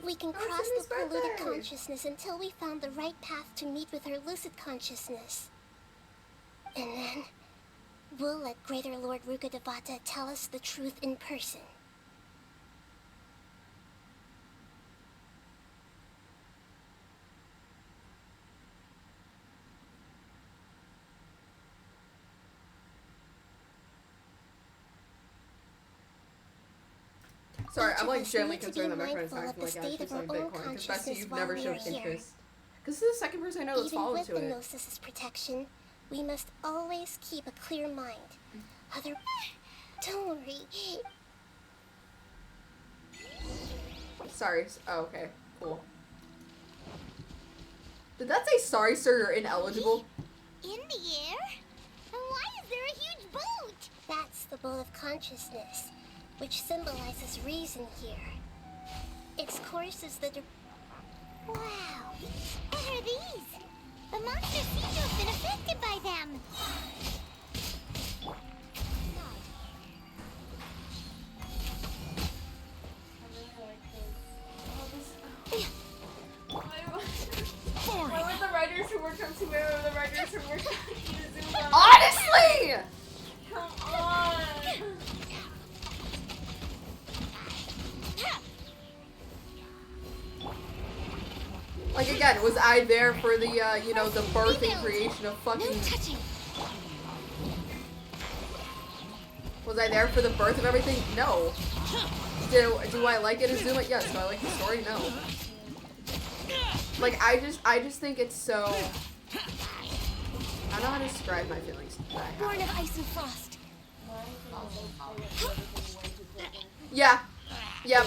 Speaker 23: We can cross the polluted consciousness until we found the right path to meet with her lucid consciousness. And then, we'll let Greater Lord Rukkhadevata tell us the truth in person.
Speaker 1: Sorry, I'm like genuinely concerned that my friend is acting like actually selling Bitcoin, because Bessie, you've never shown interest. Because this is the second person I know that's followed to it.
Speaker 23: Even with the Gnosis' protection, we must always keep a clear mind. Don't worry.
Speaker 1: Sorry. Oh, okay. Cool. Did that say, sorry sir, you're ineligible?
Speaker 23: In the air? And why is there a huge boat? That's the boat of consciousness, which symbolizes reason here. Its course is the Wow! What are these? The monsters seem to have been affected by them.
Speaker 2: Why were the writers who worked on Sumeru the writers who worked on Inazuma?
Speaker 1: Honestly!
Speaker 2: Come on!
Speaker 1: Like, again, was I there for the, you know, the birth and creation of fucking... Was I there for the birth of everything? No. Do I like Inazuma? Yes. Do I like the story? No. Like, I just think it's so... I don't know how to describe my feelings.
Speaker 3: Born of ice and frost.
Speaker 1: Yeah. Yep.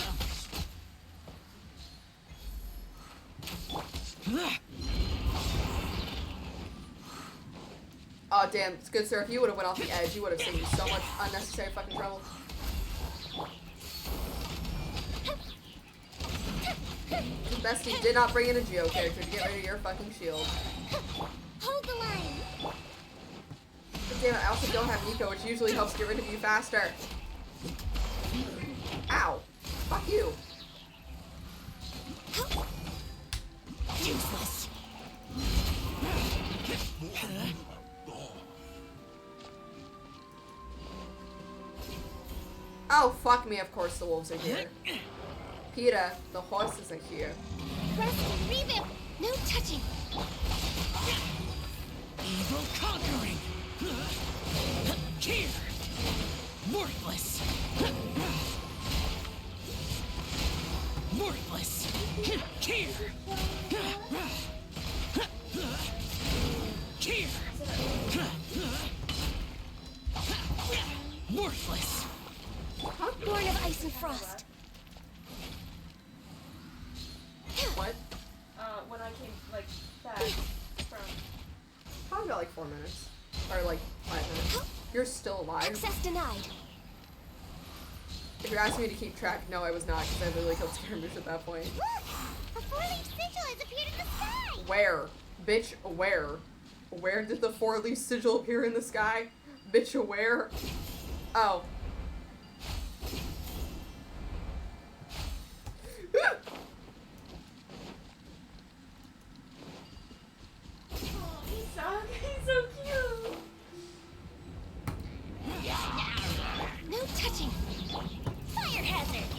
Speaker 1: Oh damn, it's good sir. If you would have went off the edge, you would have saved me so much unnecessary fucking trouble. Bestie did not bring in a Geo character to get rid of your fucking shield.
Speaker 3: Hold the line.
Speaker 1: But damn it, I also don't have Nico, which usually helps get rid of you faster. Ow. Fuck you.
Speaker 3: Useless.
Speaker 1: Oh, fuck me, of course the wolves are here. Peter, the horse isn't here.
Speaker 3: Rest and revamp. No touching.
Speaker 10: Evil conquering. Here. Worthless. Worthless. Here. Here. Worthless.
Speaker 3: Born of ice and frost.
Speaker 1: What?
Speaker 2: When I came, like, back from...
Speaker 1: Probably about like 4 minutes. Or like 5 minutes. You're still alive.
Speaker 3: Access denied.
Speaker 1: If you're asking me to keep track, no I was not, because I literally killed skirmish at that point.
Speaker 3: Look! A four-leaf sigil has appeared in the sky!
Speaker 1: Where? Bitch, where? Where did the four-leaf sigil appear in the sky? Bitch, where? Oh.
Speaker 2: He's so cute.
Speaker 3: No touching. Fire hazard.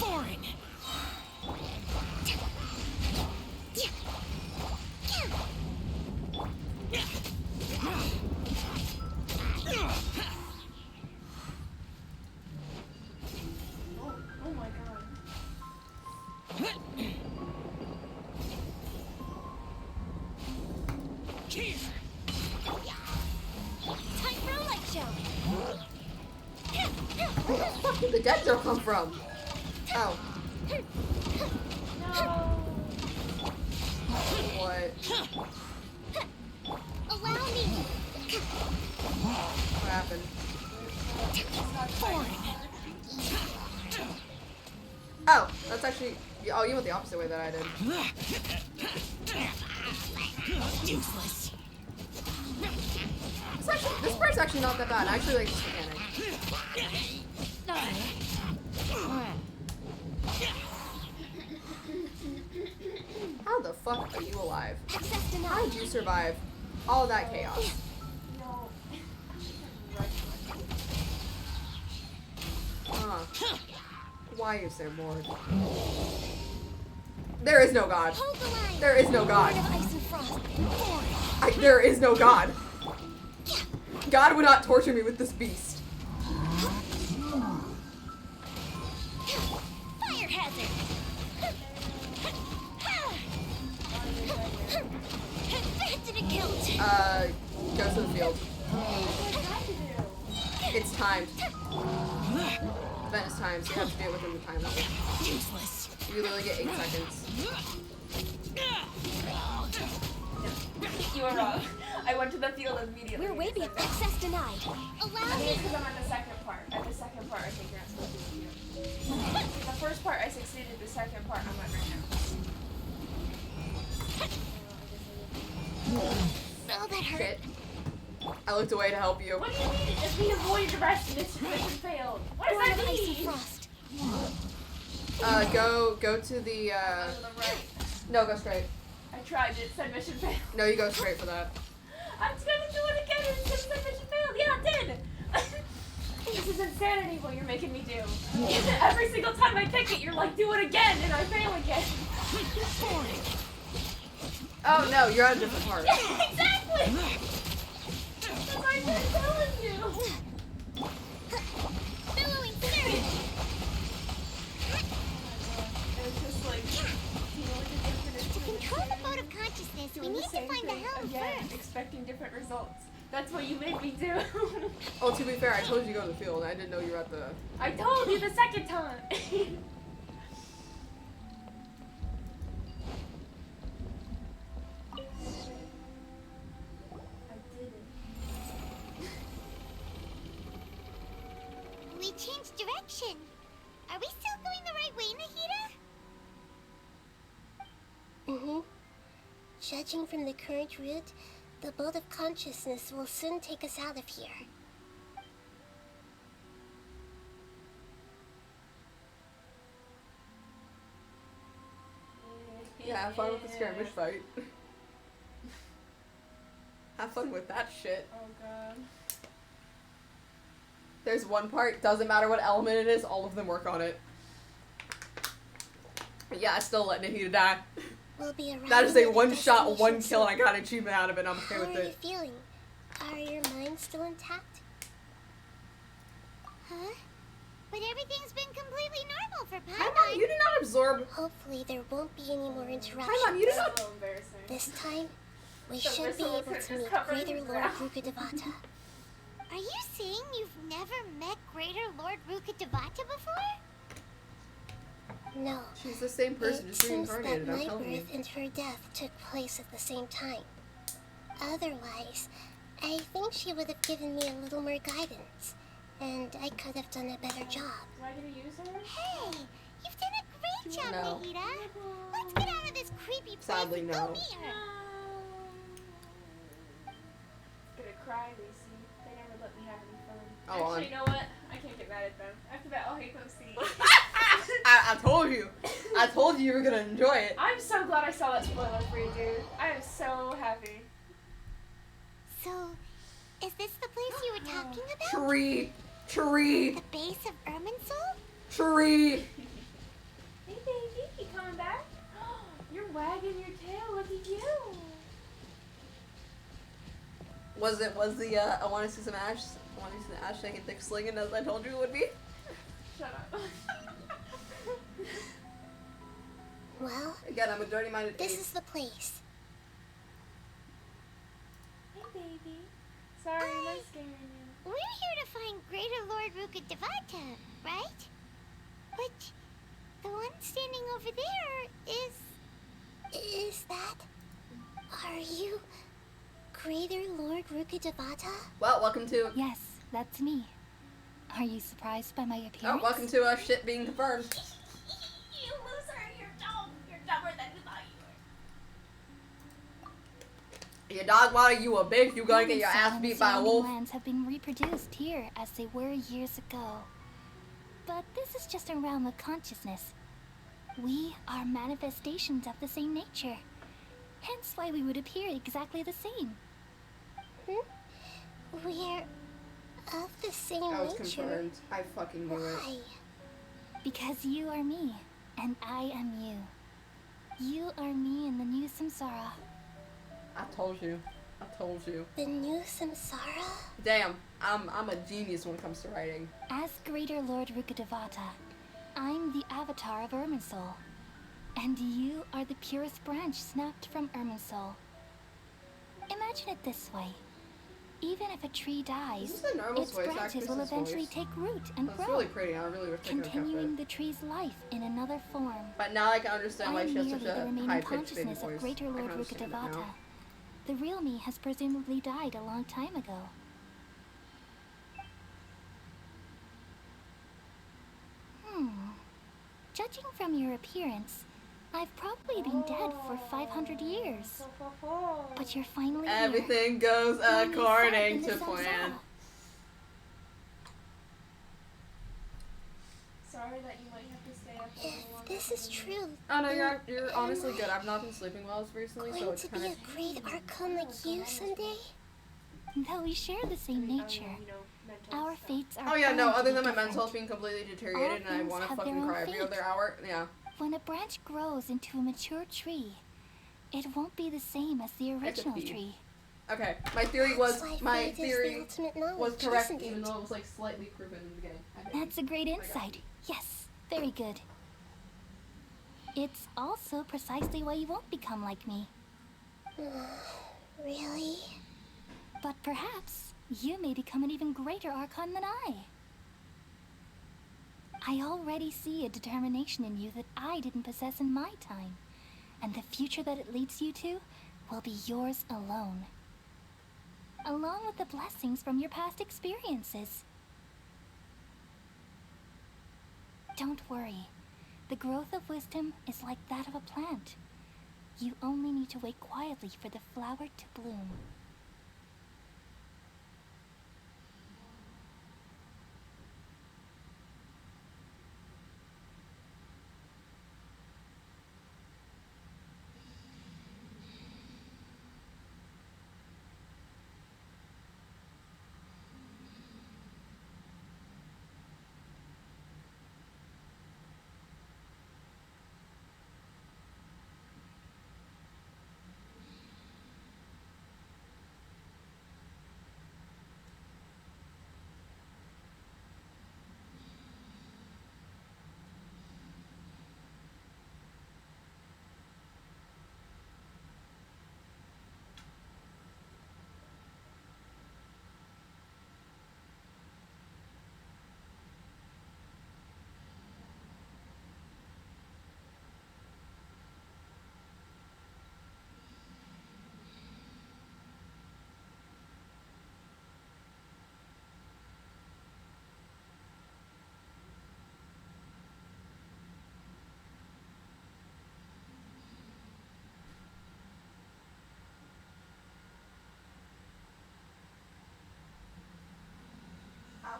Speaker 10: Boring.
Speaker 2: Oh my god.
Speaker 10: Here.
Speaker 3: Time for a light show.
Speaker 1: Where the fuck did the dead girl come from? Oh. What?
Speaker 3: Allow me.
Speaker 1: What happened? Oh, that's actually... Oh, you went the opposite way that I did.
Speaker 10: Useless.
Speaker 1: This part's actually not that bad. I actually like this mechanic. How the fuck are you alive? How did you survive all that chaos? Why is there more? There is no God. There is no God. There is no God. God would not torture me with this beast.
Speaker 3: Fire hazard. That didn't count.
Speaker 1: Go to the field. It's timed. Event is timed, so you have to do it within the time limit.
Speaker 10: Useless.
Speaker 1: You literally get 8 seconds.
Speaker 2: You were wrong. I went to the field immediately.
Speaker 3: We're way beyond access denied. Allow
Speaker 2: I think
Speaker 3: me.
Speaker 2: it's because I'm at the second part. At the second part, I think you're not supposed to do. The first part, I succeeded. The second part, I'm at right now.
Speaker 3: Oh, that hurt.
Speaker 1: Shit. I looked away to help you.
Speaker 2: What do you mean? If we avoided the rest, mission failed. What does
Speaker 3: Born
Speaker 2: that
Speaker 3: of ice and
Speaker 2: mean?
Speaker 3: frost.
Speaker 1: Go to the,
Speaker 2: To the right.
Speaker 1: No, go straight.
Speaker 2: I tried it. Said mission failed.
Speaker 1: No, you go straight for that.
Speaker 2: I'm just gonna do it again and it said mission failed. Yeah, it did. This is insanity what you're making me do. Every single time I pick it, you're like, do it again, and I fail again.
Speaker 1: Oh no, you're at a different part.
Speaker 2: Exactly! That's what I've been telling you.
Speaker 3: Billowing surge.
Speaker 2: It's just like, you know, doing
Speaker 23: We
Speaker 2: the
Speaker 23: need to
Speaker 2: same
Speaker 23: find the
Speaker 2: thing
Speaker 23: helm
Speaker 2: again,
Speaker 23: first.
Speaker 2: expecting different results. That's what you made me do.
Speaker 1: Oh, to be fair, I told you to go to the field. I didn't know you were at the...
Speaker 2: I told you the second time.
Speaker 23: We changed direction. Are we still going the right way, Nahida? Mm-hmm. Judging from the current route, the boat of consciousness will soon take us out of here.
Speaker 1: Yeah, have fun with the skirmish fight. Have fun with that shit.
Speaker 2: Oh god.
Speaker 1: There's one part, doesn't matter what element it is, all of them work on it. But yeah, I still let Nahida die.
Speaker 23: We'll be around.
Speaker 1: That is a
Speaker 23: at the
Speaker 1: one-shot, one
Speaker 23: destination
Speaker 1: kill, and I
Speaker 23: soon.
Speaker 1: got an achievement out of it, and I'm okay
Speaker 23: How
Speaker 1: with
Speaker 23: are you
Speaker 1: it.
Speaker 23: feeling? Are your minds still intact? Huh? But everything's been completely normal for Paimon.
Speaker 1: Paimon, you did not absorb...
Speaker 23: Hopefully there won't be any more interruptions.
Speaker 1: Paimon, you did not...
Speaker 2: So embarrassing.
Speaker 23: This time, we
Speaker 2: So
Speaker 23: should be
Speaker 2: Missile
Speaker 23: able
Speaker 2: is
Speaker 23: to meet
Speaker 2: covering
Speaker 23: Greater
Speaker 2: his
Speaker 23: Lord
Speaker 2: mouth.
Speaker 23: Rukkhadevata. Are you saying you've never met Greater Lord Rukkhadevata before? No.
Speaker 1: She's the same person,
Speaker 23: It
Speaker 1: just
Speaker 23: seems that
Speaker 1: reincarnated, I'm
Speaker 23: my
Speaker 1: telling you.
Speaker 23: birth and her death took place at the same time. Otherwise, I think she would have given me a little more guidance, and I could have done a better job.
Speaker 2: Am I gonna use her?
Speaker 23: Hey, you've done a great job,
Speaker 1: No.
Speaker 23: Nahida. Let's get out of this creepy place
Speaker 1: Sadly,
Speaker 23: and
Speaker 1: no.
Speaker 23: go meet her.
Speaker 2: Gonna cry, Lacey. They never let me have any fun.
Speaker 1: Oh,
Speaker 2: Actually, you know what? I can't get mad at them. After that, I'll hate those scenes.
Speaker 1: I told you. I told you were gonna enjoy it.
Speaker 2: I'm so glad I saw that spoiler for you, dude. I am so happy.
Speaker 23: So, is this the place you were talking about?
Speaker 1: Tree. Tree.
Speaker 23: The base of Irminsul?
Speaker 1: Tree.
Speaker 2: Hey, baby, you coming back? You're wagging your tail. Look at you.
Speaker 1: Was the, I want to see some ash, I want to see the ash naked thick slinging as I told you it would be?
Speaker 2: Shut up.
Speaker 23: Well,
Speaker 1: Again, I'm a dirty-minded
Speaker 23: this
Speaker 1: ape.
Speaker 23: is the place.
Speaker 2: Hey, baby. Sorry, I'm scaring you.
Speaker 23: We're here to find Greater Lord Rukkhadevata, right? But the one standing over there is... Is that... Are you... Greater Lord Rukkhadevata?
Speaker 1: Well, welcome to...
Speaker 20: Yes, that's me. Are you surprised by my
Speaker 1: Oh,
Speaker 20: appearance?
Speaker 1: welcome to shit being confirmed.
Speaker 23: You loser, you're dumb. You're dumber than we thought you were.
Speaker 1: Your dog water, you a bitch, you gonna get your ass
Speaker 20: Irminsul
Speaker 1: beat
Speaker 20: and
Speaker 1: by a
Speaker 20: surrounding
Speaker 1: wolf.
Speaker 20: lands have been reproduced here as they were years ago. But this is just a realm of consciousness. We are manifestations of the same nature. Hence why we would appear exactly the same.
Speaker 23: We're of the same
Speaker 1: I was
Speaker 23: nature.
Speaker 1: confirmed. I fucking knew it.
Speaker 23: Why?
Speaker 20: Because you are me, and I am you. You are me in the new samsara.
Speaker 1: I told you. I told you.
Speaker 23: The new samsara?
Speaker 1: Damn, I'm a genius when it comes to writing.
Speaker 20: As Greater Lord Rukkhadevata, I'm the avatar of Irminsul. And you are the purest branch snapped from Irminsul. Imagine it this way. Even if a tree dies,
Speaker 1: Is this the normal
Speaker 20: its
Speaker 1: voice
Speaker 20: branches will
Speaker 1: actress's
Speaker 20: eventually
Speaker 1: voice?
Speaker 20: take root and
Speaker 1: That's
Speaker 20: grow,
Speaker 1: really pretty. I really wish I could have kept
Speaker 20: continuing
Speaker 1: it.
Speaker 20: the tree's life in another form.
Speaker 1: But now I can understand why
Speaker 20: I'm
Speaker 1: she has
Speaker 20: merely
Speaker 1: such
Speaker 20: the
Speaker 1: a
Speaker 20: remaining
Speaker 1: high-pitched baby
Speaker 20: consciousness
Speaker 1: voice.
Speaker 20: of Greater
Speaker 1: I can
Speaker 20: Lord
Speaker 1: understand it
Speaker 20: Rukkhadevata.
Speaker 1: now.
Speaker 20: The real me has presumably died a long time ago. Judging from your appearance, I've probably been dead for 500 years. But you're finally here.
Speaker 1: Everything goes
Speaker 20: When we sat
Speaker 1: according
Speaker 20: in the
Speaker 1: to plan.
Speaker 2: Sorry that you might have to stay up a little
Speaker 23: If
Speaker 2: longer.
Speaker 23: this is true,
Speaker 1: Oh no, you're honestly good. I've not been sleeping well recently, so
Speaker 23: going
Speaker 1: it's
Speaker 23: to
Speaker 1: kind
Speaker 23: be
Speaker 1: of.
Speaker 23: a great Archon like you someday?
Speaker 20: Though we share the same nature, our fates are
Speaker 1: Oh yeah, no.
Speaker 20: bound to
Speaker 1: Other
Speaker 20: be
Speaker 1: than my
Speaker 20: different.
Speaker 1: mental health being completely deteriorated, and I
Speaker 20: things
Speaker 1: want to
Speaker 20: have
Speaker 1: fucking
Speaker 20: their own
Speaker 1: cry every
Speaker 20: fate.
Speaker 1: other hour. Yeah.
Speaker 20: When a branch grows into a mature tree, it won't be the same as the original
Speaker 1: pee.
Speaker 20: tree.
Speaker 1: Okay, my theory was
Speaker 23: That's why fate is the ultimate knowledge,
Speaker 1: was correct,
Speaker 23: isn't it?
Speaker 1: even though it was like slightly proven in the beginning.
Speaker 20: That's a great insight. Yes, very good. It's also precisely why you won't become like me.
Speaker 23: Really?
Speaker 20: But perhaps you may become an even greater Archon than I. I already see a determination in you that I didn't possess in my time, and the future that it leads you to will be yours alone, along with the blessings from your past experiences. Don't worry. The growth of wisdom is like that of a plant. You only need to wait quietly for the flower to bloom.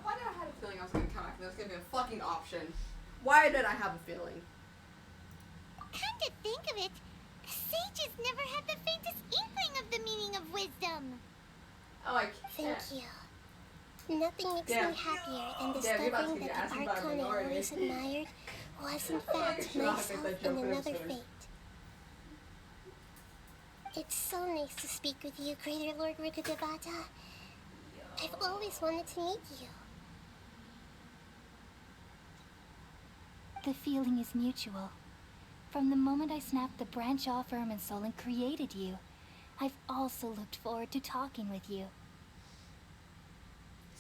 Speaker 1: Why did I have a feeling I was gonna come back and there was gonna be a fucking option? Why did I have a feeling?
Speaker 23: Come to think of it, sages never had the faintest inkling of the meaning of wisdom.
Speaker 1: Oh, I
Speaker 23: Thank you. Nothing makes me happier than discovering that the Archon I always admired was in fact myself in another fate. It's so nice to speak with you, Greater Lord Rukkhadevata. I've always wanted to meet you.
Speaker 20: The feeling is mutual. From the moment I snapped the branch off Irminsul and created you, I've also looked forward to talking with you.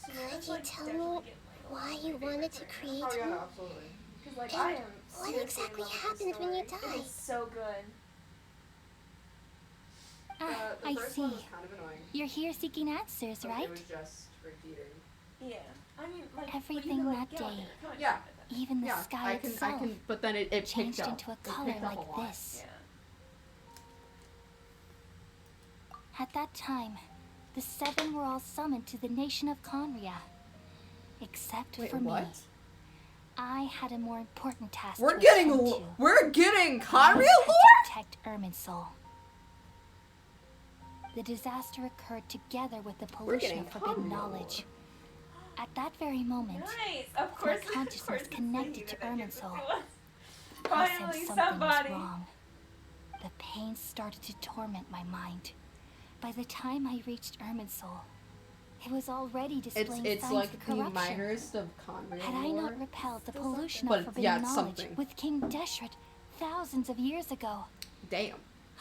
Speaker 23: Could you tell me why you wanted to create me?
Speaker 1: Absolutely.
Speaker 2: Because, like,
Speaker 23: And
Speaker 2: I am
Speaker 23: what exactly happened when you died?
Speaker 2: It's so good.
Speaker 20: I see. You're here seeking answers, right?
Speaker 1: It was just repeating.
Speaker 2: Yeah. I mean, like,
Speaker 20: Everything that day,
Speaker 1: Yeah.
Speaker 20: even the sky
Speaker 1: I
Speaker 20: itself,
Speaker 1: can, but then it
Speaker 20: changed
Speaker 1: picked up.
Speaker 20: into a
Speaker 1: It
Speaker 20: color
Speaker 1: picked up
Speaker 20: like
Speaker 1: a lot.
Speaker 20: this. At that time, the seven were all summoned to the nation of Conria. Except for me. I had a more important task
Speaker 1: We're
Speaker 20: to
Speaker 1: getting
Speaker 20: attend to.
Speaker 1: we're getting
Speaker 20: I
Speaker 1: Conria
Speaker 20: had to
Speaker 1: lore?
Speaker 20: protect Irminsul. The disaster occurred together with the pollution
Speaker 1: getting
Speaker 20: of forbidden
Speaker 1: Conria
Speaker 20: knowledge. At that very moment,
Speaker 2: Nice. Of
Speaker 20: my
Speaker 2: course.
Speaker 20: consciousness connected to Irminsul. I
Speaker 2: Finally,
Speaker 20: sensed something
Speaker 2: somebody.
Speaker 20: was wrong. The pain started to torment my mind. By the time I reached Irminsul, it was already displaying
Speaker 1: It's
Speaker 20: signs
Speaker 1: like
Speaker 20: of
Speaker 1: the
Speaker 20: corruption.
Speaker 1: minorest of Conria
Speaker 20: Had I
Speaker 1: lore.
Speaker 20: not repelled the pollution
Speaker 1: But
Speaker 20: of forbidden
Speaker 1: yeah, it's
Speaker 20: knowledge
Speaker 1: something.
Speaker 20: with King Deshret thousands of years ago,
Speaker 1: Damn.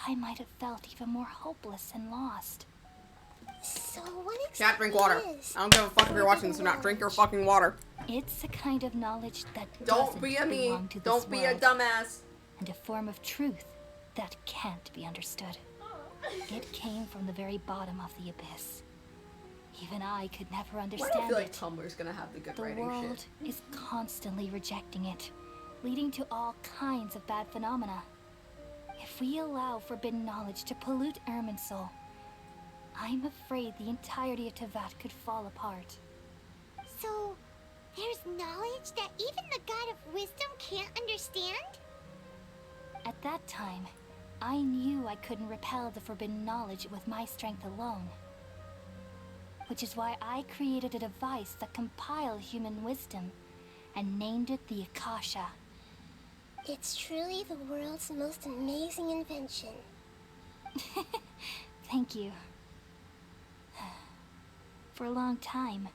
Speaker 20: I might have felt even more hopeless and lost.
Speaker 23: So what exactly
Speaker 1: Chat, drink water.
Speaker 23: is
Speaker 1: I don't give a fuck if you're watching this or not. Drink your fucking water.
Speaker 20: It's a kind of knowledge that
Speaker 1: Don't
Speaker 20: doesn't
Speaker 1: be a me.
Speaker 20: belong to this
Speaker 1: Don't be a
Speaker 20: world,
Speaker 1: dumbass.
Speaker 20: and a form of truth that can't be understood. It came from the very bottom of the abyss. Even I could never
Speaker 1: Why do I
Speaker 20: understand
Speaker 1: feel like
Speaker 20: it.
Speaker 1: Tumblr's gonna have the good
Speaker 20: The
Speaker 1: writing
Speaker 20: world
Speaker 1: shit?
Speaker 20: is constantly rejecting it, leading to all kinds of bad phenomena. If we allow forbidden knowledge to pollute Irminsul, I'm afraid the entirety of Teyvat could fall apart.
Speaker 23: So, there's knowledge that even the God of Wisdom can't understand?
Speaker 20: At that time, I knew I couldn't repel the forbidden knowledge with my strength alone. Which is why I created a device that compiled human wisdom and named it the Akasha.
Speaker 23: It's truly the world's most amazing invention.
Speaker 20: Thank you. For a long time,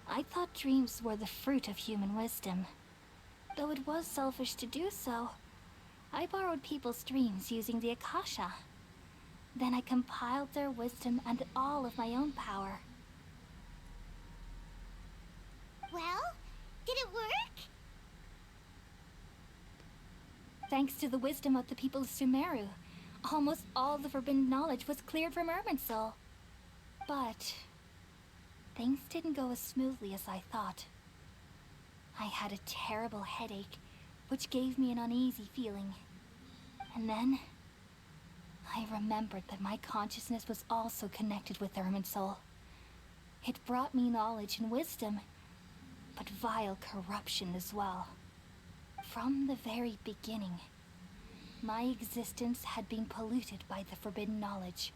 Speaker 20: I thought dreams were the fruit of human wisdom. Though it was selfish to do so, I borrowed people's dreams using the Akasha. Then I compiled their wisdom and all of my own power.
Speaker 23: Well, did it work?
Speaker 20: Thanks to the wisdom of the people of Sumeru, almost all the forbidden knowledge was cleared from Irminsul. But things didn't go as smoothly as I thought. I had a terrible headache, which gave me an uneasy feeling. And then I remembered that my consciousness was also connected with Irminsul. It brought me knowledge and wisdom, but vile corruption as well. From the very beginning, my existence had been polluted by the forbidden knowledge.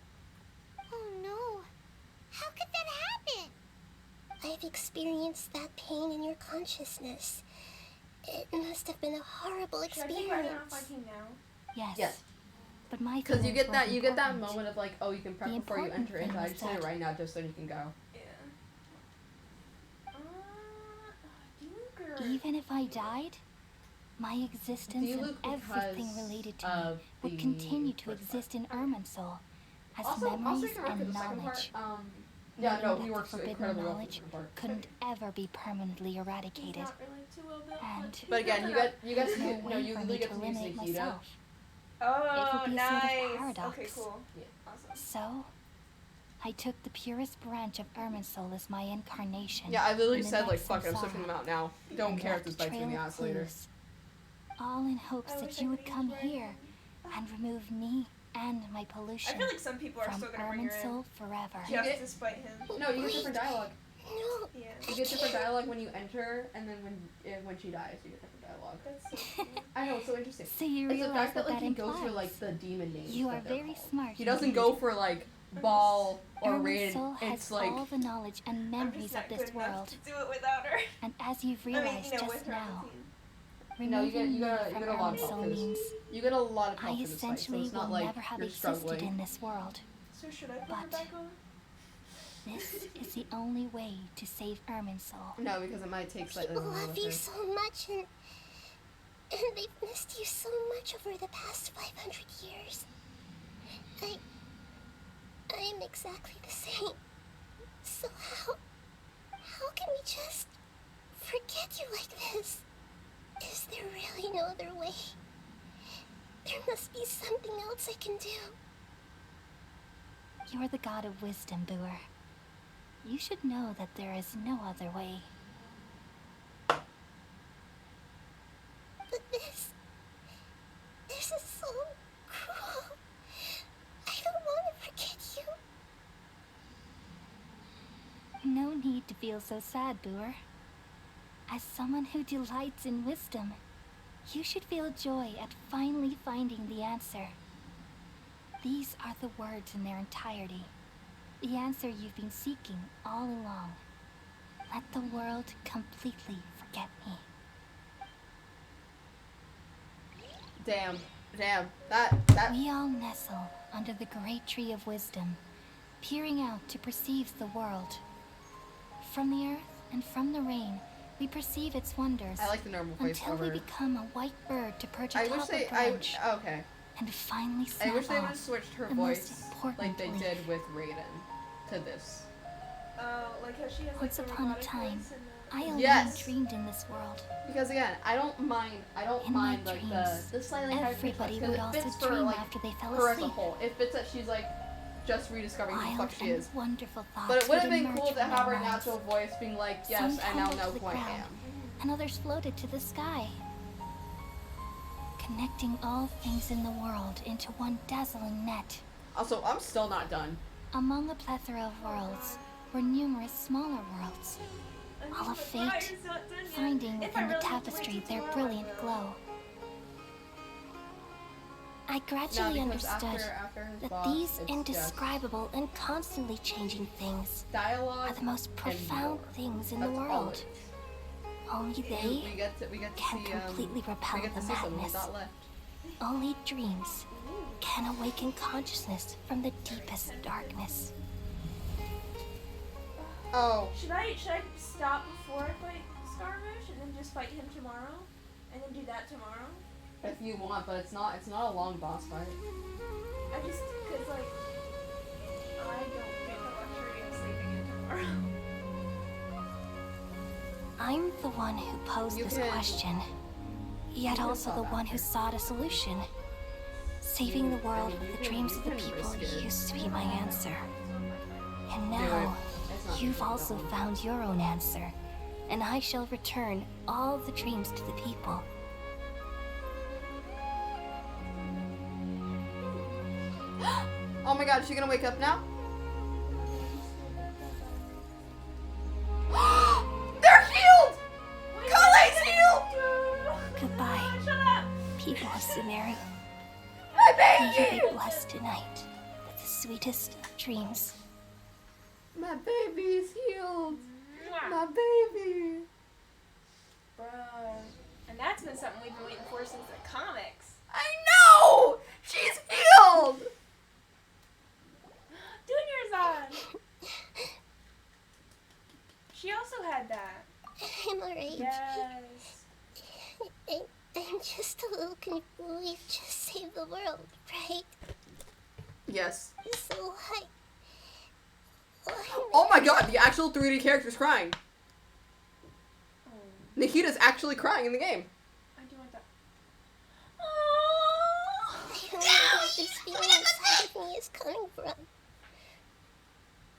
Speaker 23: Oh no. How could that happen? I've experienced that pain in your consciousness. It must have been a horrible experience.
Speaker 20: Yes. But my
Speaker 1: Because you get that
Speaker 20: important.
Speaker 1: moment of like, oh, you can prep
Speaker 20: The
Speaker 1: before you
Speaker 20: important
Speaker 1: enter into.
Speaker 20: thing
Speaker 1: I
Speaker 20: is
Speaker 1: just did it
Speaker 20: that-
Speaker 1: right now, just so you can go.
Speaker 20: Even if I died, my existence and
Speaker 1: Diluc
Speaker 20: everything
Speaker 1: because
Speaker 20: related to me
Speaker 1: of
Speaker 20: would
Speaker 1: the
Speaker 20: continue to
Speaker 1: first
Speaker 20: exist in Irminsul as
Speaker 1: Also,
Speaker 20: memories
Speaker 1: you can work for
Speaker 20: and
Speaker 1: the second
Speaker 20: knowledge.
Speaker 1: part. Yeah,
Speaker 20: Knowing
Speaker 1: no,
Speaker 20: that
Speaker 1: he
Speaker 20: the
Speaker 1: works
Speaker 20: forbidden
Speaker 1: incredibly well for the
Speaker 20: knowledge
Speaker 1: second part.
Speaker 20: couldn't ever be permanently eradicated. And
Speaker 1: But again, you get
Speaker 20: there's no
Speaker 1: no,
Speaker 20: way
Speaker 1: you
Speaker 20: for
Speaker 1: literally
Speaker 20: me
Speaker 1: get
Speaker 20: to
Speaker 1: to use
Speaker 20: eliminate
Speaker 1: Nikita.
Speaker 20: myself.
Speaker 2: Oh,
Speaker 20: It would be a sort of
Speaker 2: nice.
Speaker 20: paradox.
Speaker 2: Okay, cool. Awesome.
Speaker 20: So, I took the purest branch of Irminsul as my incarnation.
Speaker 1: Yeah, I literally
Speaker 20: in the
Speaker 1: said like,
Speaker 20: next
Speaker 1: fuck it, I'm
Speaker 20: samsara,
Speaker 1: switching them out now. Don't
Speaker 20: and
Speaker 1: care if
Speaker 20: left
Speaker 1: this
Speaker 20: a
Speaker 1: bites me in the
Speaker 20: trail of
Speaker 1: ass later.
Speaker 20: clues, all in hopes
Speaker 2: I
Speaker 20: that
Speaker 2: wish I
Speaker 20: you would
Speaker 2: could
Speaker 20: come
Speaker 2: use
Speaker 20: here and remove me and my pollution
Speaker 2: I feel like some people are
Speaker 20: from
Speaker 2: still gonna bring her in.
Speaker 20: Irminsul forever.
Speaker 2: Just to spite him.
Speaker 1: No, you get different dialogue.
Speaker 23: No.
Speaker 2: Yeah.
Speaker 1: You get different dialogue when you enter, and then when she dies, you get different dialogue.
Speaker 2: That's so
Speaker 1: I know, it's so interesting.
Speaker 20: So you
Speaker 1: It's the
Speaker 20: realize
Speaker 1: fact that
Speaker 20: what
Speaker 1: like
Speaker 20: that
Speaker 1: he goes for
Speaker 20: implies.
Speaker 1: like the demon names.
Speaker 20: You are
Speaker 1: that they're
Speaker 20: very
Speaker 1: called.
Speaker 20: smart.
Speaker 1: He doesn't
Speaker 20: indeed.
Speaker 1: go for like Ball or Raiden.
Speaker 20: Irminsul has
Speaker 1: It's like
Speaker 20: all the knowledge and
Speaker 2: I'm
Speaker 20: memories
Speaker 2: just
Speaker 20: of
Speaker 2: not
Speaker 20: this
Speaker 2: good enough
Speaker 20: world.
Speaker 2: to do it without her.
Speaker 20: And as you've
Speaker 2: I mean,
Speaker 20: realized
Speaker 2: you know,
Speaker 20: just
Speaker 2: with her on
Speaker 20: now,
Speaker 2: the team.
Speaker 1: no, you get
Speaker 20: removing
Speaker 1: you
Speaker 20: me
Speaker 1: got you
Speaker 20: from
Speaker 1: get a lot of help
Speaker 20: Irminsul
Speaker 1: for this.
Speaker 20: means
Speaker 1: You get a lot of
Speaker 20: I
Speaker 1: help for this fight, so
Speaker 20: essentially
Speaker 1: it's not
Speaker 20: will
Speaker 1: like
Speaker 20: never have
Speaker 1: you're
Speaker 20: existed
Speaker 1: struggling.
Speaker 20: in this world.
Speaker 2: So should I put her
Speaker 20: But
Speaker 2: back on?
Speaker 20: this is the only way to save Irminsul.
Speaker 1: No, because it might take slightly
Speaker 23: People
Speaker 1: longer.
Speaker 23: love you so much, and they've missed you so much over the past 500 years. I'm exactly the same. So how can we just forget you like this? Is there really no other way? There must be something else I can do.
Speaker 20: You're the god of wisdom, Boer. You should know that there is no other way.
Speaker 23: But this is so cruel. I don't want to forget you.
Speaker 20: No need to feel so sad, Boer. As someone who delights in wisdom, you should feel joy at finally finding the answer. These are the words in their entirety. The answer you've been seeking all along. Let the world completely forget me.
Speaker 1: Damn, that.
Speaker 20: We all nestle under the great tree of wisdom, peering out to perceive the world. From the earth and from the rain, we perceive its wonders.
Speaker 1: I like the normal voice
Speaker 20: until we
Speaker 1: over.
Speaker 20: become a white bird to perch
Speaker 1: I
Speaker 20: atop
Speaker 1: wish
Speaker 20: a
Speaker 1: they.
Speaker 20: branch
Speaker 1: Okay.
Speaker 20: and finally
Speaker 1: I
Speaker 20: snap
Speaker 1: wish they would have
Speaker 20: off
Speaker 1: switched her
Speaker 20: the most
Speaker 1: voice
Speaker 20: important
Speaker 1: like they
Speaker 20: leaf.
Speaker 1: did with Raiden to this.
Speaker 2: Like how she has like
Speaker 20: Once
Speaker 2: the
Speaker 20: upon a
Speaker 2: robotic
Speaker 20: time,
Speaker 2: voice and
Speaker 20: I alone
Speaker 1: Yes.
Speaker 20: dreamed in this world.
Speaker 1: Because again, I don't mind
Speaker 20: In my
Speaker 1: like
Speaker 20: dreams,
Speaker 1: the slightly higher pitch
Speaker 20: everybody
Speaker 1: because
Speaker 20: would
Speaker 1: it
Speaker 20: also
Speaker 1: fits for
Speaker 20: dream
Speaker 1: like
Speaker 20: after they fell
Speaker 1: her as a
Speaker 20: asleep.
Speaker 1: whole. It fits that she's like just rediscovering who the
Speaker 20: Wild
Speaker 1: fuck she
Speaker 20: and
Speaker 1: is.
Speaker 20: wonderful thoughts
Speaker 1: But it would have been
Speaker 20: emerge
Speaker 1: cool to
Speaker 20: from
Speaker 1: have
Speaker 20: their
Speaker 1: her
Speaker 20: minds.
Speaker 1: natural voice being like, yes,
Speaker 20: Some
Speaker 1: I now
Speaker 20: tumbled
Speaker 1: know
Speaker 20: to the
Speaker 1: who I
Speaker 20: ground,
Speaker 1: am.
Speaker 20: and others floated to the sky, connecting all things in the world into one dazzling net.
Speaker 1: Also, I'm still not done.
Speaker 20: Among a plethora of worlds were numerous smaller worlds, all of fate, finding within the tapestry their brilliant glow. I gradually
Speaker 1: because
Speaker 20: understood
Speaker 1: after his
Speaker 20: that
Speaker 1: boss,
Speaker 20: these
Speaker 1: it's just
Speaker 20: indescribable and constantly changing things
Speaker 1: dialogue
Speaker 20: are the most profound things in the
Speaker 1: That's all
Speaker 20: world.
Speaker 1: it is.
Speaker 20: Only they
Speaker 1: we get to
Speaker 20: can
Speaker 1: see,
Speaker 20: completely repel
Speaker 1: we get
Speaker 20: the
Speaker 1: to see some we
Speaker 20: madness.
Speaker 1: got left.
Speaker 20: Only dreams can awaken consciousness from the deepest darkness.
Speaker 1: Oh.
Speaker 2: Should I stop before I fight Scarbush and then just fight him tomorrow? And then do that tomorrow?
Speaker 1: If you want, but it's not a long boss fight.
Speaker 2: I just, cause like, I don't get the luxury of sleeping in tomorrow.
Speaker 20: I'm the one who posed this question, yet also the one who sought a solution. Saving the world with the dreams of the people used to be my answer. And now, you've also found your own answer, and I shall return all the dreams to the people.
Speaker 1: Oh my god, is she gonna wake up now? They're healed! Kale's healed!
Speaker 20: Goodbye,
Speaker 2: Shut up!
Speaker 20: people of Sumeru.
Speaker 1: My
Speaker 20: May you
Speaker 1: baby!
Speaker 20: be blessed tonight with the sweetest of dreams.
Speaker 1: My baby's healed! My baby!
Speaker 2: Bruh. And that's been something we've been waiting for since the comics.
Speaker 1: I know! She's healed!
Speaker 2: Junior's on! She also had that.
Speaker 23: I'm alright.
Speaker 2: Yes.
Speaker 23: I'm just a little confused. We've just saved the world, right?
Speaker 1: Yes.
Speaker 23: So
Speaker 1: Oh my god, the actual 3D character's crying. Nikita's actually crying in the game.
Speaker 2: I do want that.
Speaker 23: I don't know where this feeling inside of me is coming from.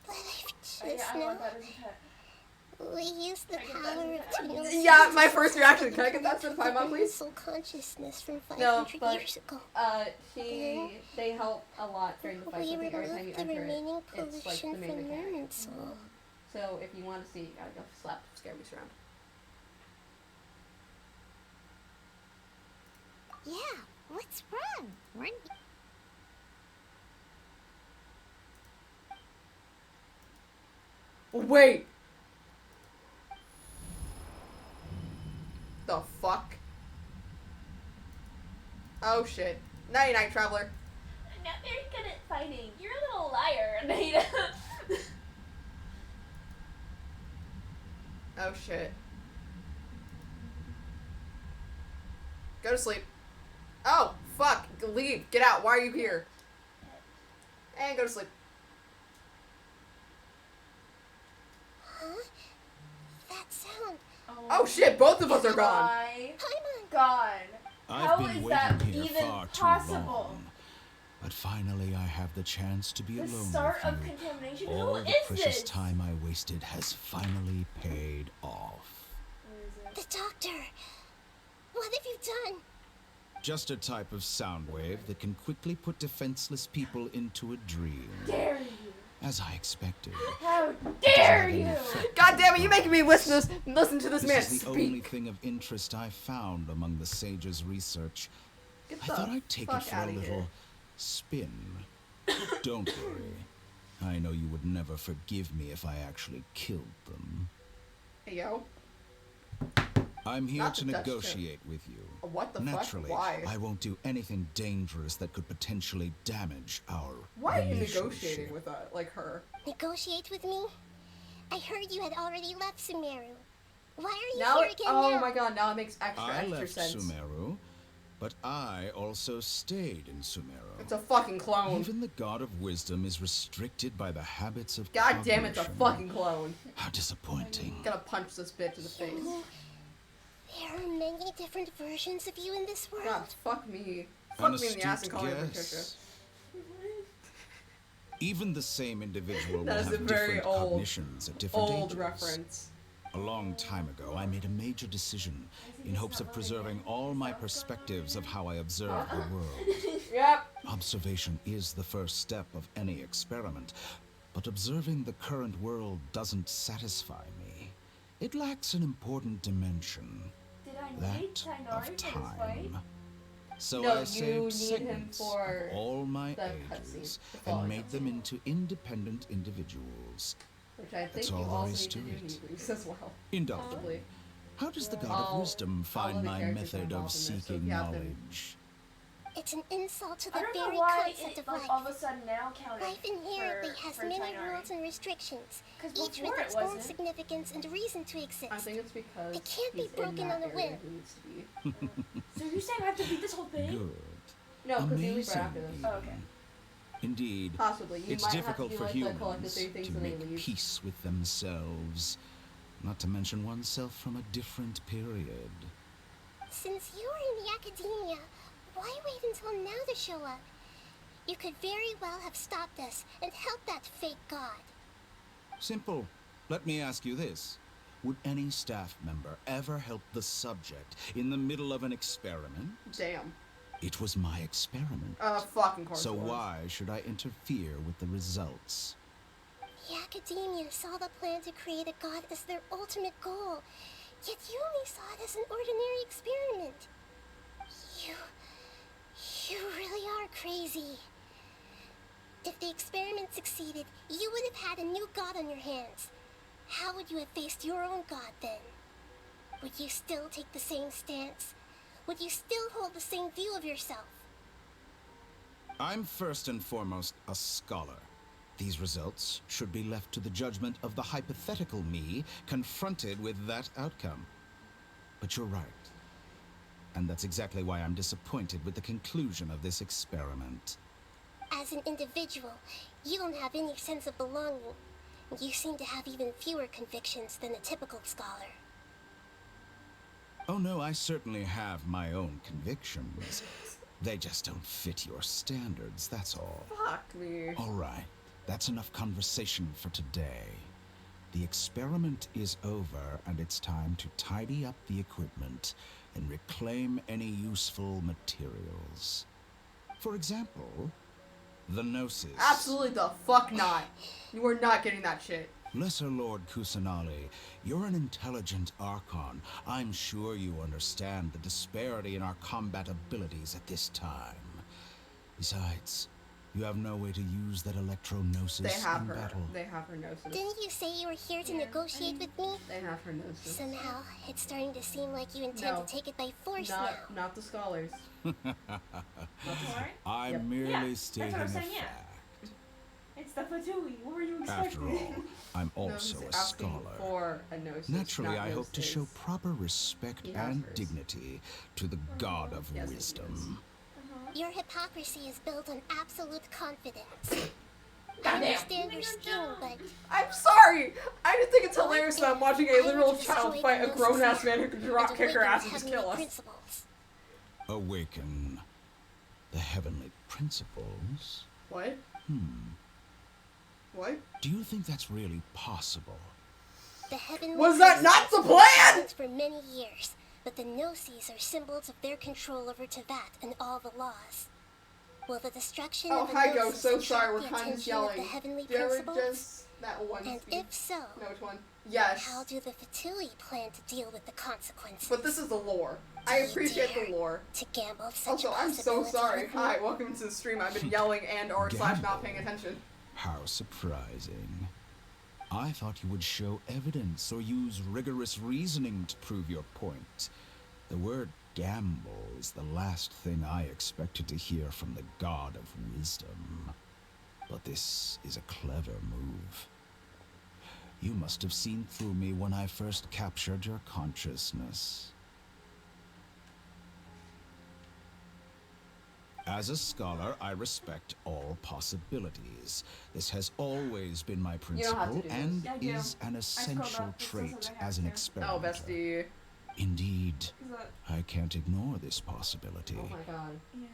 Speaker 23: But I've just
Speaker 2: I
Speaker 23: now
Speaker 2: want that as a pet.
Speaker 23: we use the power of Tuno.
Speaker 1: Yeah, my first reaction. Can I get that to the Paimon, please?
Speaker 23: Soul consciousness from 500
Speaker 1: No, but
Speaker 23: years ago.
Speaker 1: they help a lot during the fight.
Speaker 23: We
Speaker 1: I think every time
Speaker 23: remove
Speaker 1: you
Speaker 23: the
Speaker 1: enter
Speaker 23: remaining
Speaker 1: it, it's like the
Speaker 23: pollution
Speaker 1: main
Speaker 23: from
Speaker 1: mechanic.
Speaker 23: Merman Soul.
Speaker 1: So if you want to see, you gotta go slap Scare Beast around.
Speaker 23: Yeah, what's wrong?
Speaker 1: Wait! The fuck? Oh shit. Night night, traveler.
Speaker 2: I'm not very good at fighting. You're a little liar, Anita.
Speaker 1: Oh shit. Go to sleep. Oh, fuck. Leave. Get out. Why are you here? And go to sleep.
Speaker 23: Huh? That sound.
Speaker 1: Oh shit, both of us are gone.
Speaker 2: My God.
Speaker 4: I've
Speaker 2: How
Speaker 4: been
Speaker 2: is
Speaker 4: waiting
Speaker 2: that
Speaker 4: here
Speaker 2: even
Speaker 4: far too
Speaker 2: possible?
Speaker 4: long. But finally, I have the chance to be
Speaker 2: The
Speaker 4: alone
Speaker 2: start
Speaker 4: with
Speaker 2: of
Speaker 4: you.
Speaker 2: contamination?
Speaker 4: All
Speaker 2: Who
Speaker 4: the
Speaker 2: is
Speaker 4: precious
Speaker 2: this?
Speaker 4: time I wasted has finally paid off.
Speaker 23: The doctor. What have you done?
Speaker 4: Just a type of sound wave that can quickly put defenseless people into a dream.
Speaker 2: Dare you?
Speaker 4: As I expected.
Speaker 2: How dare you?
Speaker 1: God damn it, you making me listen to this man
Speaker 4: This is the only
Speaker 1: speak.
Speaker 4: thing of interest I found among the sage's research.
Speaker 1: Get
Speaker 4: I
Speaker 1: the
Speaker 4: thought I'd take it
Speaker 1: fuck
Speaker 4: for a
Speaker 1: outta
Speaker 4: little
Speaker 1: here.
Speaker 4: spin. Don't worry. I know you would never forgive me if I actually killed them.
Speaker 1: Hey, yo.
Speaker 4: I'm here
Speaker 1: Not
Speaker 4: to
Speaker 1: to touch
Speaker 4: negotiate with you.
Speaker 1: What the fuck?
Speaker 4: Naturally,
Speaker 1: Why?
Speaker 4: I won't do anything dangerous that could potentially damage our
Speaker 1: Why are you
Speaker 4: relationship.
Speaker 1: negotiating with like her?
Speaker 23: Negotiate with me? I heard you had already left Sumeru. Why are you
Speaker 1: Now
Speaker 23: here
Speaker 1: it,
Speaker 23: again
Speaker 1: oh
Speaker 23: now?
Speaker 1: my god, now it makes extra
Speaker 4: I left
Speaker 1: sense.
Speaker 4: Sumeru, but I also stayed in Sumeru.
Speaker 1: It's a fucking clone.
Speaker 4: Even the God of Wisdom is restricted by the habits of
Speaker 1: God damn, it's a
Speaker 4: cognition.
Speaker 1: fucking clone.
Speaker 4: How disappointing.
Speaker 1: Gonna punch this bitch in the face.
Speaker 23: There are many different versions of you in this world.
Speaker 1: God, fuck me. Fuck
Speaker 4: An
Speaker 1: me in the ass and
Speaker 4: astute
Speaker 1: call me Patricia.
Speaker 4: guess. Even the same individual will
Speaker 1: That is
Speaker 4: have
Speaker 1: a very
Speaker 4: different
Speaker 1: old,
Speaker 4: cognitions at different
Speaker 1: old
Speaker 4: ages.
Speaker 1: reference.
Speaker 4: A long time ago, I made a major decision in hopes of preserving all my perspectives of how I observe the world.
Speaker 1: Yep.
Speaker 4: Observation is the first step of any experiment, but observing the current world doesn't satisfy me. It lacks an important dimension,
Speaker 2: Did I need
Speaker 4: that
Speaker 2: Tainari
Speaker 4: of
Speaker 2: for this fight?
Speaker 4: time. So
Speaker 1: No,
Speaker 4: I
Speaker 1: you
Speaker 4: saved
Speaker 1: need him
Speaker 4: segments
Speaker 1: for
Speaker 4: of all my
Speaker 1: the
Speaker 4: ages
Speaker 1: cutscene, the following
Speaker 4: and made them into independent individuals.
Speaker 1: Which I think
Speaker 4: That's
Speaker 1: you
Speaker 4: all there
Speaker 1: also
Speaker 4: is
Speaker 1: need to
Speaker 4: to
Speaker 1: do
Speaker 4: it.
Speaker 1: in Hebrews as well.
Speaker 4: Indulgent.
Speaker 1: Possibly.
Speaker 4: How does the God
Speaker 1: All-
Speaker 4: of Wisdom
Speaker 1: all
Speaker 4: find
Speaker 1: of the
Speaker 4: my
Speaker 1: characters
Speaker 4: method
Speaker 1: involved
Speaker 4: of
Speaker 1: in this, so
Speaker 4: seeking
Speaker 1: you have to-
Speaker 4: knowledge?
Speaker 23: It's an insult to
Speaker 2: I
Speaker 23: the
Speaker 2: don't know
Speaker 23: very
Speaker 2: why
Speaker 23: concept
Speaker 2: it
Speaker 23: of
Speaker 2: like
Speaker 23: life.
Speaker 2: all of a sudden now counted
Speaker 23: Life inherently has
Speaker 2: for
Speaker 23: many
Speaker 2: Tainari.
Speaker 23: rules and restrictions,
Speaker 2: 'Cause
Speaker 23: each
Speaker 2: before
Speaker 23: with
Speaker 2: it
Speaker 23: its own
Speaker 2: wasn't.
Speaker 23: significance and reason to exist.
Speaker 1: I think it's because
Speaker 23: It can't be
Speaker 1: he's in
Speaker 23: broken
Speaker 1: that
Speaker 23: on a
Speaker 1: area
Speaker 23: whim.
Speaker 1: he needs to be.
Speaker 2: So you're saying I have to beat this whole thing?
Speaker 4: Good.
Speaker 1: No, because you leave right after this.
Speaker 4: Amazing.
Speaker 2: Oh, okay.
Speaker 4: Indeed,
Speaker 1: Possibly. You
Speaker 4: it's
Speaker 1: might have
Speaker 4: difficult
Speaker 1: to
Speaker 4: for
Speaker 1: be like the collective
Speaker 4: humans
Speaker 1: three things
Speaker 4: to
Speaker 1: and they
Speaker 4: make
Speaker 1: leave.
Speaker 4: peace with themselves, not to mention oneself from a different period.
Speaker 23: Since you were in the academia, why wait until now to show up? You could very well have stopped us and helped that fake god.
Speaker 4: Simple. Let me ask you this. Would any staff member ever help the subject in the middle of an experiment?
Speaker 1: Damn.
Speaker 4: It was my experiment.
Speaker 1: Fucking course.
Speaker 4: So
Speaker 1: it was.
Speaker 4: why should I interfere with the results?
Speaker 23: The academia saw the plan to create a god as their ultimate goal, yet you only saw it as an ordinary experiment. You really are crazy. If the experiment succeeded, you would have had a new god on your hands. How would you have faced your own god then? Would you still take the same stance? Would you still hold the same view of yourself?
Speaker 4: I'm first and foremost a scholar. These results should be left to the judgment of the hypothetical me confronted with that outcome. But you're right. And that's exactly why I'm disappointed with the conclusion of this experiment.
Speaker 23: As an individual, you don't have any sense of belonging. You seem to have even fewer convictions than a typical scholar.
Speaker 4: Oh no, I certainly have my own convictions. They just don't fit your standards, that's all.
Speaker 1: Fuck me.
Speaker 4: All right, that's enough conversation for today. The experiment is over, and it's time to tidy up the equipment and reclaim any useful materials. For example, the Gnosis.
Speaker 1: Absolutely the fuck not. You are not getting that shit.
Speaker 4: Lesser Lord Kusanali, you're an intelligent Archon. I'm sure you understand the disparity in our combat abilities at this time. Besides, you have no way to use that Electro-Gnosis
Speaker 1: They have
Speaker 4: in
Speaker 1: her.
Speaker 4: battle.
Speaker 1: They have her Gnosis.
Speaker 23: Didn't you say you were here to negotiate with me?
Speaker 1: They have her Gnosis.
Speaker 23: Somehow, it's starting to seem like you intend
Speaker 1: No.
Speaker 23: to take it by force
Speaker 1: Not,
Speaker 23: now.
Speaker 1: not the scholars.
Speaker 4: I'm
Speaker 1: Yep.
Speaker 4: merely
Speaker 13: Yeah,
Speaker 4: stating
Speaker 13: that's
Speaker 4: a
Speaker 13: what I'm saying, yeah.
Speaker 4: fact.
Speaker 13: It's the Fatui. What were you
Speaker 4: After
Speaker 13: expecting?
Speaker 4: all, I'm also
Speaker 1: he's
Speaker 4: a
Speaker 1: asking
Speaker 4: scholar.
Speaker 1: for a Gnosis,
Speaker 4: Naturally,
Speaker 1: not
Speaker 4: I hope to
Speaker 1: Gnosis.
Speaker 4: show proper respect
Speaker 1: He has
Speaker 4: and
Speaker 1: hers.
Speaker 4: dignity to the God of
Speaker 1: Yes, he
Speaker 4: Wisdom.
Speaker 23: Your hypocrisy is built on absolute confidence. I
Speaker 1: Goddamn.
Speaker 23: understand your scheme, but
Speaker 1: I'm sorry! I just think it's hilarious that I'm watching a literal child fight a grown-ass man who can drop kick her ass and just kill us.
Speaker 23: principles.
Speaker 4: Awaken the heavenly principles?
Speaker 1: What? What?
Speaker 4: Do you think that's really possible?
Speaker 23: The heavenly
Speaker 1: Was that not the
Speaker 23: principles
Speaker 1: plan?
Speaker 23: existed for many years, but the Gnosis are symbols of their control over Tevat and all the laws. Will the destruction
Speaker 1: Oh,
Speaker 23: of the
Speaker 1: hi, Go.
Speaker 23: Gnosis
Speaker 1: So sorry, we're
Speaker 23: attract the
Speaker 1: kind of
Speaker 23: attention of
Speaker 1: yelling.
Speaker 23: the heavenly
Speaker 1: Do you ever
Speaker 23: principles?
Speaker 1: just that one
Speaker 23: And
Speaker 1: speed?
Speaker 23: if so,
Speaker 1: No, which one? Yes.
Speaker 23: how do the Fatui plan to deal with the consequences?
Speaker 1: But this is the lore. I appreciate the lore.
Speaker 23: To gamble such
Speaker 1: Also,
Speaker 23: a
Speaker 1: I'm so
Speaker 23: possibility
Speaker 1: sorry.
Speaker 23: with me?
Speaker 1: Hi, welcome to the stream. I've been yelling and or slash not paying attention.
Speaker 4: How surprising. I thought you would show evidence or use rigorous reasoning to prove your point. The word gamble is the last thing I expected to hear from the God of Wisdom. But this is a clever move. You must have seen through me when I first captured your consciousness. As a scholar, I respect all possibilities. This has always been my
Speaker 1: You don't have to
Speaker 4: principle
Speaker 1: do this.
Speaker 4: and
Speaker 1: Yeah, I do.
Speaker 4: is an
Speaker 1: I scrolled
Speaker 4: essential
Speaker 1: up. It says that
Speaker 4: trait
Speaker 1: I have
Speaker 4: as an
Speaker 1: to.
Speaker 4: experimenter.
Speaker 1: Oh, bestie.
Speaker 4: Indeed,
Speaker 1: Is that-
Speaker 4: I can't ignore this possibility.
Speaker 1: Oh my god. Yeah.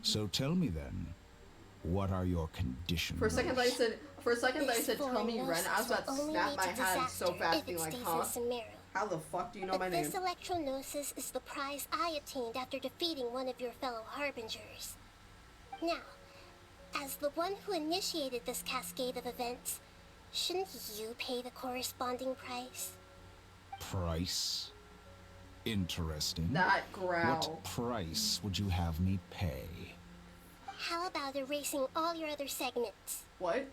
Speaker 4: So tell me then, what are your conditions?
Speaker 1: For a second, I said. For a second, I
Speaker 23: This
Speaker 1: said, "Tell me,
Speaker 23: foreign
Speaker 1: Ren." I was about to
Speaker 23: gnosis will
Speaker 1: snap
Speaker 23: only
Speaker 1: my
Speaker 23: lead to
Speaker 1: hand so
Speaker 23: disaster
Speaker 1: fast,
Speaker 23: if
Speaker 1: being
Speaker 23: it
Speaker 1: like,
Speaker 23: stays
Speaker 1: "Huh?
Speaker 23: in Sumeru.
Speaker 1: How the fuck do you know
Speaker 23: But
Speaker 1: my name?"
Speaker 23: this electro-gnosis is the prize I obtained after defeating one of your fellow harbingers. Now, as the one who initiated this cascade of events, shouldn't you pay the corresponding price?
Speaker 4: Price? Interesting.
Speaker 1: That growl.
Speaker 4: What price would you have me pay?
Speaker 23: How about erasing all your other segments?
Speaker 1: What?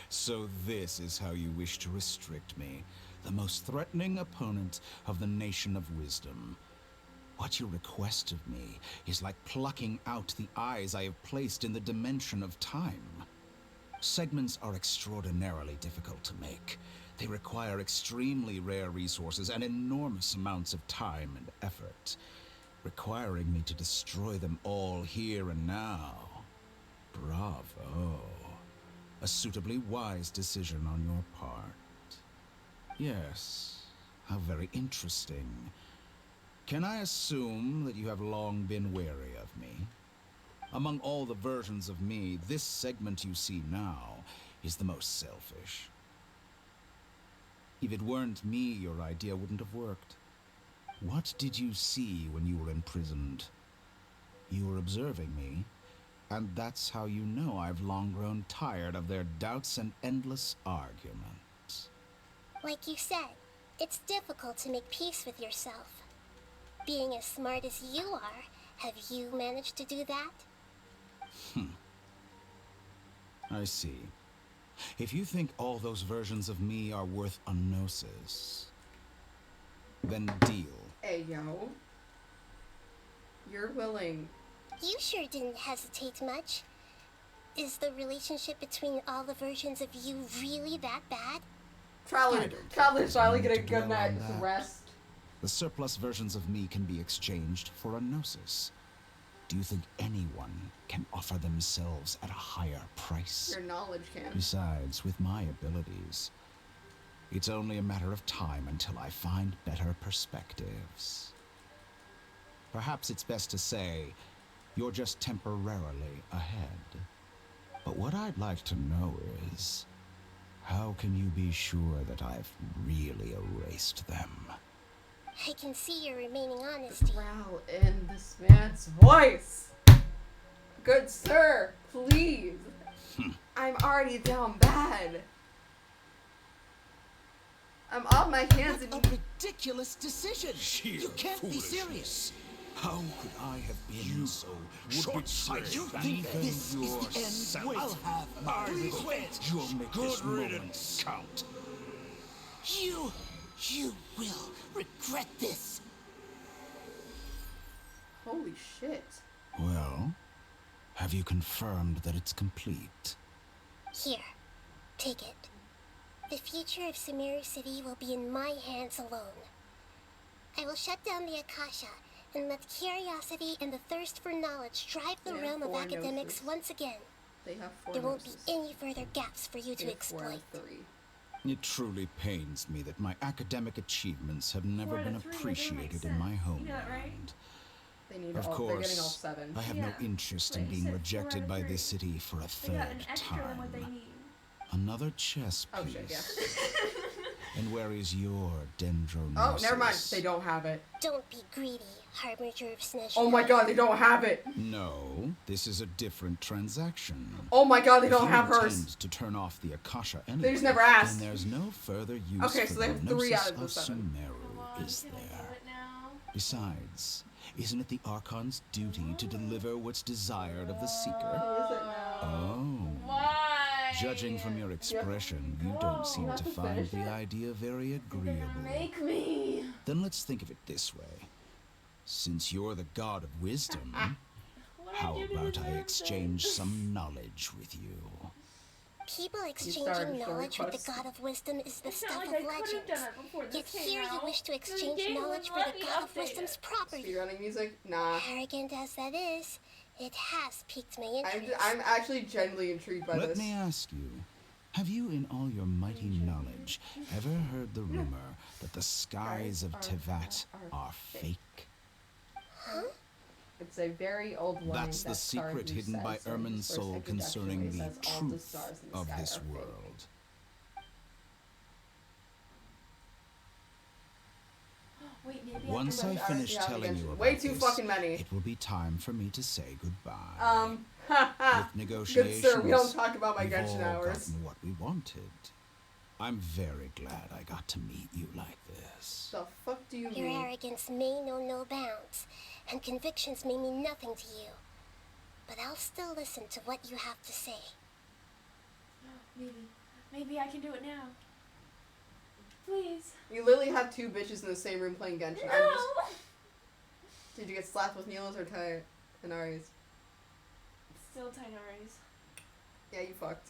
Speaker 4: So this is how you wish to restrict me, the most threatening opponent of the Nation of Wisdom. What you request of me is like plucking out the eyes I have placed in the dimension of time. Segments are extraordinarily difficult to make. They require extremely rare resources and enormous amounts of time and effort. requiring me to destroy them all here and now. Bravo. A suitably wise decision on your part. Yes, how very interesting. Can I assume that you have long been wary of me? Among all the versions of me, this segment you see now is the most selfish. If it weren't me, your idea wouldn't have worked. What did you see when you were imprisoned? You were observing me, and that's how you know I've long grown tired of their doubts and endless arguments.
Speaker 23: Like you said, it's difficult to make peace with yourself. Being as smart as you are, have you managed to do that?
Speaker 4: I see. If you think all those versions of me are worth a gnosis, then deal.
Speaker 1: Hey, yo. You're willing.
Speaker 23: You sure didn't hesitate much. Is the relationship between all the versions of you really that bad?
Speaker 1: Traveler's finally getting a good night's rest.
Speaker 4: The surplus versions of me can be exchanged for a gnosis. Do you think anyone can offer themselves at a higher price?
Speaker 1: Your knowledge can.
Speaker 4: Besides, with my abilities, it's only a matter of time until I find better perspectives. Perhaps it's best to say you're just temporarily ahead. But what I'd like to know is, how can you be sure that I've really erased them?
Speaker 23: I can see your remaining honesty.
Speaker 1: Growl in this man's voice. Good sir, please. I'm already down bad. I'm on my hands and
Speaker 12: a ridiculous decision. You can't be serious.
Speaker 4: How could I have been so short-sighted?
Speaker 12: You think this is the end? I'll have my quit.
Speaker 4: You'll make this moment count.
Speaker 12: You will regret this.
Speaker 1: Holy shit.
Speaker 4: Well, have you confirmed that it's complete?
Speaker 23: Here, take it. The future of Sumeru City will be in my hands alone. I will shut down the Akasha and let curiosity and the thirst for knowledge drive the realm of academics once again.
Speaker 1: They have 4
Speaker 23: There won't be
Speaker 1: nurses.
Speaker 23: any further gaps for you to exploit.
Speaker 4: It truly pains me that my academic achievements have never
Speaker 13: 4 out
Speaker 4: been
Speaker 13: of 3, that
Speaker 4: appreciated
Speaker 13: makes
Speaker 4: in my
Speaker 13: sense.
Speaker 4: homeland.
Speaker 13: You know that, right?
Speaker 1: They need
Speaker 4: Of
Speaker 1: all, they're getting all
Speaker 4: course,
Speaker 1: 7.
Speaker 4: I have no interest in
Speaker 13: Wait, you
Speaker 4: being
Speaker 13: said 4
Speaker 4: rejected
Speaker 13: out of
Speaker 4: by
Speaker 13: 3.
Speaker 4: this city for a
Speaker 13: They got
Speaker 4: third
Speaker 13: an extra than what they
Speaker 4: time.
Speaker 13: need.
Speaker 4: Another chess piece.
Speaker 1: Oh shit, yeah.
Speaker 4: And where is your dendronosis?
Speaker 1: Oh, never mind. They don't have it.
Speaker 23: Don't be greedy, Harbinger of Snezhnaya.
Speaker 1: Oh my god, they don't have it.
Speaker 4: No, this is a different transaction.
Speaker 1: Oh my god, they
Speaker 4: If
Speaker 1: don't
Speaker 4: you
Speaker 1: have hers.
Speaker 4: intend to turn off the Akasha anyway,
Speaker 1: They just never asked.
Speaker 4: Then there's no further use
Speaker 1: Okay,
Speaker 4: for
Speaker 1: so they
Speaker 4: the
Speaker 1: have 3 out of the
Speaker 4: Gnosis
Speaker 1: 7.
Speaker 4: Sumeru, is there? Besides, isn't it the Archon's duty to deliver what's desired of the Seeker? Oh.
Speaker 2: Why?
Speaker 4: Judging from your expression, you don't seem to find the idea very agreeable.
Speaker 2: Make me.
Speaker 4: Then let's think of it this way. Since you're the god of wisdom, how about I exchange some knowledge with you?
Speaker 23: People
Speaker 1: started
Speaker 23: exchanging
Speaker 1: showing
Speaker 23: knowledge with the
Speaker 1: quests.
Speaker 23: God of Wisdom is the
Speaker 2: It's not
Speaker 23: stuff
Speaker 2: like I
Speaker 23: of
Speaker 2: could've
Speaker 23: legends.
Speaker 2: done it before this
Speaker 23: Yet
Speaker 2: came
Speaker 23: here you
Speaker 2: out.
Speaker 23: wish to
Speaker 2: The
Speaker 23: exchange
Speaker 2: game
Speaker 23: knowledge
Speaker 2: wouldn't
Speaker 23: for
Speaker 2: let
Speaker 23: the
Speaker 2: me
Speaker 23: God of
Speaker 2: update
Speaker 23: Wisdom's
Speaker 2: it.
Speaker 23: property.
Speaker 1: Speedrunning music? Nah.
Speaker 23: Arrogant as that is, it has piqued my interest.
Speaker 1: I'm actually genuinely intrigued by
Speaker 4: Let
Speaker 1: this.
Speaker 4: me ask you, have you in all your mighty knowledge ever heard the rumor that the skies of Tevat are fake?
Speaker 23: Huh?
Speaker 1: It's a very old line.
Speaker 4: That's the
Speaker 1: that
Speaker 4: secret
Speaker 1: Stardew
Speaker 4: hidden
Speaker 1: says
Speaker 4: by
Speaker 1: in his first
Speaker 4: Irminsul
Speaker 1: introduction,
Speaker 4: concerning
Speaker 1: where he
Speaker 4: the
Speaker 1: says all the
Speaker 4: truth
Speaker 1: stars in the
Speaker 4: of
Speaker 1: sky
Speaker 4: this
Speaker 1: are fake.
Speaker 4: world.
Speaker 2: Wait, maybe
Speaker 4: Once I finish
Speaker 1: yeah,
Speaker 4: telling you about
Speaker 1: way too
Speaker 4: this,
Speaker 1: fucking many.
Speaker 4: it will be time for me to say goodbye.
Speaker 1: With
Speaker 4: With negotiations,
Speaker 1: Good sir, we don't talk about my
Speaker 4: we've
Speaker 1: Genshin
Speaker 4: all
Speaker 1: hours.
Speaker 4: gotten what we wanted. I'm very glad I got to meet you like this.
Speaker 1: The fuck do you
Speaker 23: Your
Speaker 1: mean?
Speaker 23: arrogance may know no bounds, and convictions may mean nothing to you. But I'll still listen to what you have to say.
Speaker 2: Maybe I can do it now. Please.
Speaker 1: You literally have 2 bitches in the same room playing Genshin.
Speaker 2: No.
Speaker 1: Did you get slapped with Neelos or Tenaris?
Speaker 2: Still Tainaris.
Speaker 1: Yeah, you fucked.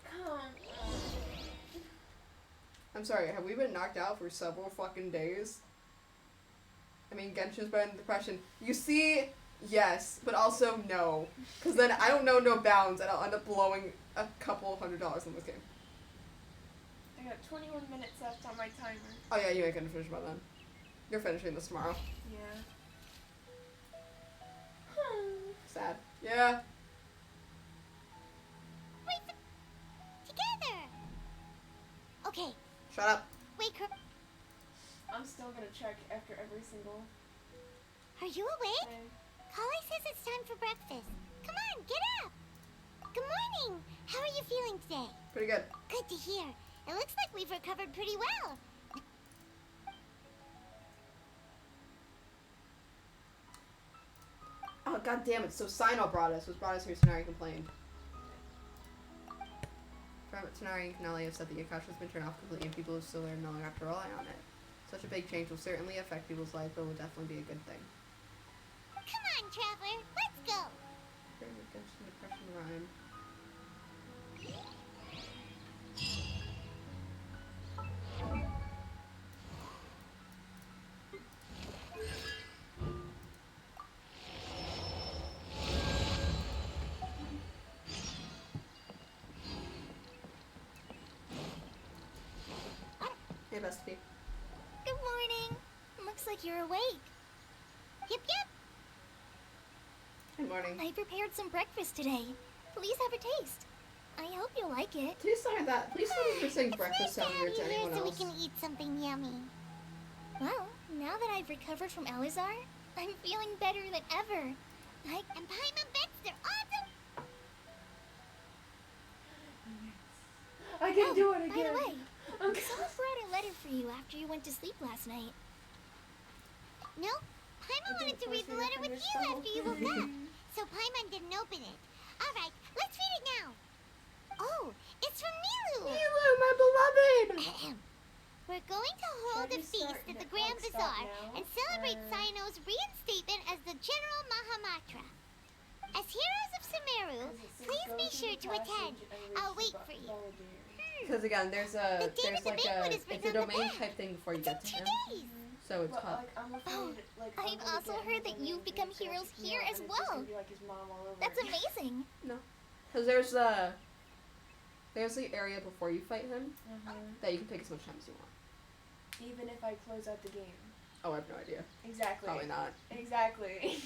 Speaker 2: Come on.
Speaker 1: I'm sorry, have we been knocked out for several fucking days? I mean, Genshin's better than Depression. You see, yes, but also no. Because then I don't know no bounds, and I'll end up blowing a couple $100 in this game.
Speaker 2: I got 21 minutes left on my timer.
Speaker 1: Oh yeah, you ain't gonna finish by then. You're finishing this tomorrow.
Speaker 2: Yeah.
Speaker 1: Sad. Yeah.
Speaker 23: Wait, together. Okay.
Speaker 1: Shut up.
Speaker 23: Wait,
Speaker 2: I'm still gonna check after every single.
Speaker 23: Are you awake? Kale says it's time for breakfast. Come on, get up. Good morning. How are you feeling today?
Speaker 1: Pretty good.
Speaker 23: Good to hear. It looks like we've recovered pretty well.
Speaker 1: Oh, god damn it. So Sino brought us here so Tanari complained. Tanari and Canali have said the Akasha has been turned off completely and people who still there no longer have to rely on it. Such a big change will certainly affect people's lives, but will definitely be a good thing.
Speaker 23: Come on, Traveler. Let's go.
Speaker 1: Genshin Depression rhyme. Hey, bestie.
Speaker 23: Good morning. Looks like you're awake. Yep, yep.
Speaker 1: Good morning.
Speaker 23: I prepared some breakfast today. Please have a taste. I hope you'll like it.
Speaker 1: Please don't have that. Please don't be saying breakfast sound weird to anyone
Speaker 23: so
Speaker 1: else.
Speaker 23: we can eat something yummy. Well, now that I've recovered from Elazar, I'm feeling better than ever. And Paimon bets they're awesome.
Speaker 2: I can do it again.
Speaker 23: By the way, someone brought a letter for you after you went to sleep last night. No, Paimon wanted to read the letter with you after you woke up, so Paimon didn't open it. All right, let's read it now. Oh, it's from Milu.
Speaker 1: Milu, my beloved.
Speaker 23: We're going to hold a feast at the Grand Bazaar and celebrate Sino's reinstatement as the General Mahamatra. As heroes of Sumeru, please be sure to attend. I'll wait for you.
Speaker 1: Because again, there's a domain type thing before you get to him. So it's called.
Speaker 23: Oh, I've also heard that you've become heroes here as well. That's amazing.
Speaker 1: No, because there's the area before you fight him that you can take as much time as you want.
Speaker 2: Even if I close out the game.
Speaker 1: Oh, I have no idea.
Speaker 2: Exactly.
Speaker 1: Probably not.
Speaker 2: Exactly.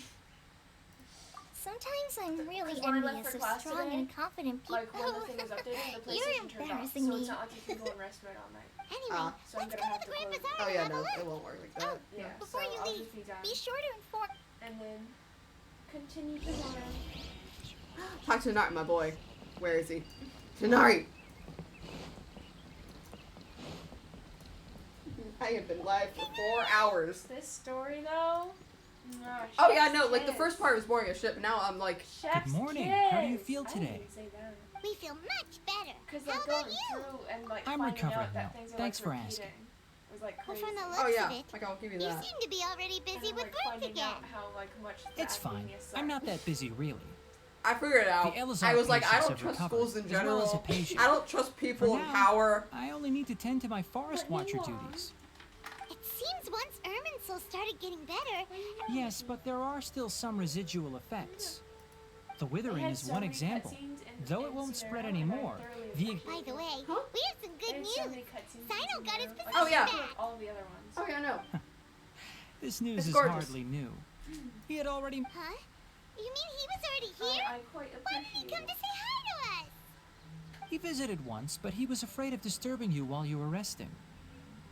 Speaker 23: Sometimes I'm really envious of strong and confident people.
Speaker 2: Like when the thing was updated, the
Speaker 23: You're
Speaker 2: PlayStation turned off,
Speaker 23: embarrassing
Speaker 2: so
Speaker 23: me.
Speaker 2: it's not like you can go and rest mode all night.
Speaker 23: Anyway,
Speaker 2: So I'm gonna have to close it.
Speaker 1: Oh yeah, no, it won't work like that.
Speaker 2: Yeah.
Speaker 23: Before
Speaker 2: so
Speaker 23: you
Speaker 2: I'll
Speaker 23: leave,
Speaker 2: just be done.
Speaker 23: be sure to inform.
Speaker 2: And then continue tomorrow.
Speaker 1: Talk to Tanari, my boy. Where is he? Tanari. I have been live for 4 hours.
Speaker 2: This story though.
Speaker 1: Oh yeah, no, like the first part was boring as shit, but now I'm like.
Speaker 19: Good morning. How do you feel today?
Speaker 23: We feel much better.
Speaker 2: Because
Speaker 23: How
Speaker 2: like
Speaker 23: about
Speaker 2: going
Speaker 23: you?
Speaker 2: through and like
Speaker 19: I'm
Speaker 2: finding
Speaker 19: recovering
Speaker 2: out
Speaker 19: now.
Speaker 2: that things are
Speaker 19: Thanks
Speaker 2: like
Speaker 19: for
Speaker 2: repeating
Speaker 19: asking.
Speaker 2: was like
Speaker 23: Well,
Speaker 2: crazy.
Speaker 23: from the
Speaker 1: Oh
Speaker 23: looks
Speaker 1: yeah,
Speaker 23: of it,
Speaker 1: like I'll give you
Speaker 23: you
Speaker 1: that.
Speaker 23: seem to be already busy
Speaker 2: And,
Speaker 23: with
Speaker 2: like,
Speaker 23: work
Speaker 2: finding
Speaker 23: again.
Speaker 2: out how like much the
Speaker 19: It's fine.
Speaker 2: academia sucks.
Speaker 19: I'm not that busy, really.
Speaker 1: I figured it out.
Speaker 19: The Elazar
Speaker 1: I was like, I
Speaker 19: patients
Speaker 1: don't
Speaker 19: have
Speaker 1: trust
Speaker 19: recovered,
Speaker 1: schools in
Speaker 19: as well
Speaker 1: general.
Speaker 19: as Hypatia.
Speaker 1: I don't trust people
Speaker 19: For
Speaker 1: in
Speaker 19: now,
Speaker 1: power.
Speaker 19: I only need to tend to my forest watcher duties.
Speaker 23: It seems once Irminsul started getting better.
Speaker 19: Yes, but there are still some residual effects. The Withering is one example. Though it won't spread anymore, the...
Speaker 23: By the way, we have some good news. Sino got his position
Speaker 1: Oh yeah.
Speaker 23: back.
Speaker 2: All the other ones.
Speaker 1: Oh yeah, no.
Speaker 19: This news
Speaker 1: It's
Speaker 19: is
Speaker 1: gorgeous.
Speaker 19: hardly new. He had already...
Speaker 23: Huh? You mean he was already here?
Speaker 2: I quite
Speaker 23: Why did he come to say hi to us?
Speaker 19: He visited once, but he was afraid of disturbing you while you were resting.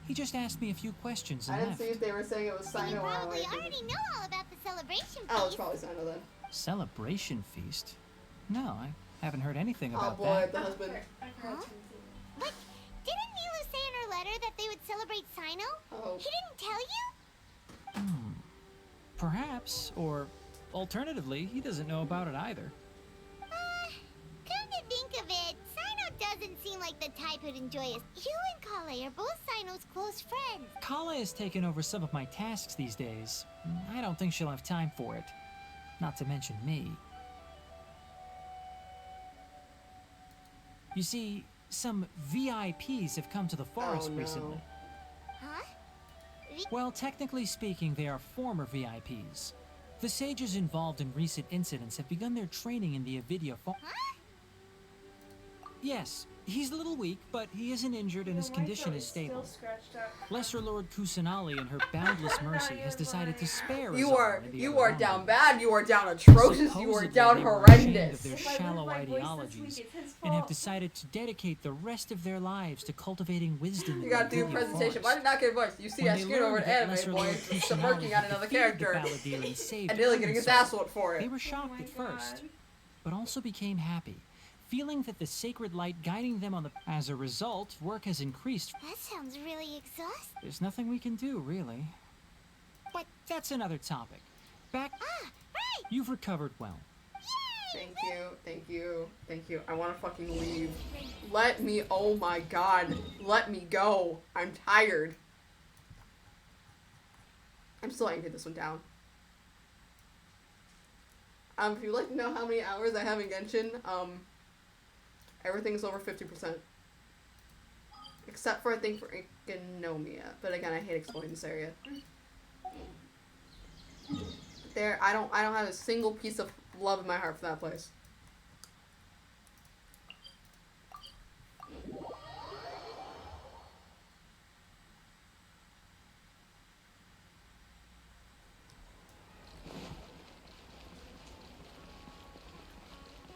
Speaker 19: He just asked me a few questions and
Speaker 1: I didn't
Speaker 19: left.
Speaker 1: see if they were saying it was
Speaker 23: So you
Speaker 1: Sino or
Speaker 23: probably
Speaker 1: like.
Speaker 23: already know all about the celebration
Speaker 1: Oh, it's
Speaker 23: feast.
Speaker 1: probably Sino then.
Speaker 19: Celebration feast? No, I haven't heard anything
Speaker 1: Oh
Speaker 19: about
Speaker 1: boy,
Speaker 19: that.
Speaker 1: the husband.
Speaker 23: Huh? But didn't Milu say in her letter that they would celebrate Sino?
Speaker 1: Oh.
Speaker 23: He didn't tell you?
Speaker 19: Perhaps, or alternatively, he doesn't know about it either.
Speaker 23: Come to think of it, Sino doesn't seem like the type who'd enjoy it. You and Kale are both Sino's close friends.
Speaker 19: Kala has taken over some of my tasks these days. I don't think she'll have time for it. Not to mention me. You see, some VIPs have come to the forest
Speaker 1: Oh, no.
Speaker 19: recently.
Speaker 23: Huh?
Speaker 14: Well, technically speaking, they are former VIPs. The sages involved in recent incidents have begun their training in the Avidia Huh? Yes, he's a little weak, but he isn't injured and his condition is stable. Lesser Lord Kusanali, in her boundless mercy, has decided to spare
Speaker 1: You
Speaker 14: us all
Speaker 1: are
Speaker 14: and the
Speaker 1: you
Speaker 14: other
Speaker 1: are down
Speaker 14: Romans.
Speaker 1: bad, you are down atrocious, you are
Speaker 14: Supposedly,
Speaker 1: down
Speaker 14: they were ashamed
Speaker 1: horrendous.
Speaker 14: of their shallow ideologies and have decided to dedicate the rest of their lives to cultivating wisdom.
Speaker 1: You gotta do a presentation. Why did not get voiced? You see, I screwed over an anime boy smirking at another character and nearly getting his ass whooped for
Speaker 14: They
Speaker 1: it.
Speaker 14: were shocked at first, but also became happy, feeling that the sacred light guiding them on the... As a result, work has increased.
Speaker 23: That sounds really exhausting.
Speaker 14: There's nothing we can do, really. But that's another topic. Back...
Speaker 23: Right!
Speaker 14: You've recovered well.
Speaker 1: Thank you, thank you, thank you. I wanna fucking leave. Let me, oh my god. Let me go. I'm tired. I'm still angry this one down. If you'd like to know how many hours I have in Genshin, everything's over 50%. Except for, I think, for Iconomia. But again, I hate exploring this area. There, I don't have a single piece of love in my heart for that place.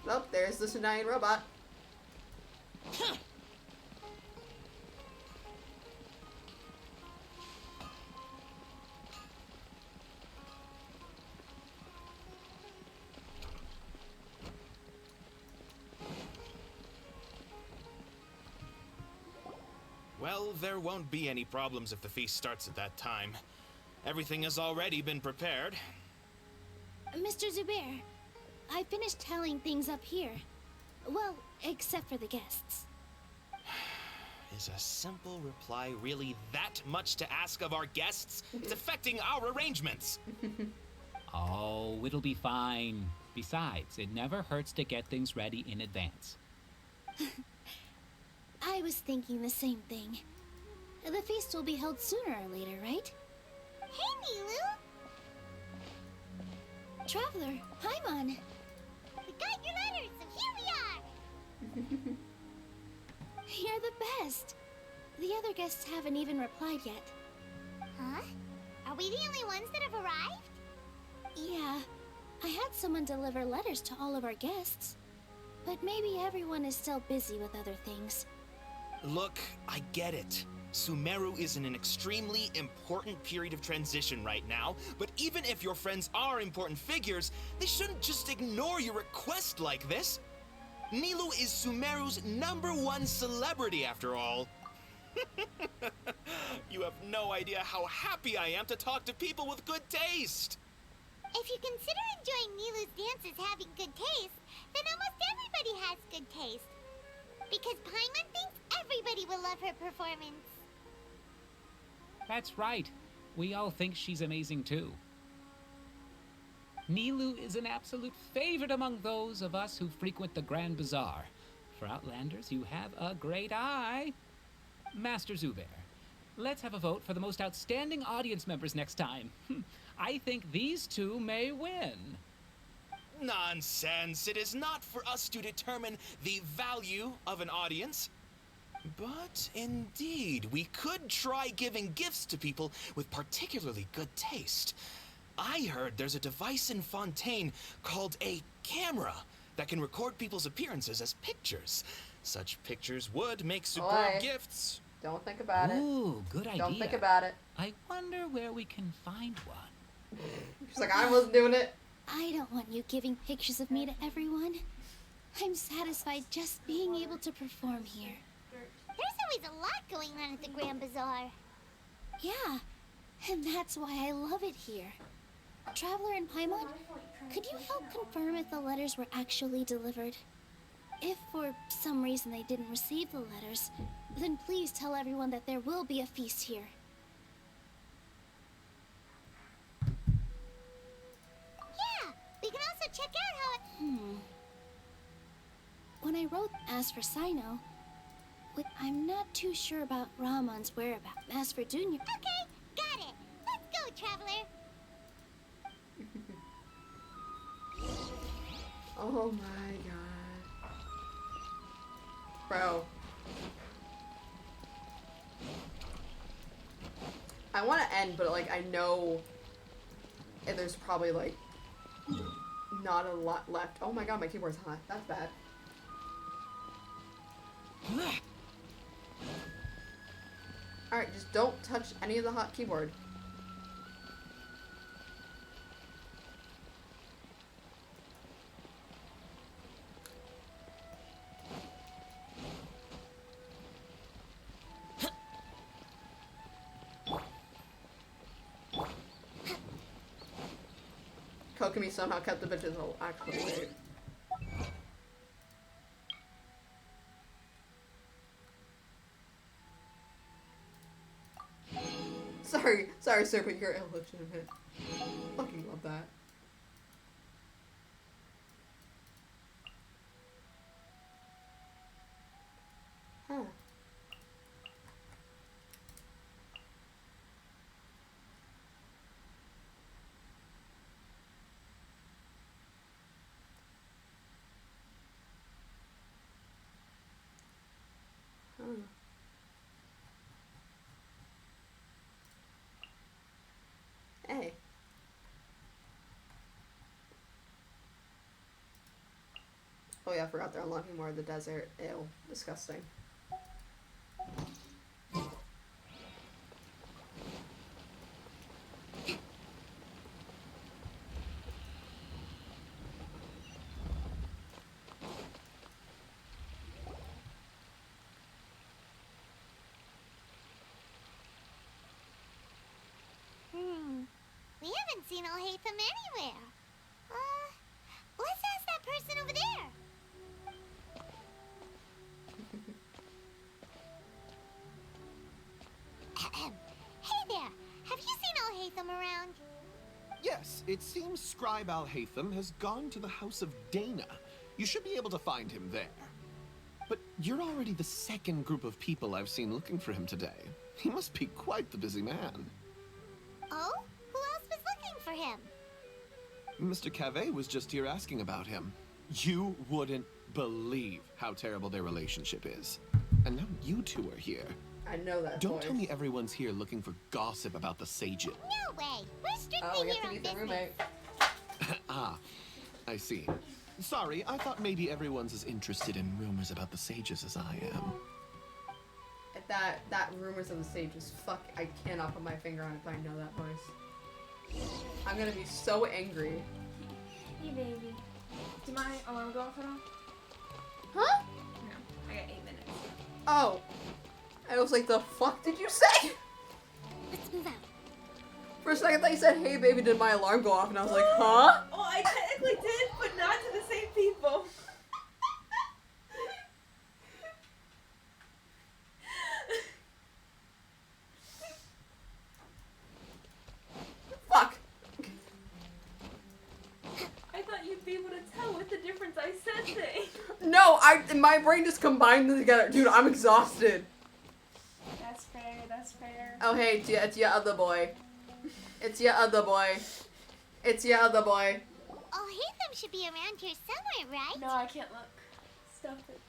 Speaker 1: Oh, there's the Shanine robot.
Speaker 21: Well, there won't be any problems if the feast starts at that time. Everything has already been prepared.
Speaker 3: Mr. Zubair, I finished tallying things up here. Well, except for the guests.
Speaker 21: Is a simple reply really that much to ask of our guests? It's affecting our arrangements.
Speaker 19: Oh, it'll be fine. Besides, it never hurts to get things ready in advance.
Speaker 3: I was thinking the same thing. The feast will be held sooner or later, right?
Speaker 23: Hey, Nilu!
Speaker 3: Traveler, Paimon!
Speaker 23: We got your letters, so here we are!
Speaker 3: You're the best! The other guests haven't even replied yet.
Speaker 23: Huh? Are we the only ones that have arrived?
Speaker 3: Yeah, I had someone deliver letters to all of our guests. But maybe everyone is still busy with other things.
Speaker 21: Look, I get it. Sumeru is in an extremely important period of transition right now, but even if your friends are important figures, they shouldn't just ignore your request like this. Nilou is Sumeru's #1 celebrity after all. You have no idea how happy I am to talk to people with good taste.
Speaker 23: If you consider enjoying Nilu's dances having good taste, then almost everybody has good taste. Because Paimon thinks everybody will love her performance.
Speaker 19: That's right. We all think she's amazing too. Nilou is an absolute favorite among those of us who frequent the Grand Bazaar. For Outlanders, you have a great eye. Master Zubair, let's have a vote for the most outstanding audience members next time. I think these two may win.
Speaker 21: Nonsense. It is not for us to determine the value of an audience. But indeed, we could try giving gifts to people with particularly good taste. I heard there's a device in Fontaine called a camera that can record people's appearances as pictures. Such pictures would make superb gifts.
Speaker 1: Don't think about it.
Speaker 19: Ooh, good idea.
Speaker 1: Don't think about it.
Speaker 19: I wonder where we can find one.
Speaker 1: She's like, I wasn't doing it.
Speaker 3: I don't want you giving pictures of me to everyone. I'm satisfied just being able to perform here.
Speaker 23: There's always a lot going on at the Grand Bazaar.
Speaker 3: Yeah, and that's why I love it here. Traveler and Paimon, could you help confirm if the letters were actually delivered? If for some reason they didn't receive the letters, then please tell everyone that there will be a feast here.
Speaker 23: Yeah, we can also check out how it...
Speaker 3: When I wrote as for Sino, I'm not too sure about Ramon's whereabouts. As for Dunya...
Speaker 23: Okay, got it.
Speaker 1: Oh my god. Bro. I want to end, but like I know and there's probably like not a lot left. Oh my god, my keyboard's hot. That's bad. Alright, just don't touch any of the hot keyboard. Kokomi somehow kept the bitches actually wait. Sorry, sir, but you're illegitimate. Fucking love that. Huh. Hey. Oh yeah, I forgot they're unlocking more of the desert. Ew, disgusting.
Speaker 23: We haven't seen Alhaitham anywhere. Let's ask that person over there. Hey there, have you seen Alhaitham around?
Speaker 9: Yes, it seems Scribe Alhaitham has gone to the House of Dana. You should be able to find him there. But you're already the second group of people I've seen looking for him today. He must be quite the busy man.
Speaker 23: Oh? Who else was looking for him?
Speaker 9: Mr. Cave was just here asking about him. You wouldn't believe how terrible their relationship is. And now you two are here.
Speaker 1: I know that
Speaker 9: Don't
Speaker 1: voice.
Speaker 9: tell me everyone's here looking for gossip about the sages.
Speaker 23: No way. We're strictly here on business.
Speaker 9: Ah, I see. Sorry, I thought maybe everyone's as interested in rumors about the sages as I am.
Speaker 1: That rumors of the sages, fuck, I cannot put my finger on it, but I know that voice. I'm gonna be so angry.
Speaker 2: Hey baby. Did my alarm go off at all?
Speaker 1: Huh?
Speaker 2: No, I got 8 minutes.
Speaker 1: Oh. I was like, the fuck did you say?
Speaker 23: Let's move out.
Speaker 1: For a second I thought you said, hey baby, did my alarm go off? And I was like, huh?
Speaker 13: Oh, I technically did, but not to the same people.
Speaker 1: Fuck.
Speaker 13: I thought you'd be able to tell with the difference I said things.
Speaker 1: No, my brain just combined them together. Dude, I'm exhausted.
Speaker 2: That's fair, that's fair.
Speaker 1: Oh hey, it's your other boy. It's your other boy. It's your other boy.
Speaker 23: Alhaitham should be around here somewhere, right?
Speaker 2: No, I can't look. Stop it.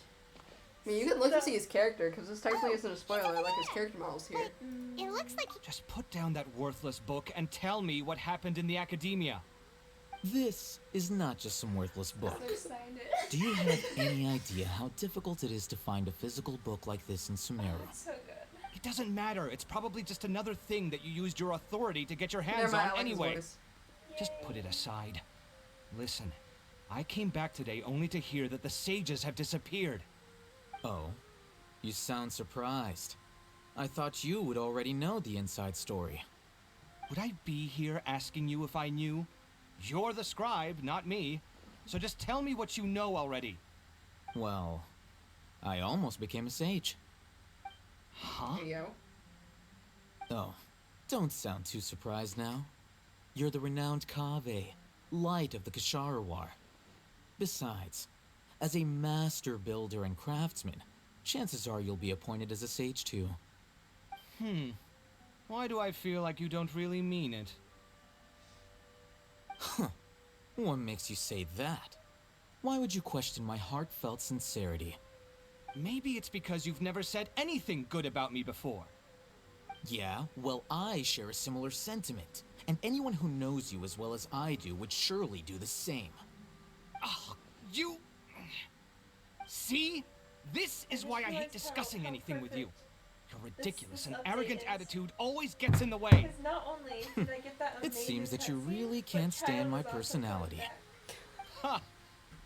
Speaker 1: I mean, you can look to see his character, because this technically isn't a spoiler, like his character model's here.
Speaker 23: It looks like
Speaker 14: Just put down that worthless book and tell me what happened in the academia.
Speaker 16: This is not just some worthless book.
Speaker 2: So excited.
Speaker 16: Do you have any idea how difficult it is to find a physical book like this in Sumeru?
Speaker 2: So good.
Speaker 14: It doesn't matter. It's probably just another thing that you used your authority to get your hands
Speaker 1: Never mind,
Speaker 14: on
Speaker 1: I like his
Speaker 14: anyway.
Speaker 1: voice.
Speaker 14: Just put it aside. Listen, I came back today only to hear that the sages have disappeared.
Speaker 16: Oh, you sound surprised. I thought you would already know the inside story.
Speaker 14: Would I be here asking you if I knew? You're the scribe, not me. So just tell me what you know already.
Speaker 16: Well, I almost became a sage.
Speaker 14: Huh?
Speaker 1: Hey, yo.
Speaker 16: Oh, don't sound too surprised now. You're the renowned Kaveh, light of the Kshahrewar. Besides, as a master builder and craftsman, chances are you'll be appointed as a sage too.
Speaker 14: Why do I feel like you don't really mean it?
Speaker 16: Huh. What makes you say that? Why would you question my heartfelt sincerity?
Speaker 5: Maybe it's because you've never said anything good about me before.
Speaker 16: Yeah, well, I share a similar sentiment. And anyone who knows you as well as I do would surely do the same.
Speaker 5: Oh, you... See? This is why I hate discussing anything with you. Your ridiculous and arrogant attitude always gets in the way.
Speaker 2: Because not only did I get that
Speaker 16: It seems that you really can't stand my personality.
Speaker 5: Ha!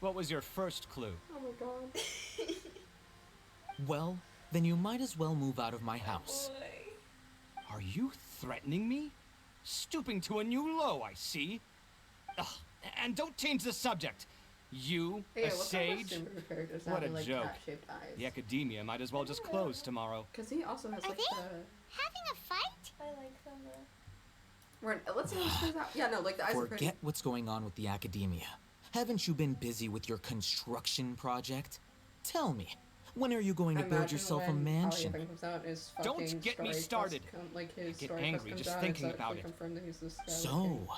Speaker 5: What was your first clue?
Speaker 1: Oh my god.
Speaker 16: Well, then you might as well move out of my house.
Speaker 5: Are you threatening me? Stooping to a new low, I see. Ugh, and don't change the subject. You, a sage? What a joke. The academia might as well just close tomorrow.
Speaker 1: Because he also has
Speaker 23: Are
Speaker 1: like
Speaker 23: they
Speaker 1: the...
Speaker 23: having a fight?
Speaker 2: I like them though.
Speaker 1: Let's see how this plays out. Yeah, no, like the eyes are pretty.
Speaker 16: Forget what's going on with the academia. Haven't you been busy with your construction project? Tell me, when are you going to build yourself a mansion?
Speaker 5: Don't get me started. I get angry just thinking about it.
Speaker 16: So,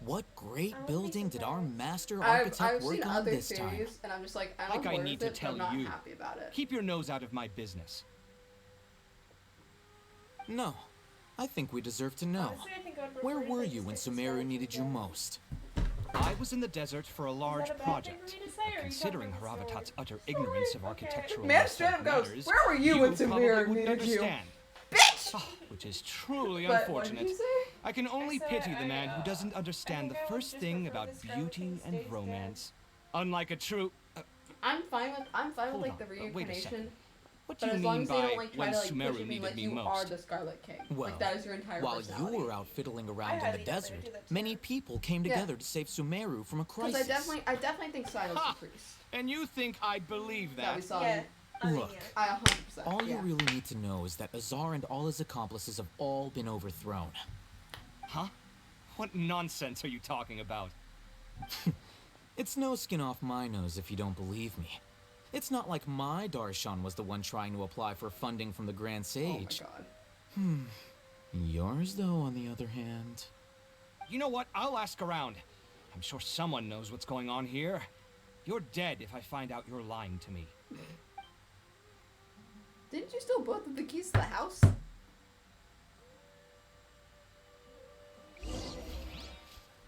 Speaker 16: what great building did our master architect work on this time?
Speaker 1: And I'm just like,
Speaker 5: I need to tell you.
Speaker 1: Happy about it.
Speaker 5: Keep your nose out of my business.
Speaker 16: No, I think we deserve to know.
Speaker 2: Honestly, I think I would prefer
Speaker 16: Where
Speaker 2: if
Speaker 16: were
Speaker 2: I
Speaker 16: you
Speaker 2: just
Speaker 16: when
Speaker 2: take the
Speaker 16: Sumeru
Speaker 2: stars
Speaker 16: needed you
Speaker 2: instead.
Speaker 16: most?
Speaker 5: I was in the desert for a large
Speaker 2: that a bad
Speaker 5: project.
Speaker 2: thing for me to say, or
Speaker 5: But
Speaker 2: are you
Speaker 5: considering
Speaker 2: talking about
Speaker 5: Haravatat's utter ignorance of architectural
Speaker 1: Man straight up goes,
Speaker 5: matters,
Speaker 1: "Where were you when
Speaker 5: probably
Speaker 1: Sumeru
Speaker 5: wouldn't
Speaker 1: needed you?"
Speaker 5: understand.
Speaker 1: Bitch!
Speaker 5: Which is truly
Speaker 1: But what did
Speaker 5: unfortunate.
Speaker 1: you say?
Speaker 5: I can only
Speaker 2: said
Speaker 5: pity the man who doesn't understand the first thing about beauty and romance. Unlike a true...
Speaker 1: I'm fine with
Speaker 5: Hold
Speaker 1: like
Speaker 5: on,
Speaker 1: the
Speaker 5: wait a
Speaker 1: reincarnation.
Speaker 5: second. What do
Speaker 1: But
Speaker 5: you
Speaker 1: as long
Speaker 5: mean
Speaker 1: as they
Speaker 5: by
Speaker 1: don't like try
Speaker 5: when
Speaker 1: to like
Speaker 5: Sumeru
Speaker 1: push it, being
Speaker 5: needed
Speaker 1: like
Speaker 5: me
Speaker 1: you
Speaker 5: most?
Speaker 1: are the Scarlet King.
Speaker 16: Well,
Speaker 1: like that is your entire
Speaker 16: while
Speaker 1: personality.
Speaker 16: you were out fiddling around in
Speaker 2: highly
Speaker 16: the
Speaker 2: doubt they
Speaker 16: desert,
Speaker 2: would do that to
Speaker 16: many people came
Speaker 1: Yeah.
Speaker 16: together to save Sumeru from a
Speaker 1: Because
Speaker 16: crisis.
Speaker 1: I definitely think Cyno's
Speaker 5: Ha!
Speaker 1: the priest.
Speaker 5: And you think I'd believe
Speaker 1: That
Speaker 5: that?
Speaker 1: we saw.
Speaker 2: Yeah.
Speaker 16: Look,
Speaker 1: I 100%.
Speaker 16: all you
Speaker 1: yeah.
Speaker 16: really need to know is that Azar and all his accomplices have all been overthrown.
Speaker 5: Huh? What nonsense are you talking about?
Speaker 16: It's no skin off my nose if you don't believe me. It's not like my Darshan was the one trying to apply for funding from the Grand Sage.
Speaker 1: Oh my god.
Speaker 16: Yours, though, on the other hand.
Speaker 5: You know what? I'll ask around. I'm sure someone knows what's going on here. You're dead if I find out you're lying to me.
Speaker 1: Didn't you steal both of the keys to the house? Who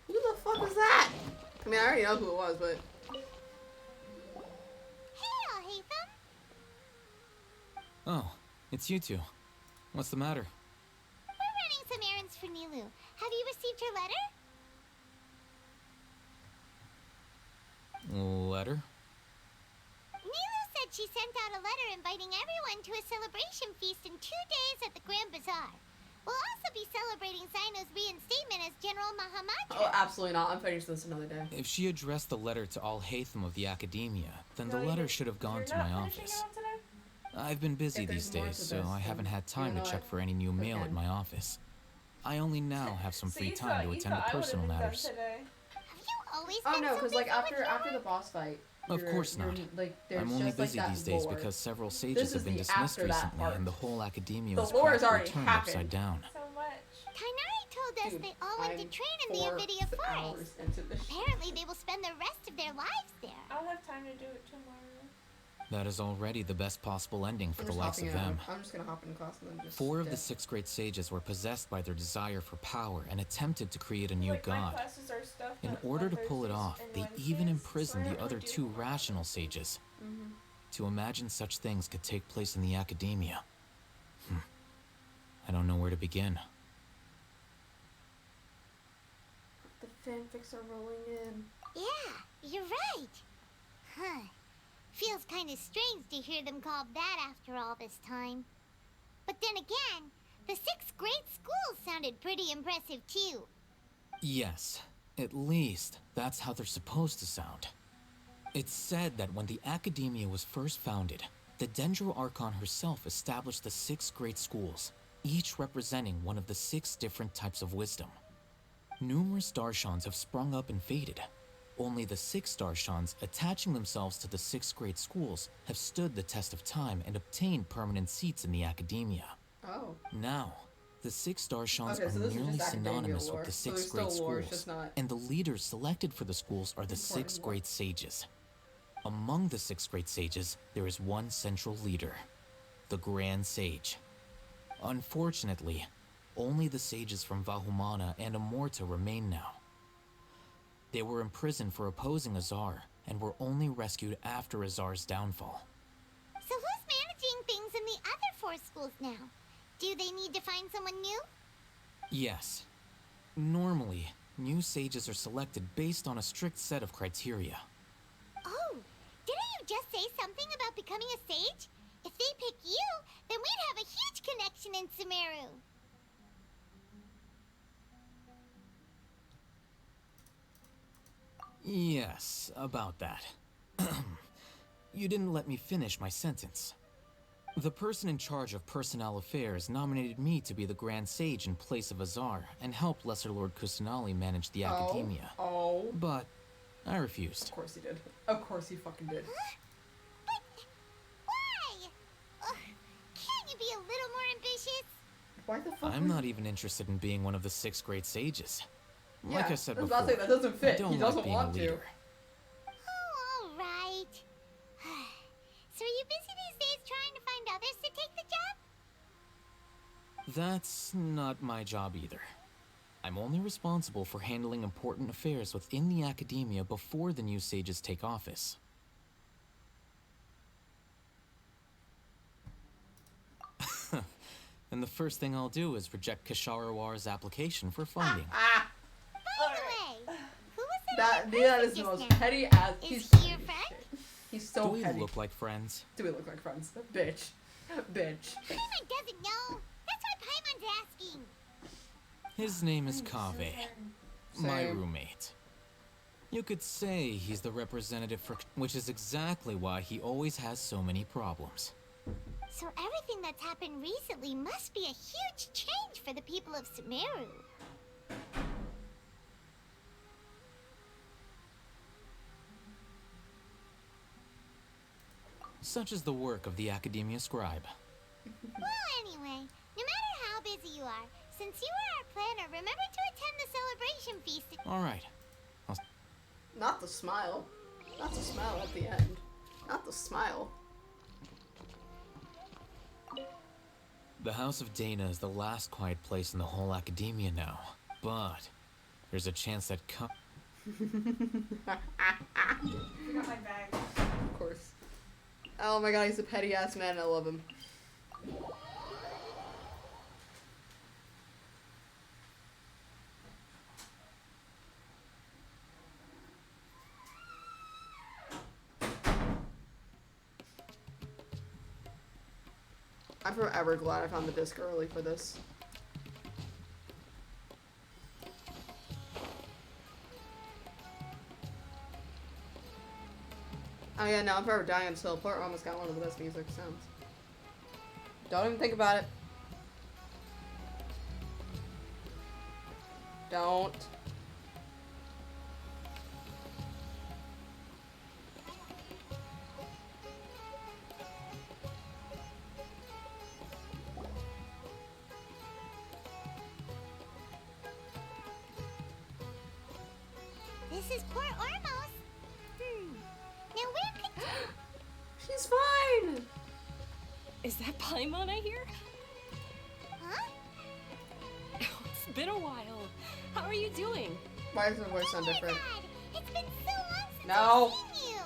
Speaker 1: the fuck was that? I mean, I already know who it was, but...
Speaker 23: Hey, Alhaitham.
Speaker 16: Oh, it's you two. What's the matter?
Speaker 23: We're running some errands for Nilu. Have you received her letter?
Speaker 16: Letter?
Speaker 23: Nilu said she sent out a letter inviting everyone to a celebration feast in 2 days at the Grand Bazaar. We'll also be celebrating Cyno's reinstatement as General Mahamatra.
Speaker 1: Oh, absolutely not. I'm finishing this another day.
Speaker 16: If she addressed the letter to Alhaitham of the Academia, then the letter should have gone to my office. I've been busy these days, so I haven't had time to check for any new mail at my office. I only now have some free time to attend to personal matters.
Speaker 23: Have you always
Speaker 1: Oh
Speaker 23: been
Speaker 1: no,
Speaker 23: so
Speaker 1: because
Speaker 23: busy
Speaker 1: like after
Speaker 23: with
Speaker 1: the boss fight.
Speaker 16: Of course not.
Speaker 1: Like, there's
Speaker 16: I'm only
Speaker 1: just, like,
Speaker 16: busy
Speaker 1: that
Speaker 16: these days
Speaker 1: lore.
Speaker 16: because several
Speaker 1: This
Speaker 16: sages
Speaker 1: is
Speaker 16: have been
Speaker 1: the
Speaker 16: dismissed
Speaker 1: after that
Speaker 16: recently,
Speaker 1: part.
Speaker 16: and the whole Academia
Speaker 1: The
Speaker 16: was
Speaker 1: lore has
Speaker 16: practically
Speaker 1: already
Speaker 16: turned
Speaker 1: happened.
Speaker 16: upside down.
Speaker 2: So much.
Speaker 23: Tainari told us
Speaker 1: Dude,
Speaker 23: they all went to
Speaker 1: I'm
Speaker 23: train in the
Speaker 1: 4
Speaker 23: Avidia
Speaker 1: hours
Speaker 23: Forest.
Speaker 1: into this shit.
Speaker 23: Apparently, they will spend the rest of their lives there.
Speaker 2: I'll have time to do it tomorrow.
Speaker 16: That is already the best possible ending for
Speaker 1: I'm
Speaker 16: the
Speaker 1: just
Speaker 16: likes of
Speaker 1: hopping
Speaker 16: them.
Speaker 1: out. I'm just gonna hop in class and then just.
Speaker 16: 4 of the
Speaker 1: dip.
Speaker 16: 6 great sages were possessed by their desire for power and attempted to create a new
Speaker 2: Like, my
Speaker 16: god.
Speaker 2: classes are stuff
Speaker 16: In
Speaker 2: on
Speaker 16: order to pull it
Speaker 2: Thursdays
Speaker 16: off,
Speaker 2: and
Speaker 16: they
Speaker 2: Wednesdays,
Speaker 16: even
Speaker 2: so
Speaker 16: imprisoned
Speaker 2: I
Speaker 16: the
Speaker 2: don't
Speaker 16: other
Speaker 2: really do
Speaker 16: 2
Speaker 2: homework.
Speaker 16: rational sages.
Speaker 1: Mhm.
Speaker 16: To imagine such things could take place in the Academia. I don't know where to begin.
Speaker 1: The fanfics are rolling in.
Speaker 23: Yeah, you're right. Huh. Feels kind of strange to hear them called that after all this time. But then again, the 6 great schools sounded pretty impressive too.
Speaker 16: Yes, at least that's how they're supposed to sound. It's said that when the Academia was first founded, the Dendro Archon herself established the 6 great schools, each representing one of the 6 different types of wisdom. Numerous Darshans have sprung up and faded. Only the 6 Darshans attaching themselves to the 6 great schools have stood the test of time and obtained permanent seats in the Academia.
Speaker 1: Oh.
Speaker 16: Now, the 6 Darshans
Speaker 1: Okay, so
Speaker 16: are
Speaker 1: this is
Speaker 16: nearly
Speaker 1: just academia
Speaker 16: synonymous
Speaker 1: lore.
Speaker 16: with the
Speaker 1: So
Speaker 16: 6
Speaker 1: there's
Speaker 16: great
Speaker 1: still lore, it's
Speaker 16: schools,
Speaker 1: just not
Speaker 16: and the leaders selected for the schools are the 6
Speaker 1: important lore.
Speaker 16: great sages. Among the 6 great sages, there is one central leader, the Grand Sage. Unfortunately, only the sages from Vahumana and Amorta remain now. They were imprisoned for opposing Azar, and were only rescued after Azar's downfall.
Speaker 23: So who's managing things in the other 4 schools now? Do they need to find someone new?
Speaker 16: Yes. Normally, new sages are selected based on a strict set of criteria.
Speaker 23: Oh, didn't you just say something about becoming a sage? If they pick you, then we'd have a huge connection in Sumeru.
Speaker 16: Yes, about that. You didn't let me finish my sentence. The person in charge of personnel affairs nominated me to be the Grand Sage in place of Azar and help Lesser Lord Kusanali manage the academia.
Speaker 1: Oh.
Speaker 16: But I refused.
Speaker 1: Of course he did. Of course he fucking did.
Speaker 23: But why? Can't you be a little more ambitious?
Speaker 1: Why the fuck?
Speaker 16: I'm not even interested in being one of the 6 great sages. Like I said before,
Speaker 1: that doesn't fit.
Speaker 16: I don't
Speaker 1: He doesn't
Speaker 16: like being
Speaker 1: want
Speaker 16: a leader.
Speaker 1: to.
Speaker 23: Oh, all right. So are you busy these days trying to find others to take the job?
Speaker 16: That's not my job either. I'm only responsible for handling important affairs within the academia before the new sages take office. And the first thing I'll do is reject Kasharawar's application for funding.
Speaker 23: By the way, who was
Speaker 1: That is the most
Speaker 23: now?
Speaker 1: petty ass.
Speaker 23: Is
Speaker 1: He's
Speaker 23: he your friend?
Speaker 1: He's so
Speaker 16: Do we
Speaker 1: petty.
Speaker 16: look like friends?
Speaker 1: Do we look like friends? Bitch. Bitch.
Speaker 23: Paimon doesn't know. That's why Paimon's asking.
Speaker 16: His name is Kaveh, my
Speaker 1: Same.
Speaker 16: roommate. You could say he's the representative for, which is exactly why he always has so many problems.
Speaker 23: So everything that's happened recently must be a huge change for the people of Sumeru.
Speaker 16: Such is the work of the Academia Scribe.
Speaker 23: Well, anyway, no matter how busy you are, since you are our planner, remember to attend the celebration feast.
Speaker 16: All right.
Speaker 1: Not the smile. Not the smile at the end. Not the smile.
Speaker 16: The House of Dana is the last quiet place in the whole Academia now, but there's a chance that
Speaker 2: Forgot my bag.
Speaker 1: Of course. Oh my god, he's a petty ass man. I love him. I'm forever glad I found the disc early for this. Oh yeah, no, I'm forever dying until Port almost got one of the best music sounds. Don't even think about it. Don't.
Speaker 23: This is Port Ormos. Now where could
Speaker 1: She's fine!
Speaker 8: Is that Paimon I hear?
Speaker 23: Huh?
Speaker 8: It's been a while. How are you doing?
Speaker 1: Why does her voice sound different?
Speaker 23: It's been so long since
Speaker 1: No.
Speaker 23: I've seen you.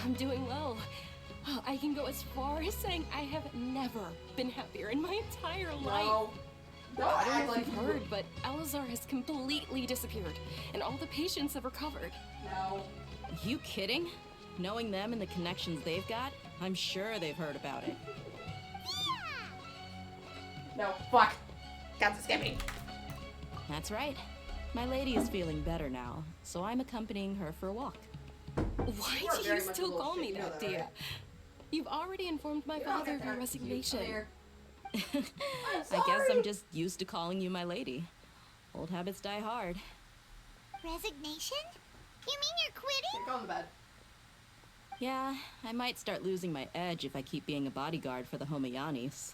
Speaker 8: I'm doing well. I can go as far as saying I have never been happier in my entire life.
Speaker 1: No,
Speaker 8: I
Speaker 1: act
Speaker 8: don't know
Speaker 1: like
Speaker 8: if you've heard, but Elazar has completely disappeared, and all the patients have recovered.
Speaker 1: No.
Speaker 6: You kidding? Knowing them and the connections they've got, I'm sure they've heard about it.
Speaker 1: No, fuck. Got to skip me.
Speaker 6: That's right. My lady is feeling better now, so I'm accompanying her for a walk.
Speaker 8: Why
Speaker 1: You are
Speaker 8: do
Speaker 1: very
Speaker 8: you
Speaker 1: much a
Speaker 8: still
Speaker 1: little
Speaker 8: call
Speaker 1: shit,
Speaker 8: me
Speaker 1: you know
Speaker 8: that,
Speaker 1: that,
Speaker 8: dear?
Speaker 1: right?
Speaker 8: You've already informed my father of your resignation.
Speaker 6: I guess I'm just used to calling you my lady. Old habits die hard.
Speaker 23: Resignation? You mean you're quitting?
Speaker 1: Go on the bed.
Speaker 6: Yeah, I might start losing my edge if I keep being a bodyguard for the Homayanis.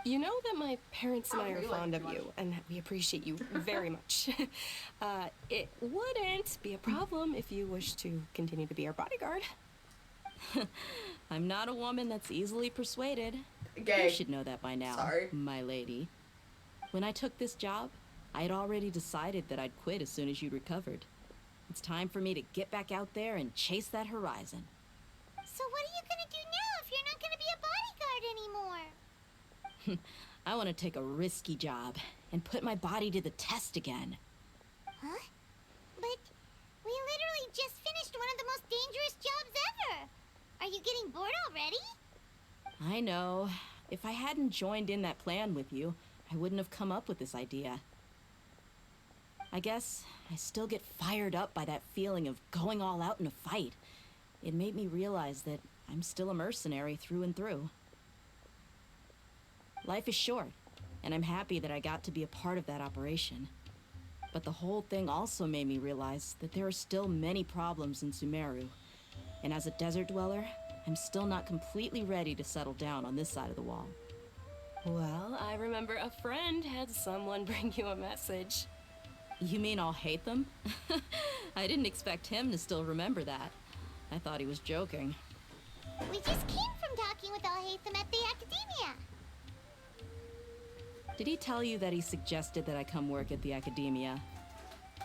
Speaker 8: You know that my parents and I are fond of you, and that we appreciate you very much. It wouldn't be a problem if you wish to continue to be our bodyguard.
Speaker 6: I'm not a woman that's easily persuaded.
Speaker 1: Gay.
Speaker 6: You should know that by now,
Speaker 1: Sorry.
Speaker 6: my lady. When I took this job, I had already decided that I'd quit as soon as you'd recovered. It's time for me to get back out there and chase that horizon.
Speaker 23: So what are you gonna do now if you're not gonna be a bodyguard anymore?
Speaker 6: I want to take a risky job and put my body to the test again.
Speaker 23: Huh? But we literally just finished one of the most dangerous jobs ever. Are you getting bored already?
Speaker 6: I know. If I hadn't joined in that plan with you, I wouldn't have come up with this idea. I guess I still get fired up by that feeling of going all out in a fight. It made me realize that I'm still a mercenary through and through. Life is short, and I'm happy that I got to be a part of that operation. But the whole thing also made me realize that there are still many problems in Sumeru. And as a desert dweller, I'm still not completely ready to settle down on this side of the wall.
Speaker 8: Well, I remember a friend had someone bring you a message.
Speaker 6: You mean I'll hate them? I didn't expect him to still remember that. I thought he was joking.
Speaker 23: We just came from talking with Alhaitham at the Academia.
Speaker 6: Did he tell you that he suggested that I come work at the Academia?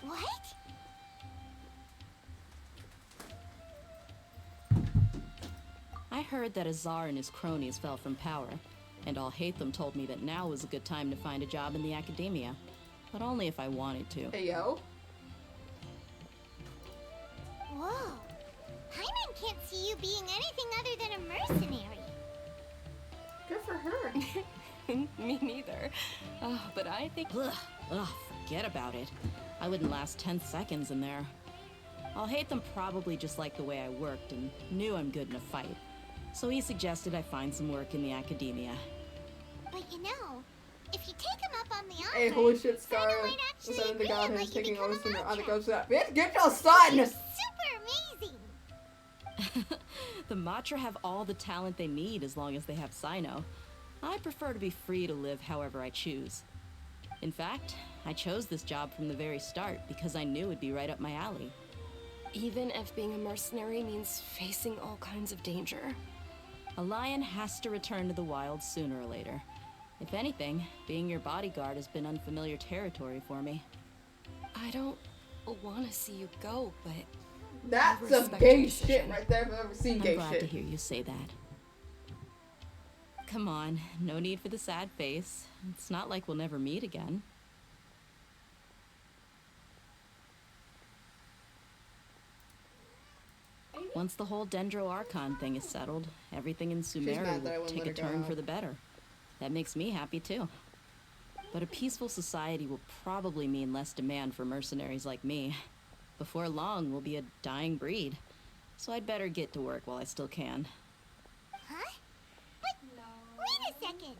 Speaker 23: What?
Speaker 6: I heard that Azar and his cronies fell from power, and Alhaitham told me that now was a good time to find a job in the Academia. But only if I wanted to.
Speaker 1: Hey, yo.
Speaker 23: Whoa. Paimon can't see you being anything other than a mercenary.
Speaker 1: Good for her.
Speaker 8: Me neither. Oh, but I think...
Speaker 6: Ugh, forget about it. I wouldn't last 10 seconds in there. Alhaitham probably just liked the way I worked and knew I'm good in a fight. So he suggested I find some work in the Academia.
Speaker 23: But you know, if you take him up on the offer...
Speaker 1: Hey, holy shit, Scar. The son of the god who's taking over from your other goes to that bitch. Get your son!
Speaker 23: You're super amazing!
Speaker 6: The Matra have all the talent they need as long as they have Sino. I prefer to be free to live however I choose. In fact, I chose this job from the very start because I knew it'd be right up my alley.
Speaker 8: Even if being a mercenary means facing all kinds of danger.
Speaker 6: A lion has to return to the wild sooner or later. If anything, being your bodyguard has been unfamiliar territory for me.
Speaker 8: I don't want to see you go, but...
Speaker 1: That's some gay shit right there if I've ever seen gay shit.
Speaker 6: I'm glad to hear you say that. Come on, no need for the sad face. It's not like we'll never meet again. Once the whole Dendro Archon thing is settled, everything in Sumeru will take a turn for the better. That makes me happy too. But a peaceful society will probably mean less demand for mercenaries like me. Before long, we'll be a dying breed. So I'd better get to work while I still can.
Speaker 23: Huh? But wait a second.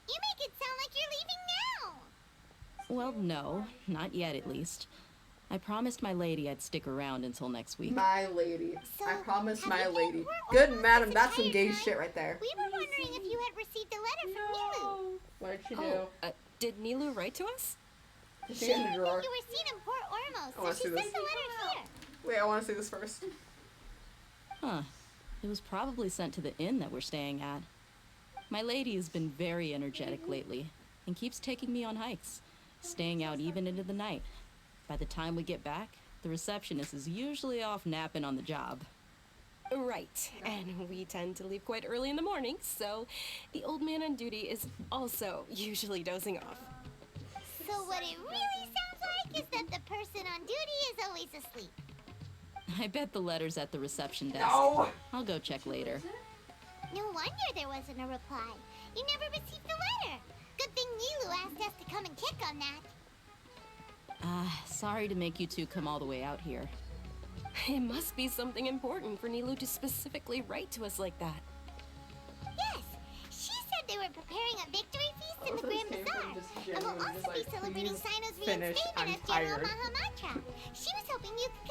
Speaker 23: You make it sound like you're leaving now.
Speaker 6: Well, no. Not yet, at least. I promised my lady I'd stick around until next week.
Speaker 1: My lady.
Speaker 23: So,
Speaker 1: I promised my lady. Good madam, that's some gay shit right there.
Speaker 23: We were wondering if you had received a letter from Nilou.
Speaker 1: What did she do?
Speaker 8: Did Nilou write to us?
Speaker 1: Did she get in the drawer?
Speaker 23: You were seen in Port Ormos,
Speaker 1: I wanna
Speaker 23: so she
Speaker 1: see
Speaker 23: sent
Speaker 1: this.
Speaker 23: the letter here.
Speaker 1: Wait, I want to see this first.
Speaker 6: Huh. It was probably sent to the inn that we're staying at. My lady has been very energetic lately and keeps taking me on hikes, staying out even into the night. By the time we get back, the receptionist is usually off napping on the job.
Speaker 8: Right, and we tend to leave quite early in the morning, so the old man on duty is also usually dozing off.
Speaker 23: So what it really sounds like is that the person on duty is always asleep.
Speaker 6: I bet the letter's at the reception desk.
Speaker 1: No!
Speaker 6: I'll go check later.
Speaker 23: No wonder there wasn't a reply. You never received the letter. Good thing Nilou asked us to come and check on that.
Speaker 6: Sorry to make you two come all the way out here.
Speaker 8: It must be something important for Nilou to specifically write to us like that.
Speaker 23: Yes, she said they were preparing a victory feast in the Grand Bazaar, and will also be celebrating Sino's reinstatement as General Mahamatra. She was hoping you could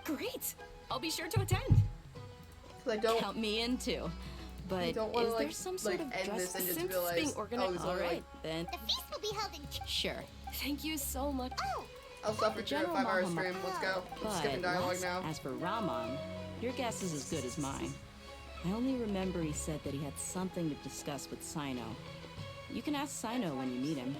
Speaker 23: come.
Speaker 8: Great! I'll be sure to attend.
Speaker 1: I don't.
Speaker 6: Count me in too. But is there some sort of dress?
Speaker 8: Since it's being organized,
Speaker 6: all right, then.
Speaker 23: The feast will be held in.
Speaker 6: Sure.
Speaker 8: Thank you so much.
Speaker 23: Oh.
Speaker 1: I'll stop for 5-hour stream. Let's go. I'm skipping dialogue now.
Speaker 6: As for Rahman, your guess is as good as mine. I only remember he said that he had something to discuss with Sino. You can ask Sino when you meet him.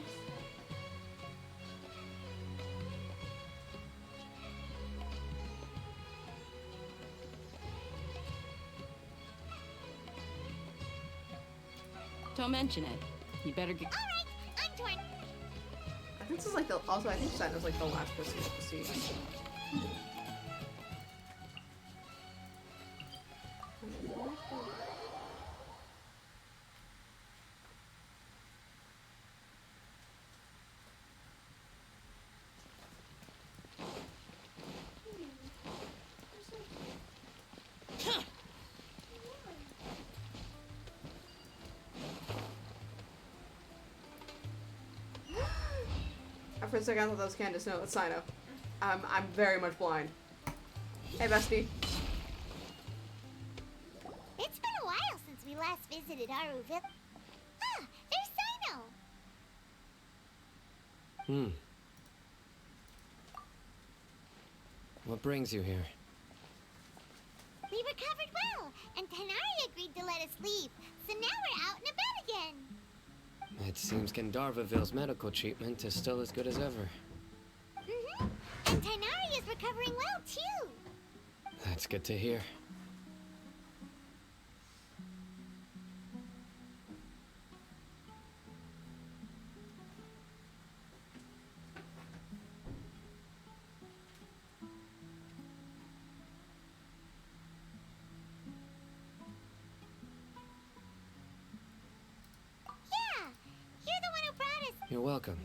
Speaker 6: Don't mention it. You better get.
Speaker 23: All right, I'm torn.
Speaker 1: I think this is like the. Also, I think Sino's like the last person to see. For a second, I thought that was Candace. No, that's Sino. I'm very much blind. Hey, bestie.
Speaker 23: It's been a while since we last visited Aruville. Ah, there's Sino.
Speaker 11: What brings you here?
Speaker 23: We recovered well, and Tighnari agreed to let us leave. So now we're out and about again.
Speaker 11: It seems Gandharvaville's medical treatment is still as good as ever.
Speaker 23: And Tighnari is recovering well, too.
Speaker 11: That's good to hear. You're welcome.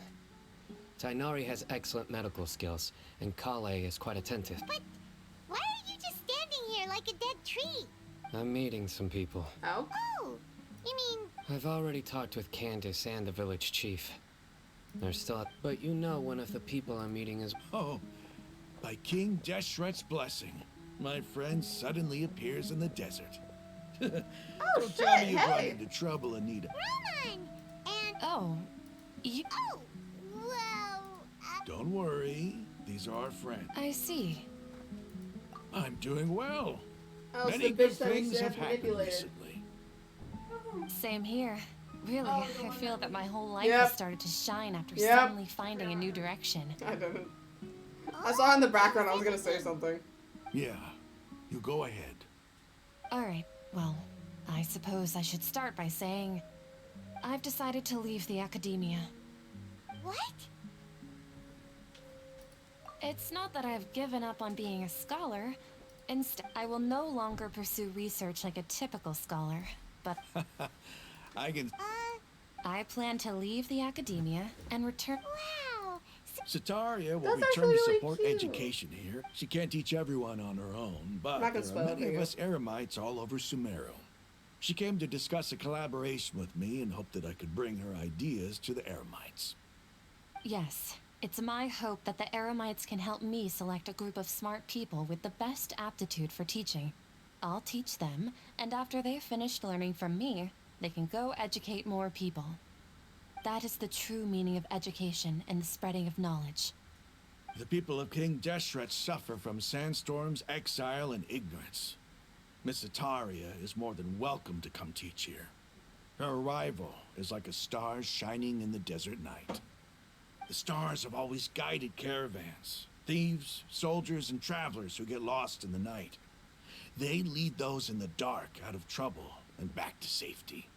Speaker 11: Tighnari has excellent medical skills, and Kale is quite attentive.
Speaker 23: But why are you just standing here like a dead tree?
Speaker 11: I'm meeting some people.
Speaker 1: Oh?
Speaker 23: Oh, you mean...
Speaker 11: I've already talked with Candace and the village chief. They're still... But you know one of the people I'm meeting is...
Speaker 15: Oh, by King Deshret's blessing, my friend suddenly appears in the desert. Don't tell me you run into trouble, Anita.
Speaker 23: Roman! And...
Speaker 8: Oh,
Speaker 23: Oh, well...
Speaker 15: Don't worry. These are our friends.
Speaker 8: I see.
Speaker 15: I'm doing well.
Speaker 1: Oh,
Speaker 15: Many good things have happened recently.
Speaker 8: Same here. Really, I feel that my whole life has started to shine after suddenly finding a new direction.
Speaker 1: I didn't. I saw in the background I was gonna say something.
Speaker 15: Yeah, you go ahead.
Speaker 8: Alright, well, I suppose I should start by saying... I've decided to leave the academia.
Speaker 23: What?
Speaker 8: It's not that I've given up on being a scholar. Instead, I will no longer pursue research like a typical scholar, but...
Speaker 15: I can...
Speaker 8: I plan to leave the academia and return...
Speaker 23: Wow!
Speaker 15: Sataria will return to support education here. She can't teach everyone on her own, but there are many of us Eremites all over Sumeru. She came to discuss a collaboration with me and hoped that I could bring her ideas to the Eremites.
Speaker 8: Yes. It's my hope that the Eremites can help me select a group of smart people with the best aptitude for teaching. I'll teach them, and after they've finished learning from me, they can go educate more people. That is the true meaning of education and the spreading of knowledge.
Speaker 15: The people of King Deshret suffer from sandstorms, exile, and ignorance. Miss Sataria is more than welcome to come teach here. Her arrival is like a star shining in the desert night. The stars have always guided caravans, thieves, soldiers, and travelers who get lost in the night. They lead those in the dark out of trouble and back to safety.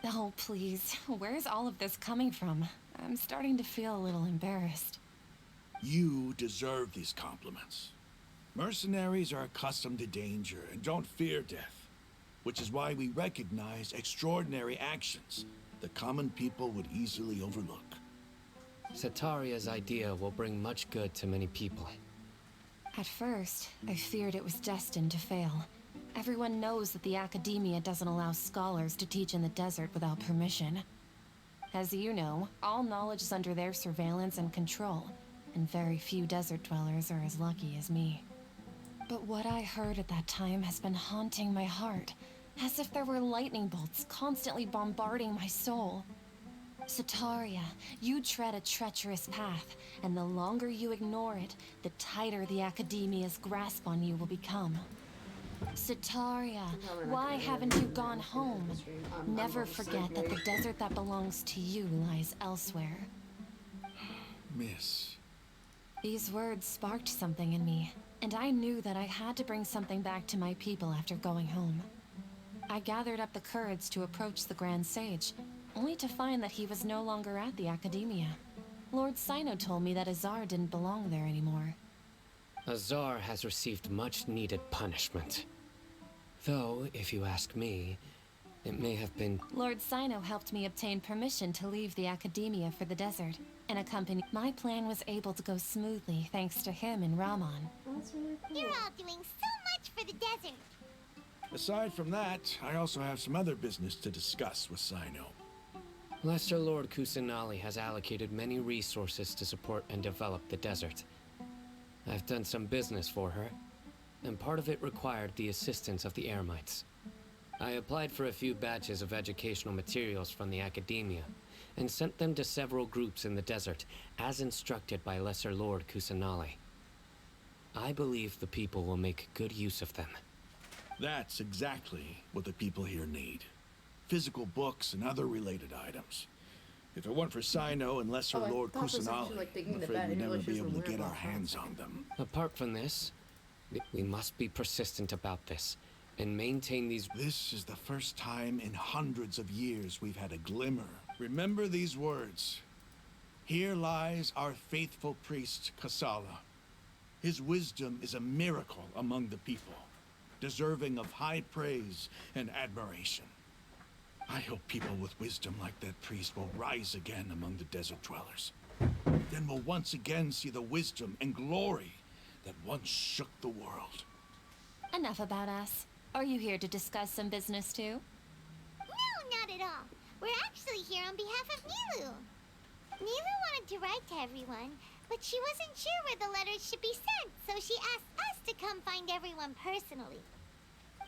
Speaker 8: Oh, please. Where's all of this coming from? I'm starting to feel a little embarrassed.
Speaker 15: You deserve these compliments. Mercenaries are accustomed to danger and don't fear death, which is why we recognize extraordinary actions the common people would easily overlook.
Speaker 11: Sataria's idea will bring much good to many people.
Speaker 8: At first, I feared it was destined to fail. Everyone knows that the academia doesn't allow scholars to teach in the desert without permission. As you know, all knowledge is under their surveillance and control, and very few desert dwellers are as lucky as me. But what I heard at that time has been haunting my heart, as if there were lightning bolts constantly bombarding my soul. Sataria, you tread a treacherous path, and the longer you ignore it, the tighter the Academia's grasp on you will become. Sataria, why haven't you gone home? Never forget that the desert that belongs to you lies elsewhere.
Speaker 15: Miss.
Speaker 8: These words sparked something in me, and I knew that I had to bring something back to my people after going home. I gathered up the courage to approach the Grand Sage, only to find that he was no longer at the Academia. Lord Cyno told me that Azar didn't belong there anymore.
Speaker 11: Azar has received much-needed punishment. Though, if you ask me, it may have been...
Speaker 8: Lord Cyno helped me obtain permission to leave the Academia for the desert, and accompany... My plan was able to go smoothly thanks to him and Rahman.
Speaker 1: That's really cool.
Speaker 23: You're all doing so much for the desert.
Speaker 15: Aside from that, I also have some other business to discuss with Cyno.
Speaker 11: Lesser Lord Kusanali has allocated many resources to support and develop the desert. I've done some business for her, and part of it required the assistance of the Eremites. I applied for a few batches of educational materials from the Academia, and sent them to several groups in the desert, as instructed by Lesser Lord Kusanali. I believe the people will make good use of them.
Speaker 15: That's exactly what the people here need. Physical books and other related items. If it weren't for Cyno and Lesser Lord Kusanali, I'm afraid we'd never be able to get our hands on them.
Speaker 11: Apart from this, we must be persistent about this, and maintain these...
Speaker 15: This is the first time in hundreds of years we've had a glimmer. Remember these words. Here lies our faithful priest, Kasala. His wisdom is a miracle among the people, deserving of high praise and admiration. I hope people with wisdom like that priest will rise again among the desert dwellers. Then we'll once again see the wisdom and glory that once shook the world.
Speaker 8: Enough about us. Are you here to discuss some business too?
Speaker 23: No, not at all. We're actually here on behalf of Nilou. Nilou wanted to write to everyone, but she wasn't sure where the letters should be sent, so she asked us to come find everyone personally.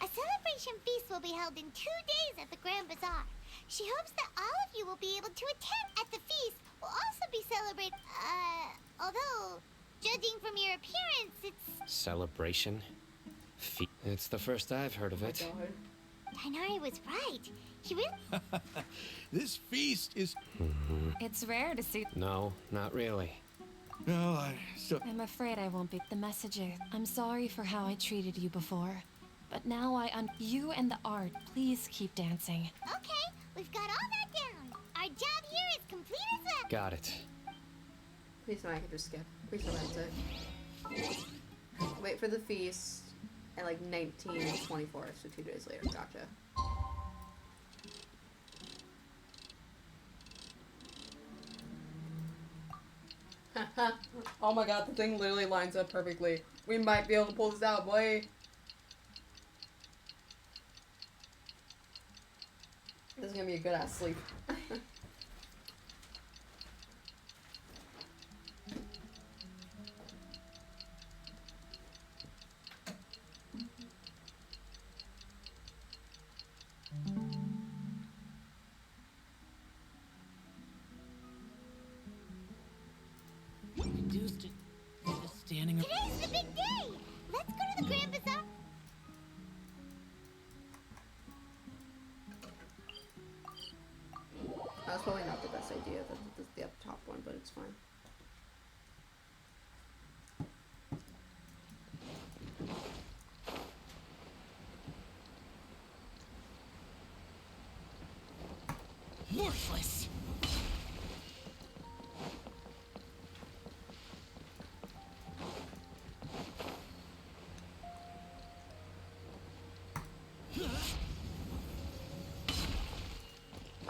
Speaker 23: A celebration feast will be held in 2 days at the Grand Bazaar. She hopes that all of you will be able to attend at the feast. Will also be celebrated, although, judging from your appearance, it's...
Speaker 11: Celebration? It's the first I've heard of it.
Speaker 23: Tighnari was right. He really...
Speaker 15: This feast is...
Speaker 8: It's rare to see...
Speaker 11: No, not really.
Speaker 15: No,
Speaker 8: I'm afraid I won't be the messenger. I'm sorry for how I treated you before. But now you and the art, please keep dancing.
Speaker 23: Okay, we've got all that down. Our job here is complete as well.
Speaker 11: Got it.
Speaker 1: Please no, I can just skip. Please no, that's it. Wait for the feast at like 1924, so 2 days later. Gotcha. Oh my god, the thing literally lines up perfectly. We might be able to pull this out, boy. This is gonna be a good ass sleep.
Speaker 10: Standing.
Speaker 23: Today's the big day. Let's go to the Grand Bazaar.
Speaker 1: That's probably not the best idea, the up top one, but it's fine.
Speaker 10: Worthless.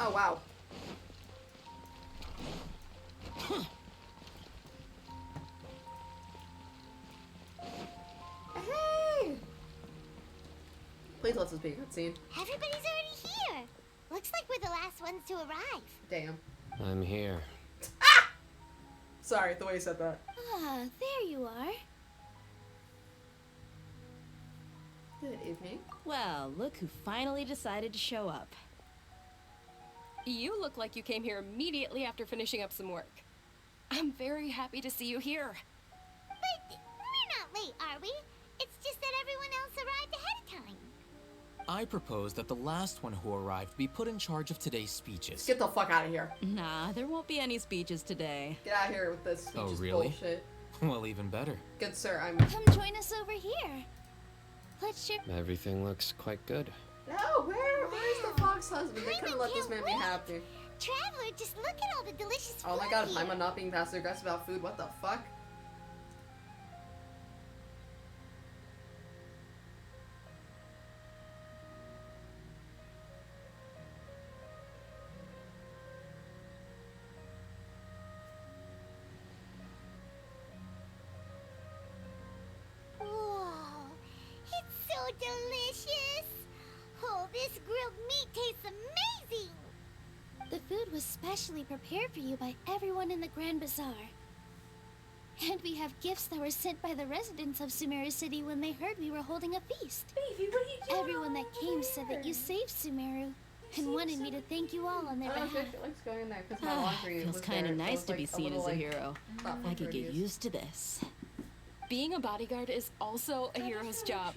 Speaker 1: Oh wow. Hey! Please let this be a good scene.
Speaker 23: Everybody's already here. Looks like we're the last ones to arrive.
Speaker 1: Damn.
Speaker 11: I'm here.
Speaker 1: Sorry, the way you said that.
Speaker 3: Ah, there you are.
Speaker 1: Good evening.
Speaker 17: Well, look who finally decided to show up.
Speaker 18: You look like you came here immediately after finishing up some work. I'm very happy to see you here.
Speaker 23: But we're not late, are we? It's just that everyone else arrived ahead of time.
Speaker 16: I propose that the last one who arrived be put in charge of today's speeches.
Speaker 1: Get the fuck out of here.
Speaker 6: Nah, there won't be any speeches today.
Speaker 1: Get out of here with this speeches bullshit.
Speaker 16: Well, even better.
Speaker 1: Good sir, I'm...
Speaker 3: Come join us over here. Let's share...
Speaker 11: Everything looks quite good.
Speaker 1: No, where's the fox husband? They couldn't let this man be happy.
Speaker 23: Traveler, just look at all the delicious food.
Speaker 1: Oh my god, Paimon not being passive aggressive about food, what the fuck?
Speaker 23: Delicious! Oh, this grilled meat tastes amazing!
Speaker 3: The food was specially prepared for you by everyone in the Grand Bazaar. And we have gifts that were sent by the residents of Sumeru City when they heard we were holding a feast.
Speaker 2: Baby, what are you doing?
Speaker 3: Everyone that came said that you saved Sumeru and wanted me to thank you all on their behalf.
Speaker 1: Let's go in there because my laundry
Speaker 6: Feels
Speaker 1: was
Speaker 6: kind of
Speaker 1: there,
Speaker 6: nice
Speaker 1: so
Speaker 6: to be
Speaker 1: it's
Speaker 6: seen as a
Speaker 1: like,
Speaker 6: hero. I could get used to this.
Speaker 18: Being a bodyguard is also a hero's job.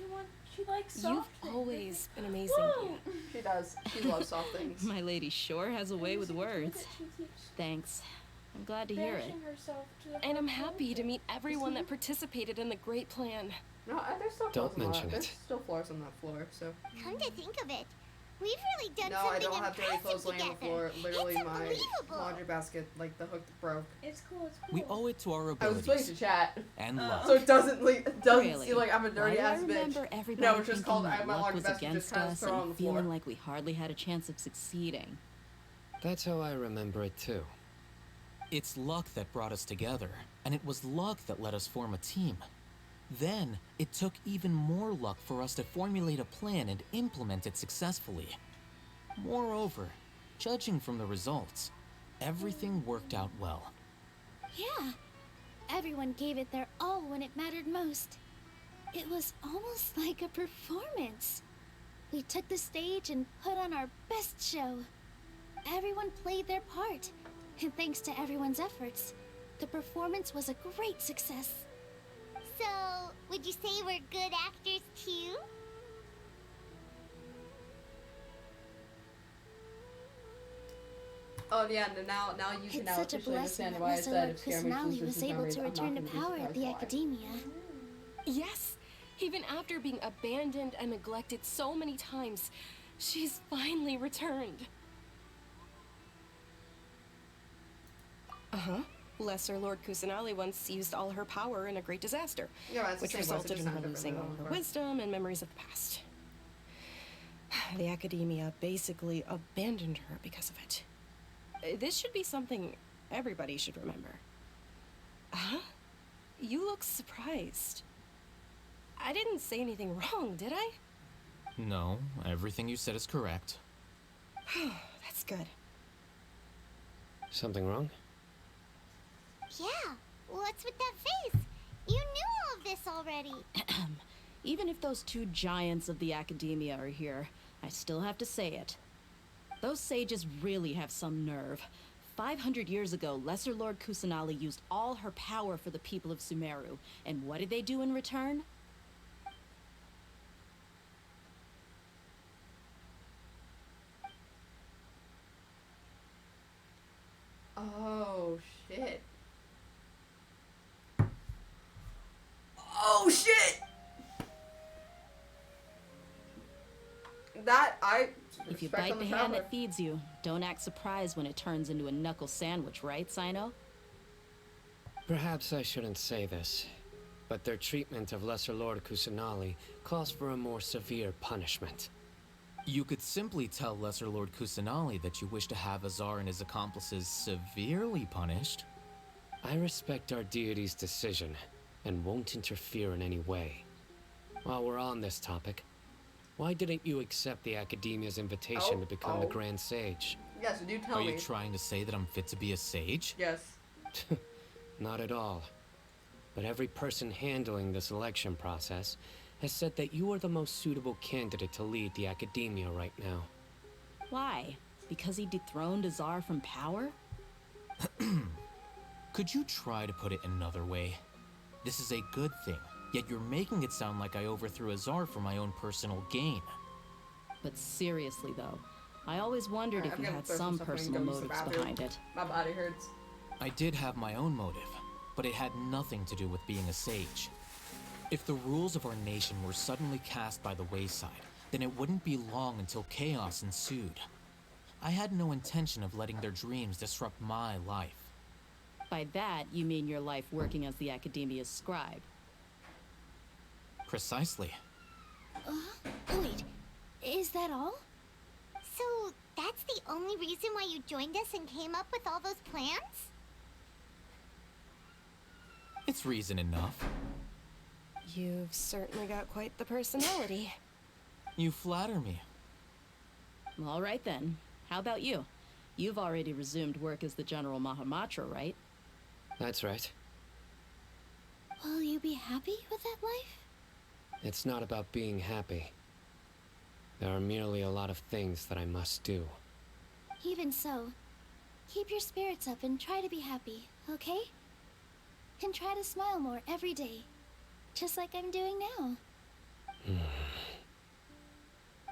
Speaker 2: She likes
Speaker 18: You've
Speaker 2: soft things.
Speaker 18: always been amazing.
Speaker 2: Whoa.
Speaker 1: She does. She loves soft things.
Speaker 6: My lady sure has a way with words. Thanks. I'm glad to hear it.
Speaker 18: And I'm happy to meet everyone that participated in the great plan.
Speaker 1: No, there's still
Speaker 11: Don't mention
Speaker 1: There's
Speaker 11: it.
Speaker 1: still floors on that floor, so.
Speaker 23: Come to think of it, we've really done
Speaker 1: No, I
Speaker 23: something
Speaker 1: don't have dirty clothes laying on the floor. Literally,
Speaker 23: It's
Speaker 1: my
Speaker 23: unbelievable.
Speaker 1: laundry basket, like the hook broke.
Speaker 2: It's cool, it's cool.
Speaker 16: We owe it to our
Speaker 1: I was
Speaker 16: abilities.
Speaker 1: explaining to chat.
Speaker 16: And luck.
Speaker 1: So it doesn't
Speaker 6: Really?
Speaker 1: seem like I'm a dirty
Speaker 6: Why
Speaker 1: ass
Speaker 6: do I
Speaker 1: bitch.
Speaker 6: remember everybody
Speaker 1: No, it's just
Speaker 6: thinking
Speaker 1: called
Speaker 6: that
Speaker 1: my
Speaker 6: luck
Speaker 1: laundry
Speaker 6: was
Speaker 1: basket just
Speaker 6: against
Speaker 1: kind of
Speaker 6: us
Speaker 1: thrown on the
Speaker 6: and
Speaker 1: floor.
Speaker 6: feeling like we hardly had a chance of succeeding.
Speaker 11: That's how I remember it too.
Speaker 16: It's luck that brought us together, and it was luck that let us form a team. Then, it took even more luck for us to formulate a plan and implement it successfully. Moreover, judging from the results, everything worked out well.
Speaker 3: Yeah. Everyone gave it their all when it mattered most. It was almost like a performance. We took the stage and put on our best show. Everyone played their part, and thanks to everyone's efforts, the performance was a great success.
Speaker 23: So, would you say we're good actors too?
Speaker 1: Oh yeah, now you can
Speaker 3: It's
Speaker 1: now
Speaker 3: such a
Speaker 1: officially
Speaker 3: blessing
Speaker 1: understand
Speaker 3: that
Speaker 1: why I
Speaker 3: Lesser
Speaker 1: said
Speaker 3: Lord
Speaker 1: if Scare Me
Speaker 3: Kusanali
Speaker 1: loses
Speaker 3: was
Speaker 1: his
Speaker 3: able
Speaker 1: memories,
Speaker 3: to
Speaker 1: I'm
Speaker 3: return
Speaker 1: not
Speaker 3: to
Speaker 1: gonna be
Speaker 3: power at the
Speaker 1: surprised why.
Speaker 3: Academia.
Speaker 18: Yes, even after being abandoned and neglected so many times, she's finally returned. Uh-huh. Lesser Lord Kusanali once used all her power in a great disaster,
Speaker 1: Yeah, it's the
Speaker 18: which
Speaker 1: same voice, it
Speaker 18: resulted
Speaker 1: just
Speaker 18: in her
Speaker 1: sounded
Speaker 18: losing all
Speaker 1: different
Speaker 18: her
Speaker 1: than
Speaker 18: wisdom and memories of the past. The Academia basically abandoned her because of it. This should be something everybody should remember. Huh? You look surprised. I didn't say anything wrong, did I?
Speaker 16: No, everything you said is correct.
Speaker 18: That's good.
Speaker 11: Something wrong?
Speaker 23: Yeah, what's with that face? You knew all of this already.
Speaker 6: Even if those two giants of the Academia are here, I still have to say it. Those sages really have some nerve. 500 years ago, Lesser Lord Kusanali used all her power for the people of Sumeru. And what did they do in return?
Speaker 1: Oh shit. Oh shit! That
Speaker 6: If you
Speaker 1: respect
Speaker 6: bite
Speaker 1: on
Speaker 6: the hand
Speaker 1: traveler.
Speaker 6: that feeds you, don't act surprised when it turns into a knuckle sandwich, right, Sino?
Speaker 11: Perhaps I shouldn't say this, but their treatment of Lesser Lord Kusanali calls for a more severe punishment.
Speaker 16: You could simply tell Lesser Lord Kusanali that you wish to have Azar and his accomplices severely punished.
Speaker 11: I respect our deity's decision, and won't interfere in any way. While we're on this topic, why didn't you accept the Academia's invitation to become the Grand Sage?
Speaker 1: Yes, do tell
Speaker 16: Are
Speaker 1: me.
Speaker 16: you trying to say that I'm fit to be a sage?
Speaker 1: Yes.
Speaker 11: Not at all. But every person handling the selection process has said that you are the most suitable candidate to lead the academia right now.
Speaker 6: Why? Because he dethroned Azar from power?
Speaker 16: Could you try to put it another way? This is a good thing, yet you're making it sound like I overthrew Azar for my own personal gain.
Speaker 6: But seriously though, I always wondered if you had some personal motives behind it.
Speaker 1: My body hurts.
Speaker 16: I did have my own motive, but it had nothing to do with being a sage. If the rules of our nation were suddenly cast by the wayside, then it wouldn't be long until chaos ensued. I had no intention of letting their dreams disrupt my life.
Speaker 6: By that, you mean your life working as the Academia's scribe.
Speaker 16: Precisely.
Speaker 3: Wait, is that all?
Speaker 23: So, that's the only reason why you joined us and came up with all those plans?
Speaker 16: It's reason enough.
Speaker 18: You've certainly got quite the personality.
Speaker 16: You flatter me.
Speaker 6: All right then. How about you? You've already resumed work as the General Mahamatra, right?
Speaker 11: That's right.
Speaker 3: Will you be happy with that life?
Speaker 11: It's not about being happy. There are merely a lot of things that I must do.
Speaker 3: Even so, keep your spirits up and try to be happy, okay? And try to smile more every day, just like I'm doing now.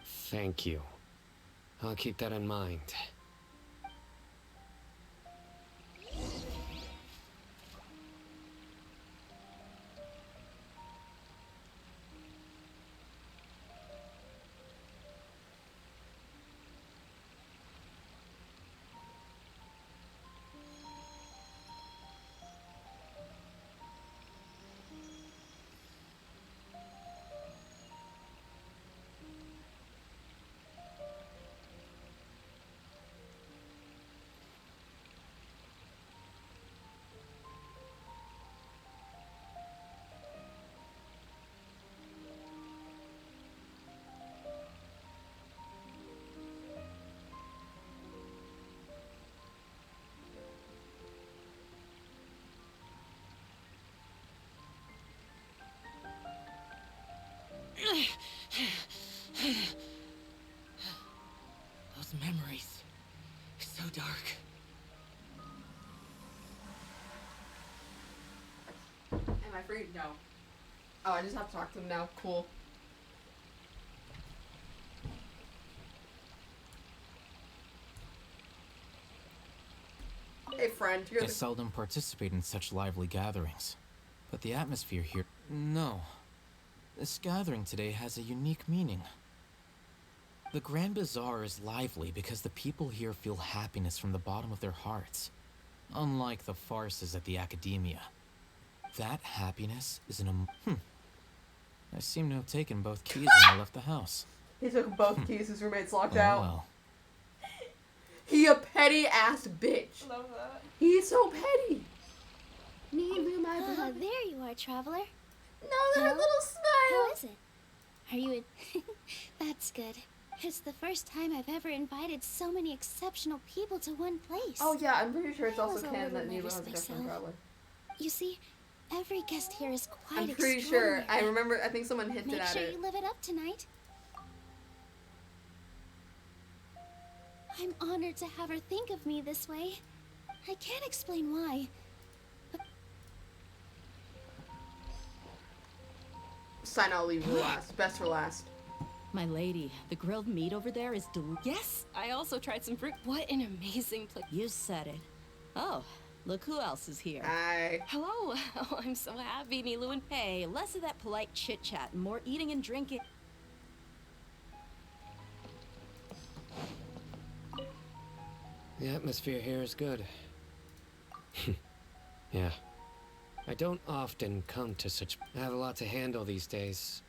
Speaker 11: Thank you. I'll keep that in mind.
Speaker 10: Those memories, so dark.
Speaker 1: Am I free? No. Oh, I just have to talk to him now. Cool. Hey, friend.
Speaker 16: I seldom participate in such lively gatherings, but the atmosphere here... No. This gathering today has a unique meaning. The Grand Bazaar is lively because the people here feel happiness from the bottom of their hearts, unlike the farces at the Academia. That happiness is I seem to have taken both keys when I left the house.
Speaker 1: He took both keys, his roommate's locked
Speaker 16: Oh,
Speaker 1: out.
Speaker 16: well.
Speaker 1: He a petty ass bitch.
Speaker 2: Love that.
Speaker 1: He's so petty. My
Speaker 3: there you are, traveler.
Speaker 1: No, that little smile.
Speaker 3: How is it? Are you That's good. It's the first time I've ever invited so many exceptional people to one place.
Speaker 1: Oh yeah, I'm pretty sure it's
Speaker 3: I
Speaker 1: also
Speaker 3: was a
Speaker 1: canon
Speaker 3: little
Speaker 1: that Nero
Speaker 3: nervous
Speaker 1: has a guest
Speaker 3: myself.
Speaker 1: traveler.
Speaker 3: You see, every guest here is quite
Speaker 1: I'm pretty sure.
Speaker 3: extraordinary.
Speaker 1: I remember. I think someone hinted
Speaker 3: Make
Speaker 1: at
Speaker 3: sure
Speaker 1: it.
Speaker 3: you live it up tonight. I'm honored to have her think of me this way. I can't explain why.
Speaker 1: Sign I'll leave for last. Best for last.
Speaker 6: My lady, the grilled meat over there is
Speaker 18: Yes, I also tried some fruit. What an amazing place.
Speaker 6: You said it. Oh, look who else is here.
Speaker 1: Hi.
Speaker 18: Hello. Oh, I'm so happy, Nilou and
Speaker 6: Hey, less of that polite chit-chat and more eating and drinking.
Speaker 11: The atmosphere here is good. Yeah. I don't often come to such... I have a lot to handle these days.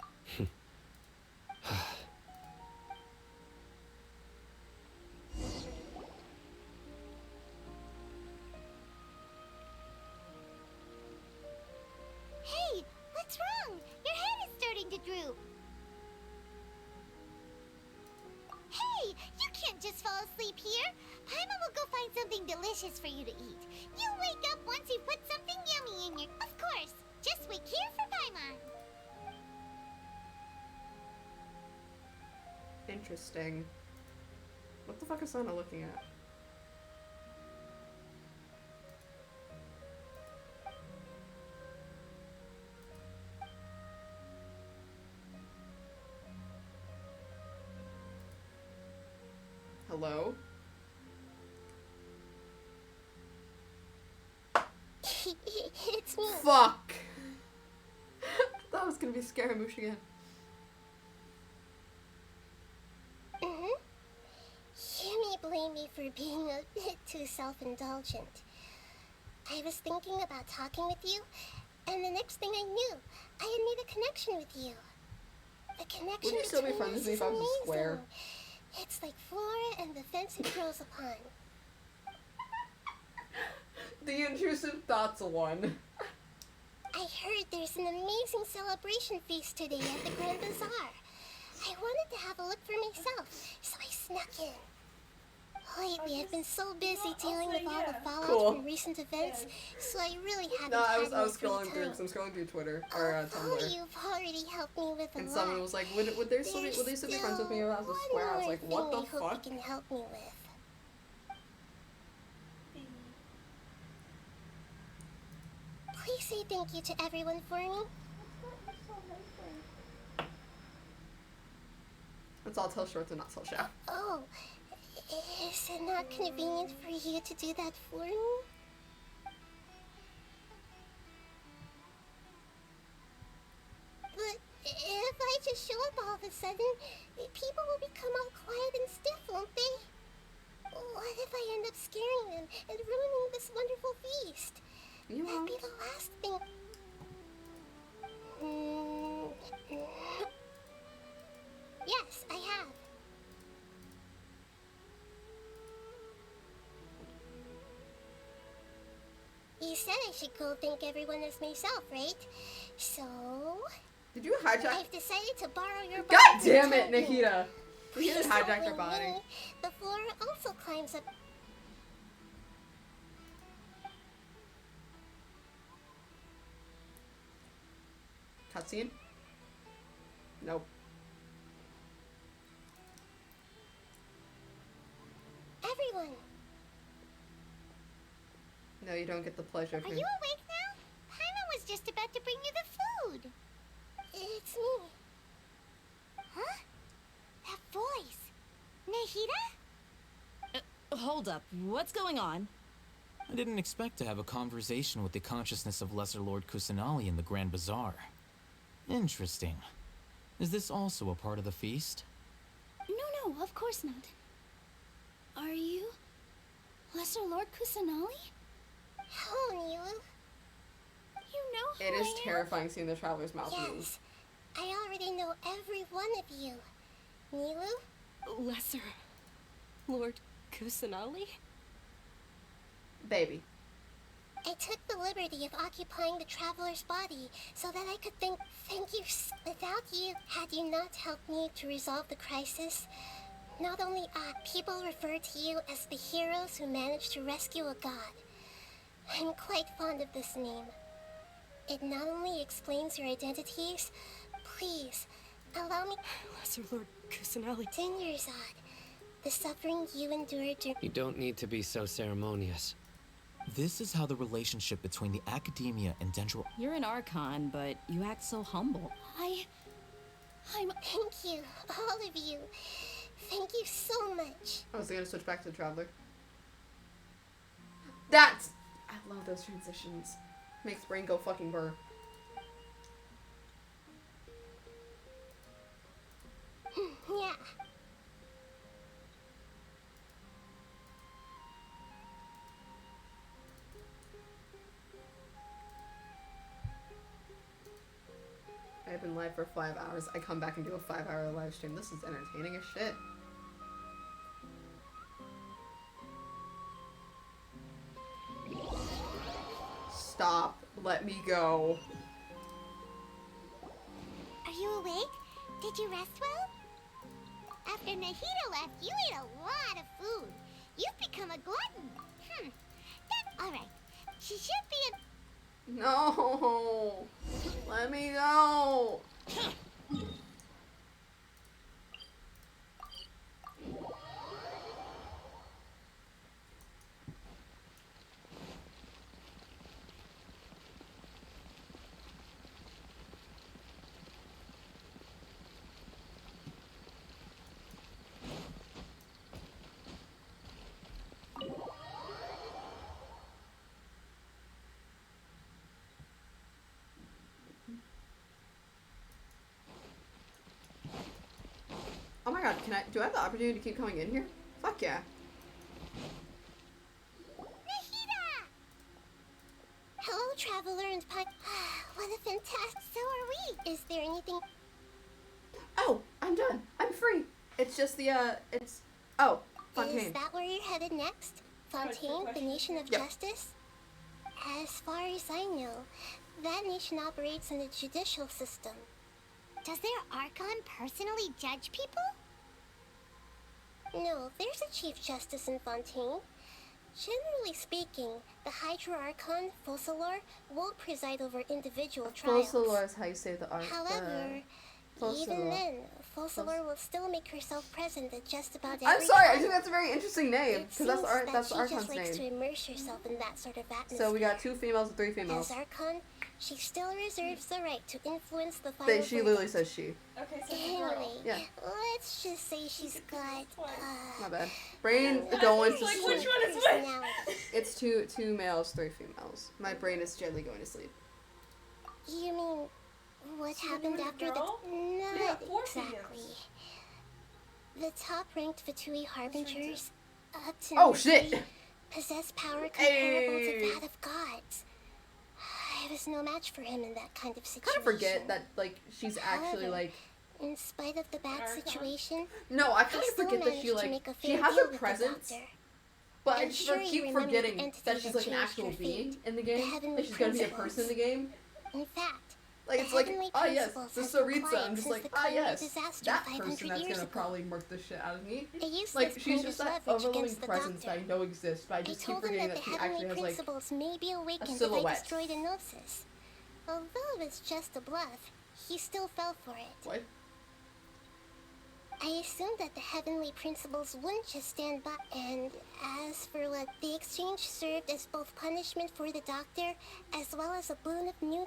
Speaker 23: Hey, what's wrong? Your head is starting to droop. Hey, you can't just fall asleep here. Paimon will go find something delicious for you to eat. You'll wake up once he puts something yummy in your... Of course. Just wait here for Paimon.
Speaker 1: Interesting. What the fuck is Sana looking at? Hello?
Speaker 23: It's me.
Speaker 1: Fuck! I thought it was gonna be Scaramouche again.
Speaker 23: You may blame me for being a bit too self-indulgent. I was thinking about talking with you, and the next thing I knew, I had made a connection with you. The connection
Speaker 1: Would you still be
Speaker 23: between
Speaker 1: friends
Speaker 23: us
Speaker 1: with me
Speaker 23: is
Speaker 1: if I was
Speaker 23: amazing.
Speaker 1: a square?
Speaker 23: It's like flora and the fence it grows upon.
Speaker 1: The intrusive thoughts one.
Speaker 23: I heard there's an amazing celebration feast today at the Grand Bazaar. I wanted to have a look for myself, so I snuck in. Lately, I've been so busy dealing with all the fallout from recent events, so I really haven't
Speaker 1: No, I
Speaker 23: had
Speaker 1: was
Speaker 23: free
Speaker 1: scrolling through,
Speaker 23: time.
Speaker 1: because I'm scrolling through Twitter, or Tumblr.
Speaker 23: You've already helped me with a
Speaker 1: And
Speaker 23: lot.
Speaker 1: someone was like, would they still be friends with me if I was a square? I was like, what the
Speaker 23: I hope
Speaker 1: fuck?
Speaker 23: you can help me with. Please say thank you to everyone for me.
Speaker 1: Let's all tell short and not tell shout.
Speaker 23: Oh, is it not convenient for you to do that for me? But if I just show up all of a sudden, people will become all quiet and stiff, won't they? What if I end up scaring them and ruining this wonderful feast? That'd be the last thing. Yes, I have. You said I should go thank everyone as myself, right? So...
Speaker 1: Did you hijack?
Speaker 23: I've decided to borrow your body.
Speaker 1: God damn it,
Speaker 23: for the time being.
Speaker 1: Nahida! You just hijacked her
Speaker 23: Following
Speaker 1: body.
Speaker 23: me, the flora also climbs up.
Speaker 1: Cutscene? Nope.
Speaker 23: Everyone,
Speaker 1: No, you don't get the pleasure of
Speaker 23: are you awake now? Paimon was just about to bring you the food. It's me. Huh? That voice. Nahida?
Speaker 6: Hold up. What's going on?
Speaker 16: I didn't expect to have a conversation with the consciousness of Lesser Lord Kusanali in the Grand Bazaar. Interesting. Is this also a part of the feast?
Speaker 3: No, of course not. Are you Lesser Lord Kusanali?
Speaker 23: Hello, Nilu.
Speaker 3: You know who
Speaker 1: It is
Speaker 3: I am?
Speaker 1: terrifying seeing the traveler's mouth move.
Speaker 23: Yes, I already know every one of you. Nilu?
Speaker 18: Lesser Lord Kusanali?
Speaker 1: Baby.
Speaker 23: I took the liberty of occupying the traveler's body so that I could thank you. Without you, had you not helped me to resolve the crisis, not only people refer to you as the heroes who managed to rescue a god. I'm quite fond of this name. It not only explains your identities, please, allow me...
Speaker 18: Lesser Lord Kusanali.
Speaker 23: Dinyarzad, the suffering you endured during...
Speaker 11: You don't need to be so ceremonious.
Speaker 16: This is how the relationship between the Academia and Dendro...
Speaker 6: You're an Archon, but you act so humble.
Speaker 23: I'm... Thank you, all of you. Thank you so much.
Speaker 1: I was gonna switch back to the traveler. That's... I love those transitions. Makes brain go fucking burr.
Speaker 23: Yeah.
Speaker 1: I've been live for 5 hours. I come back and do a 5-hour live stream. This is entertaining as shit. Stop. Let me go.
Speaker 23: Are you awake? Did you rest well? After Nahida left, you ate a lot of food. You've become a glutton. That's alright. She should be a...
Speaker 1: No. Let me go. do I have the opportunity to keep coming in here? Fuck yeah.
Speaker 23: Nahida! Hello, traveler and What a fantastic... So are we. Is there anything...
Speaker 1: Oh, I'm done. I'm free. It's just the, Oh, Fontaine.
Speaker 23: Is that where you're headed next? Fontaine, the nation of justice? As far as I know, that nation operates in the judicial system.
Speaker 3: Does their Archon personally judge people?
Speaker 23: No, there's a Chief Justice in Fontaine. Generally speaking, the Hydra Archon, Focalor, will preside over individual trials.
Speaker 1: Focalor is how you say the
Speaker 23: However, even then, Focalor will still make herself present at just about every
Speaker 1: I'm sorry,
Speaker 23: time.
Speaker 1: I think that's a very interesting name, because that's the Archon's
Speaker 23: She just likes to
Speaker 1: name.
Speaker 23: immerse herself in that sort of atmosphere.
Speaker 1: So we got 2 females and 3 females.
Speaker 23: As Archon, she still reserves the right to influence the final
Speaker 1: She literally says she.
Speaker 2: Okay, so
Speaker 23: Anyway,
Speaker 1: Yeah.
Speaker 23: let's just say she's got,
Speaker 1: My bad. brain going to
Speaker 2: like,
Speaker 1: sleep.
Speaker 2: which one is which?
Speaker 1: It's two males, 3 females. My brain is gently going to sleep.
Speaker 23: You mean what happened after the...
Speaker 2: girl?
Speaker 23: Not
Speaker 2: Yeah, 4
Speaker 23: exactly. The top-ranked Fatui Harbingers, up to
Speaker 1: Oh,
Speaker 23: number
Speaker 1: shit!
Speaker 23: 3, possess power comparable
Speaker 1: Hey.
Speaker 23: to that of gods. I was no match for him in that kind of situation.
Speaker 1: Kind of forget that, like, she's actually,
Speaker 23: However,
Speaker 1: like...
Speaker 23: in spite of the bad situation,
Speaker 1: No, I kind
Speaker 23: I
Speaker 1: of
Speaker 23: still
Speaker 1: forget that she,
Speaker 23: managed to
Speaker 1: like...
Speaker 23: make a
Speaker 1: She
Speaker 23: fair
Speaker 1: has
Speaker 23: deal
Speaker 1: her
Speaker 23: with the
Speaker 1: presence,
Speaker 23: doctor.
Speaker 1: but I
Speaker 23: I'm
Speaker 1: just
Speaker 23: sure you
Speaker 1: keep
Speaker 23: remember the
Speaker 1: forgetting
Speaker 23: entity
Speaker 1: that she's,
Speaker 23: that
Speaker 1: like, an
Speaker 23: changed
Speaker 1: actual
Speaker 23: your
Speaker 1: being
Speaker 23: fate,
Speaker 1: in the
Speaker 23: the
Speaker 1: game.
Speaker 23: heavenly
Speaker 1: That she's gonna be a
Speaker 23: principles.
Speaker 1: person in the game.
Speaker 23: In fact,
Speaker 1: Like,
Speaker 23: the
Speaker 1: it's like,
Speaker 23: heavenly
Speaker 1: oh yes,
Speaker 23: principles
Speaker 1: the
Speaker 23: has been
Speaker 1: Saritza.
Speaker 23: quiet
Speaker 1: I'm just
Speaker 23: since
Speaker 1: like,
Speaker 23: the
Speaker 1: ah
Speaker 23: Korea
Speaker 1: yes,
Speaker 23: disaster
Speaker 1: that
Speaker 23: 500
Speaker 1: person that's
Speaker 23: years
Speaker 1: gonna
Speaker 23: ago.
Speaker 1: probably murk the shit out of me.
Speaker 23: They used
Speaker 1: Like,
Speaker 23: this
Speaker 1: she's
Speaker 23: kind
Speaker 1: just
Speaker 23: of
Speaker 1: that
Speaker 23: leverage
Speaker 1: overwhelming
Speaker 23: against the
Speaker 1: presence that I
Speaker 23: doctor.
Speaker 1: know exists, but I
Speaker 23: They
Speaker 1: just keep
Speaker 23: told him
Speaker 1: forgetting
Speaker 23: that
Speaker 1: that
Speaker 23: the
Speaker 1: she
Speaker 23: heavenly
Speaker 1: actually has, like,
Speaker 23: principles may be awakened if I
Speaker 1: silhouette.
Speaker 23: destroyed Enosis. Although it's just a bluff, he still fell for it.
Speaker 1: What?
Speaker 23: I assumed that the heavenly principles wouldn't just stand by. And as for what the exchange served as both punishment for the doctor, as well as a boon of new...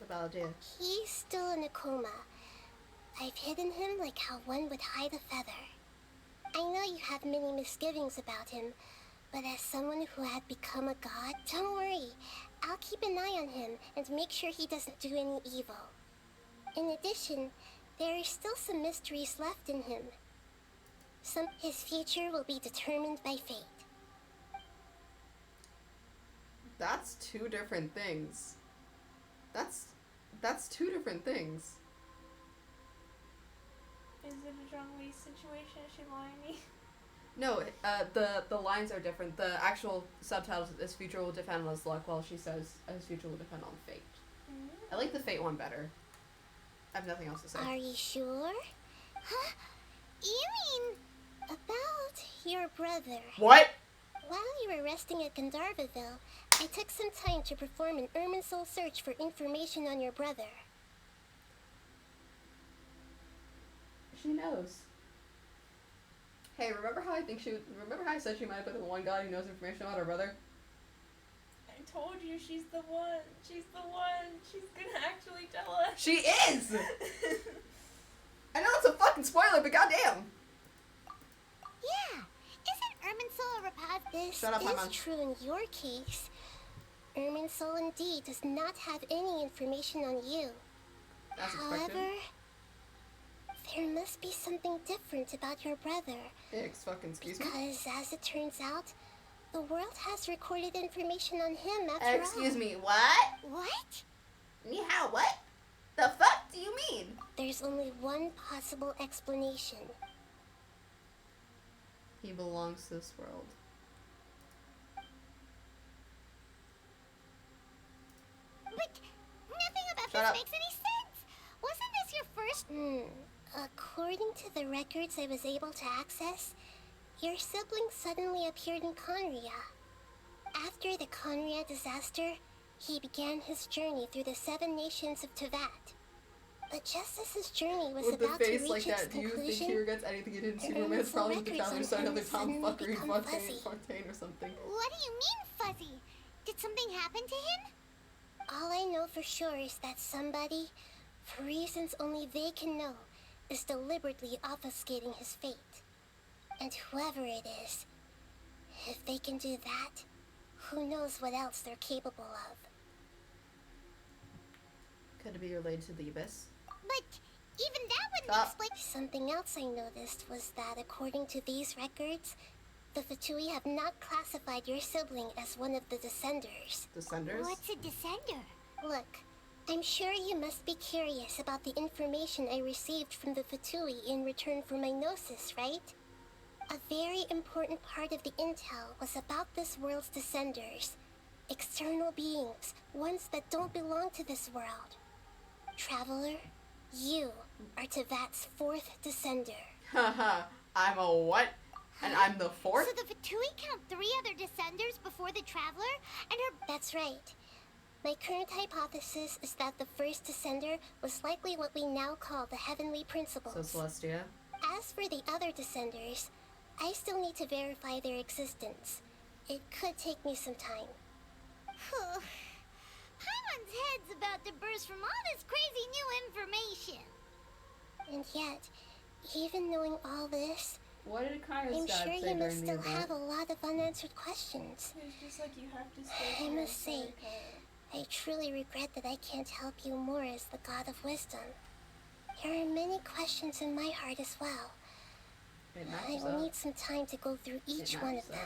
Speaker 1: The idea.
Speaker 23: He's still in a coma. I've hidden him like how one would hide a feather. I know you have many misgivings about him, but as someone who had become a god, don't worry. I'll keep an eye on him and make sure he doesn't do any evil. In addition, there are still some mysteries left in him. His future will be determined by fate.
Speaker 1: That's 2 different things. That's 2 different things.
Speaker 2: Is it a Zhongli situation? Is she lying to me?
Speaker 1: No, the lines are different. The actual subtitles, his future will depend on his luck, while she says his future will depend on fate.
Speaker 23: Mm-hmm.
Speaker 1: I like the fate one better. I have nothing else to say.
Speaker 23: Are you sure? Huh? You mean about your brother?
Speaker 1: What?
Speaker 23: While you were resting at Gandharvaville, I took some time to perform an Irminsul search for information on your brother.
Speaker 1: She knows. Hey, remember how I said she might have been the one guy who knows information about her brother?
Speaker 2: I told you she's the one. She's the one. She's gonna actually tell us.
Speaker 1: She is! I know it's a fucking spoiler, but goddamn!
Speaker 23: Yeah, isn't Irminsul a Rapaz? This
Speaker 1: Shut up,
Speaker 23: is
Speaker 1: Paimon.
Speaker 23: true in your case. Irminsul indeed does not have any information on you.
Speaker 1: As expected.
Speaker 23: However, there must be something different about your brother.
Speaker 1: Excuse me?
Speaker 23: Because, as it turns out, the world has recorded information on him after all.
Speaker 1: Excuse me, what?
Speaker 23: What?
Speaker 1: Ni hao, what? The fuck do you mean?
Speaker 23: There's only one possible explanation.
Speaker 1: He belongs to this world.
Speaker 23: But nothing about
Speaker 1: Shut
Speaker 23: this
Speaker 1: up.
Speaker 23: makes any sense. Wasn't this your first? According to the records I was able to access, your sibling suddenly appeared in Conria. After the Conria disaster, he began his journey through the 7 nations of Tevat. But just as his journey was
Speaker 1: With the
Speaker 23: about to
Speaker 1: face
Speaker 23: reach
Speaker 1: like
Speaker 23: its
Speaker 1: that, do you think
Speaker 23: conclusion,
Speaker 1: he regrets anything he did in
Speaker 23: the
Speaker 1: Superman's
Speaker 23: Irminsul
Speaker 1: probably the
Speaker 23: records
Speaker 1: counter
Speaker 23: on
Speaker 1: sign of the
Speaker 23: him suddenly
Speaker 1: tomfuckery
Speaker 23: become fuzzy.
Speaker 1: Fontaine or something.
Speaker 23: What do you mean, fuzzy? Did something happen to him? All I know for sure is that somebody, for reasons only they can know, is deliberately obfuscating his fate. And whoever it is, if they can do that, who knows what else they're capable of.
Speaker 1: Could it be related to the Abyss?
Speaker 23: But even that explain. Something else I noticed was that according to these records, the Fatui have not classified your sibling as one of the Descenders.
Speaker 1: Descenders?
Speaker 23: What's a Descender? Look, I'm sure you must be curious about the information I received from the Fatui in return for my Gnosis, right? A very important part of the intel was about this world's Descenders. External beings, ones that don't belong to this world. Traveler, you are Teyvat's 4th Descender.
Speaker 1: Haha, I'm a what? And I'm the 4th?
Speaker 23: So the Fatui count 3 other Descenders before the Traveler and her... That's right. My current hypothesis is that the first Descender was likely what we now call the Heavenly Principles.
Speaker 1: So Celestia.
Speaker 23: As for the other Descenders, I still need to verify their existence. It could take me some time.
Speaker 3: Paimon's head's about to burst from all this crazy new information.
Speaker 23: And yet, even knowing all this,
Speaker 2: what did Kaya's
Speaker 23: I'm
Speaker 2: dad
Speaker 23: sure
Speaker 2: say
Speaker 23: you must
Speaker 2: during the
Speaker 23: still have a lot of unanswered questions.
Speaker 2: It's just like you have to stay.
Speaker 23: I must say, I truly regret that I can't help you more as the God of Wisdom. There are many questions in my heart as well. I will need some time to go through each one of them.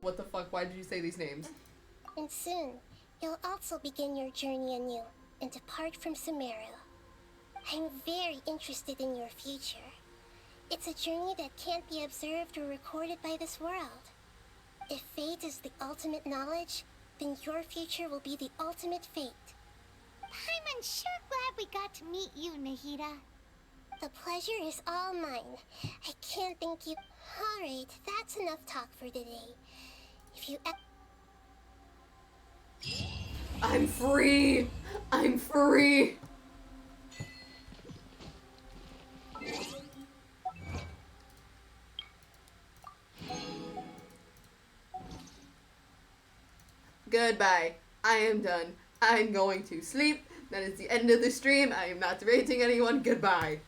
Speaker 1: What the fuck? Why did you say these names?
Speaker 23: And soon, you'll also begin your journey anew and depart from Sumeru. I'm very interested in your future. It's a journey that can't be observed or recorded by this world. If fate is the ultimate knowledge, then your future will be the ultimate fate.
Speaker 3: Paimon's sure glad we got to meet you, Nahida.
Speaker 23: The pleasure is all mine. I can't thank you. Alright, that's enough talk for today. If you...
Speaker 1: I'm free! I'm free! Goodbye. I am done. I'm going to sleep. That is the end of the stream. I am not rating anyone. Goodbye.